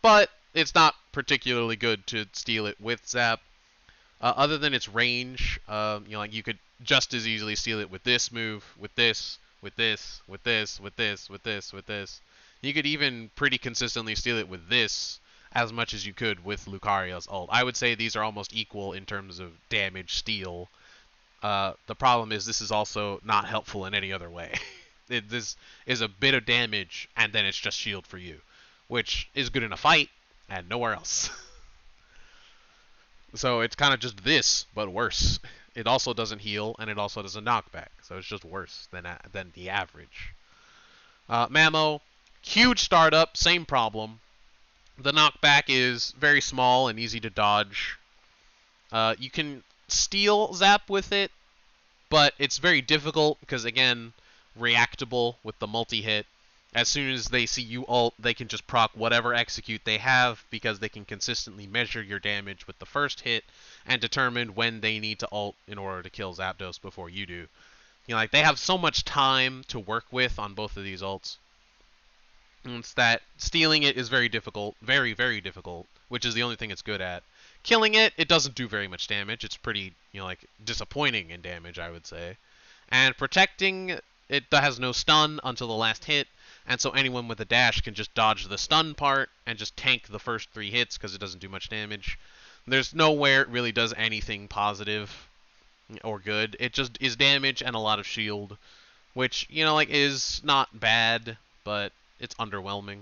But it's not particularly good to steal it with Zap. Other than its range, you know, like, you could just as easily steal it with this move, with this, with this, with this, with this, with this, with this. You could even pretty consistently steal it with this as much as you could with Lucario's ult. I would say these are almost equal in terms of damage steal. The problem is this is also not helpful in any other way. This is a bit of damage, and then it's just shield for you, which is good in a fight, and nowhere else. So it's kind of just this, but worse. It also doesn't heal, and it also does a knockback, so it's just worse than the average. Mamo, huge startup, same problem. The knockback is very small and easy to dodge. You can steal Zap with it, but it's very difficult because, again, reactable with the multi-hit. As soon as they see you ult, they can just proc whatever execute they have because they can consistently measure your damage with the first hit and determine when they need to ult in order to kill Zapdos before you do. You know, like, they have so much time to work with on both of these ults. And it's that stealing it is very difficult, very, very difficult, which is the only thing it's good at. Killing it, it doesn't do very much damage. It's pretty, you know, like, disappointing in damage, I would say. And protecting, it has no stun until the last hit. And so anyone with a dash can just dodge the stun part and just tank the first 3 hits because it doesn't do much damage. There's nowhere it really does anything positive or good. It just is damage and a lot of shield, which, you know, like, is not bad, but it's underwhelming.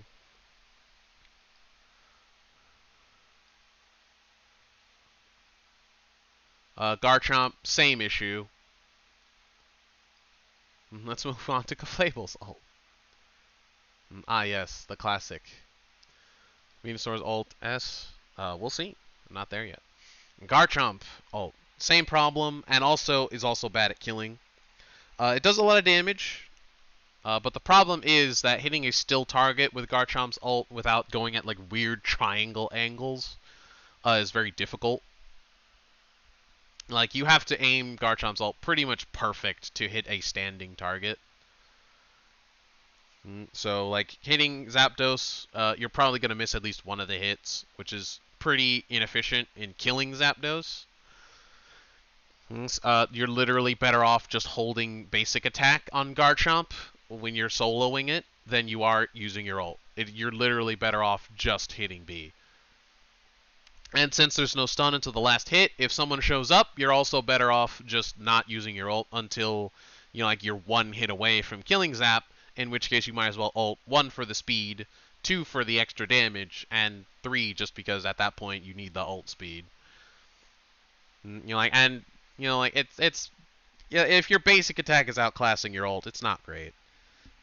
Garchomp, same issue. Let's move on to Clefable's ult. Ah, yes, the classic. Venusaur's ult S. We'll see. I'm not there yet. Garchomp ult. Same problem, and also is also bad at killing. It does a lot of damage, but the problem is that hitting a still target with Garchomp's ult without going at, like, weird triangle angles is very difficult. Like, you have to aim Garchomp's ult pretty much perfect to hit a standing target. So, like, hitting Zapdos, you're probably going to miss at least one of the hits, which is pretty inefficient in killing Zapdos. You're literally better off just holding basic attack on Garchomp when you're soloing it than you are using your ult. You're literally better off just hitting B. And since there's no stun until the last hit, if someone shows up, you're also better off just not using your ult until, you know, like, you're 1 hit away from killing Zap, in which case you might as well ult 1 for the speed, 2 for the extra damage, and 3 just because at that point you need the ult speed. You know, like, and, you know, like, it's yeah, if your basic attack is outclassing your ult, it's not great.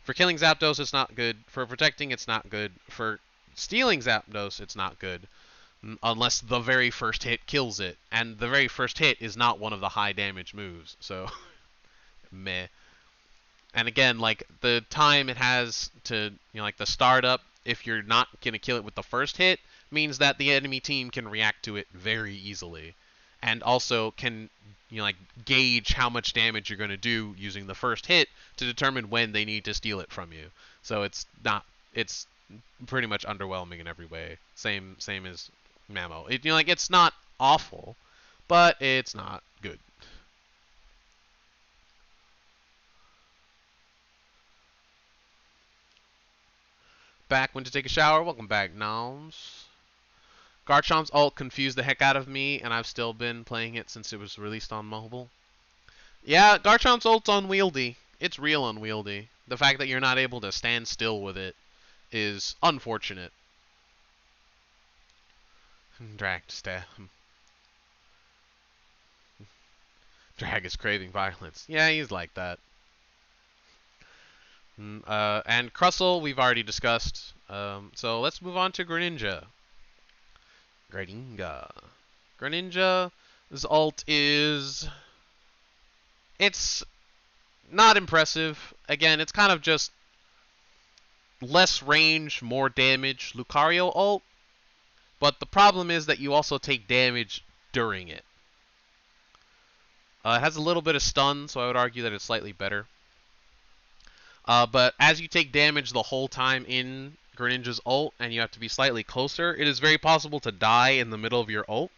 For killing Zapdos, it's not good. For protecting, it's not good. For stealing Zapdos, it's not good. Unless the very first hit kills it. And the very first hit is not one of the high damage moves, so meh. And again, like, the time it has to, you know, like, the startup, if you're not going to kill it with the first hit, means that the enemy team can react to it very easily. And also can, you know, like, gauge how much damage you're going to do using the first hit to determine when they need to steal it from you. So it's pretty much underwhelming in every way. Same as Mamo. You know, like, it's not awful, but it's not good. Back when to take a shower. Welcome back, Noms. Garchomp's ult confused the heck out of me, and I've still been playing it since it was released on mobile. Yeah, Garchomp's ult's unwieldy. It's real unwieldy. The fact that you're not able to stand still with it is unfortunate. Drag to stab. Drag is craving violence. Yeah, he's like that. And Crustle, we've already discussed. So let's move on to Greninja. Greninja's ult is... It's not impressive. Again, it's kind of just less range, more damage Lucario ult, but the problem is that you also take damage during it. It has a little bit of stun, so I would argue that it's slightly better. But as you take damage the whole time in Greninja's ult, and you have to be slightly closer, it is very possible to die in the middle of your ult.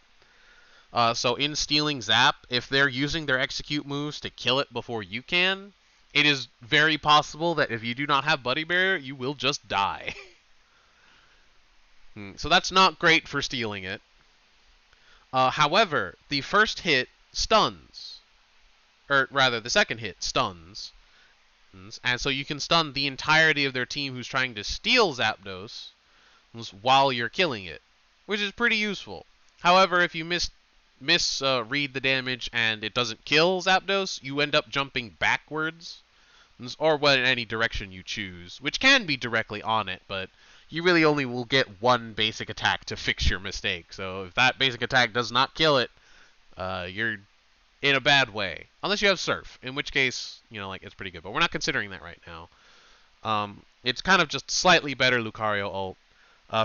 So in Stealing Zap, if they're using their execute moves to kill it before you can, it is very possible that if you do not have Buddy Barrier, you will just die. So that's not great for stealing it. However, the first hit stuns. Or rather, the second hit stuns. And so you can stun the entirety of their team who's trying to steal Zapdos while you're killing it, which is pretty useful. However, if you read the damage and it doesn't kill Zapdos, you end up jumping backwards, or in any direction you choose, which can be directly on it, but you really only will get one basic attack to fix your mistake. So if that basic attack does not kill it, you're in a bad way. Unless you have Surf, in which case, it's pretty good. But we're not considering that right now. It's kind of just slightly better Lucario ult.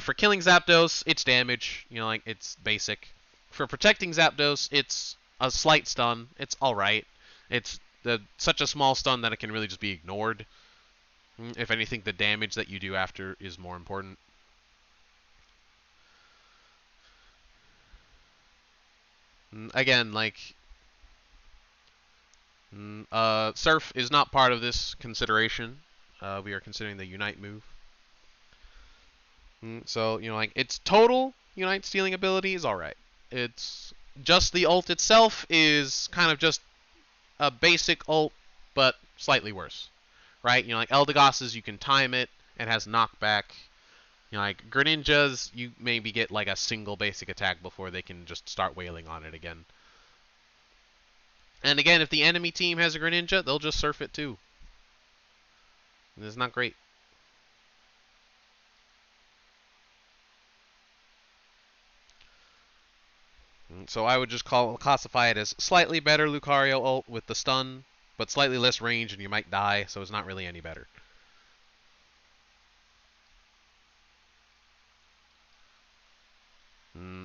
For killing Zapdos, it's damage. It's basic. For protecting Zapdos, it's a slight stun. It's alright. It's such a small stun that it can really just be ignored. If anything, the damage that you do after is more important. Again, Surf is not part of this consideration. We are considering the Unite move. So, its total Unite stealing ability is alright. It's just the ult itself is kind of just a basic ult, but slightly worse. Right? Eldegoss's, you can time it, and has knockback. Greninja's, you maybe get a single basic attack before they can just start wailing on it again. And again, if the enemy team has a Greninja, they'll just surf it too. And it's not great. So I would just classify it as slightly better Lucario ult with the stun, but slightly less range and you might die, so it's not really any better.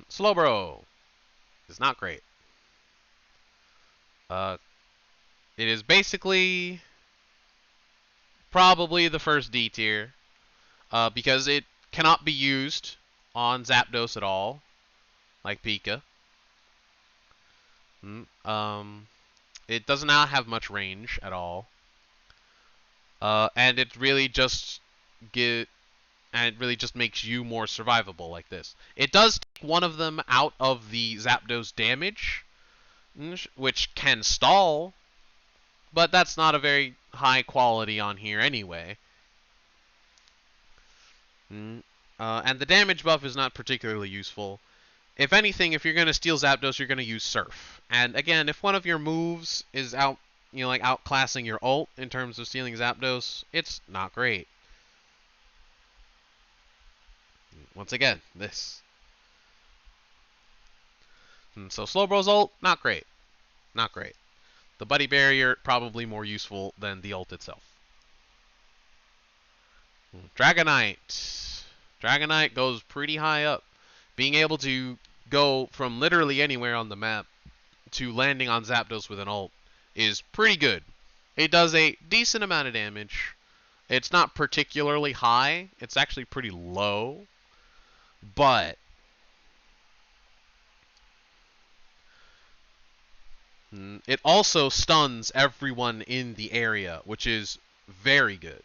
Slowbro is not great. It is basically probably the first D tier, because it cannot be used on Zapdos at all, like Pika. It does not have much range at all, and it really just makes you more survivable like this. It does take one of them out of the Zapdos damage, which can stall, but that's not a very high quality on here anyway. And the damage buff is not particularly useful. If anything, if you're going to steal Zapdos, you're going to use Surf. And again, if one of your moves is outclassing your ult in terms of stealing Zapdos, it's not great. Once again, this. So Slowbro's ult, not great. Not great. The Buddy Barrier, probably more useful than the ult itself. Dragonite. Dragonite goes pretty high up. Being able to go from literally anywhere on the map to landing on Zapdos with an ult is pretty good. It does a decent amount of damage. It's not particularly high. It's actually pretty low. But it also stuns everyone in the area, which is very good.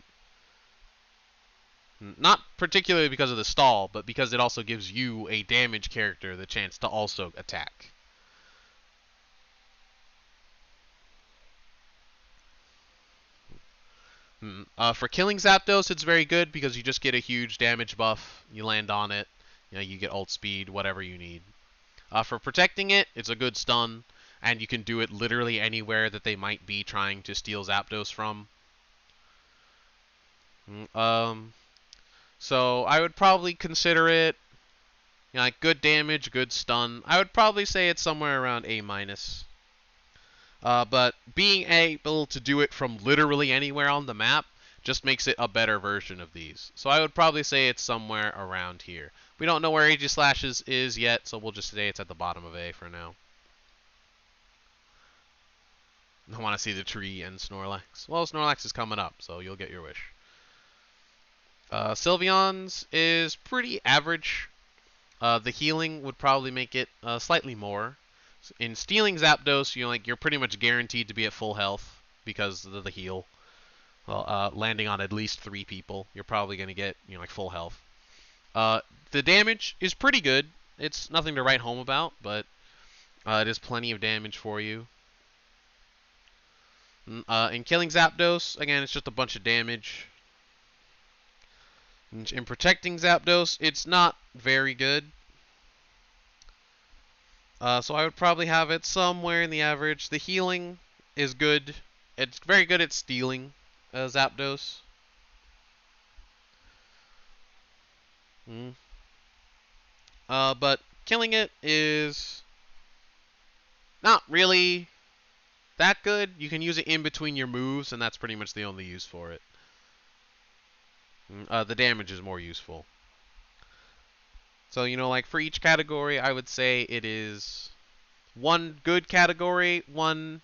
Not particularly because of the stall, but because it also gives you, a damage character, the chance to also attack. For killing Zapdos, it's very good because you just get a huge damage buff. You land on it, you get ult speed, whatever you need. For protecting it, it's a good stun, and you can do it literally anywhere that they might be trying to steal Zapdos from. So I would probably consider it, good damage, good stun. I would probably say it's somewhere around A-. But being able to do it from literally anywhere on the map just makes it a better version of these. So I would probably say it's somewhere around here. We don't know where Aegislash is yet, so we'll just say it's at the bottom of A for now. I want to see the tree and Snorlax. Well, Snorlax is coming up, so you'll get your wish. Sylveon's is pretty average. The healing would probably make it slightly more. In Stealing Zapdos, you're pretty much guaranteed to be at full health because of the heal. Well, landing on at least 3 people, you're probably going to get like full health. The damage is pretty good. It's nothing to write home about, but it is plenty of damage for you. In Killing Zapdos, again, it's just a bunch of damage. In Protecting Zapdos, it's not very good. So I would probably have it somewhere in the average. The healing is good. It's very good at stealing Zapdos. But killing it is not really that good. You can use it in between your moves, and that's pretty much the only use for it. The damage is more useful. So, like for each category, I would say it is 1 good category, 1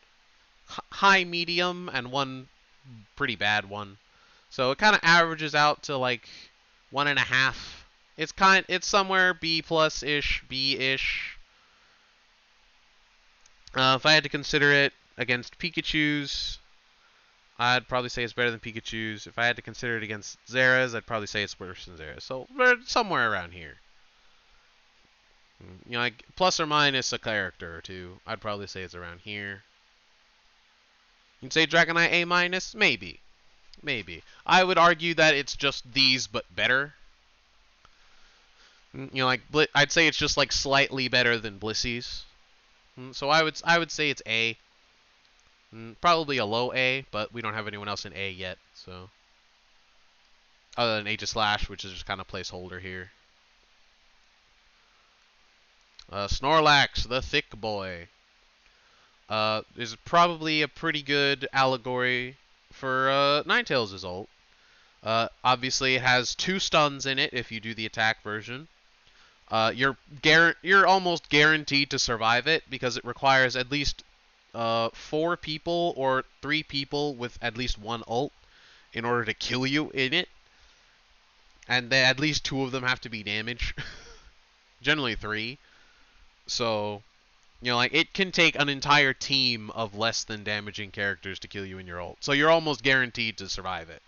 high medium, and 1 pretty bad one. So it kind of averages out to like 1.5. It's somewhere B plus ish, B ish. If I had to consider it against Pikachu's, I'd probably say it's better than Pikachu's. If I had to consider it against Zera's, I'd probably say it's worse than Zera's. So we're somewhere around here. Like plus or minus a character or 2. I'd probably say it's around here. You'd say Dragonite A minus? Maybe. Maybe. I would argue that it's just these, but better. I'd say it's just like slightly better than Blissey's. So I would say it's A. Probably a low A, but we don't have anyone else in A yet, so. Other than Aegislash, which is just kind of placeholder here. Snorlax, the thick boy, is probably a pretty good allegory for Ninetales' ult. Obviously, it has 2 stuns in it if you do the attack version. You're almost guaranteed to survive it because it requires at least 4 people or 3 people with at least 1 ult in order to kill you in it. And then at least 2 of them have to be damage. Generally 3. So, it can take an entire team of less than damaging characters to kill you in your ult. So you're almost guaranteed to survive it.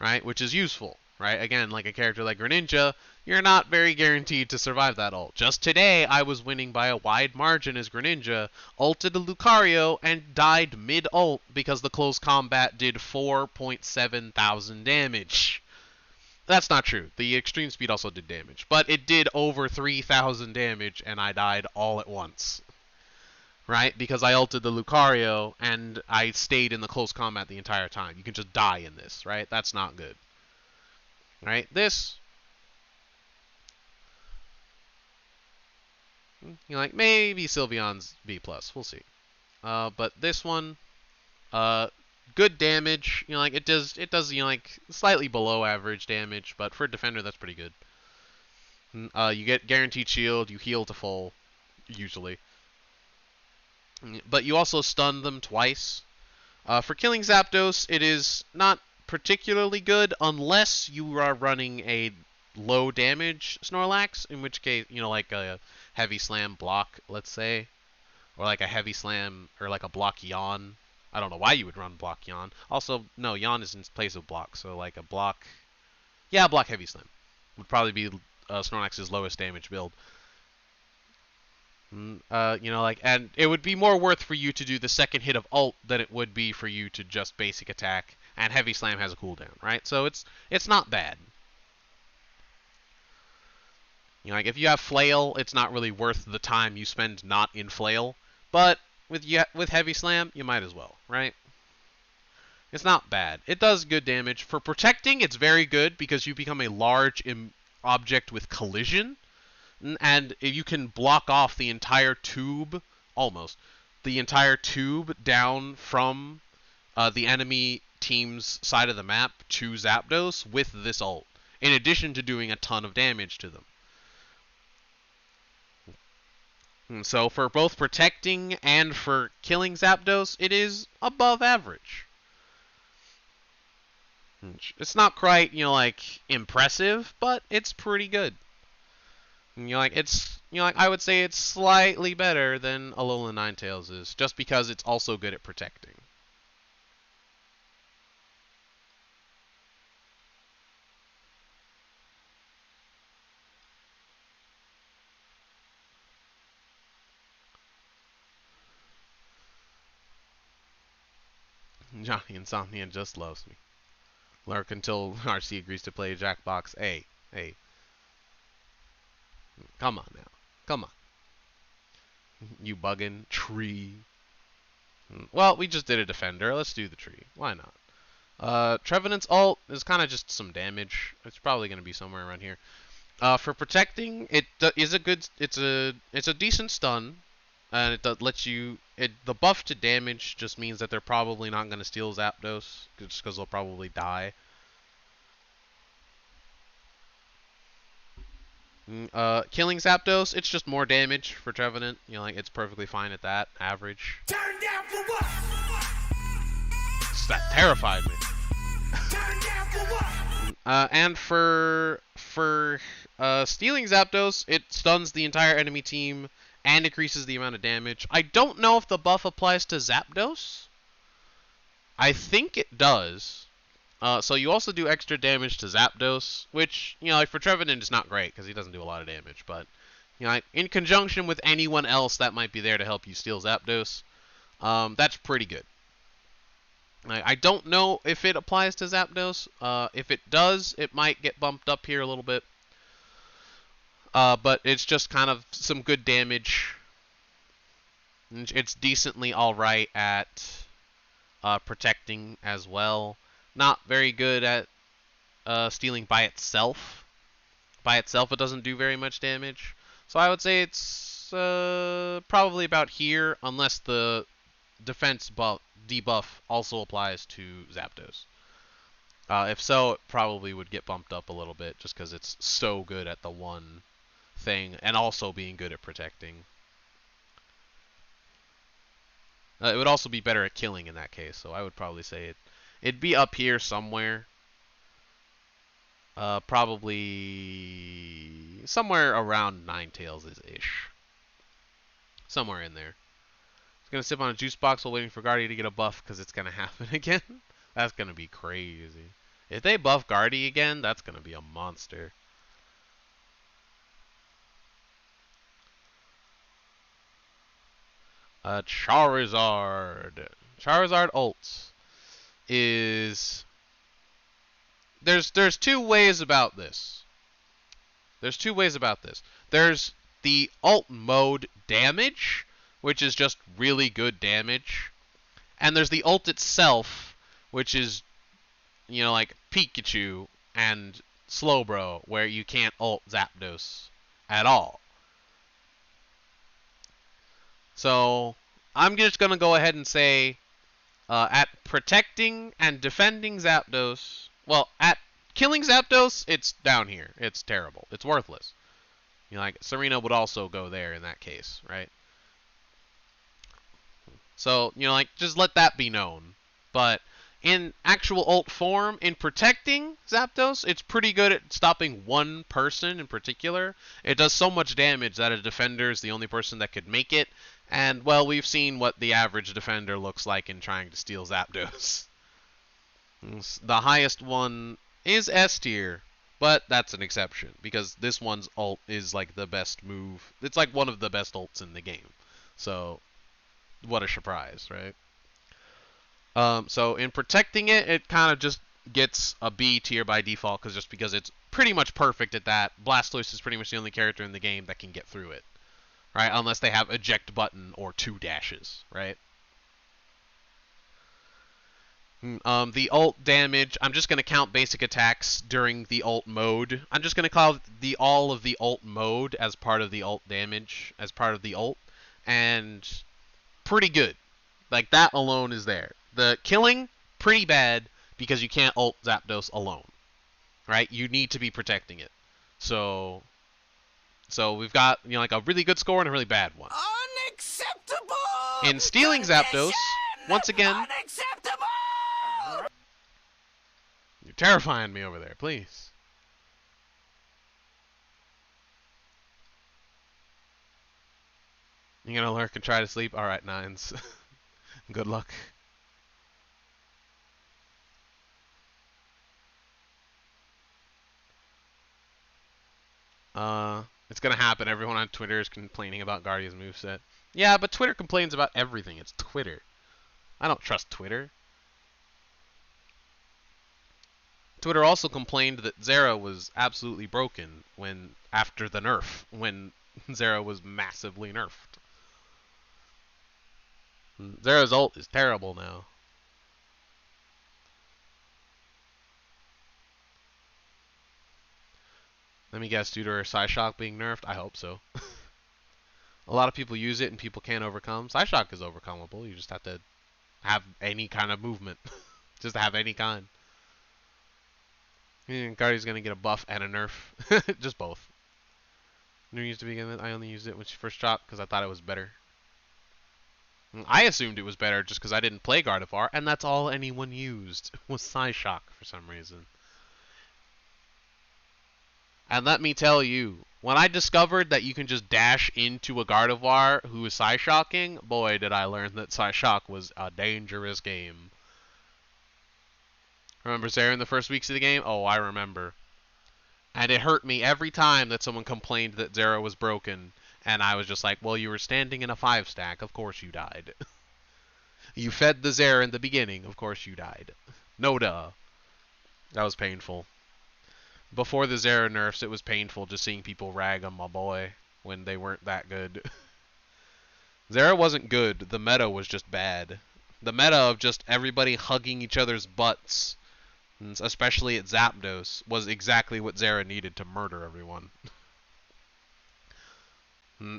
Right? Which is useful. Right? Again, like a character like Greninja, you're not very guaranteed to survive that ult. Just today, I was winning by a wide margin as Greninja, ulted a Lucario, and died mid-ult because the close combat did 4.7 thousand damage. That's not true. The extreme speed also did damage, but it did over 3,000 damage, and I died all at once. Right? Because I ulted the Lucario, and I stayed in the close combat the entire time. You can just die in this, right? That's not good. Right? This, maybe Sylveon's B+. We'll see. But this one, good damage. It does, slightly below average damage, but for a defender, that's pretty good. You get guaranteed shield, you heal to full, usually. But you also stun them twice. For killing Zapdos, it is not particularly good unless you are running a low damage Snorlax, in which case, like a heavy slam block, let's say, or like a heavy slam or like a block yawn. I don't know why you would run block yawn. Also, no, yawn is in place of block, so like a block, yeah, block heavy slam would probably be Snorlax's lowest damage build. And it would be more worth for you to do the second hit of ult than it would be for you to just basic attack. And Heavy Slam has a cooldown, right? So it's not bad. If you have Flail, it's not really worth the time you spend not in Flail. But with Heavy Slam, you might as well, right? It's not bad. It does good damage. For protecting, it's very good because you become a large object with collision. And you can block off the entire tube, almost, the entire tube down from the enemy team's side of the map to Zapdos with this ult, in addition to doing a ton of damage to them. And so for both protecting and for killing Zapdos, it is above average. It's not quite, like, impressive, but it's pretty good. And, I would say it's slightly better than Alolan Ninetales is, just because it's also good at protecting. Johnny Insomnia just loves me. Lurk until RC agrees to play Jackbox. Hey. Come on now. Come on. You buggin' tree. Well, we just did a defender. Let's do the tree. Why not? Trevenant's ult is kind of just some damage. It's probably going to be somewhere around here. For protecting, it is a good. It's a decent stun, and it lets you. The buff to damage just means that they're probably not going to steal Zapdos, just because they'll probably die. Killing Zapdos, it's just more damage for Trevenant. It's perfectly fine at that average. Turn down for what? That terrified me. Turn down for what? And for stealing Zapdos, it stuns the entire enemy team and increases the amount of damage. I don't know if the buff applies to Zapdos. I think it does. So you also do extra damage to Zapdos, which, for Trevenant is not great because he doesn't do a lot of damage, but, in conjunction with anyone else that might be there to help you steal Zapdos, that's pretty good. I don't know if it applies to Zapdos. If it does, it might get bumped up here a little bit. But it's just kind of some good damage. It's decently alright at protecting as well. Not very good at stealing by itself. By itself, it doesn't do very much damage. So I would say it's probably about here, unless the defense debuff also applies to Zapdos. If so, it probably would get bumped up a little bit, just because it's so good at the one thing, and also being good at protecting. It would also be better at killing in that case, so I would probably say it'd be up here somewhere. Probably somewhere around Ninetales-ish. Somewhere in there. It's going to sip on a juice box while waiting for Guardy to get a buff, because it's going to happen again. That's going to be crazy. If they buff Guardy again, that's going to be a monster. Charizard. Charizard ults is... There's two ways about this. There's the ult mode damage, which is just really good damage. And there's the ult itself, which is, like Pikachu and Slowbro, where you can't ult Zapdos at all. So, I'm just going to go ahead and say, at protecting and defending Zapdos, well, at killing Zapdos, it's down here. It's terrible. It's worthless. Like, Serena would also go there in that case, right? So, just let that be known. But in actual ult form, in protecting Zapdos, it's pretty good at stopping one person in particular. It does so much damage that a defender is the only person that could make it. And, well, we've seen what the average defender looks like in trying to steal Zapdos. The highest one is S tier, but that's an exception, because this one's ult is like the best move. It's like one of the best ults in the game. So, what a surprise, right? So in protecting it, it kind of just gets a B tier by default, because it's pretty much perfect at that. Blastoise is pretty much the only character in the game that can get through it, right? Unless they have eject button or 2 dashes, right? The ult damage, I'm just going to count basic attacks during the ult mode. I'm just going to call all of the ult mode as part of the ult damage, as part of the ult. And pretty good. Like, that alone is there. The killing, pretty bad, because you can't ult Zapdos alone. Right? You need to be protecting it. So we've got, you know, like a really good score and a really bad one. Unacceptable! In stealing Zapdos, once again, Unacceptable! you're terrifying me over there, please. You gonna lurk and try to sleep? Alright, Nines. Good luck. It's gonna happen. Everyone on Twitter is complaining about Guardian's moveset. Yeah, but Twitter complains about everything. It's Twitter. I don't trust Twitter. Twitter also complained that Zera was absolutely broken after the nerf, when Zera was massively nerfed. Zera's ult is terrible now. Let me guess, due to her Psyshock being nerfed? I hope so. A lot of people use it and people can't overcome. Psyshock is overcomable. You just have to have any kind of movement. Just have any kind. Guardian's gonna get a buff and a nerf. Just both. Never used to begin with. I only used it when she first dropped because I thought it was better. I assumed it was better just because I didn't play Gardevoir, and that's all anyone used was Psyshock for some reason. And let me tell you, when I discovered that you can just dash into a Gardevoir who is Psyshocking, boy, did I learn that Psyshock was a dangerous game. Remember Zera in the first weeks of the game? Oh, I remember. And it hurt me every time that someone complained that Zera was broken. And I was just like, well, you were standing in a 5-stack. Of course you died. You fed the Zera in the beginning. Of course you died. No duh. That was painful. Before the Zera nerfs, it was painful just seeing people rag on my boy when they weren't that good. Zera wasn't good. The meta was just bad. The meta of just everybody hugging each other's butts, especially at Zapdos, was exactly what Zera needed to murder everyone.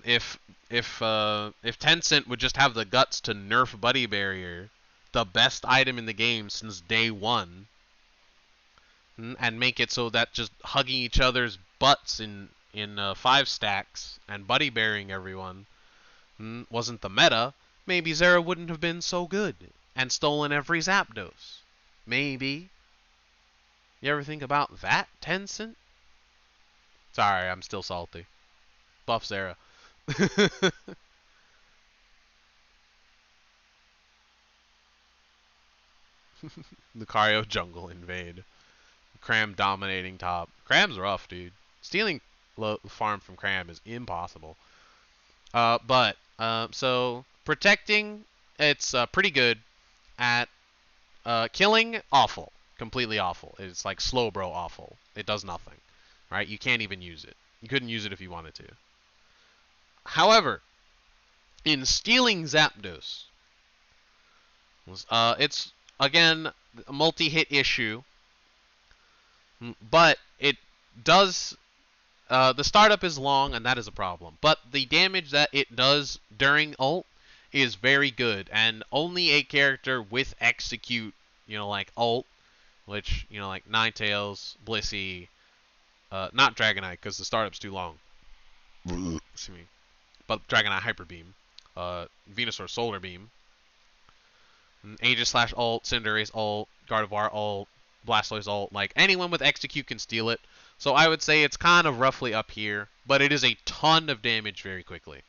If Tencent would just have the guts to nerf Buddy Barrier, the best item in the game since day one, and make it so that just hugging each other's butts in 5 stacks and Buddy Barrying everyone wasn't the meta, maybe Zera wouldn't have been so good and stolen every Zapdos. Maybe. You ever think about that, Tencent? Sorry, I'm still salty. Buff Zera. Lucario jungle invade. Cram dominating top. Cram's rough, dude. Stealing farm from Cram is impossible. So protecting, it's pretty good. At killing, awful. Completely awful. It's like Slowbro awful. It does nothing. Right? You can't even use it. You couldn't use it if you wanted to. However, in stealing Zapdos, it's, again, a multi-hit issue. But it does, the startup is long, and that is a problem. But the damage that it does during ult is very good. And only a character with execute, you know, like ult, which, you know, like Ninetales, Blissey, not Dragonite, because the startup's too long. Excuse me. But Dragonite Hyper Beam, Venusaur Solar Beam, Aegislash ult, Cinderace ult, Gardevoir ult, Blastoise ult, like anyone with execute can steal it. So I would say it's kind of roughly up here, but it is a ton of damage very quickly.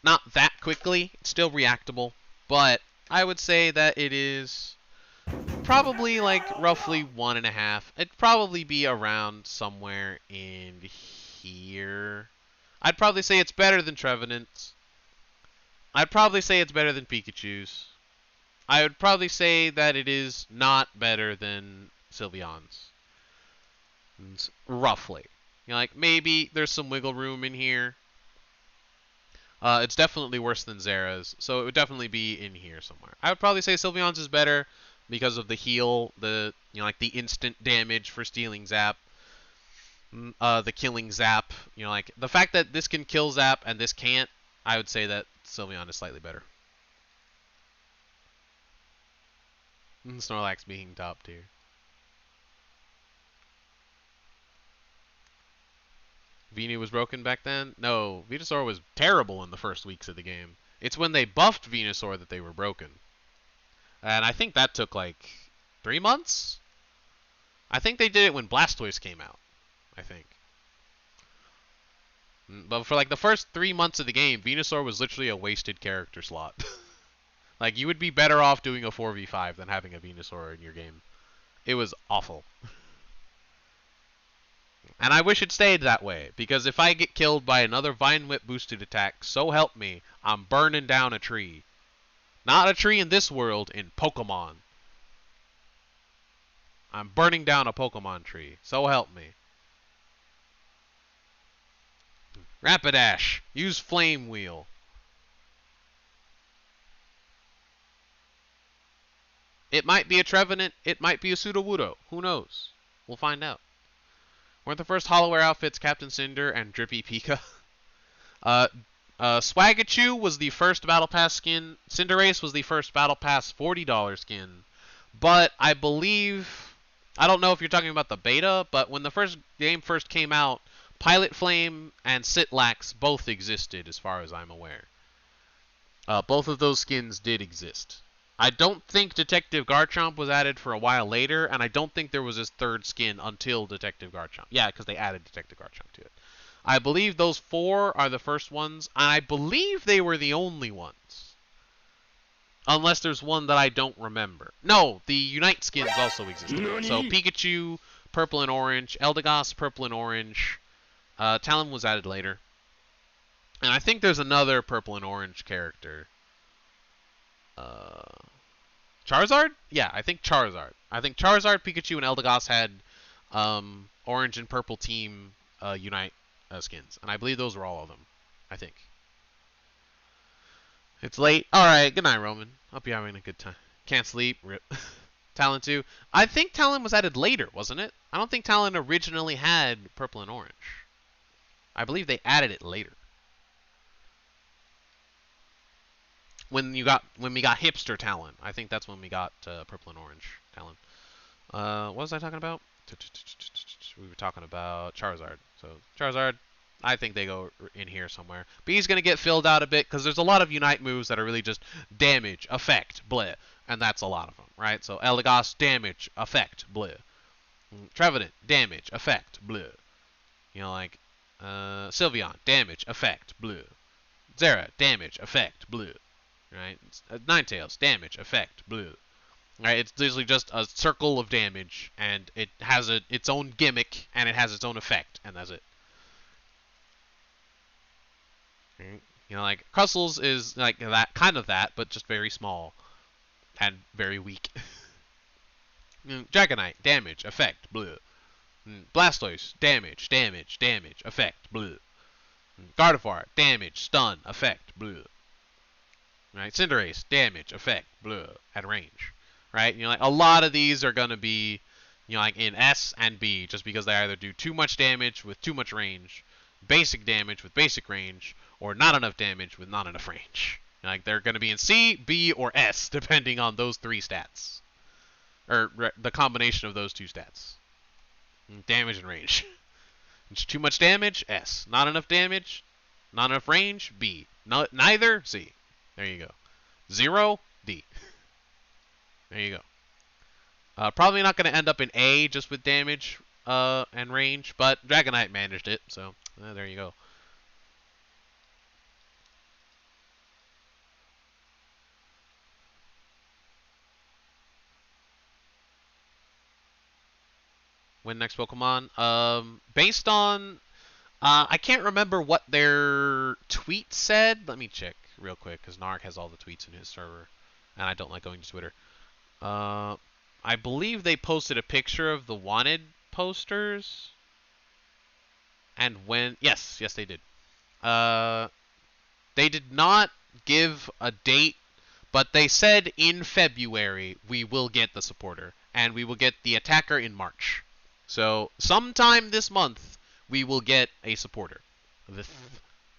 Not that quickly, it's still reactable, but I would say that it is probably like roughly 1.5. It'd probably be around somewhere in here. I'd probably say it's better than Trevenant's. I'd probably say it's better than Pikachu's. I would probably say that it is not better than Sylveon's. Roughly. You know, like, maybe there's some wiggle room in here. It's definitely worse than Zera's, so it would definitely be in here somewhere. I would probably say Sylveon's is better because of the heal, you know, like the instant damage for stealing Zap. The killing Zap, you know, like the fact that this can kill Zap and this can't, I would say that Sylveon is slightly better. Snorlax being top tier. Venusaur was broken back then? No, Venusaur was terrible in the first weeks of the game. It's when they buffed Venusaur that they were broken. And I think that took like 3 months? I think they did it when Blastoise came out. I think. But for like the first 3 months of the game, Venusaur was literally a wasted character slot. Like, you would be better off doing a 4v5 than having a Venusaur in your game. It was awful. And I wish it stayed that way, because if I get killed by another Vine Whip boosted attack, so help me, I'm burning down a tree. Not a tree in this world, in Pokemon. I'm burning down a Pokemon tree, so help me. Rapidash, use Flame Wheel. It might be a Trevenant, it might be a Sudowoodo. Who knows? We'll find out. Weren't the first Hollowware outfits Captain Cinder and Drippy Pika? Swagachu was the first Battle Pass skin. Cinderace was the first Battle Pass $40 skin. But I believe... I don't know if you're talking about the beta, but when the first game first came out, Pilot Flame and Sitlax both existed, as far as I'm aware. Both of those skins did exist. I don't think Detective Garchomp was added for a while later, and I don't think there was his third skin until Detective Garchomp. Yeah, because they added Detective Garchomp to it. I believe those 4 are the first ones, and I believe they were the only ones. Unless there's one that I don't remember. No, the Unite skins also existed. So Pikachu, purple and orange, Eldegoss, purple and orange. Talon was added later. And I think there's another purple and orange character. Charizard? Yeah, I think Charizard. I think Charizard, Pikachu, and Eldegoss had orange and purple team Unite skins. And I believe those were all of them. I think. It's late. Alright, good night, Roman. Hope you're having a good time. Can't sleep. Rip. Talon 2. I think Talon was added later, wasn't it? I don't think Talon originally had purple and orange. I believe they added it later. When we got hipster Talon. I think that's when we got purple and orange Talon. What was I talking about? We were talking about Charizard. So Charizard, I think they go in here somewhere. But he's going to get filled out a bit because there's a lot of Unite moves that are really just damage, effect, bleh. And that's a lot of them, right? So Eldegoss, damage, effect, bleh. Trevenant, damage, effect, bleh. You know, like Sylveon, damage, effect, bleh. Zera, damage, effect, bleh. Right? Ninetales, damage, effect, blue. Right? It's usually just a circle of damage, and it has its own gimmick, and it has its own effect, and that's it. You know, like Crustles is like that, kind of that, but just very small and very weak. Dragonite, damage, effect, blue. Blastoise, damage, damage, damage, effect, blue. Gardevoir, damage, stun, effect, blue. Right, Cinderace, damage, effect, blue, at range. Right, you know, like a lot of these are gonna be, you know, like in S and B, just because they either do too much damage with too much range, basic damage with basic range, or not enough damage with not enough range. Like they're gonna be in C, B, or S, depending on those 3 stats, or the combination of those 2 stats. Damage and range. It's too much damage, S. Not enough damage, not enough range, B. Neither, C. There you go. 0, D. There you go. Probably not going to end up in A just with damage and range, but Dragonite managed it, so there you go. When next Pokemon? Based on... I can't remember what their tweet said. Let me check real quick, because Narc has all the tweets in his server, and I don't like going to Twitter. I believe they posted a picture of the wanted posters, and when... Yes, they did. They did not give a date, but they said in February we will get the supporter, and we will get the attacker in March. So, sometime this month, we will get a supporter.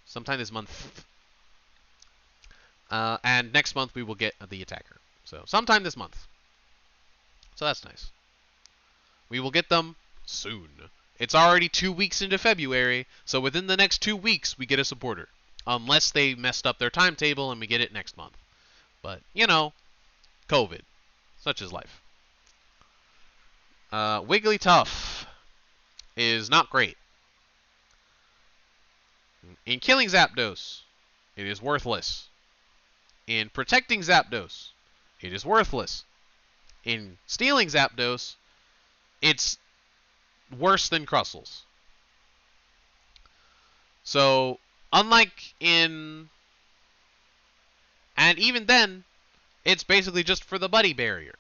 Sometime this month. And next month we will get the attacker. So, sometime this month. So that's nice. We will get them soon. It's already 2 weeks into February, so within the next 2 weeks we get a supporter. Unless they messed up their timetable and we get it next month. But, you know, COVID. Such is life. Wigglytuff is not great. In killing Zapdos, it is worthless. In protecting Zapdos, it is worthless. In stealing Zapdos, it's worse than Crustles. So, unlike in... And even then, it's basically just for the buddy barrier.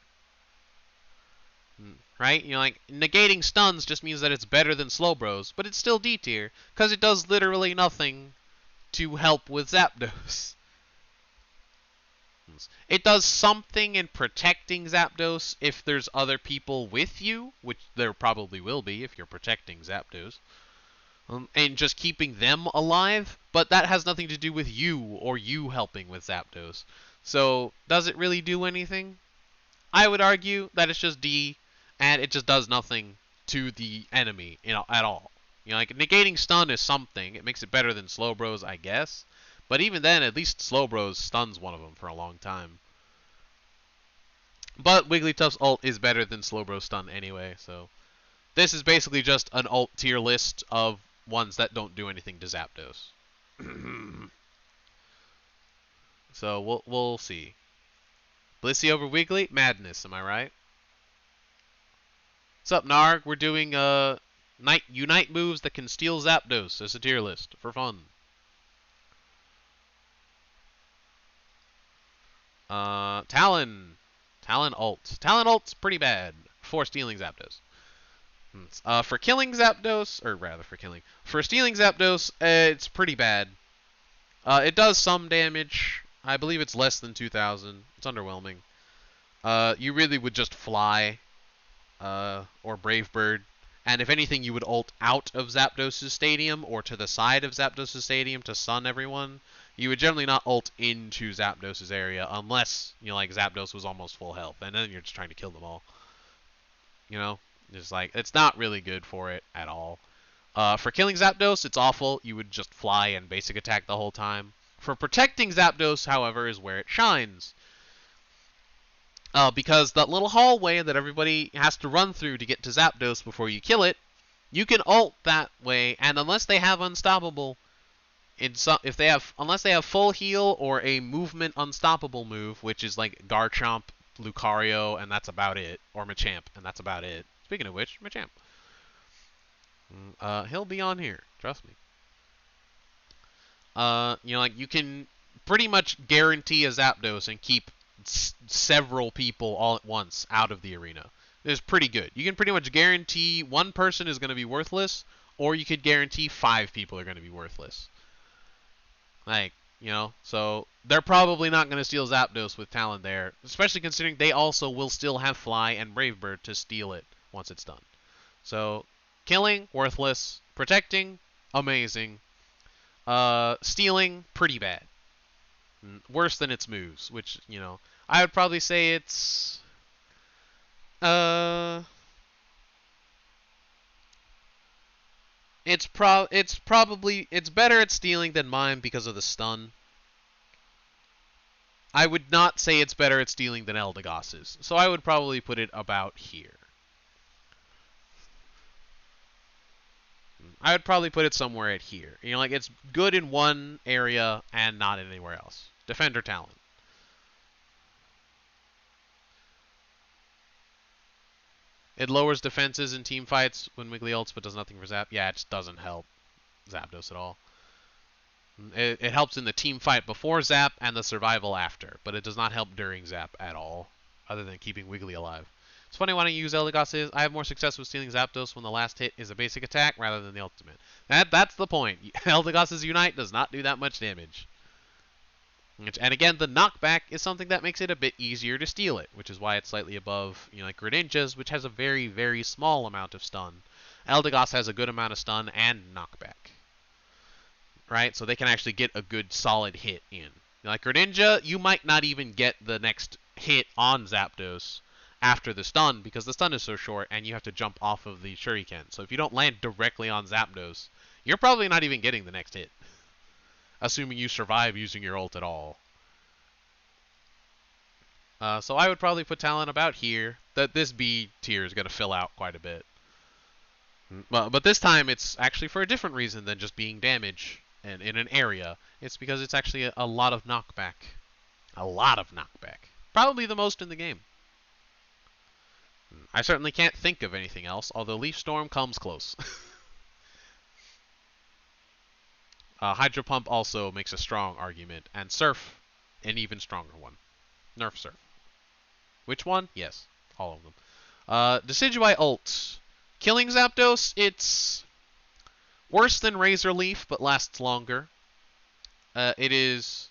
Right? You know, like, negating stuns just means that it's better than Slowbros, but it's still D tier, because it does literally nothing to help with Zapdos. It does something in protecting Zapdos if there's other people with you, which there probably will be if you're protecting Zapdos, and just keeping them alive, but that has nothing to do with you or you helping with Zapdos. So, does it really do anything? I would argue that it's just D, and it just does nothing to the enemy, you know, at all. You know, like, negating stun is something. It makes it better than Slowbros, I guess. But even then, at least Slowbros stuns one of them for a long time. But Wigglytuff's ult is better than Slowbros stun anyway, so... This is basically just an ult tier list of ones that don't do anything to Zapdos. So, we'll see. Blissey over Wiggly? Madness, am I right? What's up, Narg? We're doing Unite moves that can steal Zapdos as a tier list for fun. Talon ult. Talon ult's pretty bad for stealing Zapdos. For killing Zapdos, or rather for stealing Zapdos, it's pretty bad. It does some damage. I believe it's less than 2,000. It's underwhelming. You really would just fly, or Brave Bird, and if anything, you would ult out of Zapdos' stadium or to the side of Zapdos' stadium to stun everyone. You would generally not ult into Zapdos' area unless, you know, like Zapdos was almost full health, and then you're just trying to kill them all. You know, just like, it's not really good for it at all. For killing Zapdos, it's awful. You would just fly and basic attack the whole time. For protecting Zapdos, however, is where it shines. Because that little hallway that everybody has to run through to get to Zapdos before you kill it, you can ult that way, and unless they have Unstoppable, unless they have full heal or a movement unstoppable move, which is like Garchomp, Lucario, and that's about it, or Machamp, and that's about it. Speaking of which, Machamp. He'll be on here, trust me. You know, like, you can pretty much guarantee a Zapdos and keep several people all at once out of the arena. It's pretty good. You can pretty much guarantee one person is going to be worthless, or you could guarantee 5 people are going to be worthless. Like, you know, so they're probably not going to steal Zapdos with Talon there, especially considering they also will still have Fly and Brave Bird to steal it once it's done. So, killing, worthless. Protecting, amazing. Stealing, pretty bad. Worse than its moves, which, you know, I would probably say it's... It's better at stealing than mine because of the stun. I would not say it's better at stealing than Eldegoss's, so I would probably put it about here. I would probably put it somewhere at here. You know, like, it's good in one area and not anywhere else. Defender Talent. It lowers defenses in team fights when Wiggly ults, but does nothing for Zap. Yeah, it just doesn't help Zapdos at all. It helps in the team fight before Zap and the survival after, but it does not help during Zap at all, other than keeping Wiggly alive. It's funny why don't you use Eldegoss. I have more success with stealing Zapdos when the last hit is a basic attack rather than the ultimate. That's the point. Eldegoss's Unite does not do that much damage. And again, the knockback is something that makes it a bit easier to steal it, which is why it's slightly above, you know, like Greninja's, which has a very, very small amount of stun. Eldegoss has a good amount of stun and knockback. Right? So they can actually get a good solid hit in. Like Greninja, you might not even get the next hit on Zapdos, after the stun because the stun is so short and you have to jump off of the shuriken. So if you don't land directly on Zapdos, you're probably not even getting the next hit, assuming you survive using your ult at all. So I would probably put Talon about here. This B tier is going to fill out quite a bit. But this time it's actually for a different reason than just being damage and in an area. It's because it's actually a lot of knockback. A lot of knockback. Probably the most in the game. I certainly can't think of anything else, although Leaf Storm comes close. Hydro Pump also makes a strong argument, and Surf an even stronger one. Nerf Surf. Which one? Yes, all of them. Decidueye ult. Killing Zapdos, it's worse than Razor Leaf, but lasts longer. It is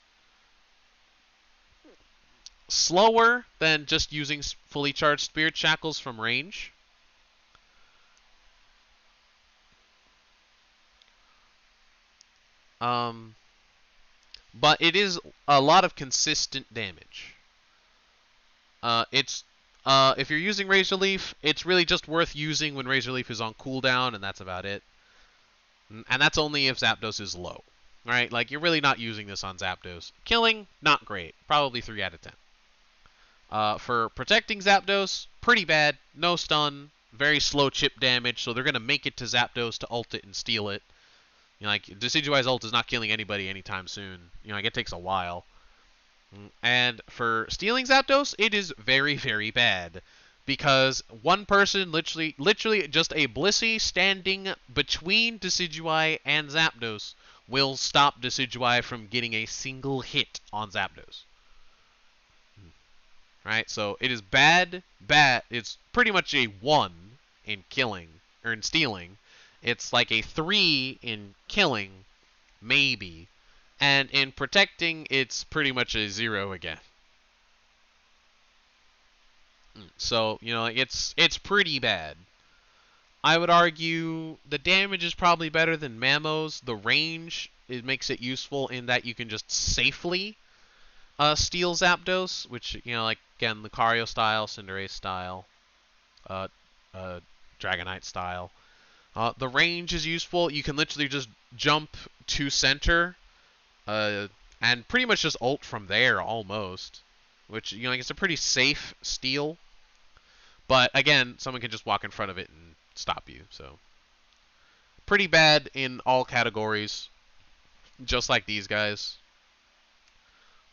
slower than just using fully charged Spirit Shackles from range. But it is a lot of consistent damage. If you're using Razor Leaf, it's really just worth using when Razor Leaf is on cooldown, and that's about it. And that's only if Zapdos is low, right? Like, you're really not using this on Zapdos. Killing, not great. Probably 3 out of 10. For protecting Zapdos, pretty bad. No stun, very slow chip damage, so they're going to make it to Zapdos to ult it and steal it. You know, like, Decidueye's ult is not killing anybody anytime soon. You know, like, it takes a while. And for stealing Zapdos, it is very, very bad. Because one person, literally just a Blissey standing between Decidueye and Zapdos will stop Decidueye from getting a single hit on Zapdos. Right? So it is bad. It's pretty much a 1 in killing, or in stealing. It's like a 3 in killing, maybe. And in protecting, it's pretty much a 0 again. So, you know, it's pretty bad. I would argue the damage is probably better than Mamo's. The range, it makes it useful in that you can just safely steal Zapdos, which, you know, like, again, Lucario style, Cinderace style, Dragonite style. The range is useful. You can literally just jump to center, and pretty much just ult from there, almost. Which, you know, like, it's a pretty safe steal. But, again, someone can just walk in front of it and stop you, so. Pretty bad in all categories, just like these guys.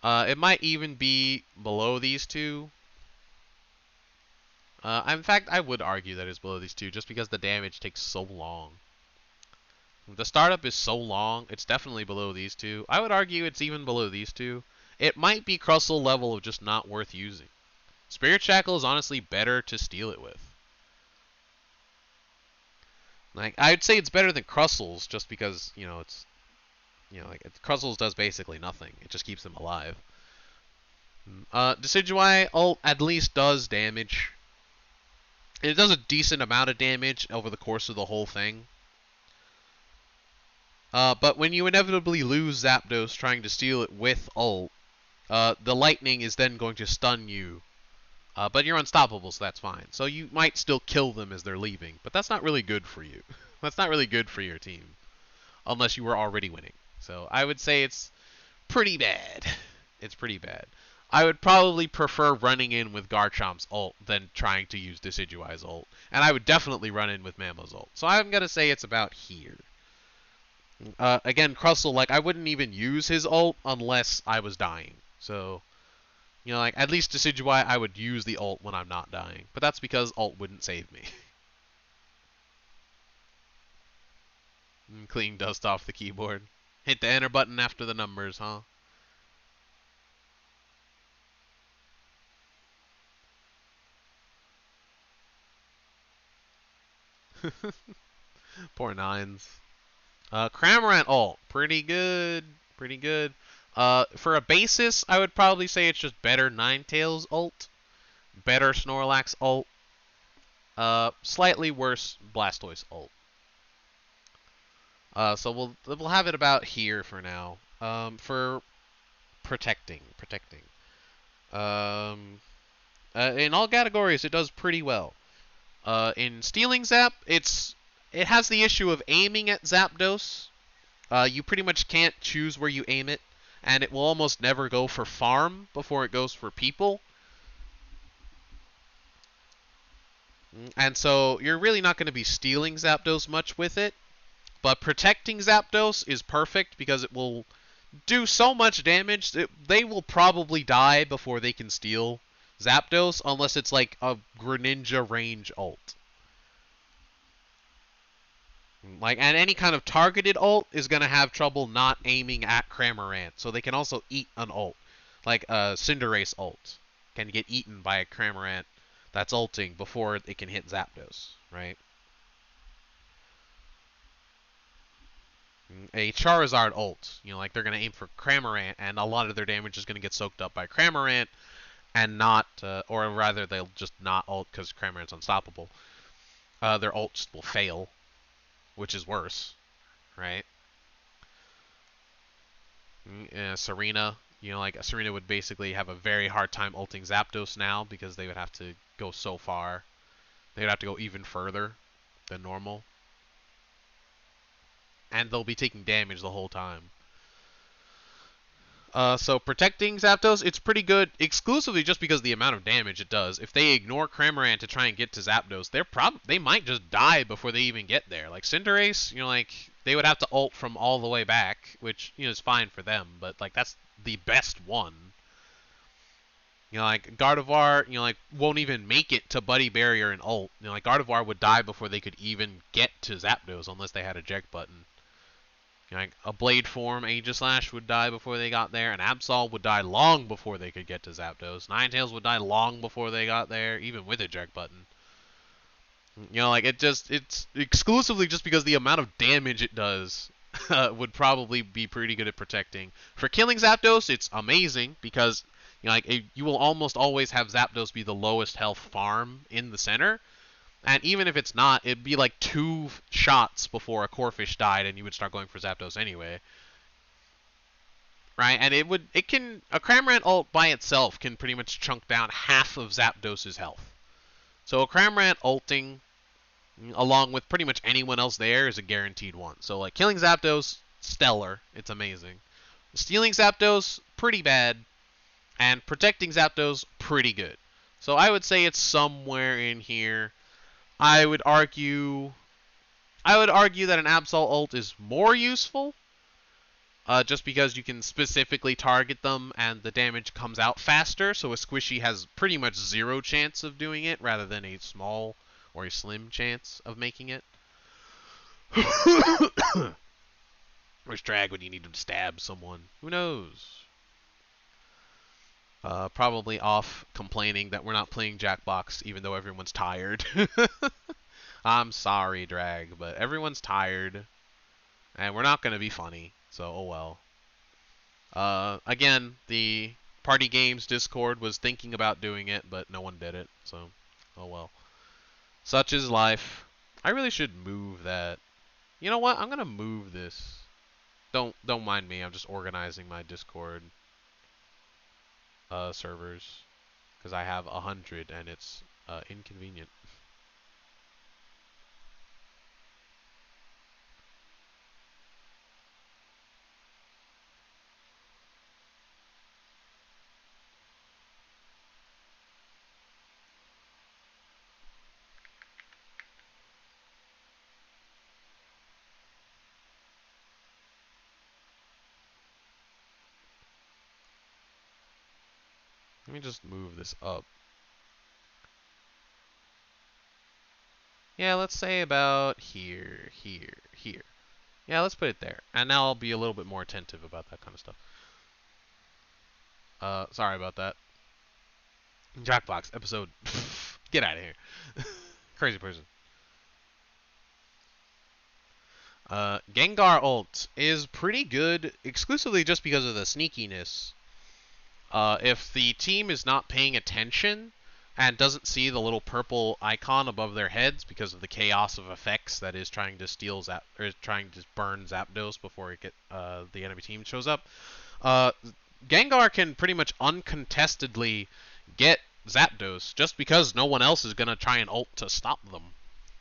It might even be below these two. In fact, I would argue that it's below these two, just because the damage takes so long. The startup is so long, it's definitely below these two. I would argue it's even below these two. It might be Crustle level of just not worth using. Spirit Shackle is honestly better to steal it with. Like, I'd say it's better than Crustle's, just because, you know, it's, you know, like, Crustle's does basically nothing. It just keeps them alive. Decidueye ult at least does damage. It does a decent amount of damage over the course of the whole thing. But when you inevitably lose Zapdos trying to steal it with ult, the lightning is then going to stun you. But you're unstoppable, so that's fine. So you might still kill them as they're leaving, but that's not really good for you. That's not really good for your team, unless you were already winning. So I would say it's pretty bad. It's pretty bad. I would probably prefer running in with Garchomp's ult than trying to use Decidueye's ult. And I would definitely run in with Mamo's ult. So I'm going to say it's about here. Again, Crustle, like, I wouldn't even use his ult unless I was dying. So, you know, like, at least Decidueye, I would use the ult when I'm not dying. But that's because ult wouldn't save me. Clean dust off the keyboard. Hit the enter button after the numbers, huh? Poor Nines. Cramorant ult. Pretty good. Pretty good. For a basis, I would probably say it's just better Ninetales ult. Better Snorlax ult. Slightly worse Blastoise ult. So we'll have it about here for now. For protecting. In all categories, it does pretty well. In Stealing Zap, it has the issue of aiming at Zapdos. You pretty much can't choose where you aim it, and it will almost never go for farm before it goes for people. And so you're really not going to be stealing Zapdos much with it, but protecting Zapdos is perfect because it will do so much damage. They will probably die before they can steal Zapdos unless it's like a Greninja range ult. And any kind of targeted ult is going to have trouble not aiming at Cramorant, so they can also eat an ult. Like a Cinderace ult can get eaten by a Cramorant that's ulting before it can hit Zapdos, right? A Charizard ult, like they're going to aim for Cramorant, and a lot of their damage is going to get soaked up by Cramorant, and not, or rather they'll just not ult because Cramorant's unstoppable. Their ults will fail, which is worse, right? Serena, Serena would basically have a very hard time ulting Zapdos now because they would have to go so far. They would have to go even further than normal. And they'll be taking damage the whole time. So protecting Zapdos, it's pretty good exclusively just because of the amount of damage it does. If they ignore Cramorant to try and get to Zapdos, they might just die before they even get there. Like Cinderace, they would have to ult from all the way back, which is fine for them, but that's the best one. Gardevoir, won't even make it to Buddy Barrier and ult. Gardevoir would die before they could even get to Zapdos unless they had a eject button. A Blade Form Aegislash would die before they got there. An Absol would die long before they could get to Zapdos. Ninetales would die long before they got there, even with a eject button. It's exclusively just because the amount of damage it does would probably be pretty good at protecting. For killing Zapdos, it's amazing because you will almost always have Zapdos be the lowest health farm in the center. And even if it's not, it'd be like 2 shots before a Corphish died and you would start going for Zapdos anyway. Right? And a Cramorant ult by itself can pretty much chunk down half of Zapdos' health. So a Cramorant ulting, along with pretty much anyone else there, is a guaranteed one. So killing Zapdos, stellar. It's amazing. Stealing Zapdos, pretty bad. And protecting Zapdos, pretty good. So I would say it's somewhere in here. I would argue that an Absol ult is more useful, just because you can specifically target them and the damage comes out faster, so a Squishy has pretty much 0 chance of doing it, rather than a small or a slim chance of making it. Where's Drag when you need to stab someone? Who knows? Probably off complaining that we're not playing Jackbox even though everyone's tired. I'm sorry, Drag, but everyone's tired. And we're not going to be funny, so oh well. Again, the Party Games Discord was thinking about doing it, but no one did it, so oh well. Such is life. I really should move that. You know what? I'm going to move this. Don't mind me, I'm just organizing my Discord servers, because I have 100 and it's inconvenient. Let me just move this up. Yeah, let's say about here, here, here. Yeah, let's put it there. And now I'll be a little bit more attentive about that kind of stuff. Sorry about that. Jackbox episode. Get out of here. Crazy person. Gengar ult is pretty good exclusively just because of the sneakiness. If the team is not paying attention and doesn't see the little purple icon above their heads because of the chaos of effects that is trying to steal trying to burn Zapdos before the enemy team shows up, Gengar can pretty much uncontestedly get Zapdos just because no one else is gonna try and ult to stop them.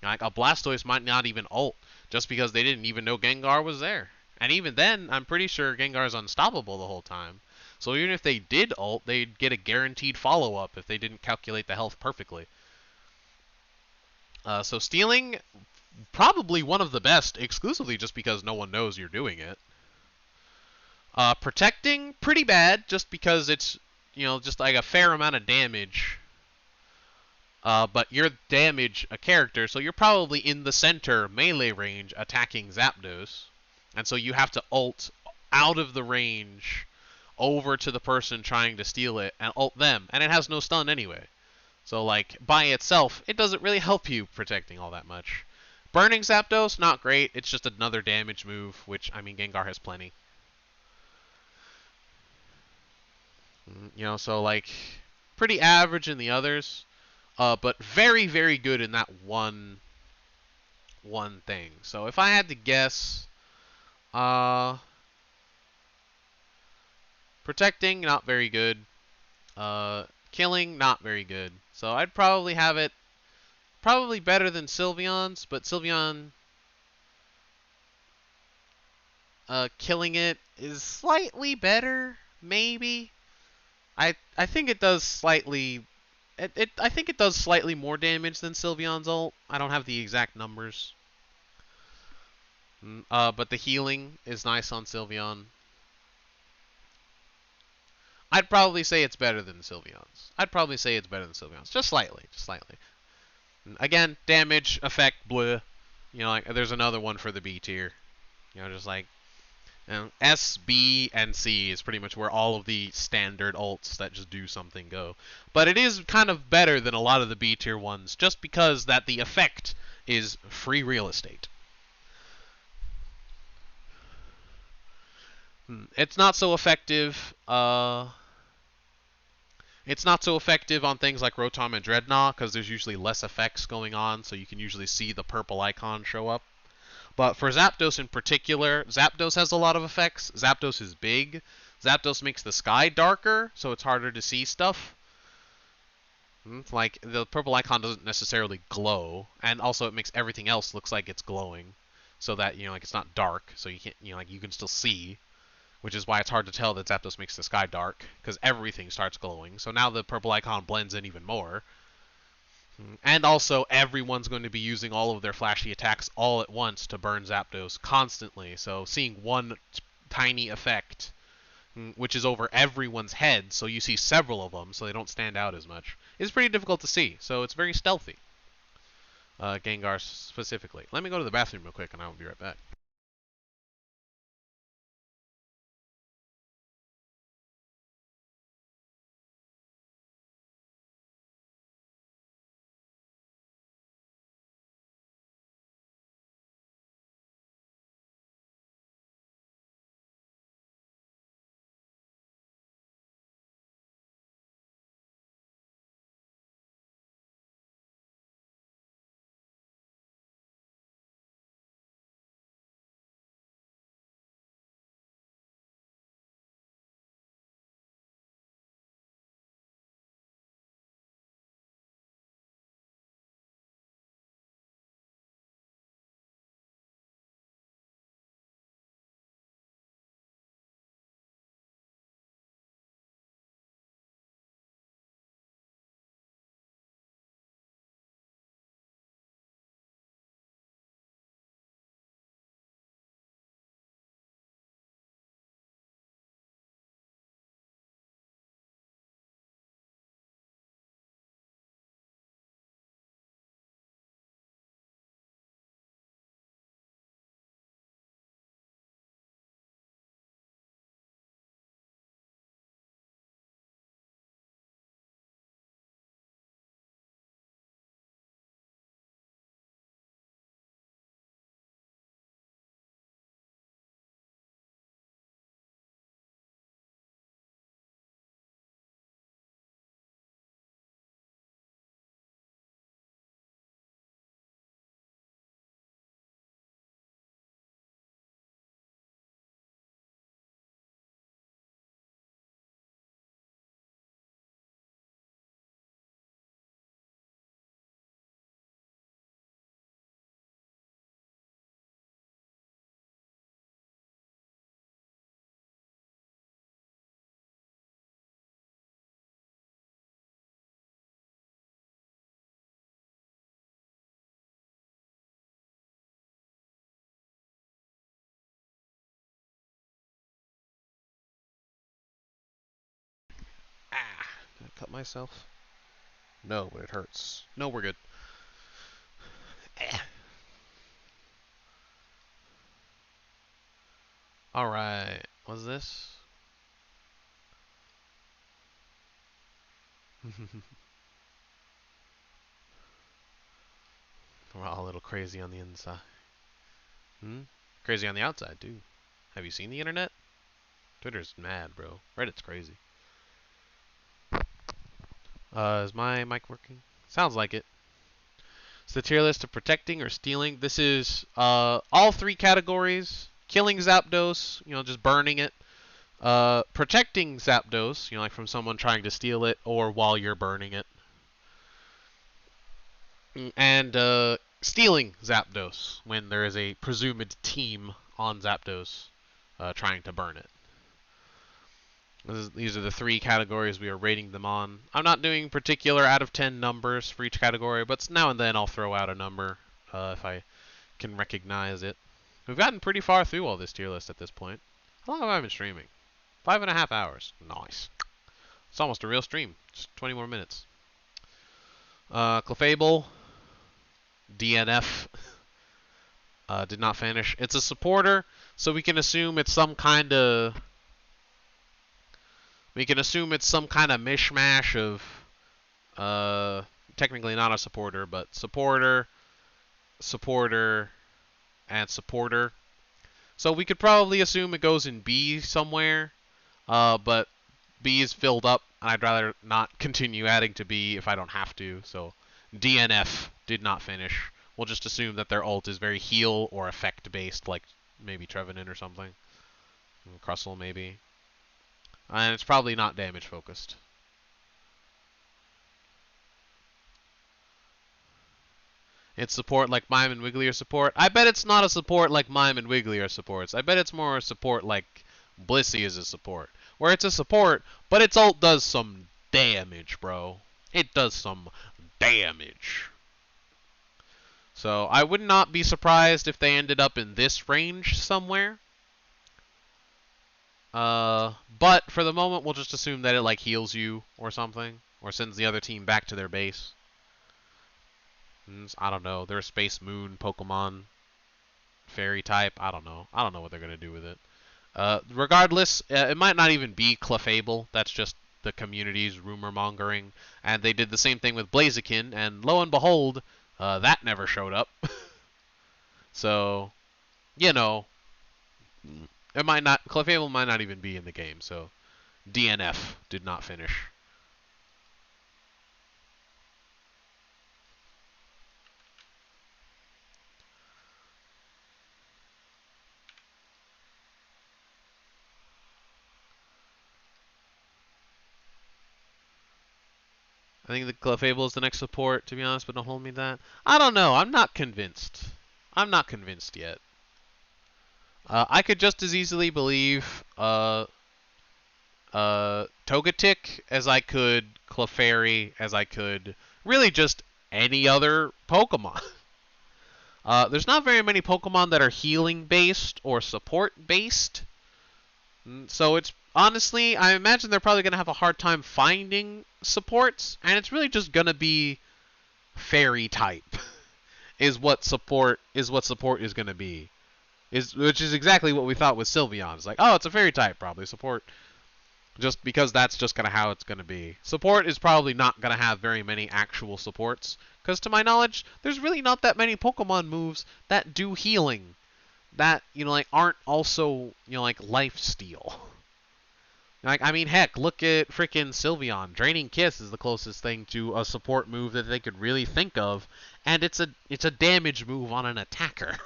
Like a Blastoise might not even ult just because they didn't even know Gengar was there. And even then, I'm pretty sure Gengar's unstoppable the whole time. So even if they did ult, they'd get a guaranteed follow-up if they didn't calculate the health perfectly. So stealing, probably one of the best, exclusively just because no one knows you're doing it. Protecting, pretty bad, just because it's, just like a fair amount of damage. But you're damage a character, so you're probably in the center melee range attacking Zapdos. And so you have to ult out of the range over to the person trying to steal it and ult them. And it has no stun anyway. So, like, by itself, it doesn't really help you protecting all that much. Burning Zapdos, not great. It's just another damage move, which, I mean, Gengar has plenty. So, like, pretty average in the others. But very, very good in that one thing. So if I had to guess, protecting, not very good. Killing, not very good. So I'd probably have it probably better than Sylveon's, but Sylveon killing it is slightly better, maybe. I think it does slightly I think it does slightly more damage than Sylveon's ult. I don't have the exact numbers. But the healing is nice on Sylveon. I'd probably say it's better than Sylveon's. Just slightly. Again, damage, effect, bleh. Like there's another one for the B tier. Just like S, B, and C is pretty much where all of the standard ults that just do something go. But it is kind of better than a lot of the B tier ones, just because that the effect is free real estate. It's not so effective. It's not so effective on things like Rotom and Dreadnought, because there's usually less effects going on, so you can usually see the purple icon show up. But for Zapdos in particular, Zapdos has a lot of effects. Zapdos is big. Zapdos makes the sky darker, so it's harder to see stuff. Like, the purple icon doesn't necessarily glow, and also it makes everything else looks like it's glowing, so that, like, it's not dark, so you can't, like, you can still see, which is why it's hard to tell that Zapdos makes the sky dark, because everything starts glowing. So now the purple icon blends in even more. And also, everyone's going to be using all of their flashy attacks all at once to burn Zapdos constantly. So seeing one tiny effect, which is over everyone's head, so you see several of them, so they don't stand out as much, is pretty difficult to see. So it's very stealthy. Gengar specifically. Let me go to the bathroom real quick, and I will be right back. cut myself? No, but it hurts. No, we're good. Alright, what's this? We're all a little crazy on the inside. Crazy on the outside, too. Have you seen the internet? Twitter's mad, bro. Reddit's crazy. Is my mic working? Sounds like it. It's the tier list of protecting or stealing. This is all three categories. Killing Zapdos, just burning it. Protecting Zapdos, like from someone trying to steal it or while you're burning it. And stealing Zapdos when there is a presumed team on Zapdos trying to burn it. These are the three categories we are rating them on. I'm not doing particular out of 10 numbers for each category, but now and then I'll throw out a number if I can recognize it. We've gotten pretty far through all this tier list at this point. How long have I been streaming? 5.5 hours. Nice. It's almost a real stream. Just 20 more minutes. Clefable. DNF. Did not finish. It's a supporter, so we can assume it's some kind of... mishmash of, technically not a supporter, but supporter, and supporter. So we could probably assume it goes in B somewhere, but B is filled up, and I'd rather not continue adding to B if I don't have to. So DNF did not finish. We'll just assume that their ult is very heal or effect based, like maybe Trevenant or something. Crustle maybe. And it's probably not damage focused. It's support like Mime and Wiggly are support. I bet it's not a support like Mime and Wiggly are supports. I bet it's more a support like Blissey is a support. Where it's a support, but its ult does some damage, bro. It does some damage. So I would not be surprised if they ended up in this range somewhere. But for the moment, we'll just assume that it like heals you or something, or sends the other team back to their base. I don't know. They're a Space Moon Pokemon, Fairy type. I don't know. I don't know what they're gonna do with it. Regardless, it might not even be Clefable. That's just the community's rumor mongering, and they did the same thing with Blaziken, and lo and behold, that never showed up. So, it might not. Clefable might not even be in the game. So, DNF did not finish. I think the Clefable is the next support, to be honest, but don't hold me to that. I don't know. I'm not convinced. I'm not convinced yet. I could just as easily believe Togetic as I could Clefairy, as I could really just any other Pokemon. There's not very many Pokemon that are healing based or support based. So it's honestly, I imagine they're probably going to have a hard time finding supports, and it's really just going to be fairy type is what support is going to be. Which is exactly what we thought with Sylveon. It's like, oh, it's a fairy type, probably support. Just because that's just kind of how it's going to be. Support is probably not going to have very many actual supports. Because to my knowledge, there's really not that many Pokemon moves that do healing. That, aren't also, like lifesteal. Like, I mean, heck, look at freaking Sylveon. Draining Kiss is the closest thing to a support move that they could really think of. And it's a damage move on an attacker.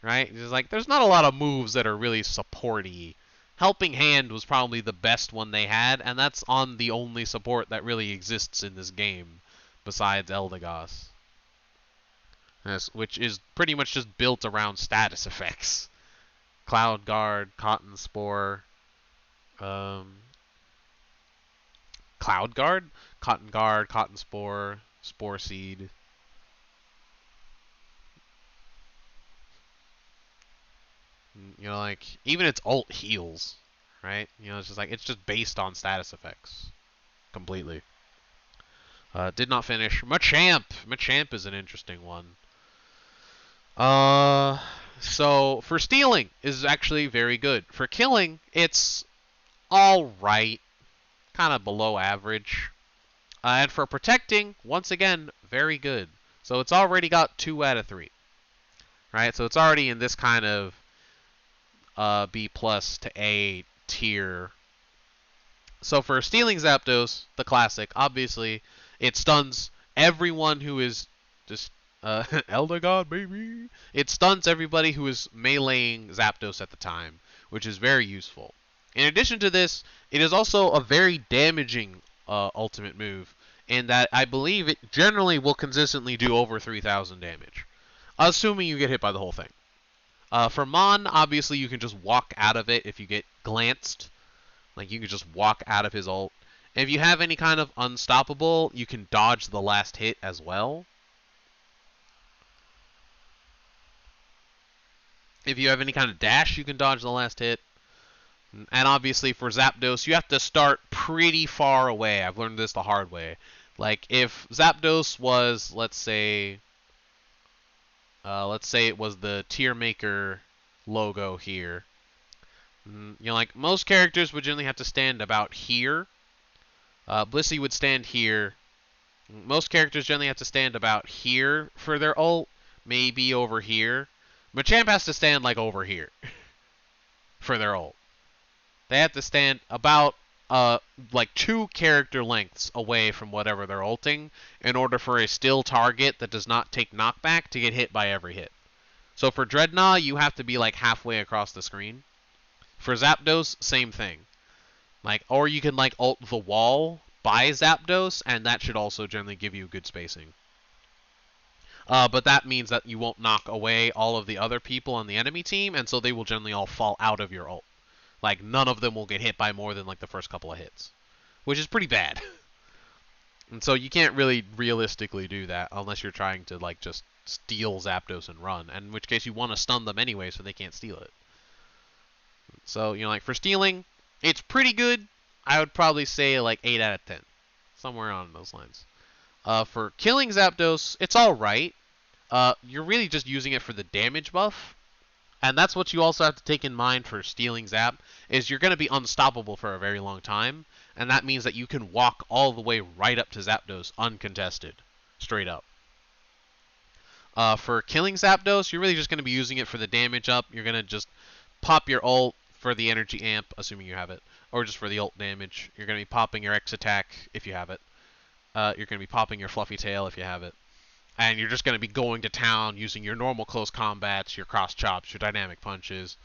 Right? It's like, there's not a lot of moves that are really supporty. Helping Hand was probably the best one they had, and that's on the only support that really exists in this game, besides Eldegoss. Yes, which is pretty much just built around status effects. Cloud Guard, Cotton Spore, Cloud Guard? Cotton Guard, Cotton Spore, Spore Seed. Like, even its ult heals, right? It's just like, it's just based on status effects. completely. Did not finish. Machamp! Machamp is an interesting one. So for stealing is actually very good. For killing, it's alright. Kind of below average. And for protecting, once again, very good. So it's already got 2 out of 3. Right? So it's already in this kind of B plus to A tier. So for stealing Zapdos, the classic, obviously, it stuns everyone who is just Elder God, baby. It stuns everybody who is meleeing Zapdos at the time, which is very useful. In addition to this, it is also a very damaging ultimate move, in that I believe it generally will consistently do over 3,000 damage, assuming you get hit by the whole thing. For Mon, obviously you can just walk out of it if you get glanced. Like, you can just walk out of his ult. If you have any kind of unstoppable, you can dodge the last hit as well. If you have any kind of dash, you can dodge the last hit. And obviously for Zapdos, you have to start pretty far away. I've learned this the hard way. Like, if Zapdos was, let's say it was the tier maker logo here. You know, like, most characters would generally have to stand about here. Blissey would stand here. Most characters generally have to stand about here for their ult. Maybe over here. Machamp has to stand, like, over here for their ult. They have to stand about, like, 2 character lengths away from whatever they're ulting in order for a still target that does not take knockback to get hit by every hit. So for Dreadnought, you have to be, like, halfway across the screen. For Zapdos, same thing. Like, or you can, like, ult the wall by Zapdos, and that should also generally give you good spacing. But that means that you won't knock away all of the other people on the enemy team, and so they will generally all fall out of your ult. Like, none of them will get hit by more than, like, the first couple of hits. Which is pretty bad. And so you can't really realistically do that unless you're trying to, like, just steal Zapdos and run. And in which case you want to stun them anyway so they can't steal it. So, you know, like, for stealing, it's pretty good. I would probably say, like, 8 out of 10. Somewhere on those lines. For killing Zapdos, it's alright. You're really just using it for the damage buff. And that's what you also have to take in mind for stealing Zap, is you're going to be unstoppable for a very long time. And that means that you can walk all the way right up to Zapdos uncontested. Straight up. For killing Zapdos, you're really just going to be using it for the damage up. You're going to just pop your ult for the energy amp, assuming you have it, or just for the ult damage. You're going to be popping your X attack if you have it. You're going to be popping your Fluffy Tail if you have it. And you're just going to be going to town using your normal close combats, your cross chops, your dynamic punches.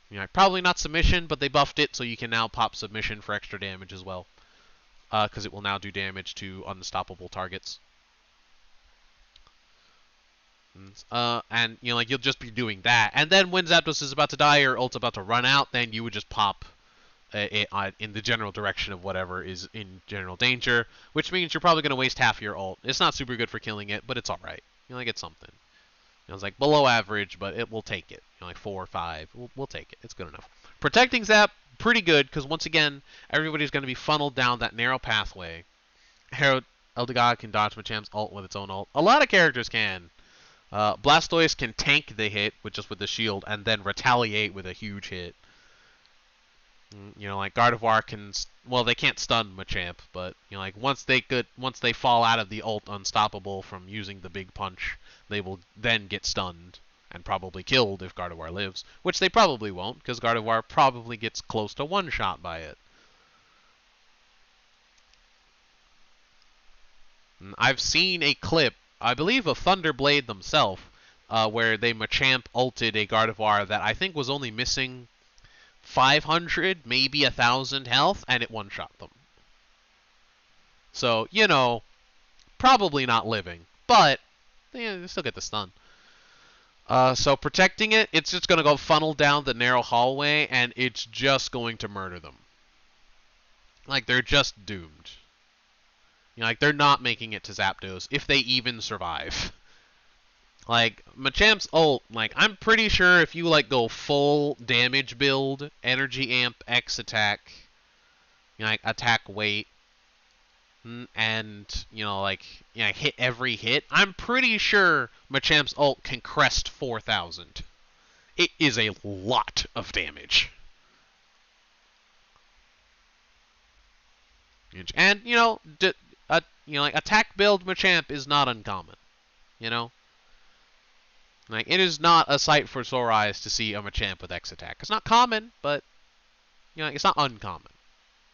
You know, probably not submission, but they buffed it, so you can now pop submission for extra damage as well. Because it will now do damage to unstoppable targets. And, you know, like, you'll just be doing that. And then when Zapdos is about to die or ult's about to run out, then you would just pop it in the general direction of whatever is in general danger, which means you're probably going to waste half your ult. It's not super good for killing it, but it's alright. You know, like, it's something. You know, it's like below average, but it will take it. You know, like 4 or 5. We'll take it. It's good enough. Protecting Zap, pretty good, because once again, everybody's going to be funneled down that narrow pathway. Elder God can dodge Machamp's ult with its own ult. A lot of characters can. Blastoise can tank the hit with the shield and then retaliate with a huge hit. You know, like Gardevoir can, well, they can't stun Machamp, but you know, like once they fall out of the ult unstoppable from using the big punch, they will then get stunned and probably killed if Gardevoir lives, which they probably won't, because Gardevoir probably gets close to one shot by it. I've seen a clip, I believe of Thunderblade themselves, where they Machamp ulted a Gardevoir that I think was only missing 500, maybe 1,000 health, and it one-shot them. So, you know, probably not living, but they still get the stun. So protecting it, it's just going to go funnel down the narrow hallway, and it's just going to murder them. Like, they're just doomed. You know, like, they're not making it to Zapdos, if they even survive. Like, Machamp's ult, like, I'm pretty sure if you, like, go full damage build, energy amp, X attack, you know, like, attack weight, and, like, hit every hit, I'm pretty sure Machamp's ult can crest 4,000. It is a lot of damage. And, like, attack build Machamp is not uncommon, Like, it is not a sight for sore eyes to see a Machamp with X attack. It's not common, but, it's not uncommon.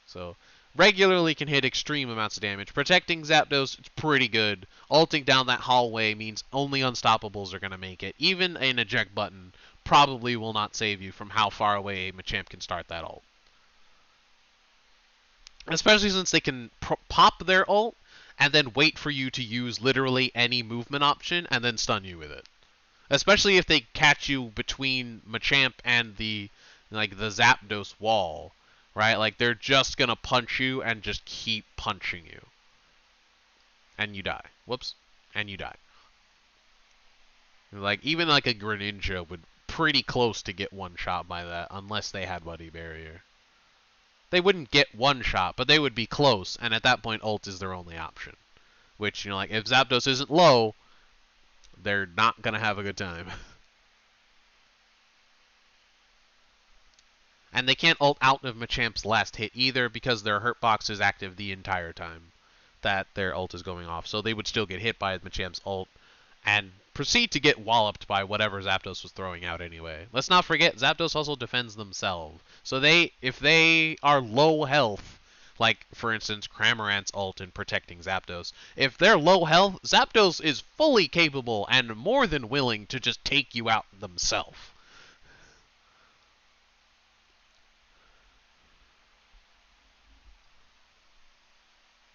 So, regularly can hit extreme amounts of damage. Protecting Zapdos, it's pretty good. Ulting down that hallway means only Unstoppables are going to make it. Even an eject button probably will not save you from how far away a Machamp can start that ult. Especially since they can pop their ult and then wait for you to use literally any movement option and then stun you with it. Especially if they catch you between Machamp and the Zapdos wall, right? Like, they're just gonna punch you and just keep punching you. And you die. Whoops. And you die. Like, even like a Greninja would pretty close to get one shot by that, unless they had Buddy Barrier. They wouldn't get one shot, but they would be close, and at that point, ult is their only option. Which, like, if Zapdos isn't low, they're not gonna have a good time. And they can't ult out of Machamp's last hit either, because their hurt box is active the entire time that their ult is going off. So they would still get hit by Machamp's ult, and proceed to get walloped by whatever Zapdos was throwing out anyway. Let's not forget, Zapdos also defends themselves. So if they are low health, like, for instance, Cramorant's ult in protecting Zapdos, if they're low health, Zapdos is fully capable and more than willing to just take you out themselves.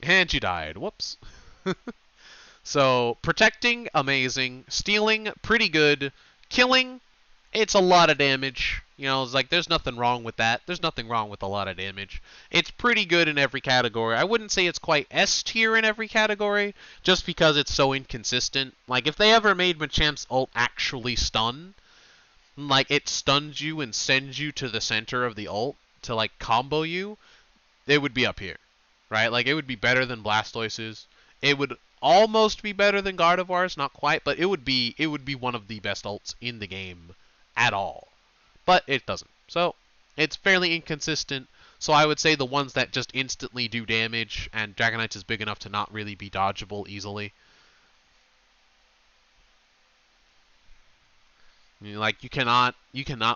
And you died. Whoops. So, protecting, amazing. Stealing, pretty good. Killing, it's a lot of damage. It's like, there's nothing wrong with that. There's nothing wrong with a lot of damage. It's pretty good in every category. I wouldn't say it's quite S tier in every category, just because it's so inconsistent. Like, if they ever made Machamp's ult actually stun, like, it stuns you and sends you to the center of the ult to, like, combo you, it would be up here. Right? Like, it would be better than Blastoise's. It would almost be better than Gardevoir's, not quite, but it would be one of the best ults in the game at all. But it doesn't. So, it's fairly inconsistent. So I would say the ones that just instantly do damage, and Dragonite's is big enough to not really be dodgeable easily. Like, you cannot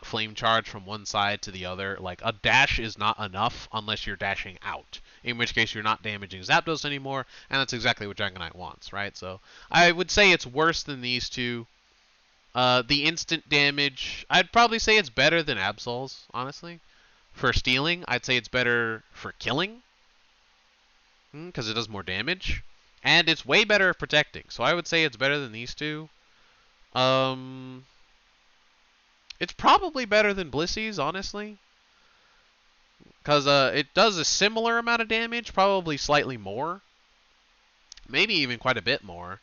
flame charge from one side to the other. Like, a dash is not enough unless you're dashing out, in which case you're not damaging Zapdos anymore, and that's exactly what Dragonite wants, right? So I would say it's worse than these two. The instant damage, I'd probably say it's better than Absol's, honestly. For stealing, I'd say it's better for killing, because it does more damage, and it's way better at protecting. So I would say it's better than these two. It's probably better than Blissey's, honestly. Because it does a similar amount of damage, probably slightly more. Maybe even quite a bit more.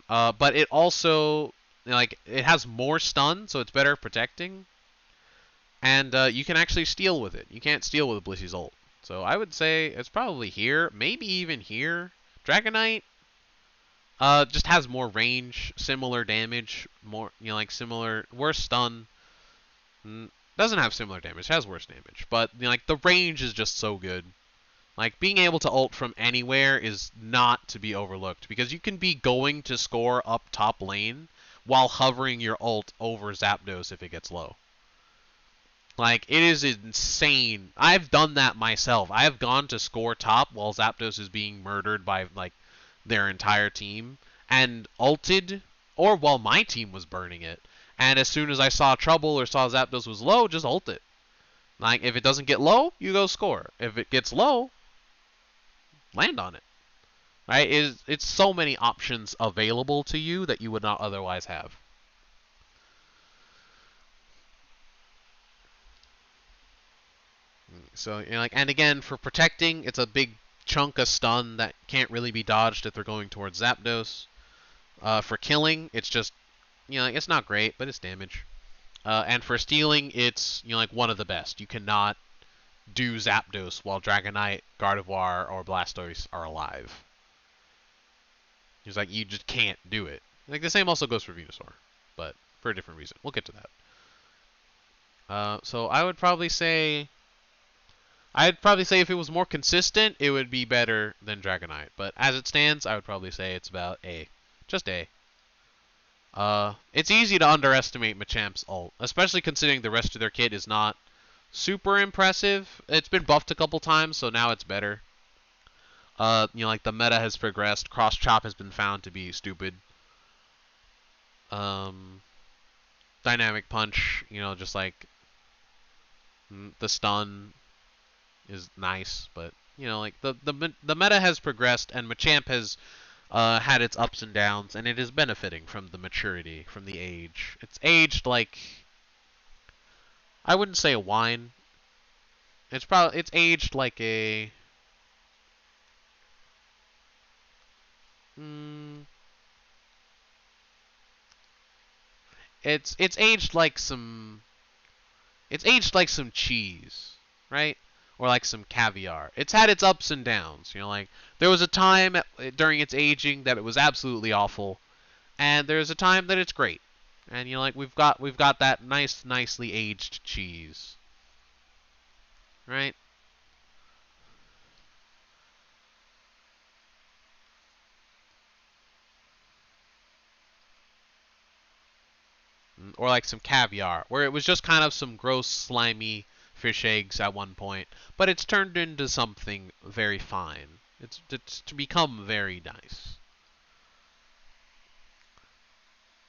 But it also, like, it has more stun, so it's better at protecting. And you can actually steal with it. You can't steal with Blissey's ult. So I would say it's probably here, maybe even here. Dragonite just has more range, similar damage, more, like similar, worse stun. Doesn't have similar damage, has worse damage, but like the range is just so good. Like, being able to ult from anywhere is not to be overlooked, because you can be going to score up top lane while hovering your ult over Zapdos if it gets low. Like, it is insane. I've done that myself. I've gone to score top while Zapdos is being murdered by, like, their entire team, and ulted, or while my team was burning it. And as soon as I saw trouble or saw Zapdos was low, just ult it. Like, if it doesn't get low, you go score. If it gets low, land on it. Right? It's so many options available to you that you would not otherwise have. So, like, and again, for protecting, it's a big chunk of stun that can't really be dodged if they're going towards Zapdos. For killing, it's just, like, it's not great, but it's damage. And for stealing, it's, like, one of the best. You cannot do Zapdos while Dragonite, Gardevoir, or Blastoise are alive. He's like, you just can't do it. Like, the same also goes for Venusaur, but for a different reason. We'll get to that. So I would probably say if it was more consistent, it would be better than Dragonite. But as it stands, I would probably say it's about A. Just A. It's easy to underestimate Machamp's ult, especially considering the rest of their kit is not super impressive. It's been buffed a couple times, so now it's better. Like the meta has progressed. Cross chop has been found to be stupid. Dynamic punch, just like the stun is nice, but like the meta has progressed, and Machamp has had its ups and downs, and it is benefiting from the maturity, from the age. It's aged like, I wouldn't say a wine. It's aged like a it's aged like some cheese, right? Or like some caviar. It's had its ups and downs, like there was a time during its aging that it was absolutely awful, and there's a time that it's great. And like we've got that nicely aged cheese. Right? Or like some caviar, where it was just kind of some gross, slimy fish eggs at one point, but it's turned into something very fine. It's to become very nice.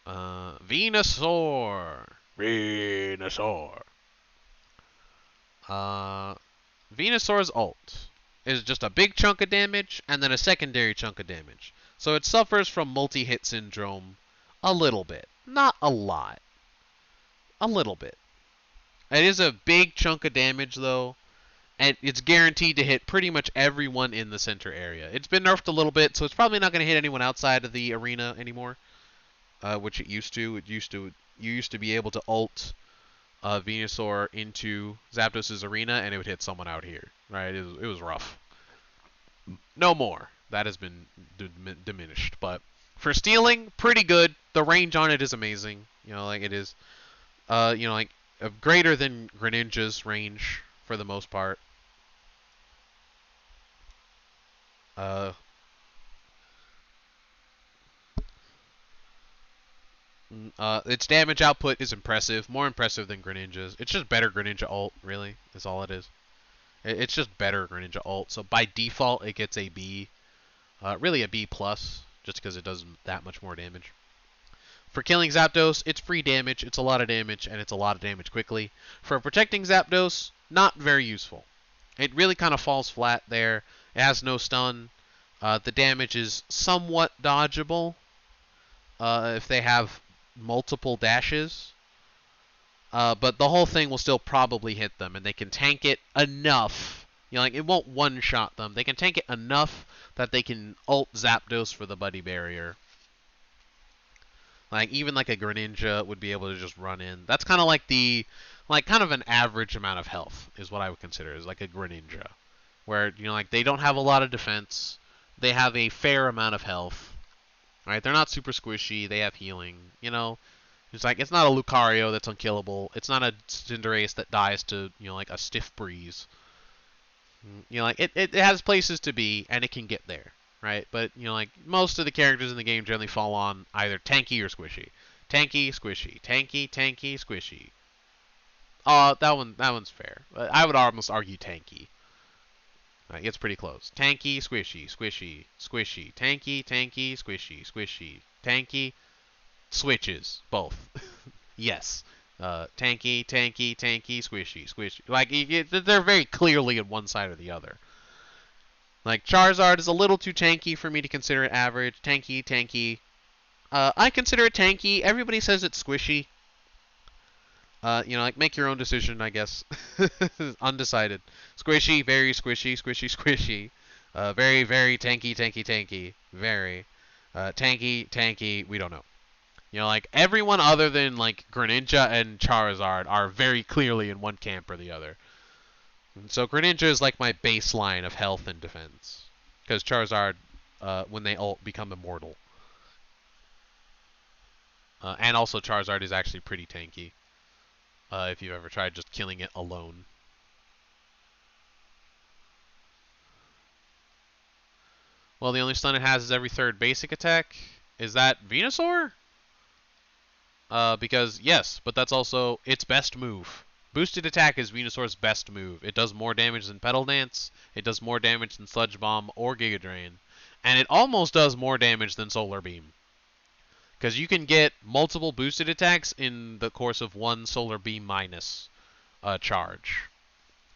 Venusaur. Venusaur's ult is just a big chunk of damage and then a secondary chunk of damage. So it suffers from multi-hit syndrome a little bit. Not a lot. A little bit. It is a big chunk of damage, though, and it's guaranteed to hit pretty much everyone in the center area. It's been nerfed a little bit, so it's probably not going to hit anyone outside of the arena anymore, which it used to. You used to be able to ult Venusaur into Zapdos' arena, and it would hit someone out here. Right? It was rough. No more. That has been diminished, but for stealing, pretty good. The range on it is amazing. Like it is, like greater than Greninja's range for the most part. Its damage output is impressive, more impressive than Greninja's. It's just better Greninja ult, really, is all it is. It's just better Greninja ult, so by default it gets a B. Really a B+, just because it does that much more damage. For killing Zapdos, it's free damage, it's a lot of damage, and it's a lot of damage quickly. For protecting Zapdos, not very useful. It really kind of falls flat there. It has no stun. The damage is somewhat dodgeable if they have multiple dashes. But the whole thing will still probably hit them, and they can tank it enough. Like it won't one-shot them. They can tank it enough that they can ult Zapdos for the buddy barrier. Like even like a Greninja would be able to just run in. That's kind of like kind of an average amount of health is what I would consider is like a Greninja, where like they don't have a lot of defense, they have a fair amount of health. Right? They're not super squishy. They have healing. It's like it's not a Lucario that's unkillable. It's not a Cinderace that dies to like a stiff breeze. Like it has places to be and it can get there. Right, but like most of the characters in the game generally fall on either tanky or squishy. Tanky, squishy. Tanky, squishy. That one's fair. I would almost argue tanky. Right, it's pretty close. Tanky, squishy, squishy, squishy. Tanky, squishy, squishy. Tanky, switches both. Yes. Tanky, squishy, squishy. Like they're very clearly on one side or the other. Like, Charizard is a little too tanky for me to consider it average. Tanky. I consider it tanky. Everybody says it's squishy. Like, make your own decision, I guess. Undecided. Squishy, very squishy, squishy. Very, very tanky. Very. Tanky, we don't know. Like, everyone other than, like, Greninja and Charizard are very clearly in one camp or the other. So Greninja is like my baseline of health and defense. Because Charizard, when they ult, become immortal. And also Charizard is actually pretty tanky. If you've ever tried just killing it alone. Well, the only stun it has is every third basic attack. Is that Venusaur? Because, yes, but that's also its best move. Boosted attack is Venusaur's best move. It does more damage than Petal Dance. It does more damage than Sludge Bomb or Giga Drain. And it almost does more damage than Solar Beam. Because you can get multiple boosted attacks in the course of one Solar Beam minus charge.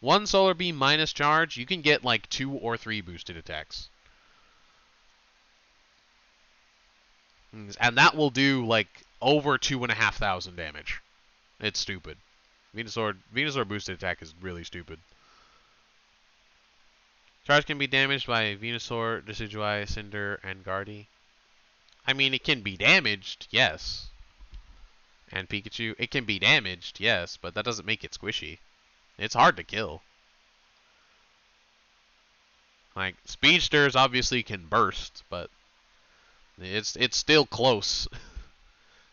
One Solar Beam minus charge, you can get like 2 or 3 boosted attacks. And that will do like over 2,500 damage. It's stupid. Venusaur boosted attack is really stupid. Charge can be damaged by Venusaur, Decidueye, Cinder, and Guardy. I mean, it can be damaged, yes. And Pikachu, it can be damaged, yes, but that doesn't make it squishy. It's hard to kill. Like, Speedsters obviously can burst, but it's still close.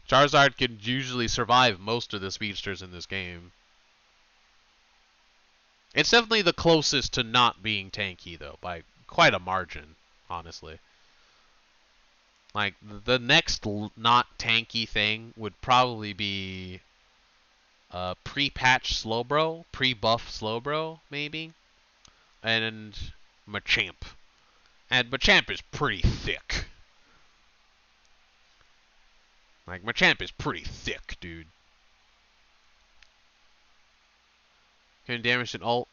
Charizard can usually survive most of the Speedsters in this game. It's definitely the closest to not being tanky, though, by quite a margin, honestly. Like, the next not tanky thing would probably be pre-patch Slowbro, pre-buff Slowbro, maybe, and Machamp. And Machamp is pretty thick. Like, Machamp is pretty thick, dude. Can damage an ult?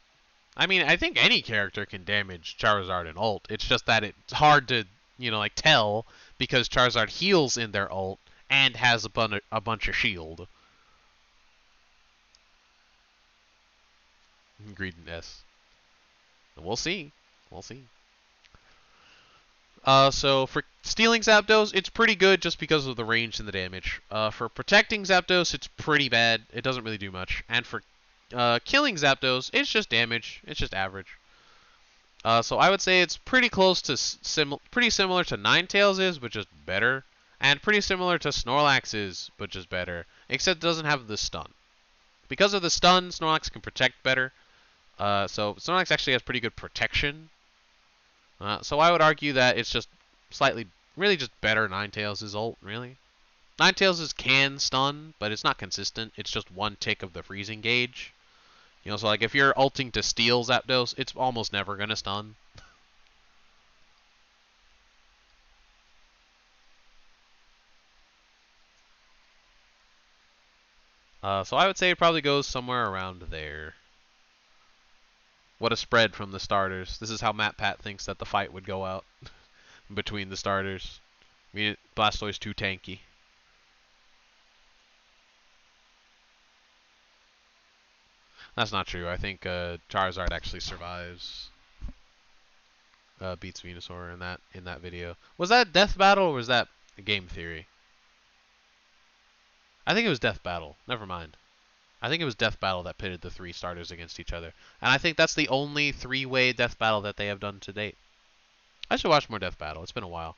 I mean, I think any character can damage Charizard and ult. It's just that it's hard to, like, tell because Charizard heals in their ult and has a bunch of shield. Greedent S. We'll see. We'll see. So for stealing Zapdos, it's pretty good just because of the range and the damage. For protecting Zapdos, it's pretty bad. It doesn't really do much. And for killing Zapdos, it's just damage. It's just average. So I would say it's pretty close to pretty similar to Ninetales is, but just better. And pretty similar to Snorlax is, but just better. Except it doesn't have the stun. Because of the stun, Snorlax can protect better. So Snorlax actually has pretty good protection. So I would argue that it's just really just better Ninetales' ult, really. Ninetales' can stun, but it's not consistent. It's just one tick of the freezing gauge. So like if you're ulting to steal Zapdos, it's almost never gonna stun. So I would say it probably goes somewhere around there. What a spread from the starters. This is how MatPat thinks that the fight would go out between the starters. I mean, Blastoise too tanky. That's not true. I think Charizard actually survives. Beats Venusaur in that video. Was that Death Battle or was that a game theory? I think it was Death Battle. Never mind. I think it was Death Battle that pitted the 3 starters against each other. And I think that's the only 3-way Death Battle that they have done to date. I should watch more Death Battle. It's been a while.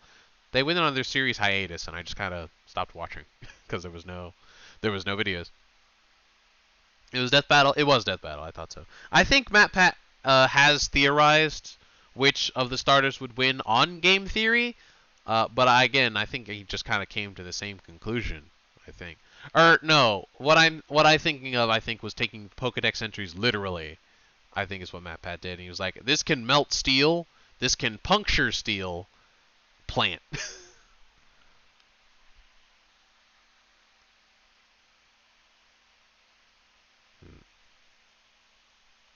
They went on their series hiatus, and I just kind of stopped watching because there was no videos. It was Death Battle. It was Death Battle. I thought so. I think MatPat has theorized which of the starters would win on game theory, but I think he just kind of came to the same conclusion. I think. Or no, what I'm thinking of, I think, was taking Pokedex entries literally. I think is what MatPat did. And he was like, this can melt steel, this can puncture steel, plant.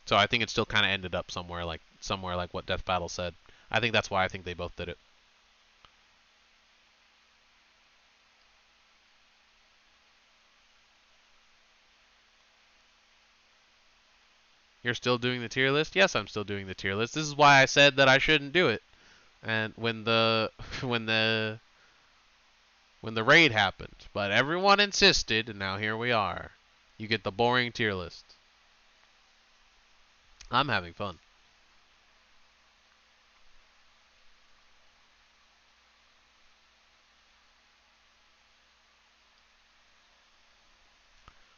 So I think it still kind of ended up somewhere like what Death Battle said. I think that's why I think they both did it. You're still doing the tier list? Yes, I'm still doing the tier list. This is why I said that I shouldn't do it. And when the raid happened, but everyone insisted, and now here we are. You get the boring tier list. I'm having fun.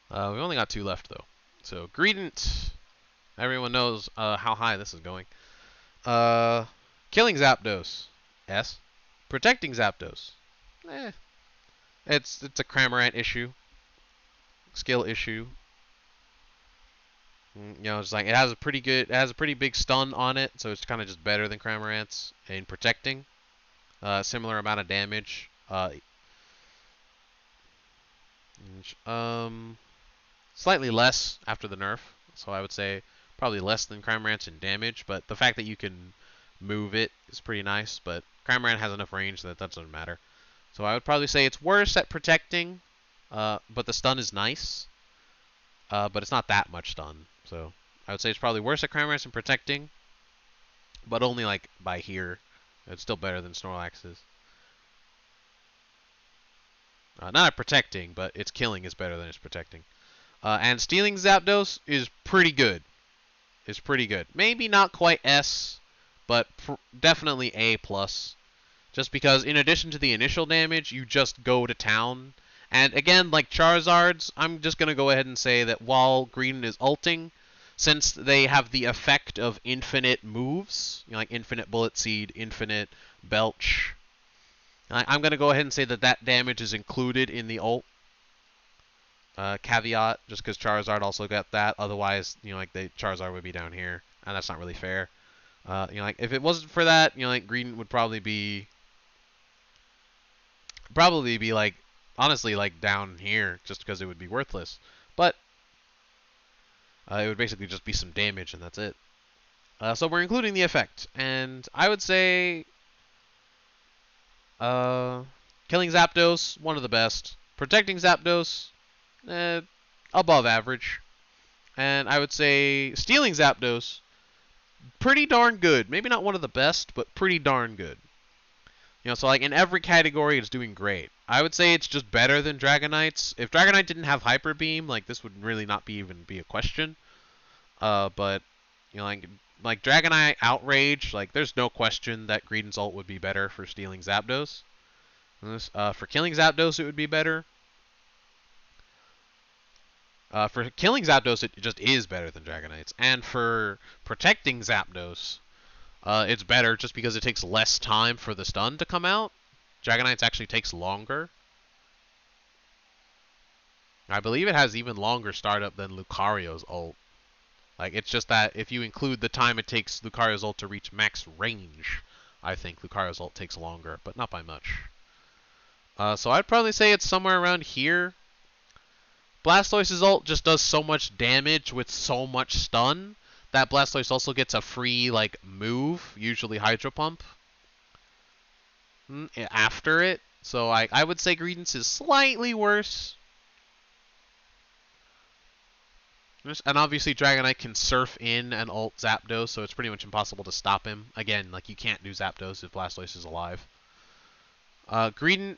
We only got 2 left though. So Greedent, everyone knows how high this is going. Killing Zapdos, S. Protecting Zapdos, eh. It's a Cramorant issue, skill issue. You know, it's like it has a pretty big stun on it, so it's kind of just better than Cramorant's in protecting. Similar amount of damage. Slightly less after the nerf, so I would say probably less than Cramorant's in damage, but the fact that you can move it is pretty nice, but Cramorant has enough range that doesn't matter. So I would probably say it's worse at protecting, but the stun is nice, but it's not that much stun. So I would say it's probably worse at Cramorant in protecting, but only like by here. It's still better than Snorlax's. Not at protecting, but its killing is better than its protecting. And stealing Zapdos is pretty good. It's pretty good. Maybe not quite S, but definitely A+. Just because in addition to the initial damage, you just go to town. And again, like Charizard's, I'm just going to go ahead and say that while Greedent is ulting, since they have the effect of infinite moves, you know, like infinite Bullet Seed, infinite Belch, I'm going to go ahead and say that that damage is included in the ult. Caveat, just because Charizard also got that. Otherwise, you know, like Charizard would be down here, and that's not really fair. You know, like if it wasn't for that, you know, like Greedent would probably be like honestly like down here, just because it would be worthless. But it would basically just be some damage, and that's it. So we're including the effect, and I would say killing Zapdos, one of the best. Protecting Zapdos, above average. And I would say stealing Zapdos, pretty darn good. Maybe not one of the best, but pretty darn good. You know, so like in every category, it's doing great. I would say it's just better than Dragonite's. If Dragonite didn't have Hyper Beam, like this would really not even be a question. But you know, like Dragonite Outrage, like there's no question that Greedent's ult would be better for stealing Zapdos. For killing Zapdos, it would be better. For killing Zapdos, it just is better than Dragonite's. And for protecting Zapdos, it's better just because it takes less time for the stun to come out. Dragonite's actually takes longer. I believe it has even longer startup than Lucario's ult. Like, it's just that if you include the time it takes Lucario's ult to reach max range, I think Lucario's ult takes longer, but not by much. So I'd probably say it's somewhere around here. Blastoise's ult just does so much damage with so much stun that Blastoise also gets a free, like, move, usually Hydro Pump, after it. So I would say Greedent's is slightly worse. And obviously Dragonite can surf in and ult Zapdos, so it's pretty much impossible to stop him. Again, like, you can't do Zapdos if Blastoise is alive. Greedent,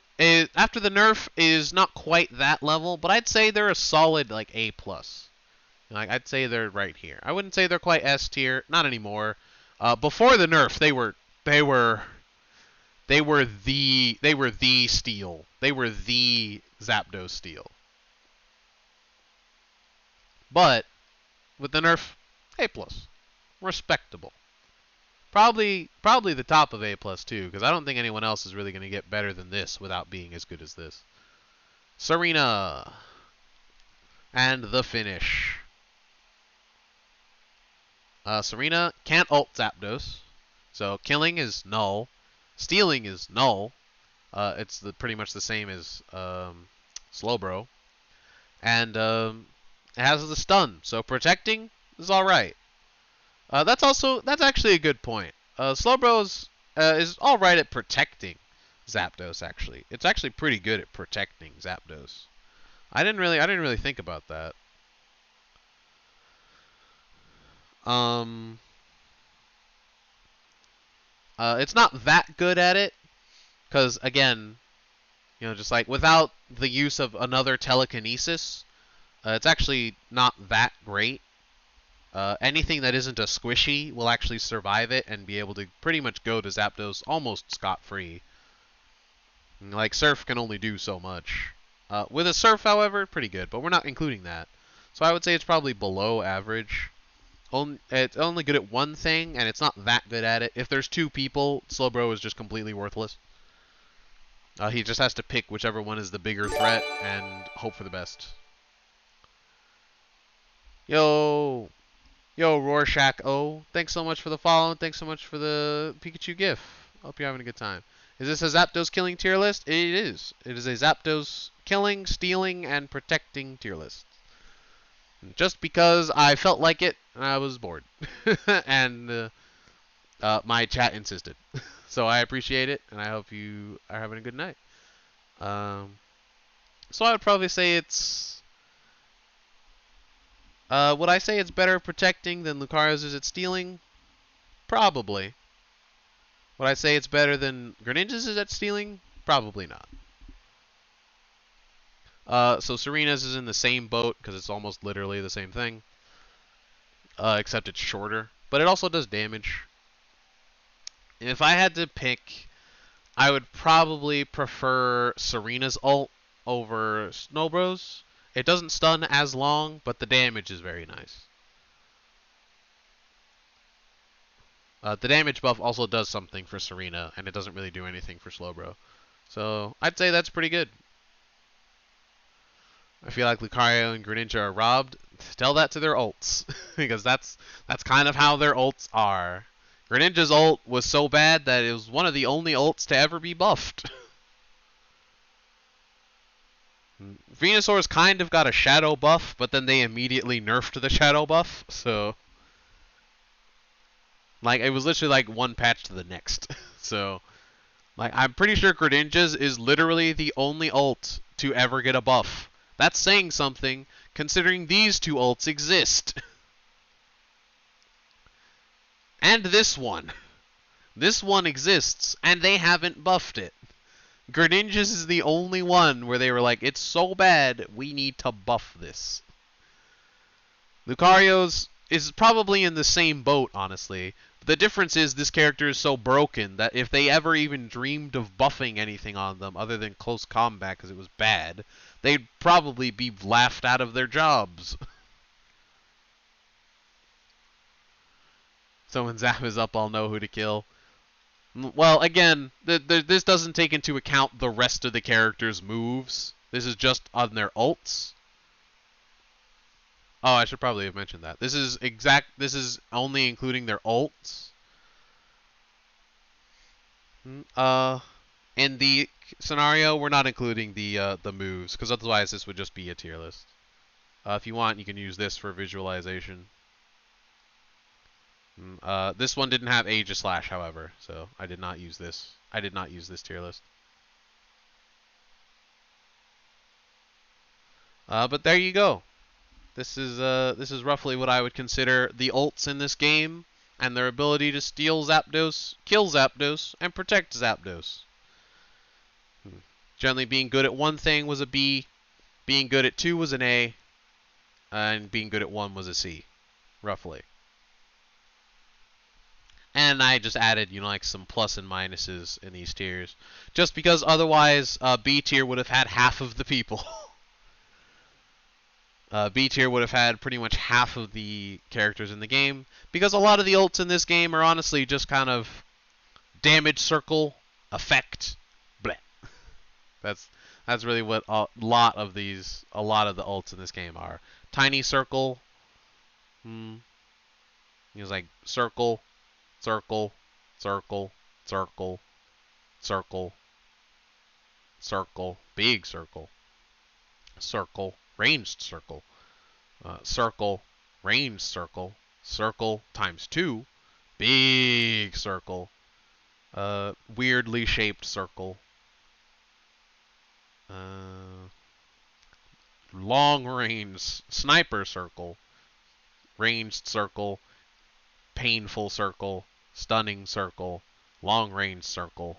after the nerf, is not quite that level, but I'd say they're a solid, like, A+. Like, I'd say they're right here. I wouldn't say they're quite S tier, not anymore. Before the nerf, they were the steal. They were the Zapdos steal. But with the nerf, A+, respectable. Probably the top of A+ too, because I don't think anyone else is really going to get better than this without being as good as this. Serena, and the finish. Serena can't ult Zapdos, so killing is null, stealing is null. It's pretty much the same as Slowbro, and it has the stun, so protecting is all right. That's actually a good point. Slowbro is all right at protecting Zapdos. Actually, it's actually pretty good at protecting Zapdos. I didn't really think about that. It's not that good at it, because again, you know, just like without the use of another telekinesis, it's actually not that great. Anything that isn't a squishy will actually survive it and be able to pretty much go to Zapdos almost scot-free. Like, Surf can only do so much. With a Surf, however, pretty good, but we're not including that. So I would say it's probably below average. It's only good at one thing, and it's not that good at it. If there's two people, Slowbro is just completely worthless. He just has to pick whichever one is the bigger threat and hope for the best. Yo, Rorschach O, thanks so much for the follow, and thanks so much for the Pikachu GIF. Hope you're having a good time. Is this a Zapdos killing tier list? It is. It is a Zapdos killing, stealing, and protecting tier list. Just because I felt like it, and I was bored. And my chat insisted. So I appreciate it, and I hope you are having a good night. So I would probably say it's... would I say it's better protecting than Lucario's is at stealing? Probably. Would I say it's better than Greninja's is at stealing? Probably not. So Serena's is in the same boat, because it's almost literally the same thing. Except it's shorter. But it also does damage. If I had to pick, I would probably prefer Serena's ult over Snowbro's. It doesn't stun as long, but the damage is very nice. The damage buff also does something for Serena, and it doesn't really do anything for Slowbro. So, I'd say that's pretty good. I feel like Lucario and Greninja are robbed. Tell that to their ults, because that's kind of how their ults are. Greninja's ult was so bad that it was one of the only ults to ever be buffed. Venusaur's kind of got a shadow buff, but then they immediately nerfed the shadow buff, so... Like, it was literally like one patch to the next. So, like, I'm pretty sure Greninja's is literally the only ult to ever get a buff. That's saying something, considering these two ults exist. And this one. This one exists, and they haven't buffed it. Greninja's is the only one where they were like, it's so bad, we need to buff this. Lucario's is probably in the same boat, honestly. The difference is this character is so broken that if they ever even dreamed of buffing anything on them other than close combat because it was bad, they'd probably be laughed out of their jobs. So when Zap is up, I'll know who to kill. Well, again, this doesn't take into account the rest of the character's moves. This is just on their ults. Oh, I should probably have mentioned that. This is only including their ults. In the scenario, we're not including the moves, because otherwise this would just be a tier list. If you want, you can use this for visualization. This one didn't have Aegislash, however, so I did not use this. I did not use this tier list. But there you go. This is roughly what I would consider the ults in this game, and their ability to steal Zapdos, kill Zapdos, and protect Zapdos. Generally, being good at one thing was a B, being good at 2 was an A, and being good at 1 was a C, roughly. And I just added, you know, like some plus and minuses in these tiers, just because otherwise B tier would have had half of the people. B tier would have had pretty much half of the characters in the game, because a lot of the ults in this game are honestly just kind of damage circle, effect, bleh. That's really what a lot of the ults in this game are. Tiny circle, it's like circle, circle, circle, circle, circle, circle, big circle, circle, ranged circle, circle, ranged circle, circle times 2, big circle, weirdly shaped circle, long range sniper circle, ranged circle, painful circle, stunning circle, long range circle,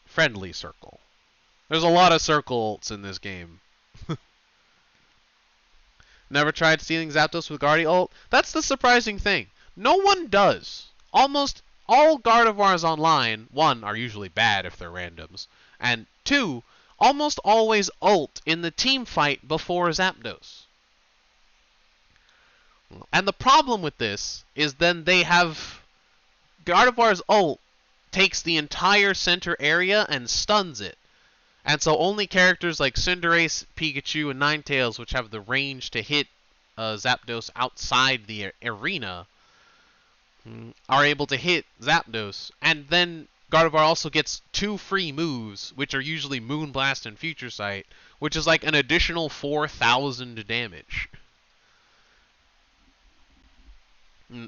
friendly circle. There's a lot of circle ults in this game. Never tried stealing Zapdos with Guardi ult? That's the surprising thing. No one does. Almost all Gardevoirs online, 1, are usually bad if they're randoms, and 2, almost always ult in the team fight before Zapdos. And the problem with this is then they have Gardevoir's ult takes the entire center area and stuns it. And so only characters like Cinderace, Pikachu, and Ninetales, which have the range to hit Zapdos outside the arena, are able to hit Zapdos. And then Gardevoir also gets 2 free moves, which are usually Moonblast and Future Sight, which is like an additional 4,000 damage.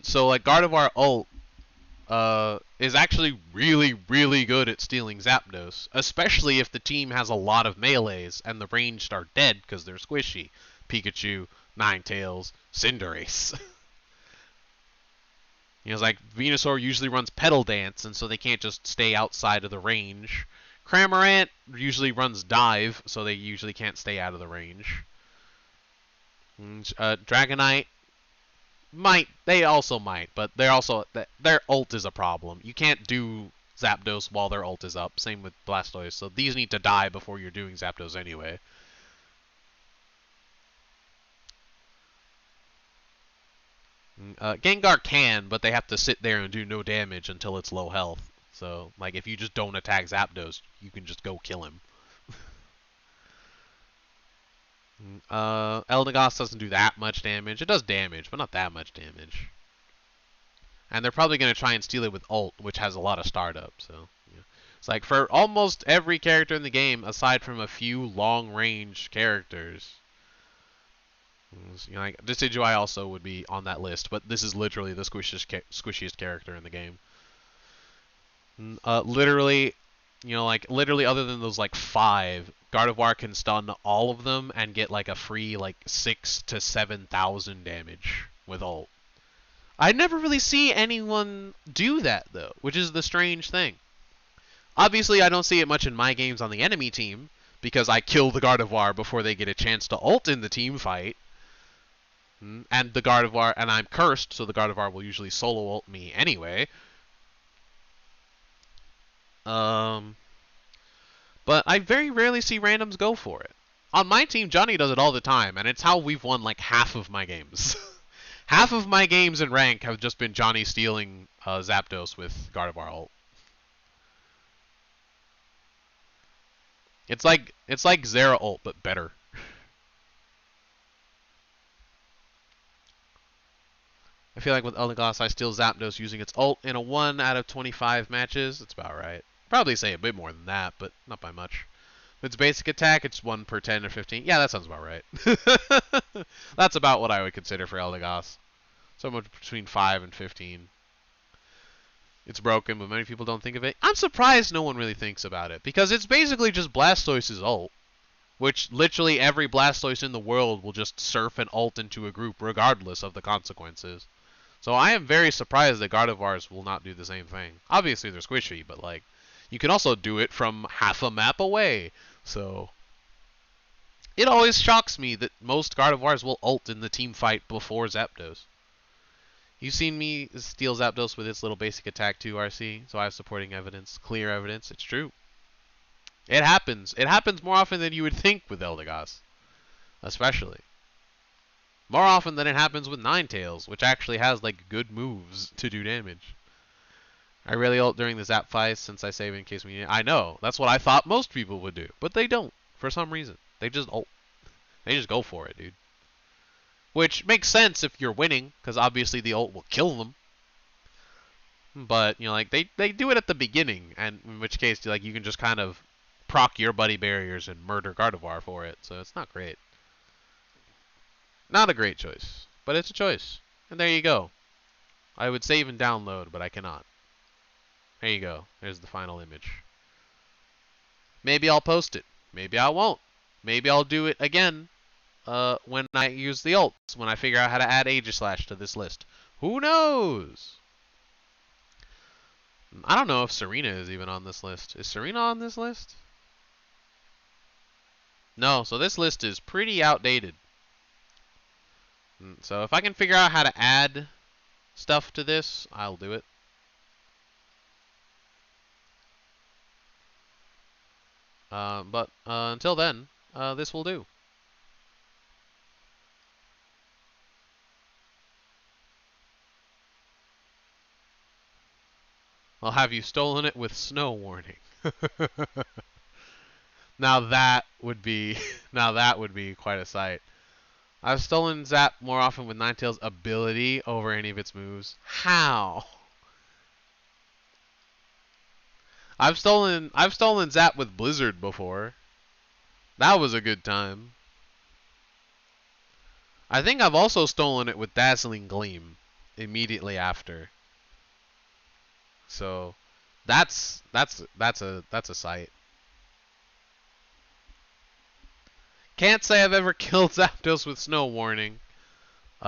So like Gardevoir ult is actually really, really good at stealing Zapdos, especially if the team has a lot of melees and the ranged are dead because they're squishy. Pikachu, Ninetales, Cinderace. You know, it's like Venusaur usually runs Petal Dance, and so they can't just stay outside of the range. Cramorant usually runs Dive, so they usually can't stay out of the range. Dragonite they also might, but their ult is a problem. You can't do Zapdos while their ult is up. Same with Blastoise. So these need to die before you're doing Zapdos anyway. Gengar can, but they have to sit there and do no damage until it's low health. So, like, if you just don't attack Zapdos, you can just go kill him. Eldegoss doesn't do that much damage. It does damage, but not that much damage. And they're probably going to try and steal it with ult, which has a lot of startup. So, yeah. It's like for almost every character in the game, aside from a few long-range characters. You know, like Decidueye also would be on that list, but this is literally the squishiest character in the game. Literally, you know, like literally other than those like 5, Gardevoir can stun all of them and get like a free like 6,000 to 7,000 damage with ult. I never really see anyone do that though, which is the strange thing. Obviously, I don't see it much in my games on the enemy team because I kill the Gardevoir before they get a chance to ult in the team fight. And the Gardevoir, and I'm cursed, so the Gardevoir will usually solo ult me anyway. But I very rarely see randoms go for it. On my team, Johnny does it all the time, and it's how we've won like half of my games. Half of my games in rank have just been Johnny stealing Zapdos with Gardevoir ult. It's like Zera ult, but better. I feel like with Eldegoss, I steal Zapdos using its ult in a 1 out of 25 matches. That's about right. Probably say a bit more than that, but not by much. With its basic attack, it's 1 per 10 or 15. Yeah, that sounds about right. That's about what I would consider for Eldegoss. Somewhere between 5 and 15. It's broken, but many people don't think of it. I'm surprised no one really thinks about it, because it's basically just Blastoise's ult, which literally every Blastoise in the world will just surf an ult into a group regardless of the consequences. So I am very surprised that Gardevoirs will not do the same thing. Obviously they're squishy, but like, you can also do it from half a map away. So it always shocks me that most Gardevoirs will ult in the team fight before Zapdos. You've seen me steal Zapdos with its little basic attack too, RC, so I have supporting evidence, clear evidence. It's true. It happens. It happens more often than you would think with Eldegoss. Especially. More often than it happens with Ninetales, which actually has like good moves to do damage. I really ult during the Zap-Fight since I save in case we need it. I know. That's what I thought most people would do. But they don't. For some reason. They just ult. They just go for it, dude. Which makes sense if you're winning, because obviously the ult will kill them. But, you know, like, they do it at the beginning, and in which case, like, you can just kind of proc your buddy barriers and murder Gardevoir for it, so it's not great. Not a great choice, but it's a choice. And there you go. I would save and download, but I cannot. There you go. There's the final image. Maybe I'll post it. Maybe I won't. Maybe I'll do it again when I use the ults, when I figure out how to add Aegislash to this list. Who knows? I don't know if Serena is even on this list. Is Serena on this list? No, so this list is pretty outdated. So if I can figure out how to add stuff to this, I'll do it. But until then, this will do. I'll have you stolen it with snow warning. Now that would be quite a sight. I've stolen Zap more often with Ninetales' ability over any of its moves. How? I've stolen Zap with Blizzard before. That was a good time. I think I've also stolen it with Dazzling Gleam immediately after. So that's a sight. Can't say I've ever killed Zapdos with Snow Warning,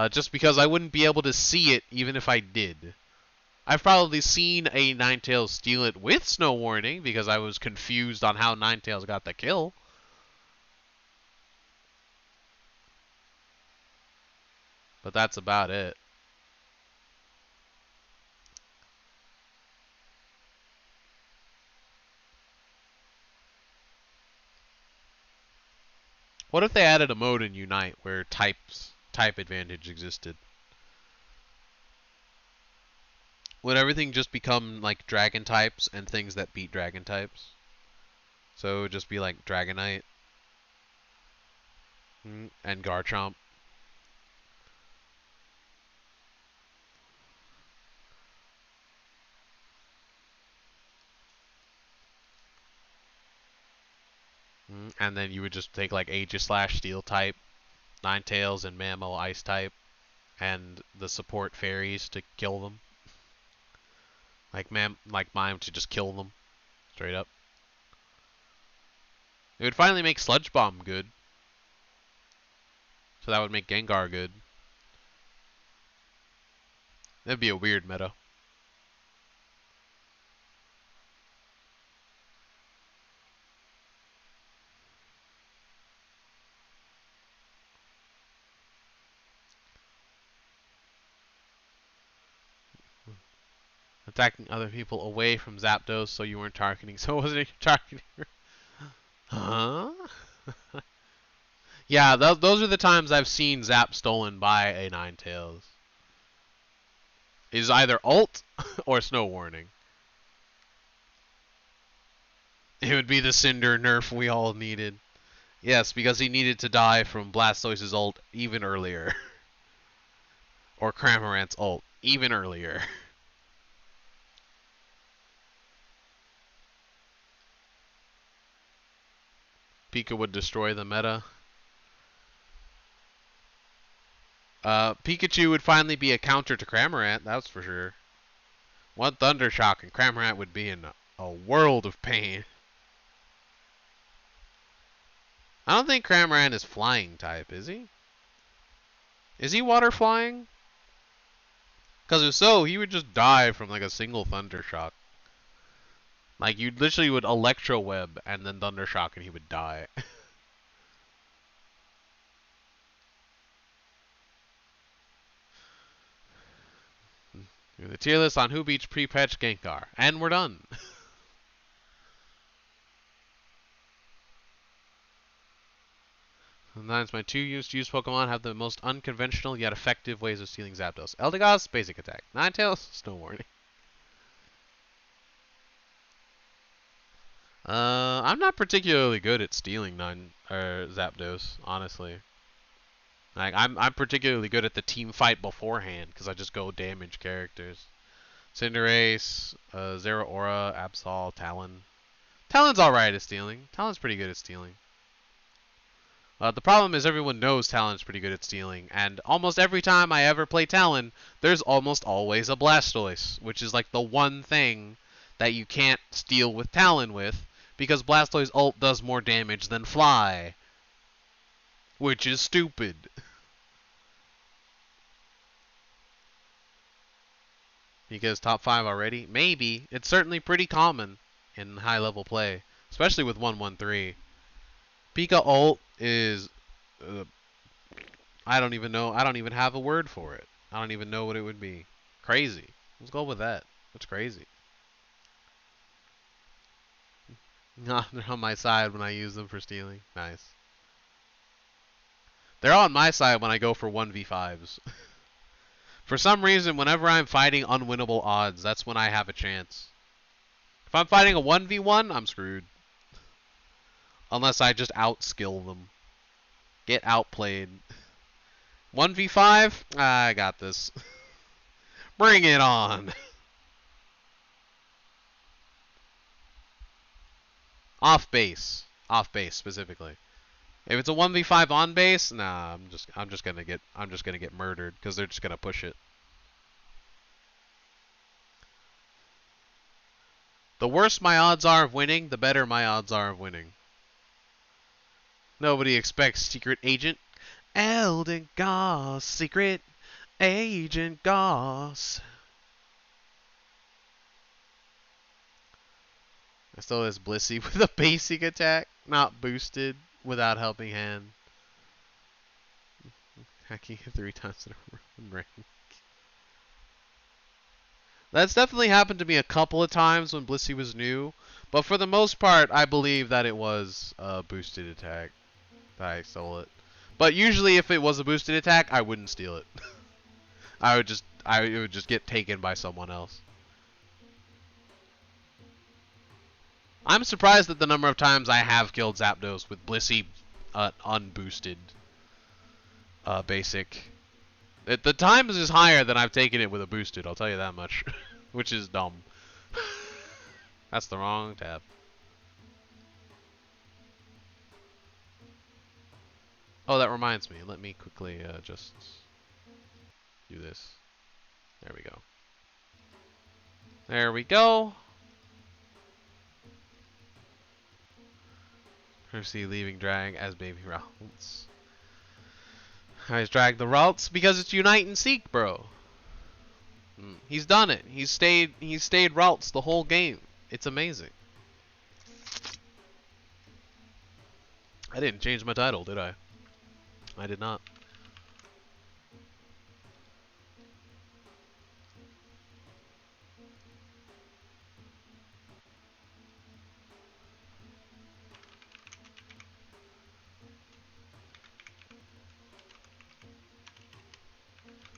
just because I wouldn't be able to see it even if I did. I've probably seen a Ninetales steal it with Snow Warning because I was confused on how Ninetales got the kill. But that's about it. What if they added a mode in Unite where type advantage existed? Would everything just become like dragon types and things that beat dragon types? So it would just be like Dragonite and Garchomp. And then you would just take like Aegislash Steel type, Ninetales and Mammo Ice type, and the support fairies to kill them. Like Mime to just kill them. Straight up. It would finally make Sludge Bomb good. So that would make Gengar good. That'd be a weird meta. Attacking other people away from Zapdos so you weren't targeting. So wasn't it targeting her? Huh? Yeah, those are the times I've seen Zap stolen by a Ninetales. Is either ult or Snow Warning. It would be the Cinder nerf we all needed. Yes, because he needed to die from Blastoise's ult even earlier. Or Cramorant's ult even earlier. Pika would destroy the meta. Pikachu would finally be a counter to Cramorant, that's for sure. One Thunder Shock and Cramorant would be in a world of pain. I don't think Cramorant is flying type, is he? Is he water flying? Because if so, he would just die from like a single Thunder Shock. Like, you literally would Electro Web and then Thunder Shock and he would die. The tier list on who beats pre-patch Gengar. And we're done. Sometimes my two used Pokemon have the most unconventional yet effective ways of stealing Zapdos. Eldegoss, basic attack. Ninetales, Snow Warning. I'm not particularly good at stealing Zapdos, honestly. Like I'm particularly good at the team fight beforehand because I just go damage characters. Cinderace, Zeraora, Absol, Talon. Talon's alright at stealing. Talon's pretty good at stealing. The problem is everyone knows Talon's pretty good at stealing, and almost every time I ever play Talon, there's almost always a Blastoise, which is like the one thing that you can't steal with Talon with, because Blastoise ult does more damage than Fly. Which is stupid. Because top 5 already? Maybe. It's certainly pretty common in high level play, especially with 113. Pika ult is I don't even know. I don't even have a word for it. I don't even know what it would be. Crazy. Let's go with that. That's crazy. They're on my side when I use them for stealing. Nice. They're on my side when I go for 1v5s. For some reason, whenever I'm fighting unwinnable odds, that's when I have a chance. If I'm fighting a 1v1, I'm screwed. Unless I just outskill them. Get outplayed. 1v5? I got this. Bring it on. Off base. Off base specifically. If it's a 1v5 on base, nah, I'm just gonna get murdered because they're just gonna push it. The worse my odds are of winning, the better my odds are of winning. Nobody expects Secret Agent. Elden Goss, Secret Agent Goss. I still has Blissey with a basic attack, not boosted, without helping hand. Hacking 3 times in a rank. That's definitely happened to me a couple of times when Blissey was new, but for the most part, I believe that it was a boosted attack. I stole it. But usually if it was a boosted attack, I wouldn't steal it. It would just get taken by someone else. I'm surprised at the number of times I have killed Zapdos with Blissey unboosted basic. The times is higher than I've taken it with a boosted, I'll tell you that much. Which is dumb. That's the wrong tab. Oh, that reminds me. Let me quickly just do this. There we go. There we go. Percy leaving drag as baby routes. I just drag the routes because it's Unite and Seek, bro. He's done it. He's stayed routes the whole game. It's amazing. I didn't change my title, did I? I did not.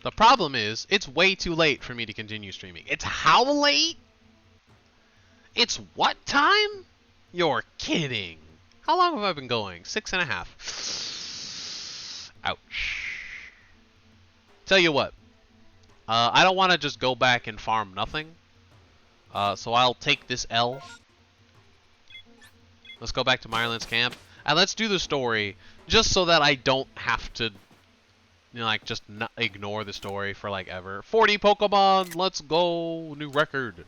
The problem is, it's way too late for me to continue streaming. It's how late? It's what time? You're kidding. How long have I been going? 6.5. Ouch. Tell you what. I don't want to just go back and farm nothing. So I'll take this L. Let's go back to Myrland's camp. And let's do the story just so that I don't have to, you know, like, just not ignore the story for, like, ever. 40 Pokemon! Let's go! New record!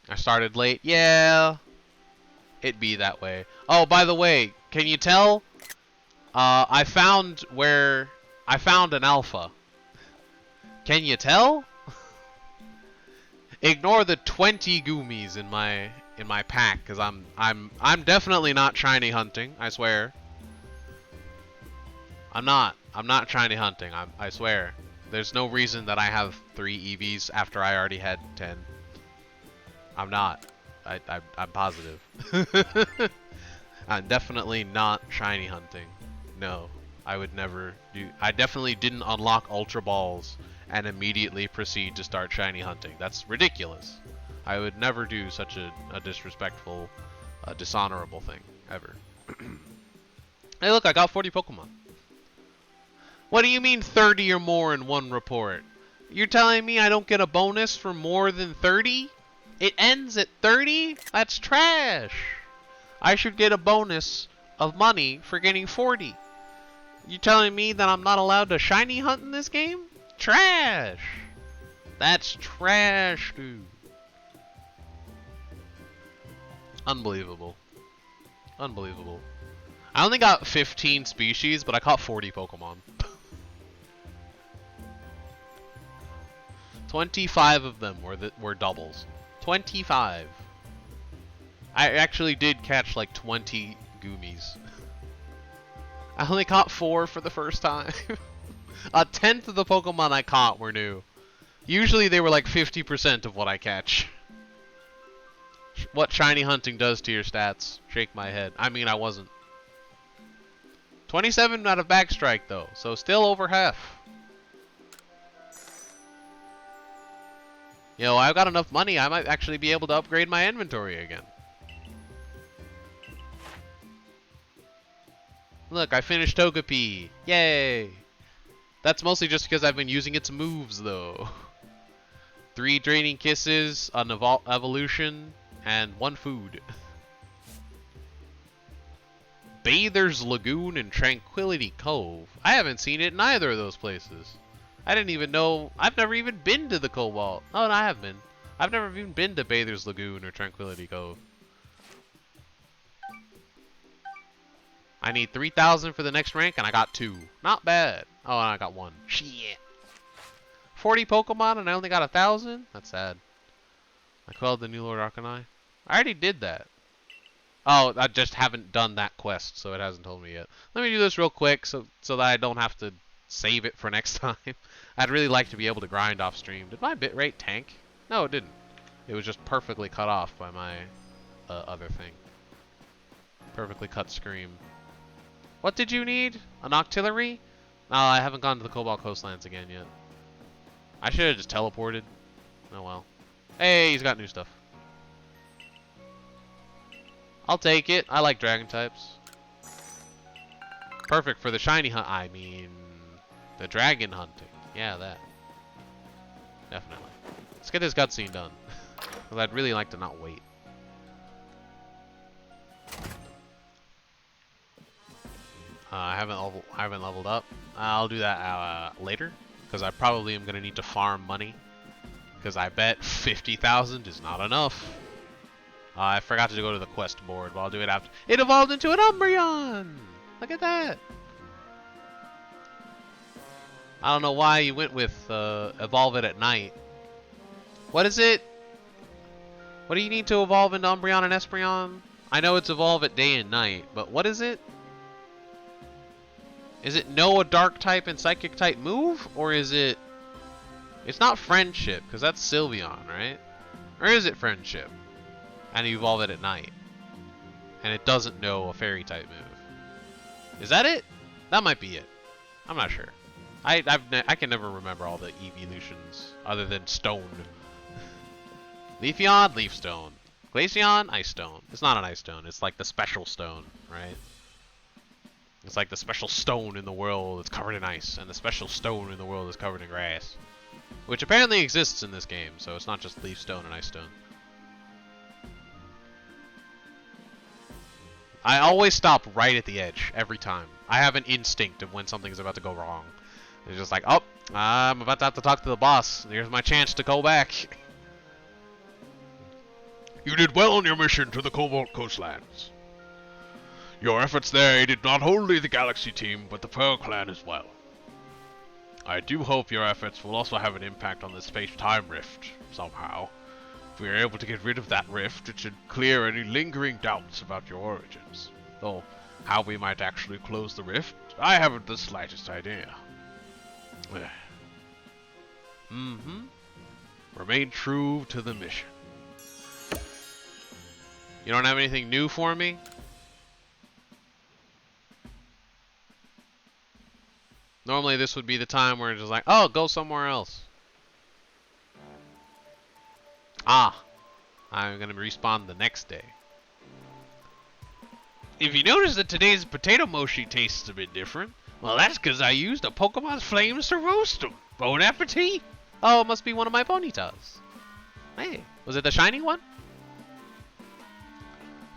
I started late. Yeah! It'd be that way. Oh, by the way, can you tell? I found an alpha. Can you tell? Ignore the 20 Goomies in my pack, cause I'm definitely not shiny hunting. I swear. I'm not shiny hunting. I swear. There's no reason that I have 3 EVs after I already had 10. I'm not. I'm positive. I'm definitely not shiny hunting. No, I would never do. I definitely didn't unlock Ultra Balls and immediately proceed to start shiny hunting. That's ridiculous. I would never do such a disrespectful, dishonorable thing, ever. Hey look, I got 40 Pokemon. What do you mean 30 or more in one report? You're telling me I don't get a bonus for more than 30? It ends at 30? That's trash! I should get a bonus of money for getting 40. You telling me that I'm not allowed to shiny hunt in this game? Trash! That's trash, dude. Unbelievable. Unbelievable. I only got 15 species, but I caught 40 Pokemon. 25 of them were doubles. 25. I actually did catch like 20 Goomies. I only caught 4 for the first time. A tenth of the Pokemon I caught were new. Usually they were like 50% of what I catch. What shiny hunting does to your stats. Shake my head. I mean, I wasn't. 27 out of Backstrike though, so still over half. Yo, I've got enough money, I might actually be able to upgrade my inventory again. Look, I finished Togepi. Yay! That's mostly just because I've been using its moves, though. 3 Draining Kisses, an evolution, and 1 food. Bather's Lagoon and Tranquility Cove. I haven't seen it in either of those places. I didn't even know. I've never even been to the Cobalt. Oh, no, I have been. I've never even been to Bather's Lagoon or Tranquility Cove. I need 3,000 for the next rank, and I got 2. Not bad. Oh, and I got 1. Shit. 40 Pokemon, and I only got 1,000? That's sad. I called the new Lord Arcanine. I already did that. Oh, I just haven't done that quest, so it hasn't told me yet. Let me do this real quick, so that I don't have to save it for next time. I'd really like to be able to grind off stream. Did my bitrate tank? No, it didn't. It was just perfectly cut off by my other thing. Perfectly cut screen. What did you need? An Octillery? No, I haven't gone to the Cobalt Coastlands again yet. I should have just teleported. Oh well. Hey, he's got new stuff. I'll take it. I like dragon types. Perfect for the shiny hunt. I mean, the dragon hunting. Yeah, that. Definitely. Let's get this cutscene done. Because I'd really like to not wait. I haven't leveled up. I'll do that later. Because I probably am going to need to farm money. Because I bet 50,000 is not enough. I forgot to go to the quest board, but I'll do it after. It evolved into an Umbreon! Look at that! I don't know why you went with evolve it at night. What is it? What do you need to evolve into Umbreon and Espeon? I know it's evolve at day and night, but what is it? Is it know a dark type and psychic type move? Or is it... It's not friendship, because that's Sylveon, right? Or is it friendship? And you evolve it at night. And it doesn't know a fairy type move. Is that it? That might be it. I'm not sure. I can never remember all the evolutions other than stone. Leafeon, Leaf Stone. Glaceon, Ice Stone. It's not an Ice Stone. It's like the special stone, right? It's like the special stone in the world that's covered in ice, and the special stone in the world that's covered in grass. Which apparently exists in this game, so it's not just Leaf Stone and Ice Stone. I always stop right at the edge, every time. I have an instinct of when something's about to go wrong. It's just like, oh, I'm about to have to talk to the boss. Here's my chance to go back. You did well on your mission to the Cobalt Coastlands. Your efforts there aided not only the Galaxy team, but the Pearl Clan as well. I do hope your efforts will also have an impact on the space-time rift, somehow. If we are able to get rid of that rift, it should clear any lingering doubts about your origins. Though, how we might actually close the rift, I haven't the slightest idea. Remain true to the mission. You don't have anything new for me? Normally this would be the time where it's just like, oh, go somewhere else. Ah, I'm going to respawn the next day. If you notice that today's potato mochi tastes a bit different, well, that's because I used a Pokemon's flames to roast them. Bon appetit! Oh, it must be one of my Ponytas. Hey, was it the shiny one?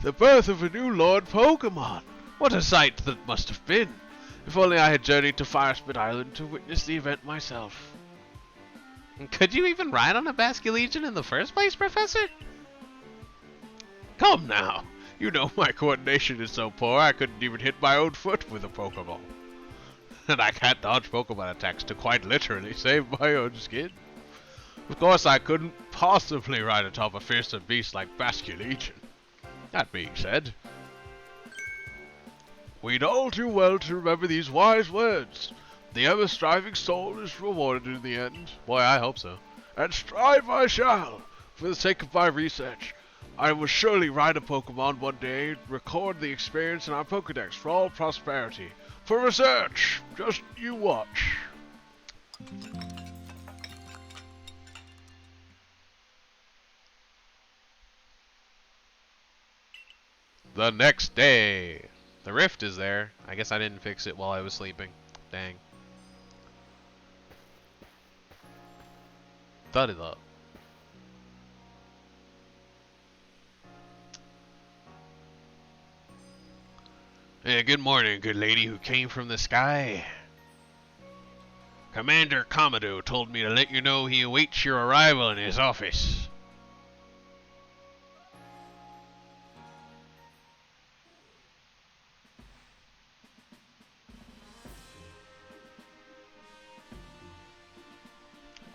The birth of a new Lord Pokemon. What a sight that must have been. If only I had journeyed to Firespit Island to witness the event myself. Could you even ride on a Basculegion in the first place, Professor? Come now. You know my coordination is so poor I couldn't even hit my own foot with a Pokeball. And I can't dodge Pokemon attacks to quite literally save my own skin. Of course I couldn't possibly ride atop a fearsome beast like Basculegion. That being said, We'd all do well to remember these wise words. The ever-striving soul is rewarded in the end. Boy, I hope so. And strive I shall, for the sake of my research. I will surely ride a Pokemon one day, record the experience in our Pokedex for all prosperity. For research, just you watch. The next day. The rift is there. I guess I didn't fix it while I was sleeping. Dang. Thud it up. Hey, good morning, good lady who came from the sky. Commander Commodore told me to let you know he awaits your arrival in his office.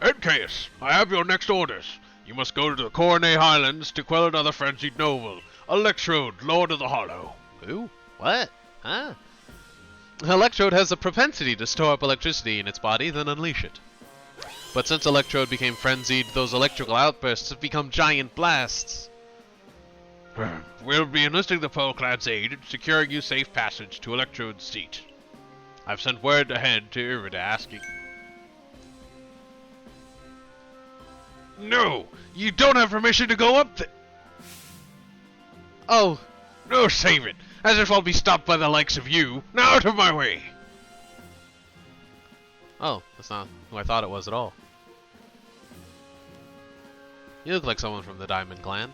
Edcase, I have your next orders. You must go to the Coronet Highlands to quell another frenzied noble, Electrode, Lord of the Hollow. Ooh, what? Huh? Electrode has a propensity to store up electricity in its body, then unleash it. But since Electrode became frenzied, those electrical outbursts have become giant blasts. We'll be enlisting the Pearl Clan's aid in securing you safe passage to Electrode's seat. I've sent word ahead to Irida asking... No! You don't have permission to go up there! Oh! No, save it! As if I'll be stopped by the likes of you! Now out of my way! Oh, that's not who I thought it was at all. You look like someone from the Diamond Clan.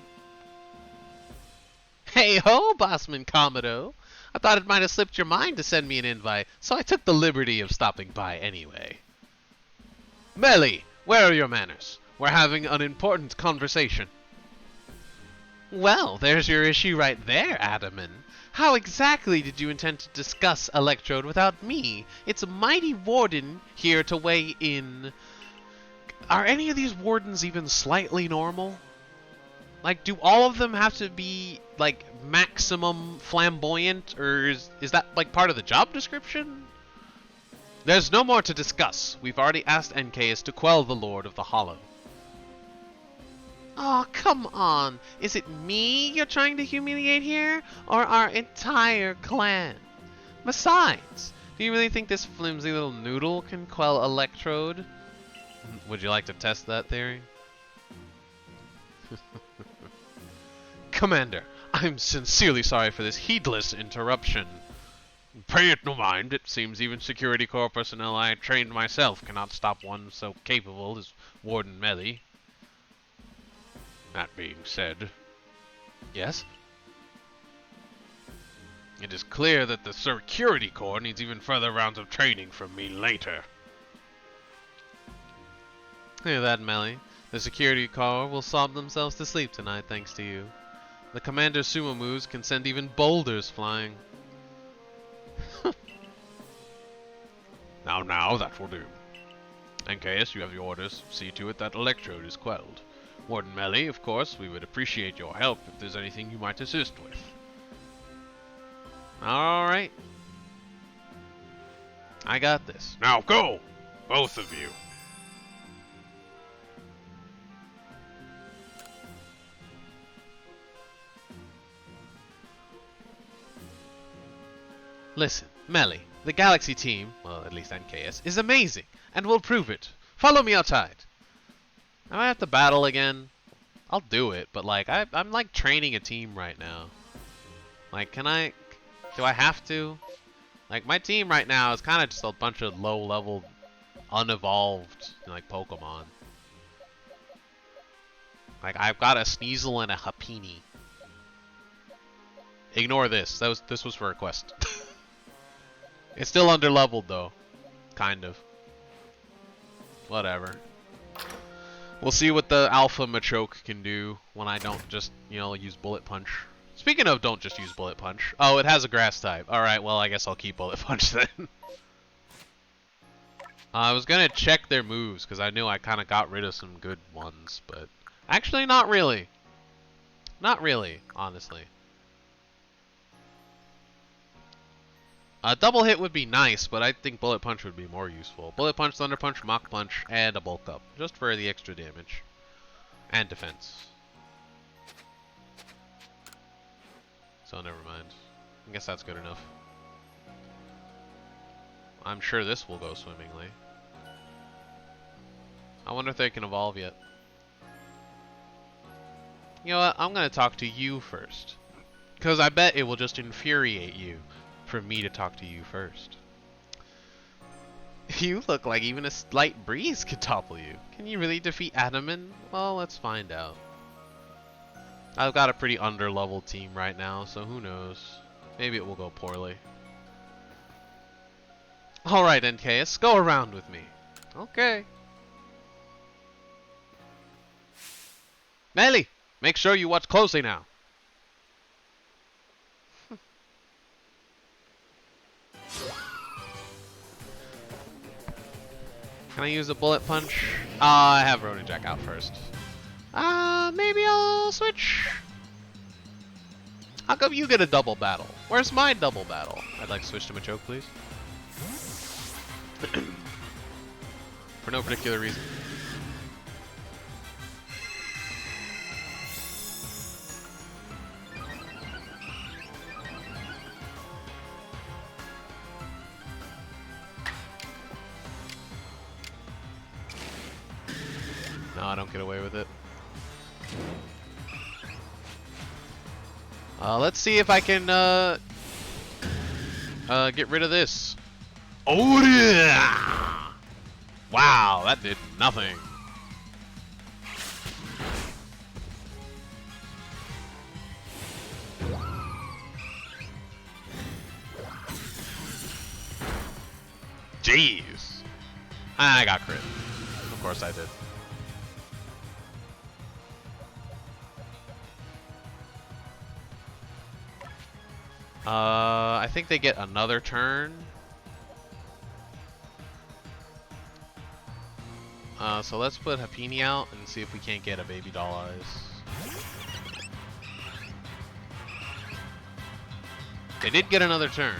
Hey ho, Bossman Commodore! I thought it might have slipped your mind to send me an invite, so I took the liberty of stopping by anyway. Melly, where are your manners? We're having an important conversation. Well, there's your issue right there, Adaman. How exactly did you intend to discuss Electrode without me? It's a mighty warden here to weigh in. Are any of these wardens even slightly normal? Like, do all of them have to be, like, maximum flamboyant, or is that, like, part of the job description? There's no more to discuss. We've already asked NKS to quell the Lord of the Hollow. Oh, come on. Is it me you're trying to humiliate here, or our entire clan? Besides, do you really think this flimsy little noodle can quell Electrode? Would you like to test that theory? Commander, I'm sincerely sorry for this heedless interruption. Pay it no mind. It seems even Security Corps personnel I trained myself cannot stop one so capable as Warden Melly. That being said... Yes? It is clear that the Security Corps needs even further rounds of training from me later. Hear that, Melly? The Security Corps will sob themselves to sleep tonight thanks to you. The Commander Sumamoos can send even boulders flying. Now, that will do. NKS, you have your orders. See to it that Electrode is quelled. Warden Melly, of course, we would appreciate your help if there's anything you might assist with. Alright. I got this. Now go! Both of you. Listen, Melly, the Galaxy team, well, at least NKS, is amazing, and we'll prove it. Follow me outside. I might have to battle again. I'll do it, but like, I'm like training a team right now. Like, do I have to? Like, my team right now is kind of just a bunch of low-level, unevolved, like, Pokemon. Like, I've got a Sneasel and a Happiny. Ignore this. This was for a quest. It's still underleveled though. Kind of. Whatever. We'll see what the Alpha Machoke can do when I don't just, use Bullet Punch. Speaking of don't just use Bullet Punch. Oh, it has a grass type. Alright, well I guess I'll keep Bullet Punch then. I was gonna check their moves because I knew I kind of got rid of some good ones, but actually not really. Not really, honestly. A double hit would be nice, but I think Bullet Punch would be more useful. Bullet Punch, Thunder Punch, Mach Punch, and a Bulk Up. Just for the extra damage. And defense. So never mind. I guess that's good enough. I'm sure this will go swimmingly. I wonder if they can evolve yet. You know what? I'm going to talk to you first. Because I bet it will just infuriate you for me to talk to you first. You look like even a slight breeze could topple you. Can you really defeat Adaman? Well, let's find out. I've got a pretty under-leveled team right now, so who knows. Maybe it will go poorly. Alright, NKS, go around with me. Okay. Melly, make sure you watch closely now. Can I use a Bullet Punch? I have Ronin Jack out first. Maybe I'll switch. How come you get a double battle? Where's my double battle? I'd like to switch to Machoke, please. For no particular reason. No, I don't get away with it. Let's see if I can get rid of this. Oh yeah! Wow, that did nothing. Jeez. I got crit. Of course I did. I think they get another turn. So let's put Hapini out and see if we can't get a Baby Doll Eyes. They did get another turn.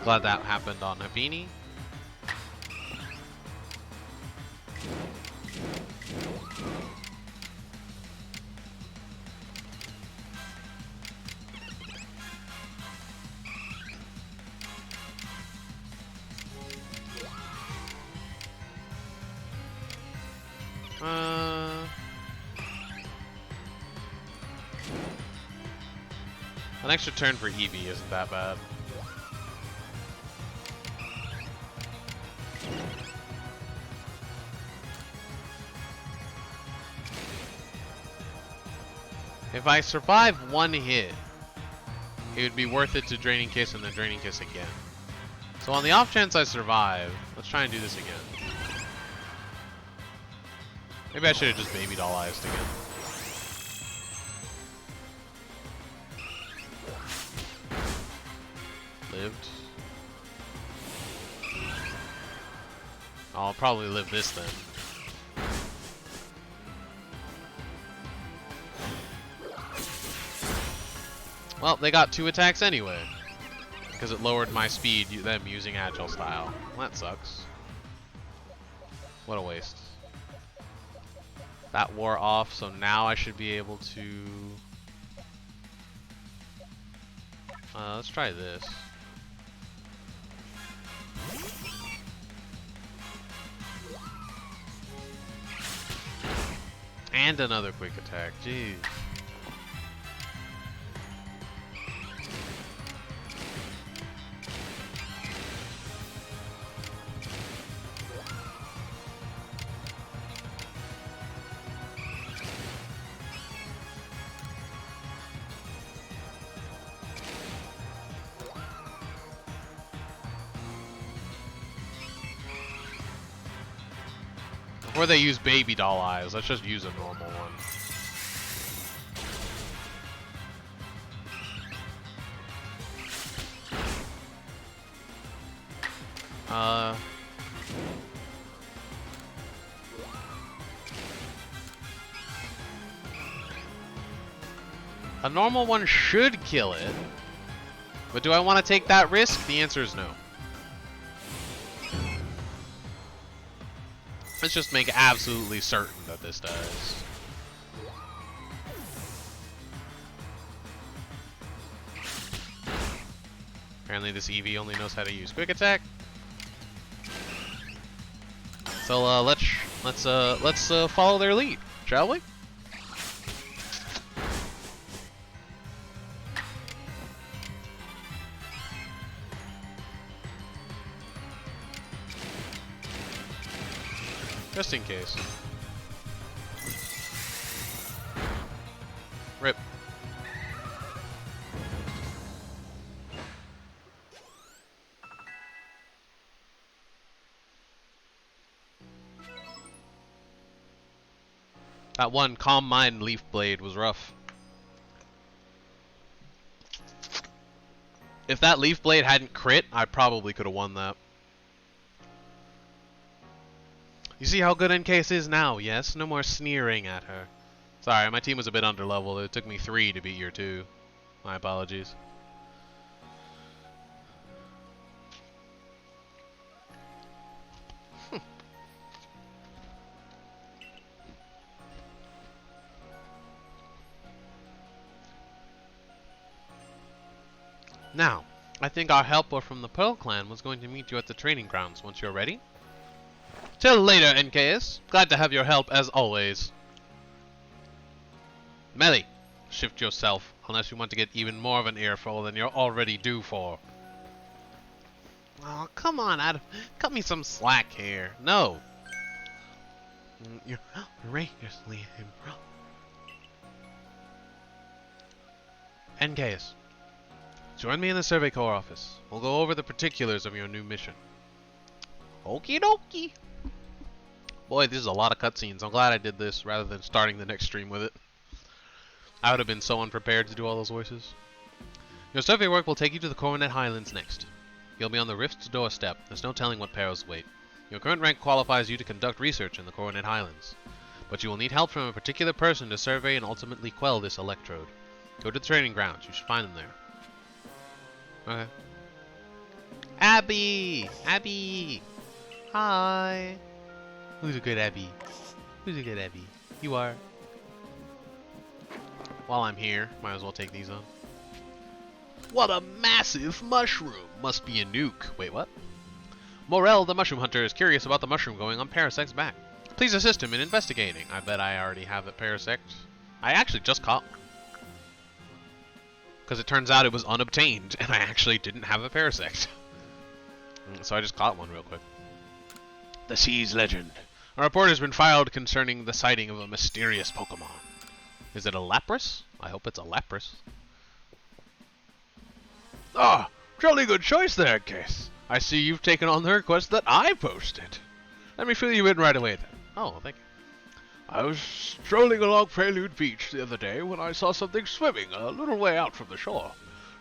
Glad that happened on Hapini. An extra turn for Eevee isn't that bad. If I survive one hit, it would be worth it to Draining Kiss and then Draining Kiss again. So on the off chance I survive, let's try and do this again. Maybe I should have just Baby Doll Eyes again. Lived. I'll probably live this then. Well, they got 2 attacks anyway, because it lowered my speed, them using Agile Style. Well, that sucks. What a waste. That wore off, so now I should be able to... let's try this. And another quick attack, jeez. Or they use baby doll eyes. Let's just use a normal one. A normal one should kill it. But do I want to take that risk? The answer is no. Let's just make absolutely certain that this does. Apparently this Eevee only knows how to use quick attack. So let's follow their lead, shall we? Just in case. Rip. That one Calm Mind Leaf Blade was rough. If that Leaf Blade hadn't crit, I probably could have won that. You see how good NKS is now, yes? No more sneering at her. Sorry, my team was a bit underleveled. It took me 3 to beat your 2. My apologies. Now, I think our helper from the Pearl Clan was going to meet you at the training grounds once you're ready. Till later, NKS. Glad to have your help as always. Melly, shift yourself, unless you want to get even more of an earful than you're already due for. Oh, come on, Adam. Cut me some slack here. No. You're outrageously impressive. NKS, join me in the Survey Corps office. We'll go over the particulars of your new mission. Okie dokie. Boy, this is a lot of cutscenes. I'm glad I did this rather than starting the next stream with it. I would have been so unprepared to do all those voices. Your survey work will take you to the Coronet Highlands next. You'll be on the Rift's doorstep. There's no telling what perils wait. Your current rank qualifies you to conduct research in the Coronet Highlands. But you will need help from a particular person to survey and ultimately quell this electrode. Go to the training grounds. You should find them there. Okay. Abby! Abby! Hi! Who's a good Abby? Who's a good Abby? You are. While I'm here, might as well take these on. What a massive mushroom! Must be a nuke. Wait, what? Morel, the mushroom hunter, is curious about the mushroom going on Parasec's back. Please assist him in investigating. I bet I already have a Parasect. I actually just caught one. Because it turns out it was unobtained, and I actually didn't have a Parasect. So I just caught one real quick. The Sea's legend. A report has been filed concerning the sighting of a mysterious Pokemon. Is it a Lapras? I hope it's a Lapras. Ah, jolly good choice there, Case. I see you've taken on the request that I posted. Let me fill you in right away then. Oh, thank you. I was strolling along Prelude Beach the other day when I saw something swimming a little way out from the shore.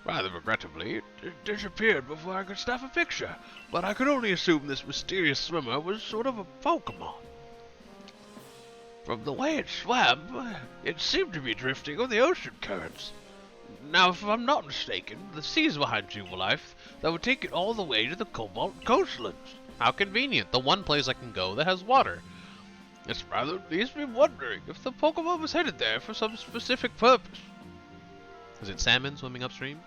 Rather regrettably, it disappeared before I could snap a picture, but I could only assume this mysterious swimmer was sort of a Pokemon. From the way it swam, it seemed to be drifting on the ocean currents. Now, if I'm not mistaken, the sea's behind Jubilife that would take it all the way to the Cobalt Coastlands. How convenient, the one place I can go that has water. This rather leaves me wondering if the Pokemon was headed there for some specific purpose. Is it salmon swimming upstream?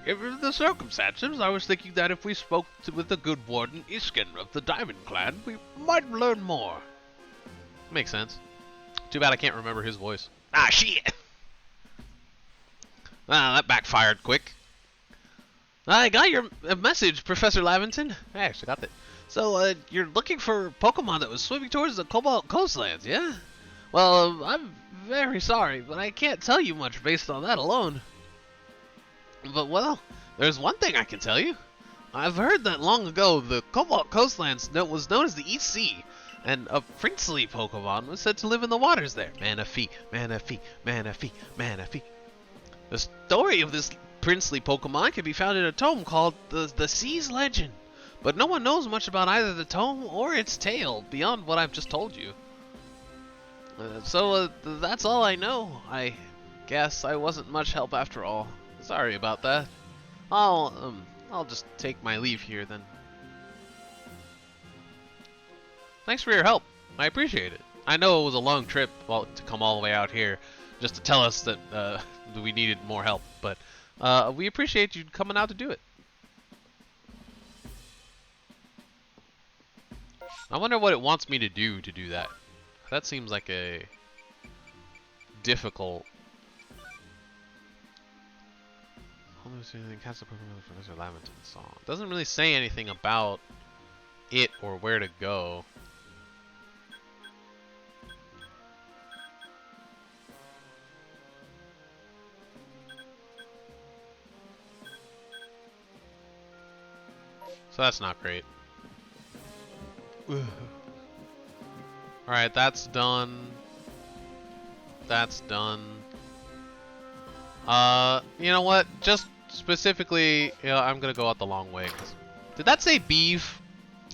Given the circumstances, I was thinking that if we spoke with the good warden Iskin of the Diamond Clan, we might learn more. Makes sense. Too bad I can't remember his voice. Ah, shit! Ah, that backfired quick. I got your message, Professor Lavington. I actually got that. So, you're looking for Pokemon that was swimming towards the Cobalt Coastlands, yeah? Well, I'm very sorry, but I can't tell you much based on that alone. But, well, there's one thing I can tell you. I've heard that long ago the Cobalt Coastlands was known as the East Sea. and a princely Pokemon was said to live in the waters there. Manaphy, Manaphy, Manaphy, Manaphy. The story of this princely Pokemon can be found in a tome called the Sea's Legend, but no one knows much about either the tome or its tale beyond what I've just told you. So that's all I know. I guess I wasn't much help after all. Sorry about that. I'll just take my leave here then. Thanks for your help. I appreciate it. I know it was a long trip, well, to come all the way out here just to tell us that we needed more help, but we appreciate you coming out to do it. I wonder what it wants me to do that. That seems like a difficult. Cast a Pokemon for Professor Laventon's song. Doesn't really say anything about it or where to go. So that's not great. Alright, that's done. That's done. You know what? Just specifically, I'm gonna go out the long way. Did that say beeve?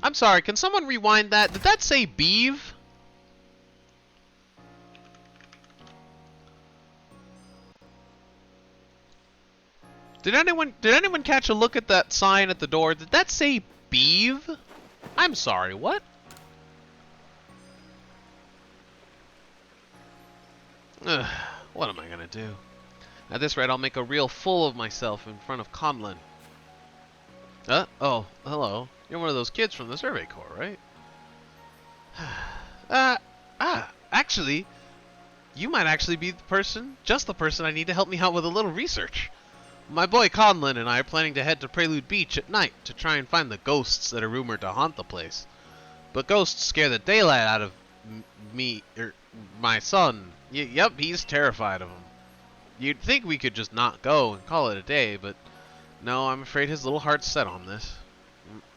I'm sorry, can someone rewind that? Did that say beeve? Did anyone catch a look at that sign at the door? Did that say beeve? I'm sorry, what? Ugh, what am I gonna do? At this rate, I'll make a real fool of myself in front of Conlon. Oh, hello. You're one of those kids from the Survey Corps, right? Actually, you might actually be the person, just the person I need to help me out with a little research. My boy Conlon and I are planning to head to Prelude Beach at night to try and find the ghosts that are rumored to haunt the place. But ghosts scare the daylight out of my son. Yep, he's terrified of them. You'd think we could just not go and call it a day, but no, I'm afraid his little heart's set on this.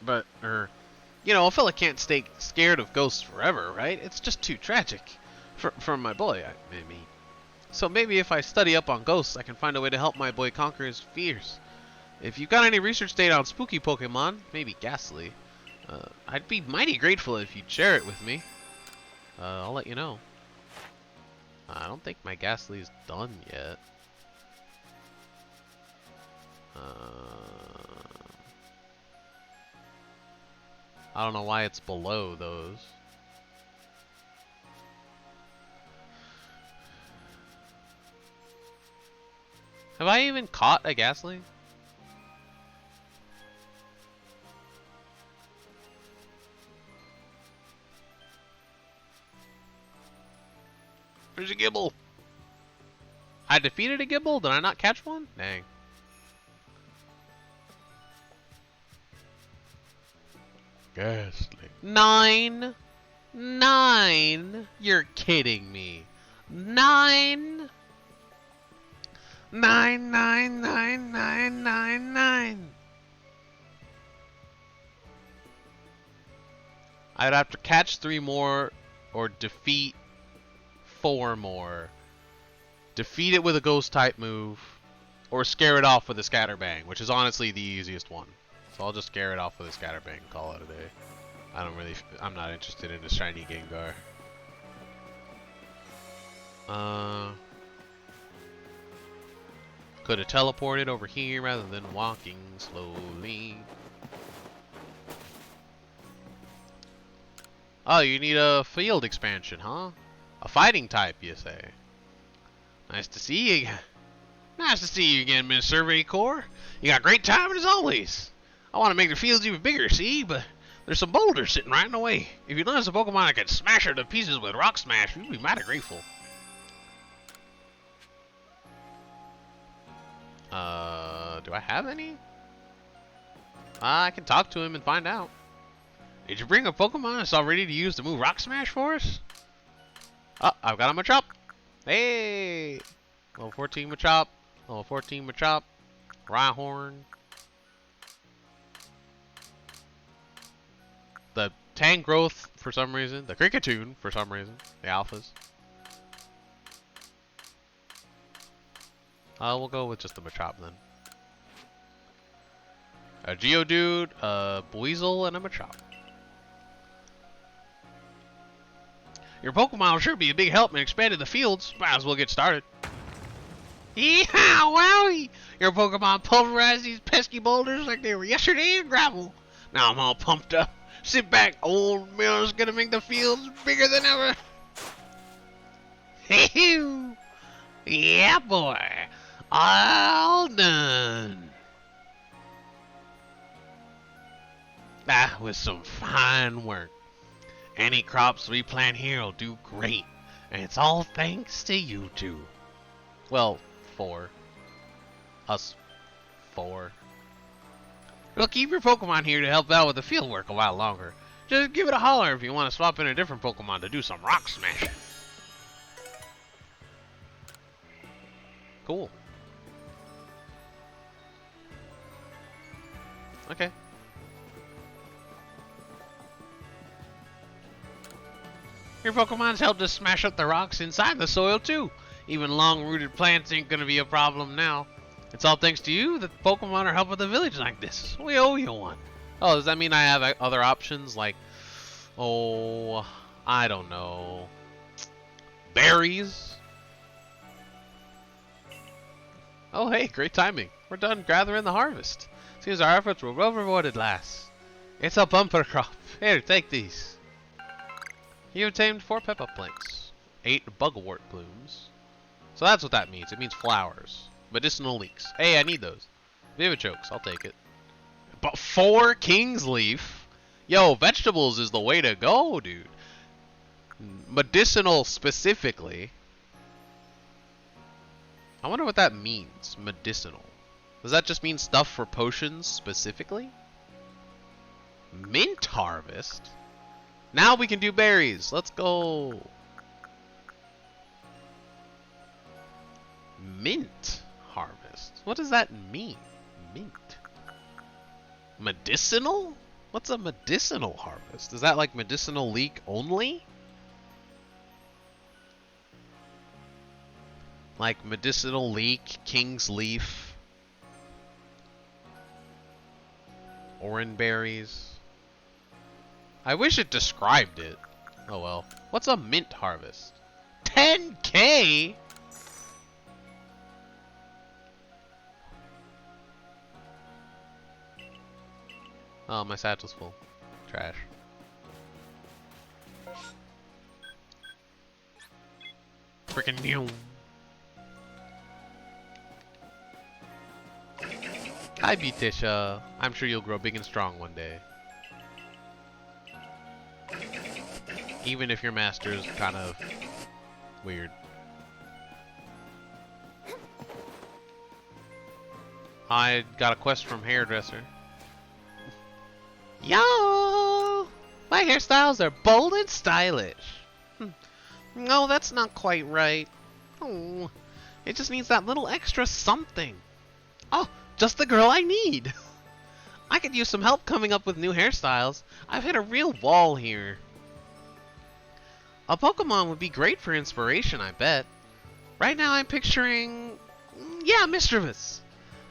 But, you know, a fella can't stay scared of ghosts forever, right? It's just too tragic. For my boy, I mean. So maybe if I study up on ghosts, I can find a way to help my boy conquer his fears. If you've got any research data on spooky Pokemon, maybe Ghastly, I'd be mighty grateful if you'd share it with me. I'll let you know. I don't think my Ghastly's done yet. I don't know why it's below those. Have I even caught a Ghastly? There's a Gibble. I defeated a Gibble? Did I not catch one? Dang. Ghastly. 9? 9? You're kidding me. 9? 9, 9, 9, 9, 9, 9. I'd have to catch 3 more or defeat 4 more. Defeat it with a ghost type move or scare it off with a Scatterbang, which is honestly the easiest one. So I'll just scare it off with a Scatterbang and call it a day. I'm not interested in a shiny Gengar. Could have teleported over here rather than walking slowly. Oh, you need a field expansion, huh? A fighting type, you say? Nice to see you. Nice to see you again, Miss Survey Corps. You got great timing as always. I want to make the fields even bigger, see? But there's some boulders sitting right in the way. If you notice a Pokemon that can smash her to pieces with Rock Smash, you'd be mighty grateful. Do I have any? I can talk to him and find out. Did you bring a Pokemon that's all ready to use the move Rock Smash for us? Oh, I've got a Machop. Hey! Level 14 Machop. Level 14 Machop. Rhyhorn. The Tank growth for some reason. The Cricketune for some reason. The alphas. We'll go with just the Machop then. A Geodude, a Buizel, and a Machop. Your Pokemon will sure be a big help in expanding the fields. Might as well get started. Yeehaw, wowie! Your Pokemon pulverized these pesky boulders like they were yesterday in gravel. Now I'm all pumped up. Sit back, old Miller's gonna make the fields bigger than ever. Hey-hoo! Yeah, boy. All done. With some fine work. Any crops we plant here will do great. And it's all thanks to you two. Well, 4. Us 4. We'll keep your Pokemon here to help out with the field work a while longer. Just give it a holler if you want to swap in a different Pokemon to do some rock smashing. Cool. Okay. Your Pokemon's helped us smash up the rocks inside the soil too. Even long-rooted plants ain't gonna be a problem now. It's all thanks to you that Pokemon are helping the village like this. We owe you one. Oh, does that mean I have other options like, oh, I don't know, berries? Oh, hey, great timing. We're done gathering the harvest. Seems our efforts were well rewarded, lass. It's a bumper crop. Here, take these. You obtained 4 Peppa Planks, 8 Bugwort Blooms. So that's what that means. It means flowers. Medicinal leeks. Hey, I need those. Vivichokes, I'll take it. But 4 King's Leaf? Yo, vegetables is the way to go, dude. Medicinal specifically. I wonder what that means, medicinal. Does that just mean stuff for potions specifically? Mint harvest? Now we can do berries. Let's go. Mint harvest. What does that mean? Mint. Medicinal? What's a medicinal harvest? Is that like medicinal leek only? Like medicinal leek, king's leaf, orange berries. I wish it described it. Oh well. What's a mint harvest? 10K? Oh, my satchel's full. Trash. Freaking new. Hi, Beatisha. I'm sure you'll grow big and strong one day. Even if your master's kind of weird. I got a quest from hairdresser. Yo! My hairstyles are bold and stylish. No, that's not quite right. Oh, it just needs that little extra something. Oh, just the girl I need. I could use some help coming up with new hairstyles. I've hit a real wall here. A Pokemon would be great for inspiration, I bet. Right now I'm picturing... yeah, Mischievous.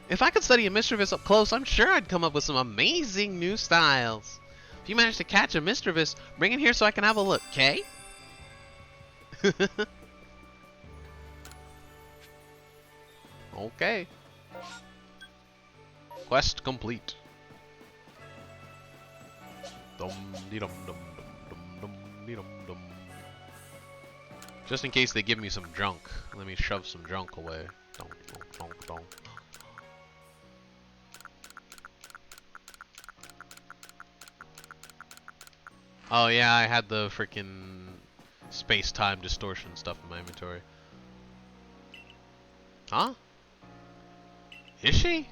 If I could study a Mischievous up close, I'm sure I'd come up with some amazing new styles. If you manage to catch a Mischievous, bring it here so I can have a look, okay? Okay. Quest complete. Dum dee dum dum dum dum dee dum dum. Just in case they give me some junk, let me shove some junk away. Donk, donk, donk, donk. Oh yeah, I had the freaking space-time distortion stuff in my inventory. Huh? Is she?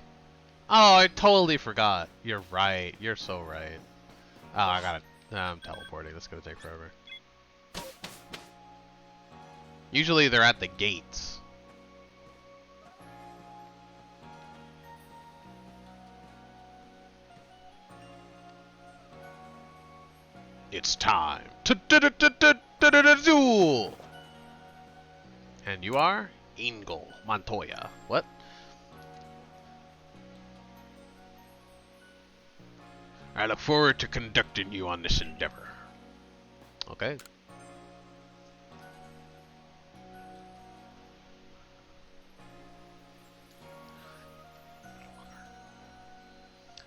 Oh, I totally forgot. You're right. You're so right. Oh, I got it. I'm teleporting. That's gonna take forever. Usually they're at the gates. It's time to duel! And you are? Ingo Montoya. What? I look forward to conducting you on this endeavor. Okay.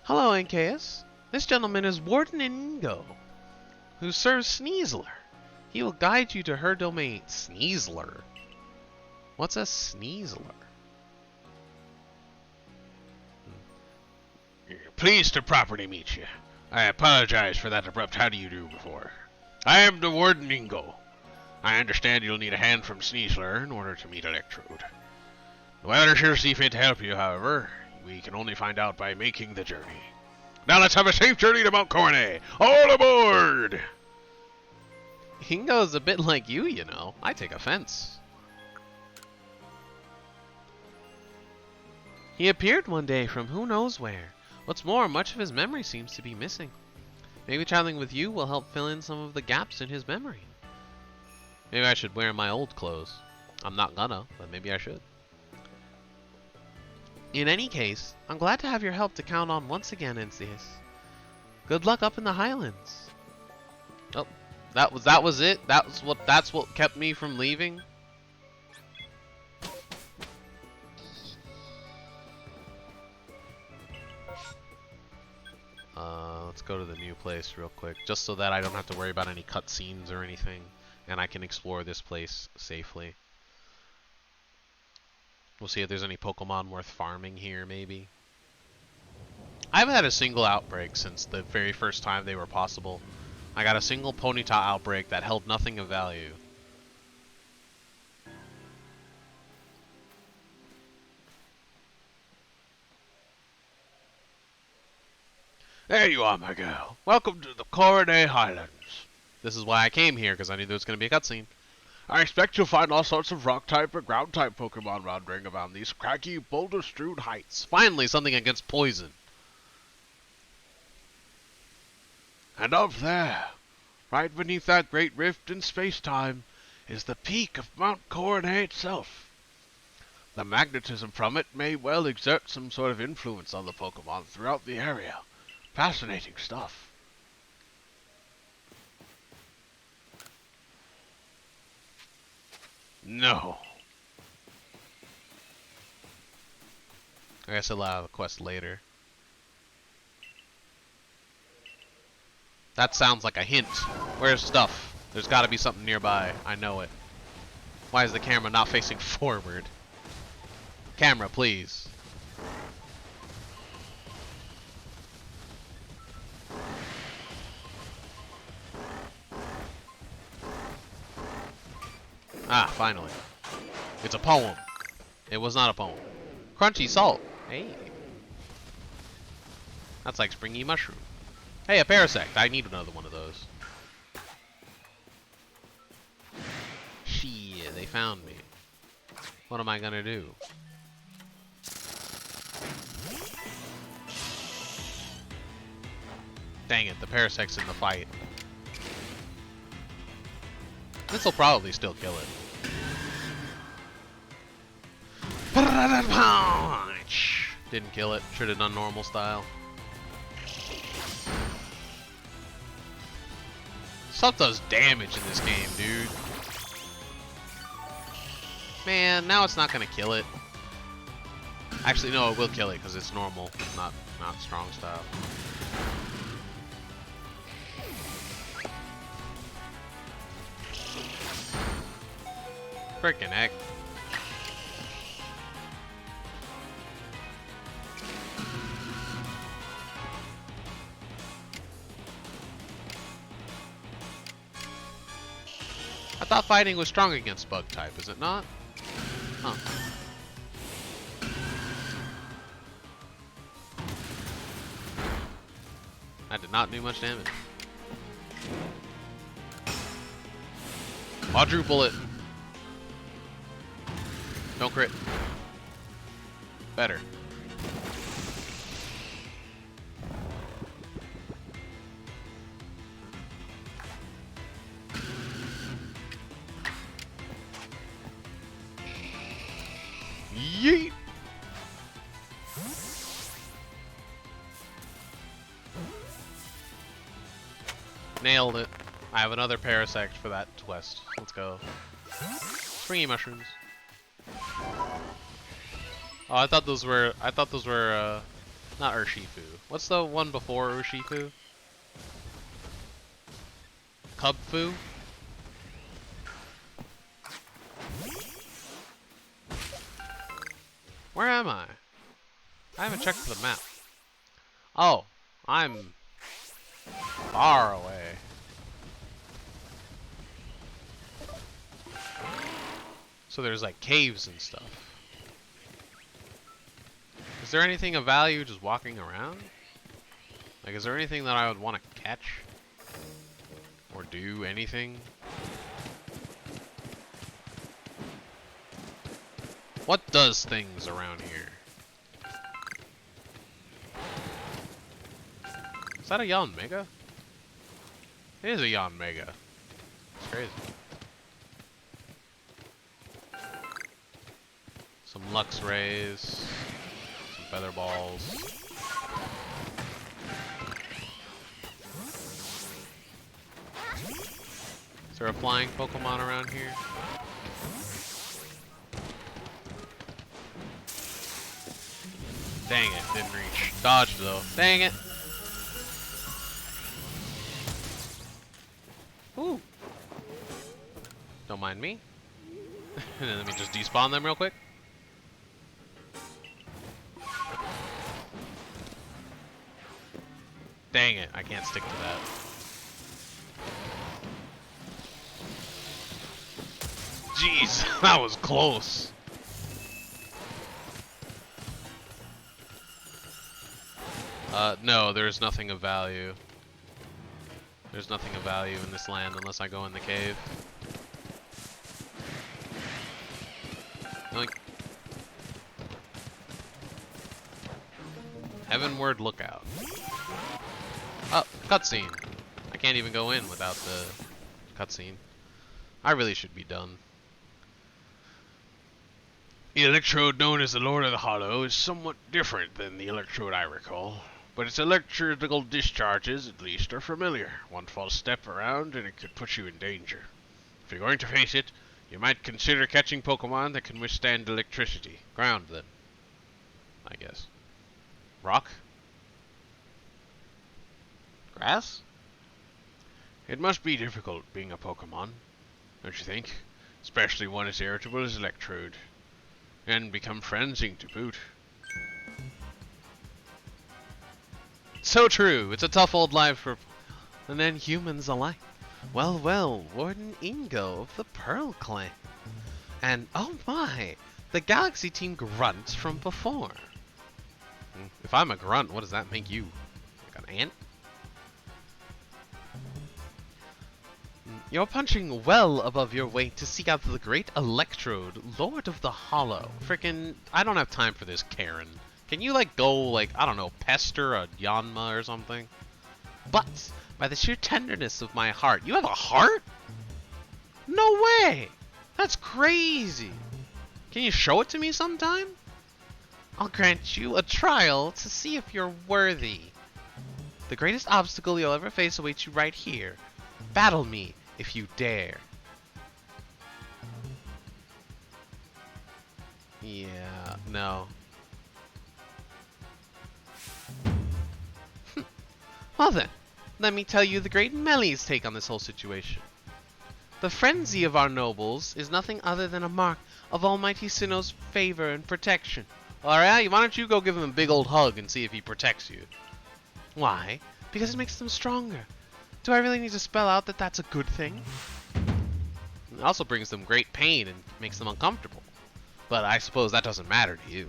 Hello, NKS. This gentleman is Warden Ingo, who serves Sneasler. He will guide you to her domain. Sneasler? What's a Sneasler? Pleased to properly meet you. I apologize for that abrupt how do you do before. I am the Warden Ingo. I understand you'll need a hand from Sneasler in order to meet Electrode. Whether she'll see fit to help you, however, we can only find out by making the journey. Now let's have a safe journey to Mount Cornet. All aboard! Ingo's a bit like you know. I take offense. He appeared one day from who knows where. What's more, much of his memory seems to be missing. Maybe traveling with you will help fill in some of the gaps in his memory. Maybe I should wear my old clothes. I'm not gonna, but maybe I should. In any case, I'm glad to have your help to count on once again, NCS. Good luck up in the Highlands. Oh, that was it? That's what kept me from leaving? Let's go to the new place real quick, just so that I don't have to worry about any cutscenes or anything, and I can explore this place safely. We'll see if there's any Pokemon worth farming here, maybe. I haven't had a single outbreak since the very first time they were possible. I got a single Ponyta outbreak that held nothing of value. There you are, my girl. Welcome to the Cornet Highlands. This is why I came here, because I knew there was going to be a cutscene. I expect you'll find all sorts of rock-type or ground-type Pokemon wandering around these craggy, boulder-strewed heights. Finally, something against poison. And up there, right beneath that great rift in space-time, is the peak of Mount Cornet itself. The magnetism from it may well exert some sort of influence on the Pokemon throughout the area. Fascinating stuff. No. I guess I'll have a quest later. That sounds like a hint. Where's stuff? There's got to be something nearby. I know it. Why is the camera not facing forward? Camera, please. Ah, finally. It's a poem. It was not a poem. Crunchy salt. Hey. That's like springy mushroom. Hey, a Parasect. I need another one of those. Shit, they found me. What am I gonna do? Dang it, the Parasect's in the fight. This'll probably still kill it. Punch! Didn't kill it. Should have done normal style. Stuff does damage in this game, dude. Man, now it's not gonna kill it. Actually, no, it will kill it because it's normal, not strong style. Frickin' heck. I thought fighting was strong against bug type, is it not? Huh. That did not do much damage. Quadruple it. Don't crit. Better. nailed it. I have another Parasect for that quest. Let's go. Springy mushrooms. Oh, I thought those were not Urshifu. What's the one before Urshifu? Cubfu? Where am I? I haven't checked the map. Oh, I'm far away. So there's like caves and stuff. Is there anything of value just walking around? Like, is there anything that I would want to catch? Or do anything? What does things around here? Is that a Yon Mega? It is a Yon Mega. It's crazy. Some Lux Rays. Some Feather Balls. Is there a flying Pokemon around here? Dang it, didn't reach. Dodged though. Dang it! Ooh. Don't mind me. Let me just despawn them real quick. Dang it, I can't stick to that. Jeez, that was close. No, there's nothing of value. There's nothing of value in this land unless I go in the cave. Like, Heavenward Lookout. Oh, cutscene. I can't even go in without the cutscene. I really should be done. The electrode known as the Lord of the Hollow is somewhat different than the electrode I recall, but its electrical discharges, at least, are familiar. One false step around and it could put you in danger. If you're going to face it, you might consider catching Pokemon that can withstand electricity. Ground, then. I guess. Rock? Grass? It must be difficult being a Pokemon, don't you think? Especially one as irritable as Electrode. And become frenzied to boot. So true. It's a tough old life for... and then humans alike. Well, well, Warden Ingo of the Pearl Clan. And, oh my, the Galaxy Team Grunt from before. If I'm a grunt, what does that make you? Like an ant? You're punching well above your weight to seek out the great Electrode, Lord of the Hollow. Frickin', I don't have time for this, Karen. Can you, like, go, like, I don't know, pester a Yanma or something? But, by the sheer tenderness of my heart, you have a heart? No way! That's crazy! Can you show it to me sometime? I'll grant you a trial to see if you're worthy. The greatest obstacle you'll ever face awaits you right here. Battle me, if you dare. Yeah, no. Well then, let me tell you the great Meli's take on this whole situation. The frenzy of our nobles is nothing other than a mark of Almighty Sinnoh's favor and protection. Alright, why don't you go give him a big old hug and see if he protects you? Why? Because it makes them stronger. Do I really need to spell out that that's a good thing? It also brings them great pain and makes them uncomfortable. But I suppose that doesn't matter to you.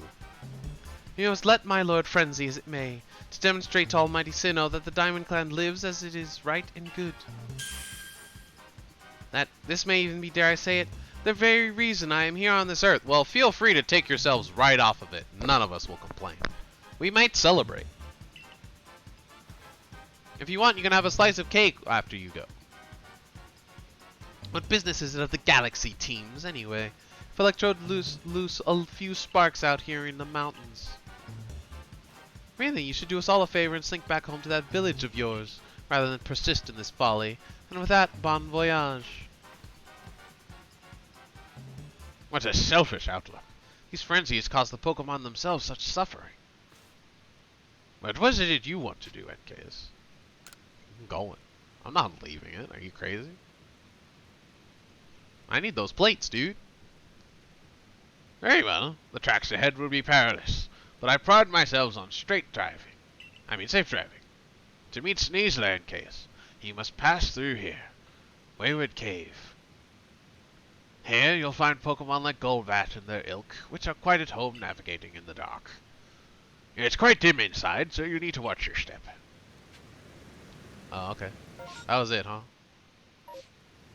You must let my lord frenzy as it may, to demonstrate to Almighty Sinnoh that the Diamond Clan lives as it is right and good. That this may even be, dare I say it, the very reason I am here on this earth. Well, feel free to take yourselves right off of it. None of us will complain. We might celebrate. If you want, you can have a slice of cake after you go. What business is it of the Galaxy teams, anyway? If Electrode loose a few sparks out here in the mountains. Really, you should do us all a favor and slink back home to that village of yours, rather than persist in this folly. And with that, bon voyage. What a selfish outlook. These frenzies cause the Pokemon themselves such suffering. But what did you want to do, NKS? I'm going. I'm not leaving it. Are you crazy? I need those plates, dude. Very well. The tracks ahead will be perilous, but I pride myself on safe driving. To meet Sneasler case, you must pass through here. Wayward Cave. Here you'll find Pokemon like Golbat and their ilk, which are quite at home navigating in the dark. It's quite dim inside, so you need to watch your step. Oh, okay. That was it, huh?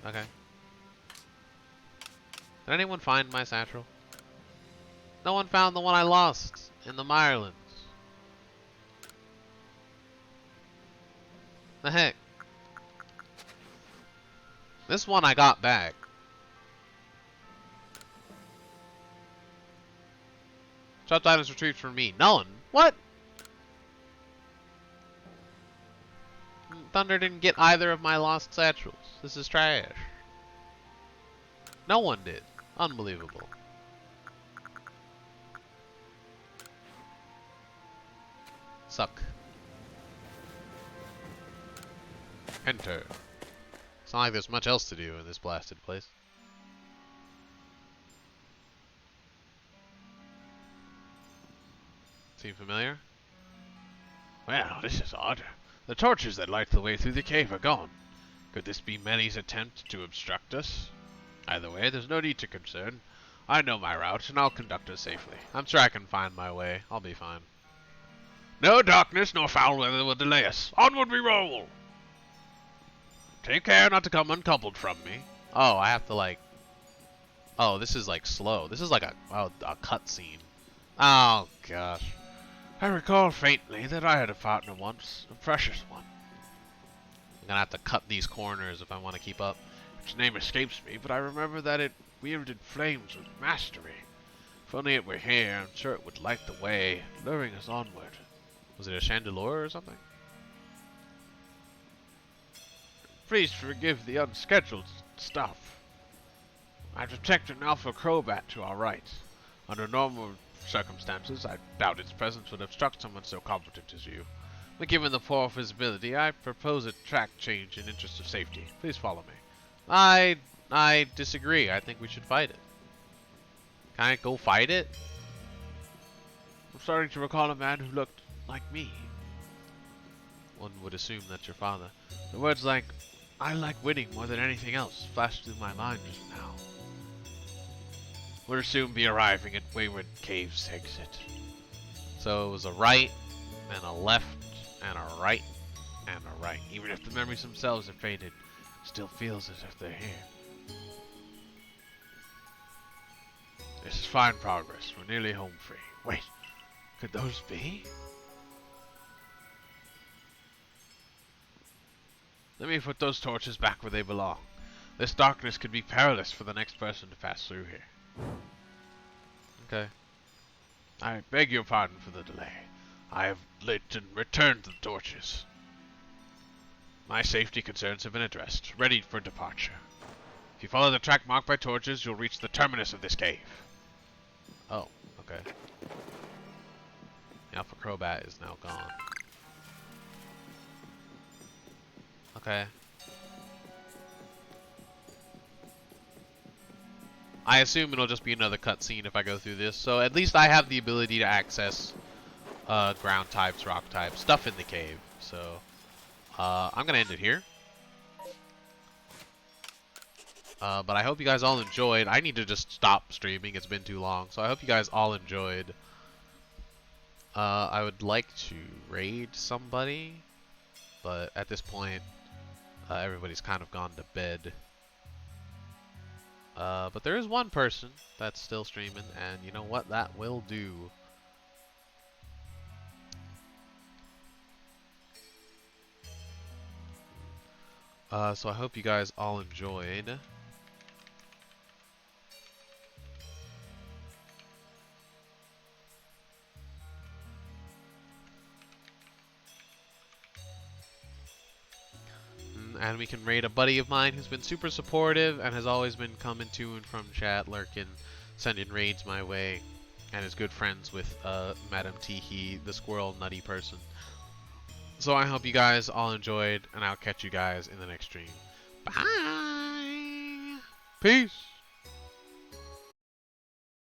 Okay. Did anyone find my satchel? No one found the one I lost in the Mirelands. The heck? This one I got back. Chopped items retrieved from me. None. What? Thunder didn't get either of my lost satchels. This is trash. No one did. Unbelievable. Suck. Enter. It's not like there's much else to do in this blasted place. Seem familiar? Well, this is odd. The torches that light the way through the cave are gone. Could this be Melly's attempt to obstruct us? Either way, there's no need to concern. I know my route, and I'll conduct us safely. I'm sure I can find my way. I'll be fine. No darkness nor foul weather will delay us. Onward we roll! Take care not to come uncoupled from me. Oh, I have to like... Oh, this is like slow. This is like a cutscene. Oh, gosh. I recall faintly that I had a partner once, a precious one. I'm gonna have to cut these corners if I want to keep up. Its name escapes me, but I remember that it wielded flames with mastery. If only it were here, I'm sure it would light the way, luring us onward. Was it a chandelier or something? Please forgive the unscheduled stuff. I detect an alpha crobat to our right. Under normal circumstances, I doubt its presence would obstruct someone so competent as you. But given the poor visibility, I propose a track change in interest of safety. Please follow me. I disagree. I think we should fight it. Can I go fight it? I'm starting to recall a man who looked like me. One would assume that's your father. The words like, "I like winning more than anything else," flashed through my mind just now. We'll soon be arriving at Wayward Cave's exit. So it was a right, and a left, and a right, and a right. Even if the memories themselves have faded, it still feels as if they're here. This is fine progress. We're nearly home free. Wait, could those be? Let me put those torches back where they belong. This darkness could be perilous for the next person to pass through here. Okay. I beg your pardon for the delay. I have lit and returned the torches. My safety concerns have been addressed, ready for departure. If you follow the track marked by torches, you'll reach the terminus of this cave. Oh, okay. The Alpha Crobat is now gone. Okay. I assume it'll just be another cutscene if I go through this, so at least I have the ability to access ground types, rock types, stuff in the cave. So I'm gonna end it here. But I hope you guys all enjoyed. I need to just stop streaming, it's been too long, so I hope you guys all enjoyed. I would like to raid somebody, but at this point everybody's kind of gone to bed. But there is one person that's still streaming, and you know what? That will do. So I hope you guys all enjoyed. and we can raid a buddy of mine who's been super supportive and has always been coming to and from chat, lurking, sending raids my way, and is good friends with Madam Teehee, the squirrel nutty person. So I hope you guys all enjoyed, and I'll catch you guys in the next stream. Bye! Peace!